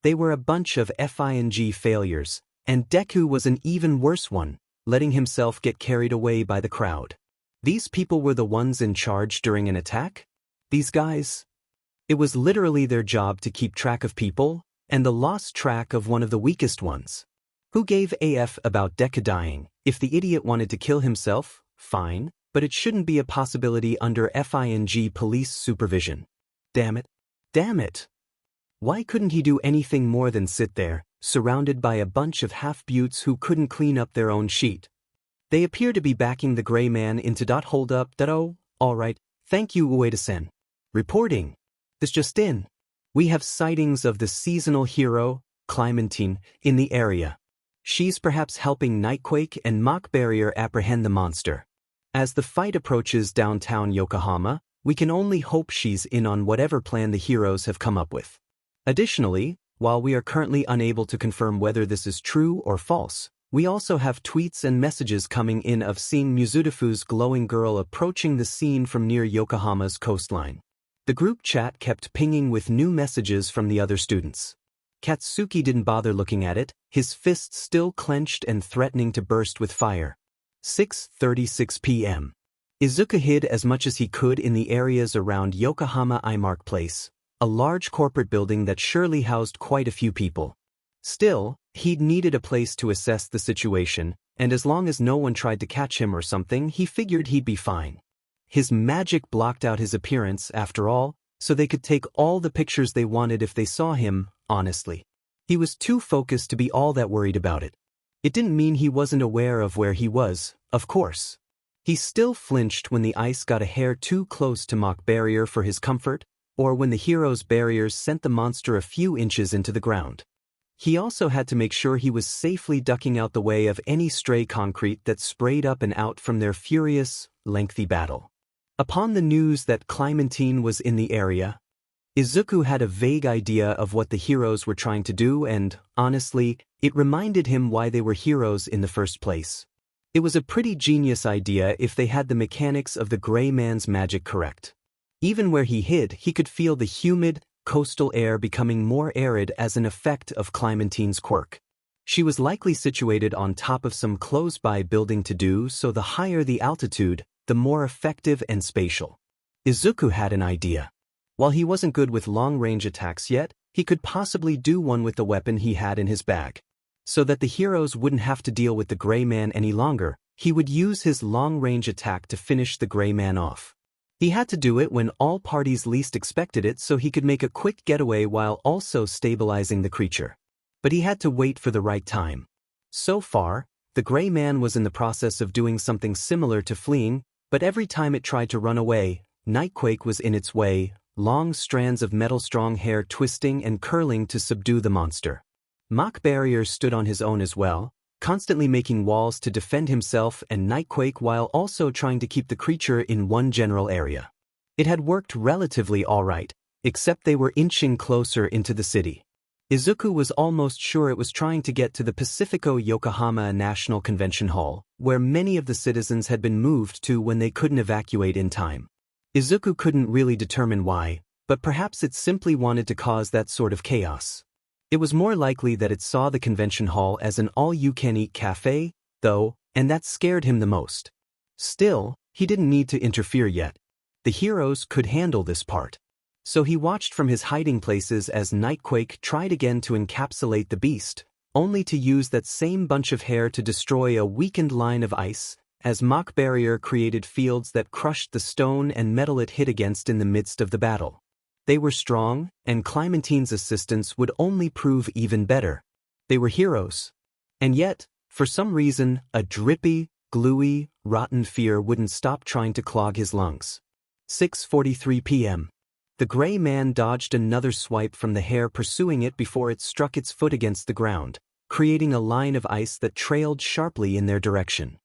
They were a bunch of FING failures, and Deku was an even worse one, letting himself get carried away by the crowd. These people were the ones in charge during an attack? These guys? It was literally their job to keep track of people, and the lost track of one of the weakest ones. Who gave AF about Deku dying? If the idiot wanted to kill himself, fine, but it shouldn't be a possibility under FING police supervision. Damn it. Damn it. Why couldn't he do anything more than sit there, surrounded by a bunch of half-buttes who couldn't clean up their own sheet? They appear to be backing the gray man into hold up. Oh, alright, thank you Ueda-sen. Reporting. This just in. We have sightings of the seasonal hero, Clementine, in the area. She's perhaps helping Nightquake and Mock Barrier apprehend the monster. As the fight approaches downtown Yokohama, we can only hope she's in on whatever plan the heroes have come up with. Additionally, while we are currently unable to confirm whether this is true or false, we also have tweets and messages coming in of seeing Mizudafu's glowing girl approaching the scene from near Yokohama's coastline. The group chat kept pinging with new messages from the other students. Katsuki didn't bother looking at it, his fists still clenched and threatening to burst with fire. 6:36 p.m. Izuku hid as much as he could in the areas around Yokohama Imark Place, a large corporate building that surely housed quite a few people. Still, he'd needed a place to assess the situation, and as long as no one tried to catch him or something, he figured he'd be fine. His magic blocked out his appearance, after all, so they could take all the pictures they wanted if they saw him, honestly. He was too focused to be all that worried about it. It didn't mean he wasn't aware of where he was, of course. He still flinched when the ice got a hair too close to mock barrier for his comfort, or when the hero's barriers sent the monster a few inches into the ground. He also had to make sure he was safely ducking out the way of any stray concrete that sprayed up and out from their furious, lengthy battle. Upon the news that Clementine was in the area, Izuku had a vague idea of what the heroes were trying to do and, honestly, it reminded him why they were heroes in the first place. It was a pretty genius idea if they had the mechanics of the Gray Man's magic correct. Even where he hid, he could feel the humid, coastal air becoming more arid as an effect of Clementine's quirk. She was likely situated on top of some close-by building so the higher the altitude, the more effective and spatial. Izuku had an idea. While he wasn't good with long-range attacks yet, he could possibly do one with the weapon he had in his bag. So that the heroes wouldn't have to deal with the Gray Man any longer, he would use his long-range attack to finish the Gray Man off. He had to do it when all parties least expected it so he could make a quick getaway while also stabilizing the creature. But he had to wait for the right time. So far, the Gray Man was in the process of doing something similar to fleeing, but every time it tried to run away, Nightquake was in its way, long strands of metal-strong hair twisting and curling to subdue the monster. Mock Barrier stood on his own as well, constantly making walls to defend himself and Nightquake while also trying to keep the creature in one general area. It had worked relatively alright, except they were inching closer into the city. Izuku was almost sure it was trying to get to the Pacifico Yokohama National Convention Hall, where many of the citizens had been moved to when they couldn't evacuate in time. Izuku couldn't really determine why, but perhaps it simply wanted to cause that sort of chaos. It was more likely that it saw the convention hall as an all-you-can-eat cafe, though, and that scared him the most. Still, he didn't need to interfere yet. The heroes could handle this part. So he watched from his hiding places as Nightquake tried again to encapsulate the beast, only to use that same bunch of hair to destroy a weakened line of ice, as Mock Barrier created fields that crushed the stone and metal it hit against in the midst of the battle. They were strong, and Clementine's assistance would only prove even better. They were heroes. And yet, for some reason, a drippy, gluey, rotten fear wouldn't stop trying to clog his lungs. 6:43 p.m. The Gray Man dodged another swipe from the hair pursuing it before it struck its foot against the ground, creating a line of ice that trailed sharply in their direction.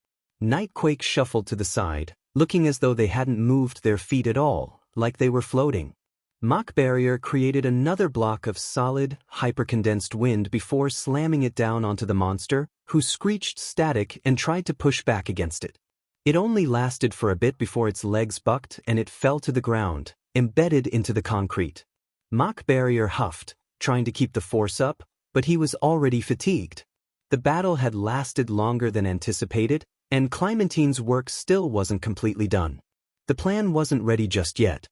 Nightquake shuffled to the side, looking as though they hadn't moved their feet at all, like they were floating. Mock Barrier created another block of solid, hypercondensed wind before slamming it down onto the monster, who screeched static and tried to push back against it. It only lasted for a bit before its legs bucked and it fell to the ground, embedded into the concrete. Mock Barrier huffed, trying to keep the force up, but he was already fatigued. The battle had lasted longer than anticipated, and Clementine's work still wasn't completely done. The plan wasn't ready just yet.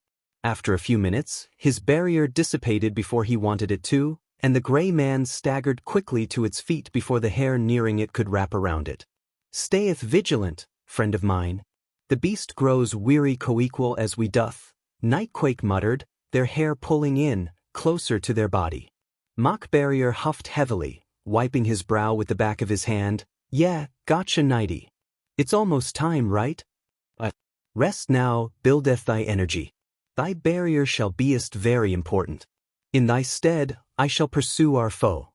After a few minutes, his barrier dissipated before he wanted it to, and the Gray Man staggered quickly to its feet before the hair nearing it could wrap around it. "Stayeth vigilant, friend of mine. The beast grows weary coequal as we doth," Nightquake muttered, their hair pulling in, closer to their body. Mock Barrier huffed heavily, wiping his brow with the back of his hand. "Yeah, gotcha nighty. It's almost time, right? Rest now, buildeth thy energy. Thy barrier shall beest very important. In thy stead, I shall pursue our foe."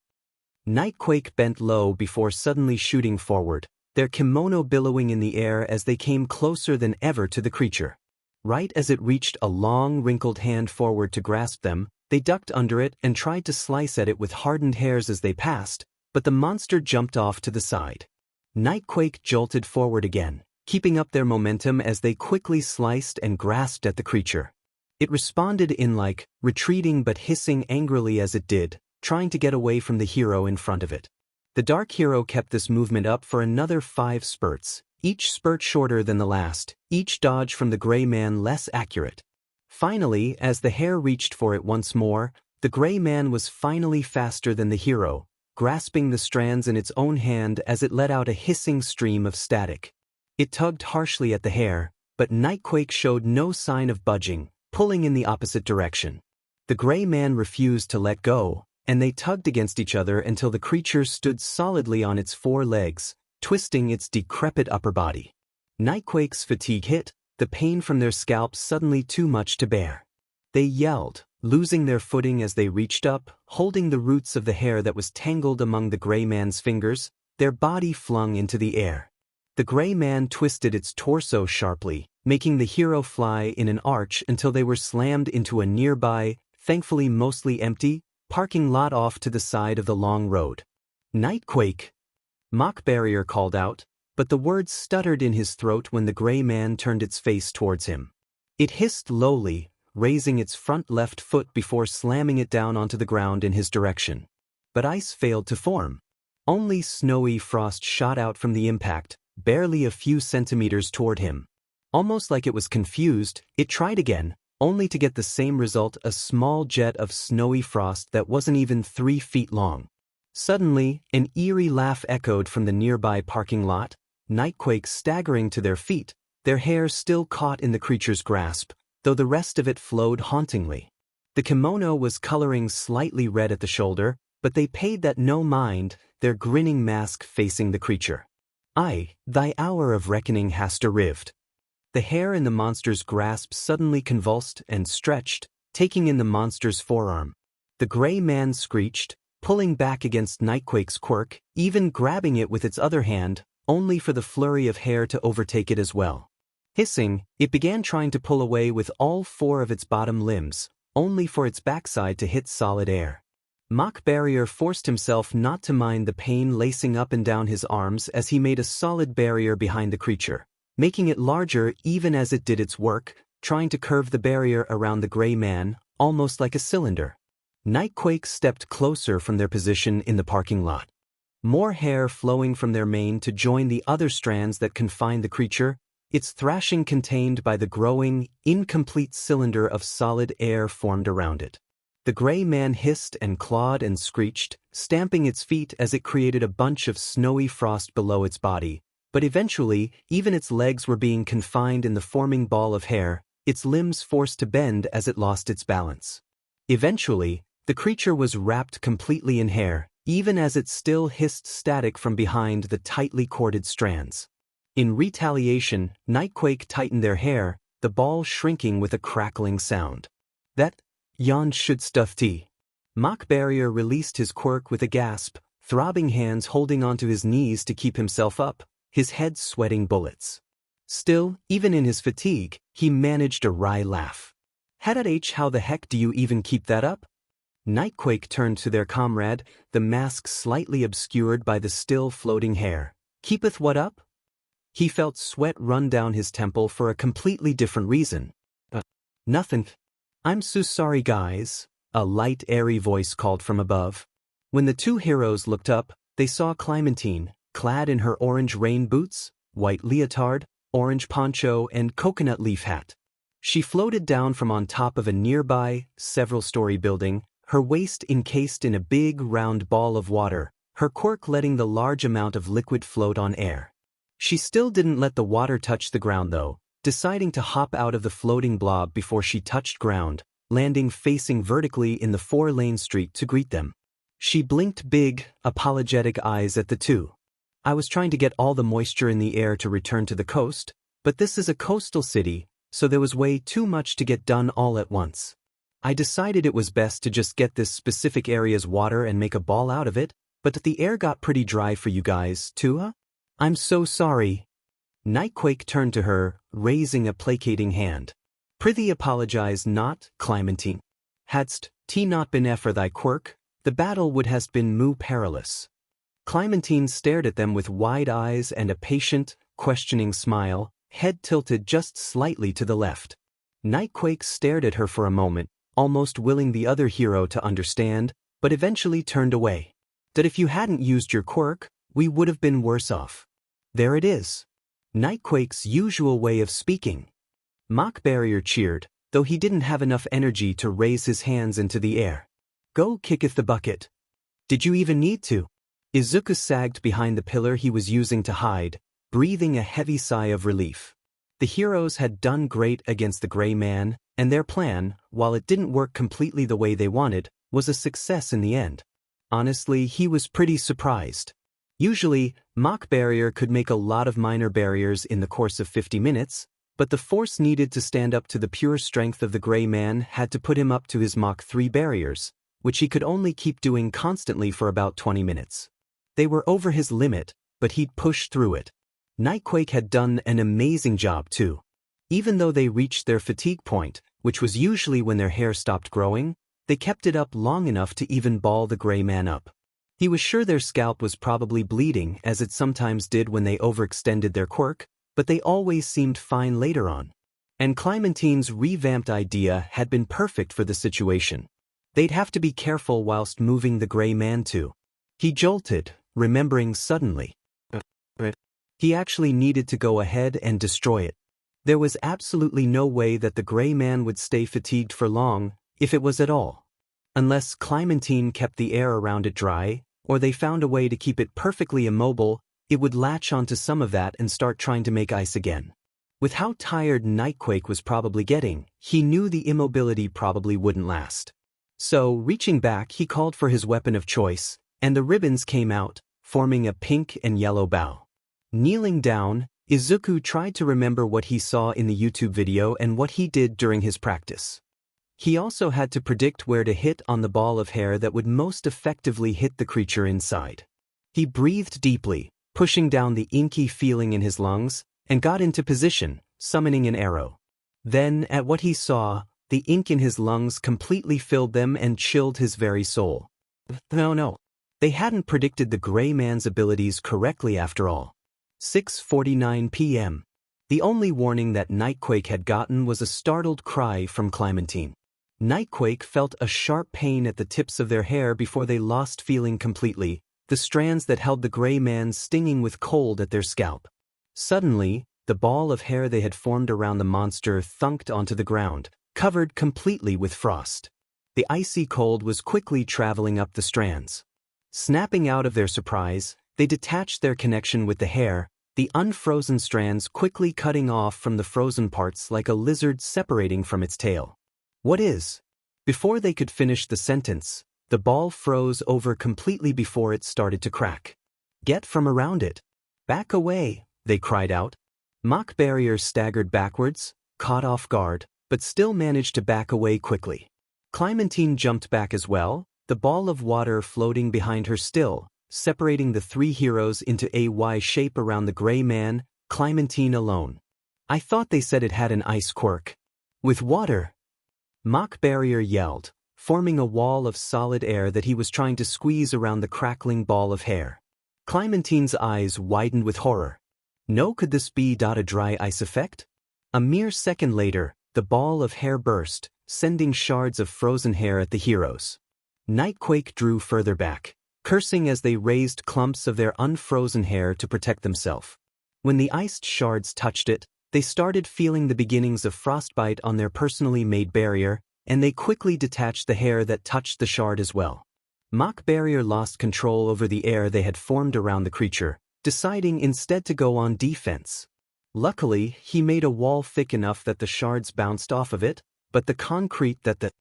Nightquake bent low before suddenly shooting forward, their kimono billowing in the air as they came closer than ever to the creature. Right as it reached a long, wrinkled hand forward to grasp them, they ducked under it and tried to slice at it with hardened hairs as they passed, but the monster jumped off to the side. Nightquake jolted forward again, keeping up their momentum as they quickly sliced and grasped at the creature. It responded in retreating but hissing angrily as it did, trying to get away from the hero in front of it. The Dark Hero kept this movement up for another 5 spurts, each spurt shorter than the last, each dodge from the Gray Man less accurate. Finally, as the hair reached for it once more, the Gray Man was finally faster than the hero, grasping the strands in its own hand as it let out a hissing stream of static. It tugged harshly at the hair, but Nightquake showed no sign of budging, pulling in the opposite direction. The Gray Man refused to let go, and they tugged against each other until the creature stood solidly on its 4 legs, twisting its decrepit upper body. Nightquake's fatigue hit, the pain from their scalps suddenly too much to bear. They yelled, losing their footing as they reached up, holding the roots of the hair that was tangled among the gray man's fingers, their body flung into the air. The gray man twisted its torso sharply, making the hero fly in an arch until they were slammed into a nearby, thankfully mostly empty, parking lot off to the side of the long road. "Nightquake!" Mock Barrier called out, but the words stuttered in his throat when the gray man turned its face towards him. It hissed lowly, raising its front left foot before slamming it down onto the ground in his direction. But ice failed to form. Only snowy frost shot out from the impact, barely a few centimeters toward him. Almost like it was confused, it tried again, only to get the same result: a small jet of snowy frost that wasn't even 3 feet long. Suddenly, an eerie laugh echoed from the nearby parking lot, Nightquake staggering to their feet, their hair still caught in the creature's grasp, though the rest of it flowed hauntingly. The kimono was coloring slightly red at the shoulder, but they paid that no mind, their grinning mask facing the creature. "Aye, thy hour of reckoning hast arrived." The hair in the monster's grasp suddenly convulsed and stretched, taking in the monster's forearm. The gray man screeched, pulling back against Nightquake's quirk, even grabbing it with its other hand, only for the flurry of hair to overtake it as well. Hissing, it began trying to pull away with all 4 of its bottom limbs, only for its backside to hit solid air. Mock Barrier forced himself not to mind the pain lacing up and down his arms as he made a solid barrier behind the creature, making it larger even as it did its work, trying to curve the barrier around the gray man, almost like a cylinder. Nightquake stepped closer from their position in the parking lot. More hair flowing from their mane to join the other strands that confined the creature, its thrashing contained by the growing, incomplete cylinder of solid air formed around it. The gray man hissed and clawed and screeched, stamping its feet as it created a bunch of snowy frost below its body, but eventually, even its legs were being confined in the forming ball of hair, its limbs forced to bend as it lost its balance. Eventually, the creature was wrapped completely in hair, even as it still hissed static from behind the tightly corded strands. In retaliation, Nightquake tightened their hair, the ball shrinking with a crackling sound. "That yon should stuff tea." Mock Barrier released his quirk with a gasp, throbbing hands holding onto his knees to keep himself up, his head sweating bullets. Still, even in his fatigue, he managed a wry laugh. "H, how the heck do you even keep that up?" Nightquake turned to their comrade, the mask slightly obscured by the still floating hair. "Keepeth what up?" He felt sweat run down his temple for a completely different reason. Nothing. "I'm so sorry, guys," a light, airy voice called from above. When the 2 heroes looked up, they saw Clementine, clad in her orange rain boots, white leotard, orange poncho, and coconut leaf hat. She floated down from on top of a nearby, several-story building, her waist encased in a big, round ball of water, her quirk letting the large amount of liquid float on air. She still didn't let the water touch the ground though, deciding to hop out of the floating blob before she touched ground, landing facing vertically in the 4-lane street to greet them. She blinked big, apologetic eyes at the 2. "I was trying to get all the moisture in the air to return to the coast, but this is a coastal city, so there was way too much to get done all at once. I decided it was best to just get this specific area's water and make a ball out of it, but the air got pretty dry for you guys, too, huh? I'm so sorry." Nightquake turned to her, raising a placating hand. "Prithee apologize not, Clementine. Hadst t not been for thy quirk, the battle would hast been moo perilous." Clementine stared at them with wide eyes and a patient, questioning smile, head tilted just slightly to the left. Nightquake stared at her for a moment, almost willing the other hero to understand, but eventually turned away. "That if you hadn't used your quirk, we would have been worse off. There it is." Nightquake's usual way of speaking. Mock Barrier cheered, though he didn't have enough energy to raise his hands into the air. "Go kicketh the bucket." "Did you even need to?" Izuku sagged behind the pillar he was using to hide, breathing a heavy sigh of relief. The heroes had done great against the gray man, and their plan, while it didn't work completely the way they wanted, was a success in the end. Honestly, he was pretty surprised. Usually, Mach Barrier could make a lot of minor barriers in the course of 50 minutes, but the force needed to stand up to the pure strength of the Gray Man had to put him up to his Mach 3 barriers, which he could only keep doing constantly for about 20 minutes. They were over his limit, but he'd pushed through it. Nightquake had done an amazing job too. Even though they reached their fatigue point, which was usually when their hair stopped growing, they kept it up long enough to even ball the Gray Man up. He was sure their scalp was probably bleeding, as it sometimes did when they overextended their quirk, but they always seemed fine later on. And Clementine's revamped idea had been perfect for the situation. They'd have to be careful whilst moving the Gray Man too. He jolted, remembering suddenly. He actually needed to go ahead and destroy it. There was absolutely no way that the Gray Man would stay fatigued for long, if it was at all. Unless Clementine kept the air around it dry, or they found a way to keep it perfectly immobile, it would latch onto some of that and start trying to make ice again. With how tired Nightquake was probably getting, he knew the immobility probably wouldn't last. So, reaching back, he called for his weapon of choice, and the ribbons came out, forming a pink and yellow bow. Kneeling down, Izuku tried to remember what he saw in the YouTube video and what he did during his practice. He also had to predict where to hit on the ball of hair that would most effectively hit the creature inside. He breathed deeply, pushing down the inky feeling in his lungs, and got into position, summoning an arrow. Then, at what he saw, the ink in his lungs completely filled them and chilled his very soul. No. They hadn't predicted the Gray Man's abilities correctly after all. 6:49 p.m. The only warning that Nightquake had gotten was a startled cry from Clementine. Nightquake felt a sharp pain at the tips of their hair before they lost feeling completely, the strands that held the Gray Man stinging with cold at their scalp. Suddenly, the ball of hair they had formed around the monster thunked onto the ground, covered completely with frost. The icy cold was quickly traveling up the strands. Snapping out of their surprise, they detached their connection with the hair, the unfrozen strands quickly cutting off from the frozen parts like a lizard separating from its tail. What is? Before they could finish the sentence, the ball froze over completely before it started to crack. Get from around it. Back away, they cried out. Mach Barrier staggered backwards, caught off guard, but still managed to back away quickly. Clementine jumped back as well, the ball of water floating behind her still, separating the three heroes into a Y shape around the Gray Man, Clementine alone. I thought they said it had an ice quirk. With water? Mach Barrier yelled, forming a wall of solid air that he was trying to squeeze around the crackling ball of hair. Clementine's eyes widened with horror. No, could this be a dry ice effect? A mere second later, the ball of hair burst, sending shards of frozen hair at the heroes. Nightquake drew further back, cursing as they raised clumps of their unfrozen hair to protect themselves. When the iced shards touched it, they started feeling the beginnings of frostbite on their personally made barrier, and they quickly detached the hair that touched the shard as well. Mach Barrier lost control over the air they had formed around the creature, deciding instead to go on defense. Luckily, he made a wall thick enough that the shards bounced off of it, but the concrete that the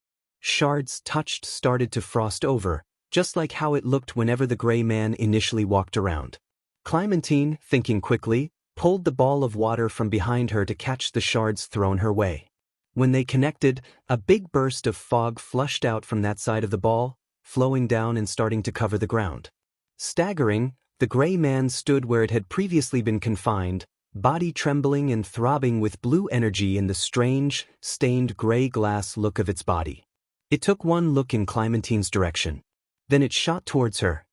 shards touched started to frost over, just like how it looked whenever the Gray Man initially walked around. Clementine, thinking quickly, pulled the ball of water from behind her to catch the shards thrown her way. When they connected, a big burst of fog flushed out from that side of the ball, flowing down and starting to cover the ground. Staggering, the Gray Man stood where it had previously been confined, body trembling and throbbing with blue energy in the strange, stained gray glass look of its body. It took one look in Clementine's direction. Then it shot towards her.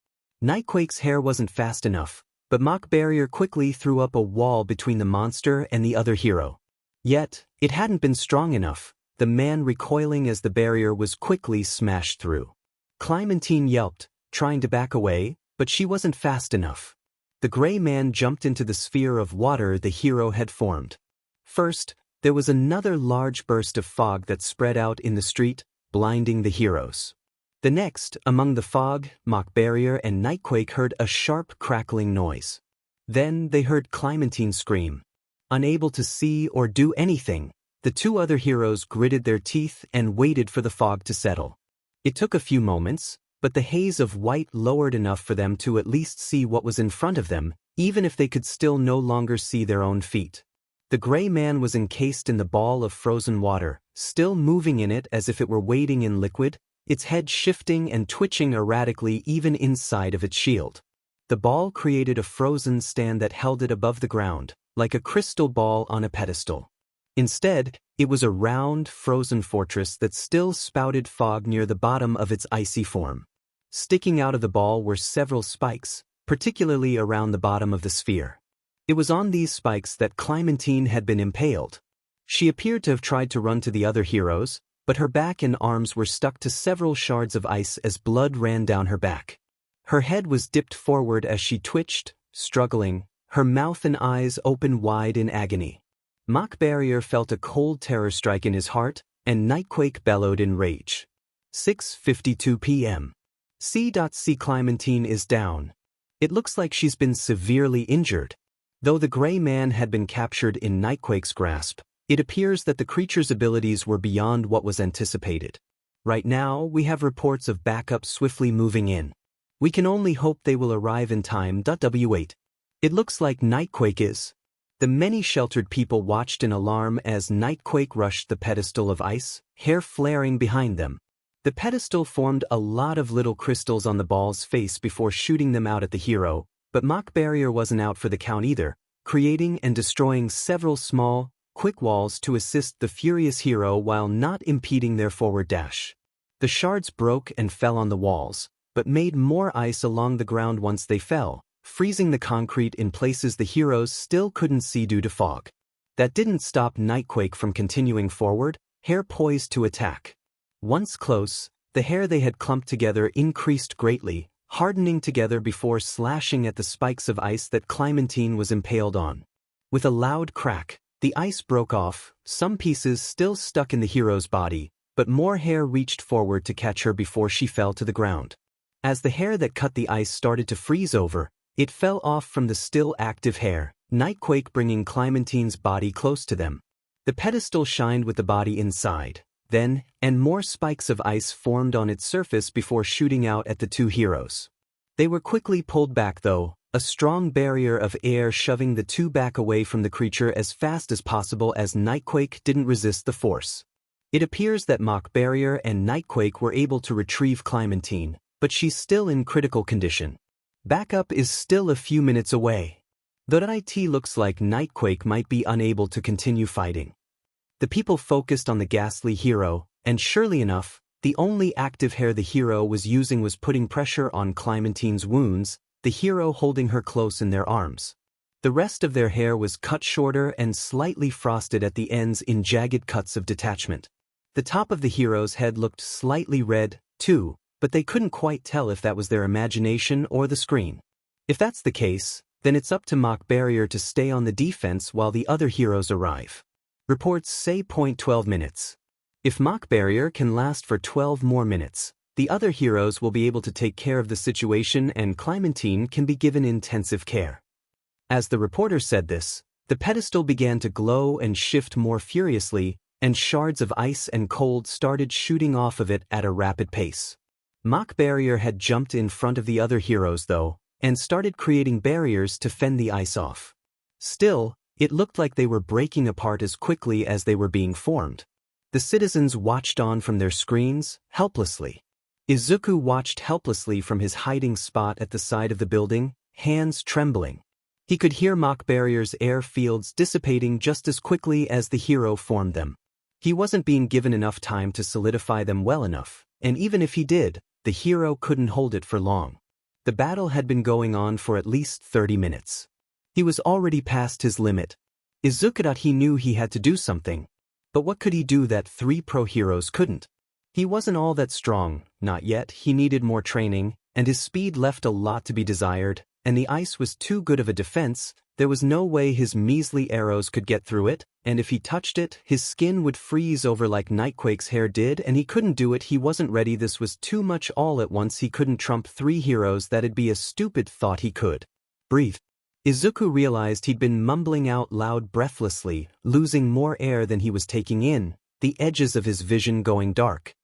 Nightquake's hair wasn't fast enough, but Mach Barrier quickly threw up a wall between the monster and the other hero. Yet, it hadn't been strong enough, the man recoiling as the barrier was quickly smashed through. Clementine yelped, trying to back away, but she wasn't fast enough. The Gray Man jumped into the sphere of water the hero had formed. First, there was another large burst of fog that spread out in the street, blinding the heroes. The next, among the fog, Mach Barrier and Nightquake heard a sharp crackling noise. Then they heard Clementine scream. Unable to see or do anything, the two other heroes gritted their teeth and waited for the fog to settle. It took a few moments, but the haze of white lowered enough for them to at least see what was in front of them, even if they could still no longer see their own feet. The gray man was encased in the ball of frozen water, still moving in it as if it were wading in liquid, its head shifting and twitching erratically even inside of its shield. The ball created a frozen stand that held it above the ground, like a crystal ball on a pedestal. Instead, it was a round, frozen fortress that still spouted fog near the bottom of its icy form. Sticking out of the ball were several spikes, particularly around the bottom of the sphere. It was on these spikes that Clementine had been impaled. She appeared to have tried to run to the other heroes, but her back and arms were stuck to several shards of ice as blood ran down her back. Her head was dipped forward as she twitched, struggling, her mouth and eyes open wide in agony. Mock Barrier felt a cold terror strike in his heart, and Nightquake bellowed in rage. 6:52 p.m. C. Clementine is down. It looks like she's been severely injured. Though the gray man had been captured in Nightquake's grasp, it appears that the creature's abilities were beyond what was anticipated. Right now, we have reports of backup swiftly moving in. We can only hope they will arrive in time. W8. It looks like Nightquake is. The many sheltered people watched in alarm as Nightquake rushed the pedestal of ice, hair flaring behind them. The pedestal formed a lot of little crystals on the ball's face before shooting them out at the hero, but Mock Barrier wasn't out for the count either, creating and destroying several small, quick walls to assist the furious hero while not impeding their forward dash. The shards broke and fell on the walls, but made more ice along the ground once they fell, freezing the concrete in places the heroes still couldn't see due to fog. That didn't stop Nightquake from continuing forward, hair poised to attack. Once close, the hair they had clumped together increased greatly, hardening together before slashing at the spikes of ice that Clementine was impaled on. With a loud crack, the ice broke off, some pieces still stuck in the hero's body, but more hair reached forward to catch her before she fell to the ground. As the hair that cut the ice started to freeze over, it fell off from the still active hair, Nightquake bringing Clementine's body close to them. The pedestal shined with the body inside, then, and more spikes of ice formed on its surface before shooting out at the two heroes. They were quickly pulled back though, a strong barrier of air shoving the two back away from the creature as fast as possible as Nightquake didn't resist the force. It appears that Mock Barrier and Nightquake were able to retrieve Clementine, but she's still in critical condition. Backup is still a few minutes away. Though it looks like Nightquake might be unable to continue fighting. The people focused on the ghastly hero, and surely enough, the only active hair the hero was using was putting pressure on Clementine's wounds, the hero holding her close in their arms. The rest of their hair was cut shorter and slightly frosted at the ends in jagged cuts of detachment. The top of the hero's head looked slightly red, too, but they couldn't quite tell if that was their imagination or the screen. If that's the case, then it's up to Mock Barrier to stay on the defense while the other heroes arrive. Reports say 12 minutes. If Mock Barrier can last for 12 more minutes, the other heroes will be able to take care of the situation and Clementine can be given intensive care. As the reporter said this, the pedestal began to glow and shift more furiously, and shards of ice and cold started shooting off of it at a rapid pace. Mock Barrier had jumped in front of the other heroes though, and started creating barriers to fend the ice off. Still, it looked like they were breaking apart as quickly as they were being formed. The citizens watched on from their screens, helplessly. Izuku watched helplessly from his hiding spot at the side of the building, hands trembling. He could hear Mock Barrier's air fields dissipating just as quickly as the hero formed them. He wasn't being given enough time to solidify them well enough, and even if he did, the hero couldn't hold it for long. The battle had been going on for at least 30 minutes. He was already past his limit. Izuku knew he had to do something. But what could he do that 3 pro heroes couldn't? He wasn't all that strong, not yet, he needed more training, and his speed left a lot to be desired, and the ice was too good of a defense, there was no way his measly arrows could get through it, and if he touched it, his skin would freeze over like Nightquake's hair did and he couldn't do it, he wasn't ready, this was too much all at once, he couldn't trump 3 heroes, that'd be a stupid thought, he could. Breathe. Izuku realized he'd been mumbling out loud breathlessly, losing more air than he was taking in, the edges of his vision going dark.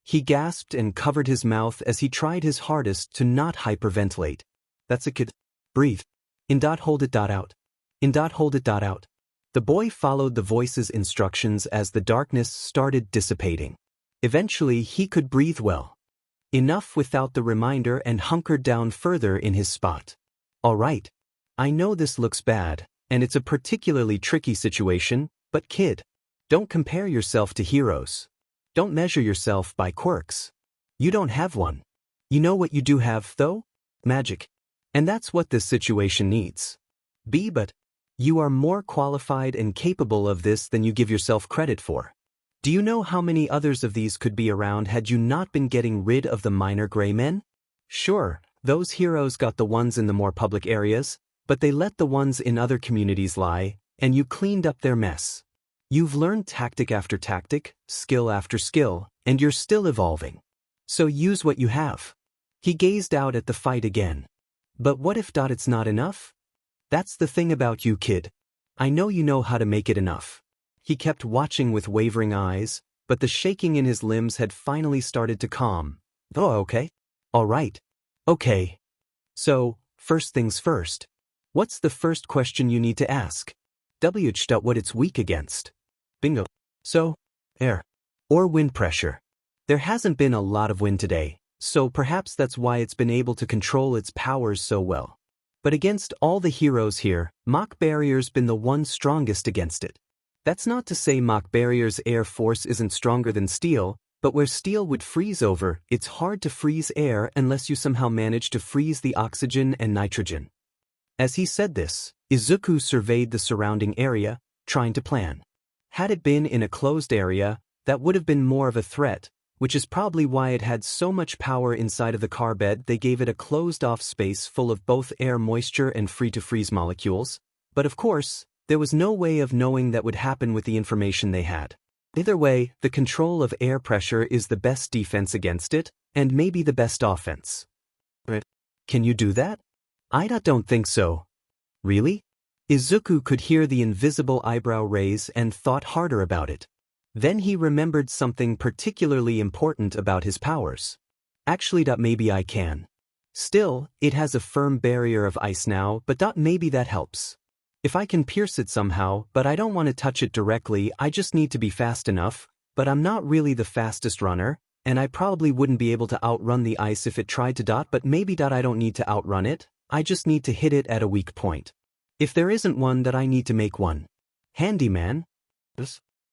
He gasped and covered his mouth as he tried his hardest to not hyperventilate. That's a kid. Breathe. Hold it out. Hold it out. The boy followed the voice's instructions as the darkness started dissipating. Eventually he could breathe well. Enough without the reminder, and hunkered down further in his spot. All right. I know this looks bad, and it's a particularly tricky situation, but kid, don't compare yourself to heroes. Don't measure yourself by quirks. You don't have one. You know what you do have, though? Magic. And that's what this situation needs. But you are more qualified and capable of this than you give yourself credit for. Do you know how many others of these could be around had you not been getting rid of the minor gray men? Sure, those heroes got the ones in the more public areas, but they let the ones in other communities lie, and you cleaned up their mess. You've learned tactic after tactic, skill after skill, and you're still evolving. So use what you have. He gazed out at the fight again. But what if it's not enough? That's the thing about you, kid. I know you know how to make it enough. He kept watching with wavering eyes, but the shaking in his limbs had finally started to calm. Oh, okay. All right. Okay. So, first things first. What's the first question you need to ask? What it's weak against. Bingo. So, air. Or wind pressure. There hasn't been a lot of wind today, so perhaps that's why it's been able to control its powers so well. But against all the heroes here, Mach Barrier's been the one strongest against it. That's not to say Mach Barrier's air force isn't stronger than steel, but where steel would freeze over, it's hard to freeze air unless you somehow manage to freeze the oxygen and nitrogen. As he said this, Izuku surveyed the surrounding area, trying to plan. Had it been in a closed area, that would have been more of a threat, which is probably why it had so much power inside of the car bed. They gave it a closed-off space full of both air moisture and free-to-freeze molecules, but of course, there was no way of knowing that would happen with the information they had. Either way, the control of air pressure is the best defense against it, and maybe the best offense. Right. Can you do that? I don't think so. Really? Izuku could hear the invisible eyebrow raise and thought harder about it. Then he remembered something particularly important about his powers. Actually, maybe I can. Still, it has a firm barrier of ice now, but maybe that helps. If I can pierce it somehow, but I don't want to touch it directly, I just need to be fast enough, but I'm not really the fastest runner, and I probably wouldn't be able to outrun the ice if it tried to but maybe I don't need to outrun it, I just need to hit it at a weak point. If there isn't one, I need to make one. Handyman?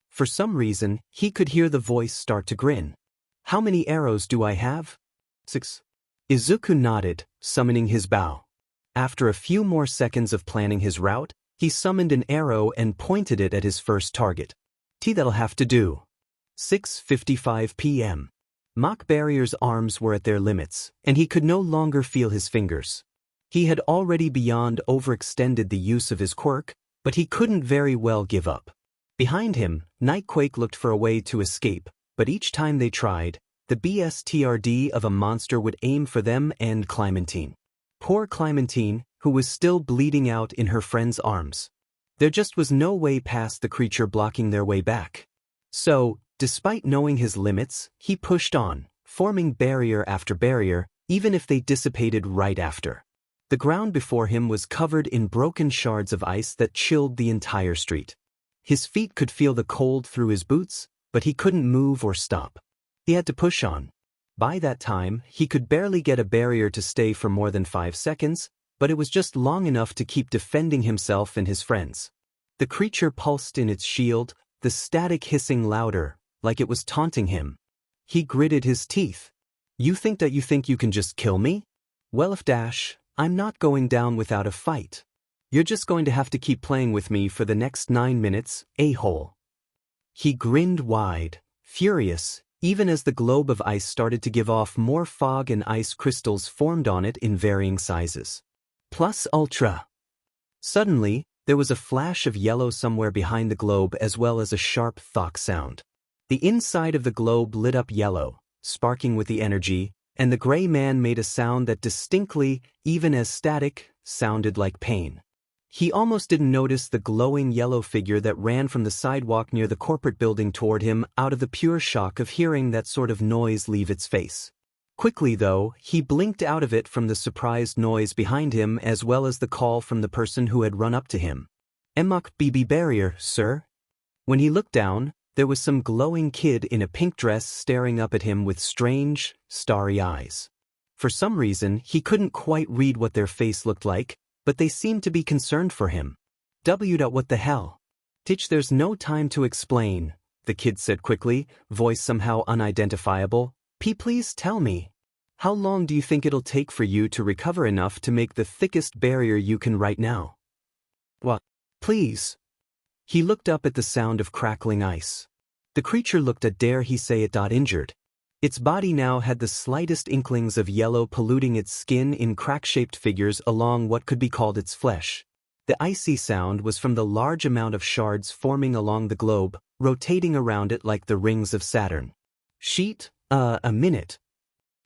For some reason, he could hear the voice start to grin. How many arrows do I have? 6. Izuku nodded, summoning his bow. After a few more seconds of planning his route, he summoned an arrow and pointed it at his first target. That'll have to do. 6:55 p.m. Mach Barrier's arms were at their limits, and he could no longer feel his fingers. He had already beyond overextended the use of his quirk, but he couldn't very well give up. Behind him, Nightquake looked for a way to escape, but each time they tried, the BSTRD of a monster would aim for them and Clementine. Poor Clementine, who was still bleeding out in her friend's arms. There just was no way past the creature blocking their way back. So, despite knowing his limits, he pushed on, forming barrier after barrier, even if they dissipated right after. The ground before him was covered in broken shards of ice that chilled the entire street. His feet could feel the cold through his boots, but he couldn't move or stop. He had to push on. By that time, he could barely get a barrier to stay for more than 5 seconds, but it was just long enough to keep defending himself and his friends. The creature pulsed in its shield, the static hissing louder, like it was taunting him. He gritted his teeth. You think you can just kill me? Well, I'm not going down without a fight. You're just going to have to keep playing with me for the next 9 minutes, a-hole. He grinned wide, furious, even as the globe of ice started to give off more fog and ice crystals formed on it in varying sizes. Plus ultra. Suddenly, there was a flash of yellow somewhere behind the globe as well as a sharp thok sound. The inside of the globe lit up yellow, sparking with the energy, and the gray man made a sound that distinctly, even as static, sounded like pain. He almost didn't notice the glowing yellow figure that ran from the sidewalk near the corporate building toward him out of the pure shock of hearing that sort of noise leave its face. Quickly, though, he blinked out of it from the surprised noise behind him as well as the call from the person who had run up to him. "Emok BB barrier, sir." When he looked down, there was some glowing kid in a pink dress staring up at him with strange, starry eyes. For some reason, he couldn't quite read what their face looked like, but they seemed to be concerned for him. What the hell? Teach, there's no time to explain, the kid said quickly, voice somehow unidentifiable. Please tell me. How long do you think it'll take for you to recover enough to make the thickest barrier you can right now? What? Please. He looked up at the sound of crackling ice. The creature looked dare he say it injured. Its body now had the slightest inklings of yellow polluting its skin in crack-shaped figures along what could be called its flesh. The icy sound was from the large amount of shards forming along the globe, rotating around it like the rings of Saturn. Sheet, a minute.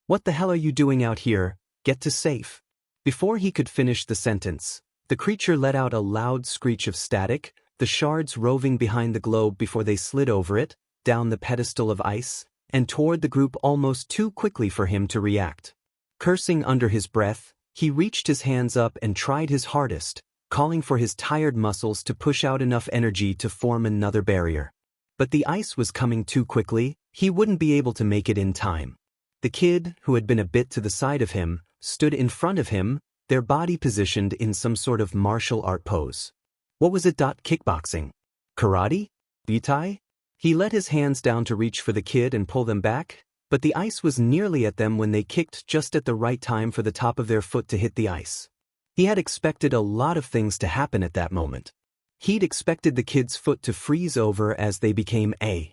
What the hell are you doing out here? Get to safe. Before he could finish the sentence, the creature let out a loud screech of static, the shards roving behind the globe before they slid over it, down the pedestal of ice, and toward the group almost too quickly for him to react. Cursing under his breath, he reached his hands up and tried his hardest, calling for his tired muscles to push out enough energy to form another barrier. But the ice was coming too quickly, he wouldn't be able to make it in time. The kid, who had been a bit to the side of him, stood in front of him, their body positioned in some sort of martial art pose. What was it? Kickboxing? Karate? Butai? He let his hands down to reach for the kid and pull them back, but the ice was nearly at them when they kicked just at the right time for the top of their foot to hit the ice. He had expected a lot of things to happen at that moment. He'd expected the kid's foot to freeze over as they became a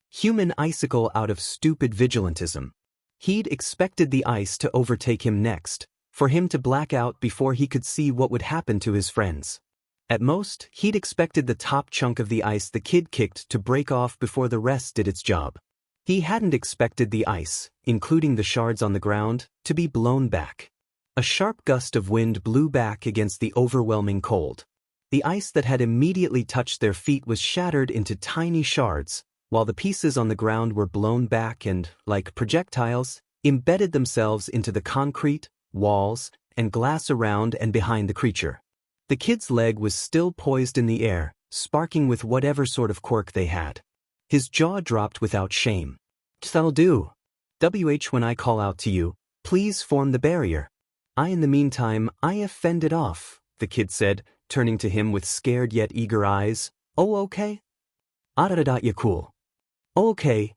human icicle out of stupid vigilantism. He'd expected the ice to overtake him next, for him to black out before he could see what would happen to his friends. At most, he'd expected the top chunk of the ice the kid kicked to break off before the rest did its job. He hadn't expected the ice, including the shards on the ground, to be blown back. A sharp gust of wind blew back against the overwhelming cold. The ice that had immediately touched their feet was shattered into tiny shards, while the pieces on the ground were blown back and, like projectiles, embedded themselves into the concrete, walls, and glass around and behind the creature. The kid's leg was still poised in the air, sparking with whatever sort of quirk they had. His jaw dropped without shame. "That'll do. When I call out to you, please form the barrier. In the meantime, have fended off," the kid said, turning to him with scared yet eager eyes. "Oh, okay?" "You cool." "Oh, okay."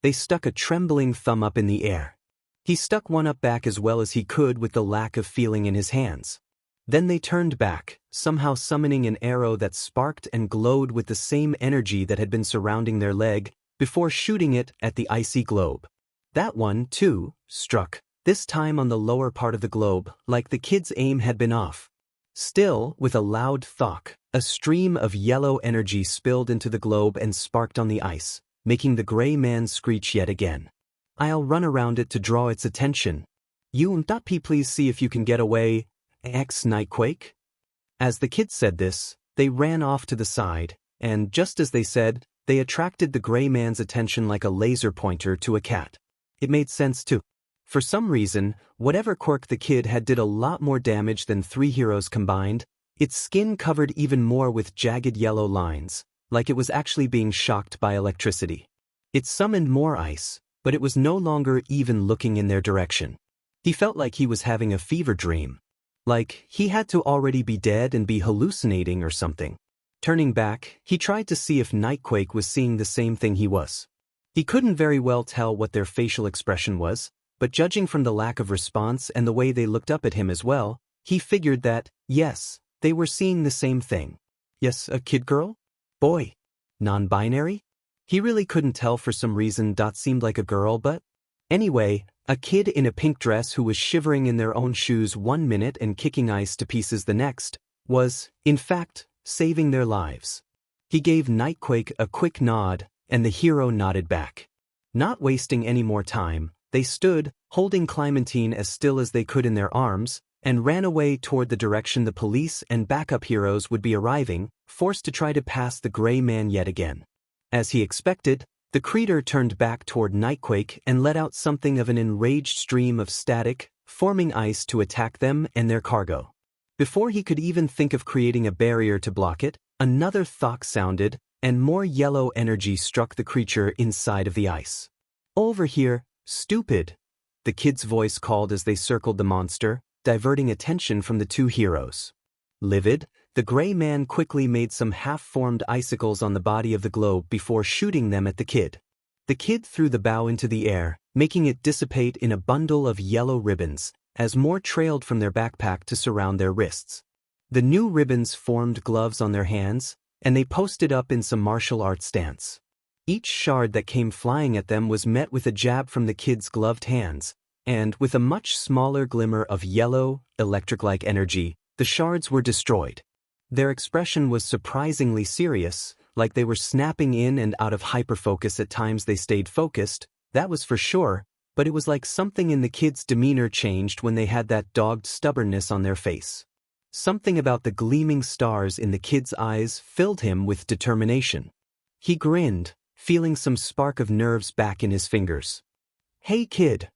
They stuck a trembling thumb up in the air. He stuck one up back as well as he could with the lack of feeling in his hands. Then they turned back, somehow summoning an arrow that sparked and glowed with the same energy that had been surrounding their leg, before shooting it at the icy globe. That one, too, struck, this time on the lower part of the globe, like the kid's aim had been off. Still, with a loud thunk, a stream of yellow energy spilled into the globe and sparked on the ice, making the gray man screech yet again. "I'll run around it to draw its attention. You please see if you can get away, Nightquake?" As the kid said this, they ran off to the side, and just as they said, they attracted the gray man's attention like a laser pointer to a cat. It made sense too. For some reason, whatever quirk the kid had did a lot more damage than three heroes combined. Its skin covered even more with jagged yellow lines, like it was actually being shocked by electricity. It summoned more ice, but it was no longer even looking in their direction. He felt like he was having a fever dream. Like he had to already be dead and be hallucinating or something. Turning back, he tried to see if Nightquake was seeing the same thing he was. He couldn't very well tell what their facial expression was, but judging from the lack of response and the way they looked up at him as well, he figured that, yes, they were seeing the same thing. Yes, a kid, girl? Boy? Non-binary? He really couldn't tell for some reason. Seemed like a girl, but anyway, a kid in a pink dress who was shivering in their own shoes 1 minute and kicking ice to pieces the next, was, in fact, saving their lives. He gave Nightquake a quick nod, and the hero nodded back. Not wasting any more time, they stood, holding Clementine as still as they could in their arms, and ran away toward the direction the police and backup heroes would be arriving, forced to try to pass the gray man yet again. As he expected, the creature turned back toward Nightquake and let out something of an enraged stream of static, forming ice to attack them and their cargo. Before he could even think of creating a barrier to block it, another thok sounded, and more yellow energy struck the creature inside of the ice. "Over here, stupid!" the kid's voice called as they circled the monster, diverting attention from the two heroes. Livid, the gray man quickly made some half-formed icicles on the body of the globe before shooting them at the kid. The kid threw the bow into the air, making it dissipate in a bundle of yellow ribbons, as more trailed from their backpack to surround their wrists. The new ribbons formed gloves on their hands, and they posted up in some martial arts stance. Each shard that came flying at them was met with a jab from the kid's gloved hands, and with a much smaller glimmer of yellow, electric-like energy, the shards were destroyed. Their expression was surprisingly serious, like they were snapping in and out of hyperfocus. At times they stayed focused, that was for sure, but it was like something in the kid's demeanor changed when they had that dogged stubbornness on their face. Something about the gleaming stars in the kid's eyes filled him with determination. He grinned, feeling some spark of nerves back in his fingers. "Hey kid!"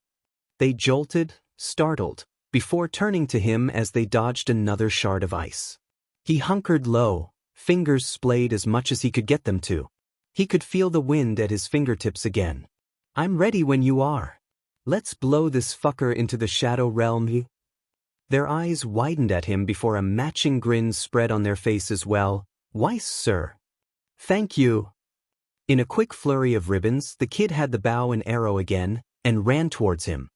They jolted, startled, before turning to him as they dodged another shard of ice. He hunkered low, fingers splayed as much as he could get them to. He could feel the wind at his fingertips again. "I'm ready when you are. Let's blow this fucker into the shadow realm." Their eyes widened at him before a matching grin spread on their face as well. "Why, sir." "Thank you." In a quick flurry of ribbons, the kid had the bow and arrow again, and ran towards him.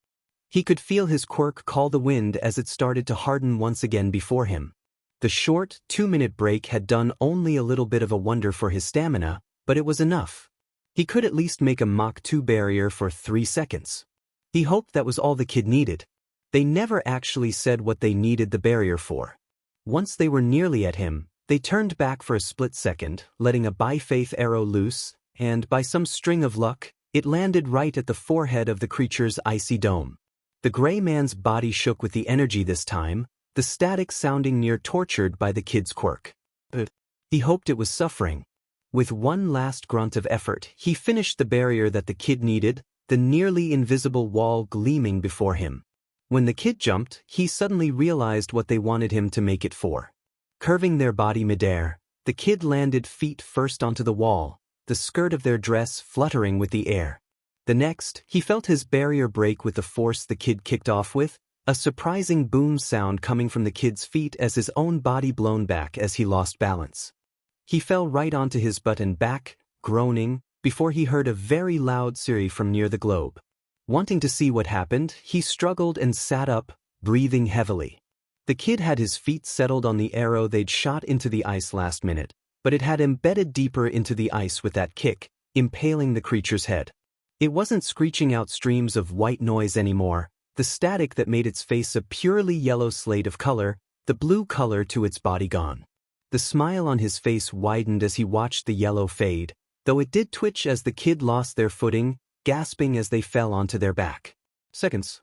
He could feel his quirk call the wind as it started to harden once again before him. The short, 2-minute break had done only a little bit of a wonder for his stamina, but it was enough. He could at least make a Mach 2 barrier for 3 seconds. He hoped that was all the kid needed. They never actually said what they needed the barrier for. Once they were nearly at him, they turned back for a split second, letting a by-faith arrow loose, and by some string of luck, it landed right at the forehead of the creature's icy dome. The gray man's body shook with the energy this time, the static sounding near tortured by the kid's quirk. But he hoped it was suffering. With one last grunt of effort, he finished the barrier that the kid needed, the nearly invisible wall gleaming before him. When the kid jumped, he suddenly realized what they wanted him to make it for. Curving their body midair, the kid landed feet first onto the wall, the skirt of their dress fluttering with the air. The next, he felt his barrier break with the force the kid kicked off with, a surprising boom sound coming from the kid's feet as his own body blown back as he lost balance. He fell right onto his butt and back, groaning, before he heard a very loud Siri from near the globe. Wanting to see what happened, he struggled and sat up, breathing heavily. The kid had his feet settled on the arrow they'd shot into the ice last minute, but it had embedded deeper into the ice with that kick, impaling the creature's head. It wasn't screeching out streams of white noise anymore, the static that made its face a purely yellow slate of color, the blue color to its body gone. The smile on his face widened as he watched the yellow fade, though it did twitch as the kid lost their footing, gasping as they fell onto their back. Seconds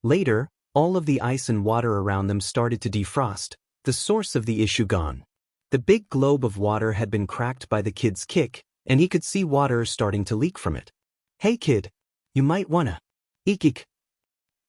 later, all of the ice and water around them started to defrost, the source of the issue gone. The big globe of water had been cracked by the kid's kick, and he could see water starting to leak from it. "Hey kid, you might wanna eek."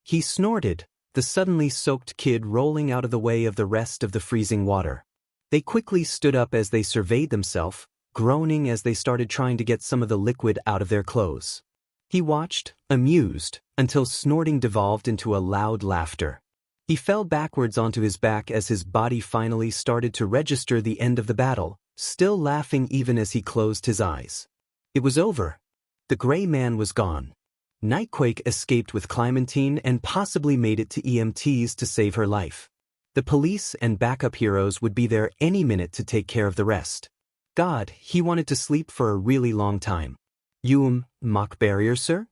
He snorted, the suddenly soaked kid rolling out of the way of the rest of the freezing water. They quickly stood up as they surveyed themselves, groaning as they started trying to get some of the liquid out of their clothes. He watched, amused, until snorting devolved into a loud laughter. He fell backwards onto his back as his body finally started to register the end of the battle, still laughing even as he closed his eyes. It was over. The gray man was gone. Nightquake escaped with Clementine and possibly made it to EMTs to save her life. The police and backup heroes would be there any minute to take care of the rest. God, he wanted to sleep for a really long time. Mock barrier, sir?"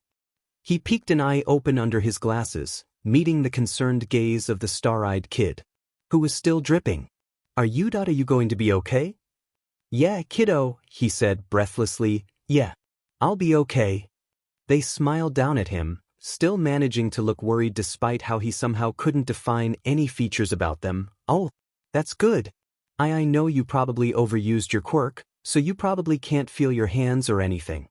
He peeked an eye open under his glasses, meeting the concerned gaze of the star-eyed kid, who was still dripping. Are you going to be okay?" "Yeah, kiddo," he said breathlessly. "Yeah, I'll be okay." They smiled down at him, still managing to look worried despite how he somehow couldn't define any features about them. Oh, that's good. I know you probably overused your quirk, so you probably can't feel your hands or anything.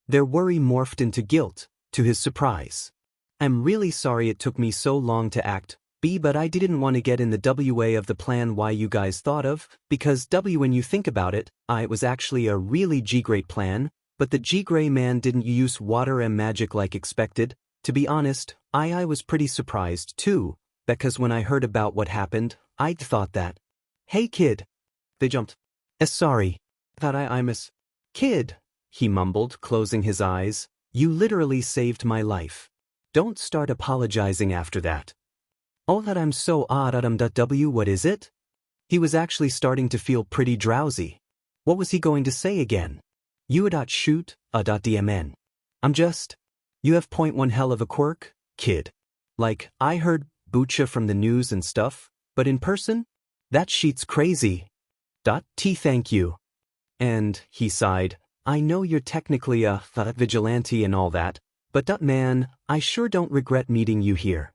Their worry morphed into guilt, to his surprise. I'm really sorry it took me so long to act, B, but I didn't want to get in the way of the plan Y you guys thought of, because when you think about it, it was actually a really G-great plan, but the G-gray man didn't use water and magic like expected. To be honest, I was pretty surprised too, because when I heard about what happened, I'd thought that. Hey kid. They jumped. Sorry. Thought I miss. Kid, he mumbled, closing his eyes. You literally saved my life. Don't start apologizing after that. Oh, that I'm so odd. What is it? He was actually starting to feel pretty drowsy. What was he going to say again? You shoot, DMN. I'm just. You have .1 hell of a quirk, kid. Like, I heard Bucha from the news and stuff, but in person? That shit's crazy. Thank you. And, he sighed, I know you're technically a vigilante and all that, but man, I sure don't regret meeting you here.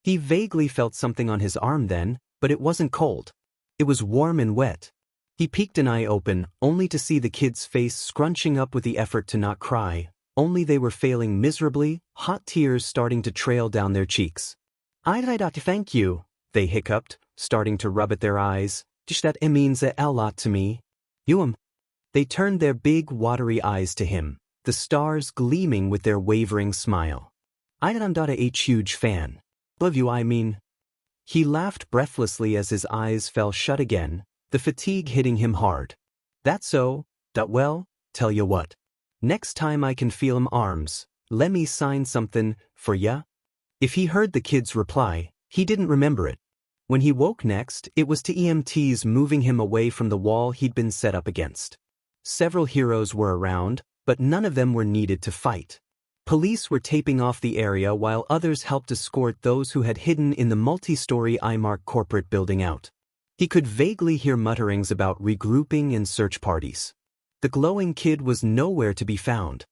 He vaguely felt something on his arm then, but it wasn't cold. It was warm and wet. He peeked an eye open, only to see the kid's face scrunching up with the effort to not cry, only they were failing miserably, hot tears starting to trail down their cheeks. Thank you, they hiccuped, starting to rub at their eyes. That means a lot to me. They turned their big, watery eyes to him, the stars gleaming with their wavering smile. I'm a huge fan. Love you, I mean. He laughed breathlessly as his eyes fell shut again, the fatigue hitting him hard. That's so, well, tell you what. Next time I can feel 'em arms, let me sign something, for ya? If he heard the kid's reply, he didn't remember it. When he woke next, it was to EMTs moving him away from the wall he'd been set up against. Several heroes were around, but none of them were needed to fight. Police were taping off the area while others helped escort those who had hidden in the multi-story IMARC corporate building out. He could vaguely hear mutterings about regrouping and search parties. The glowing kid was nowhere to be found.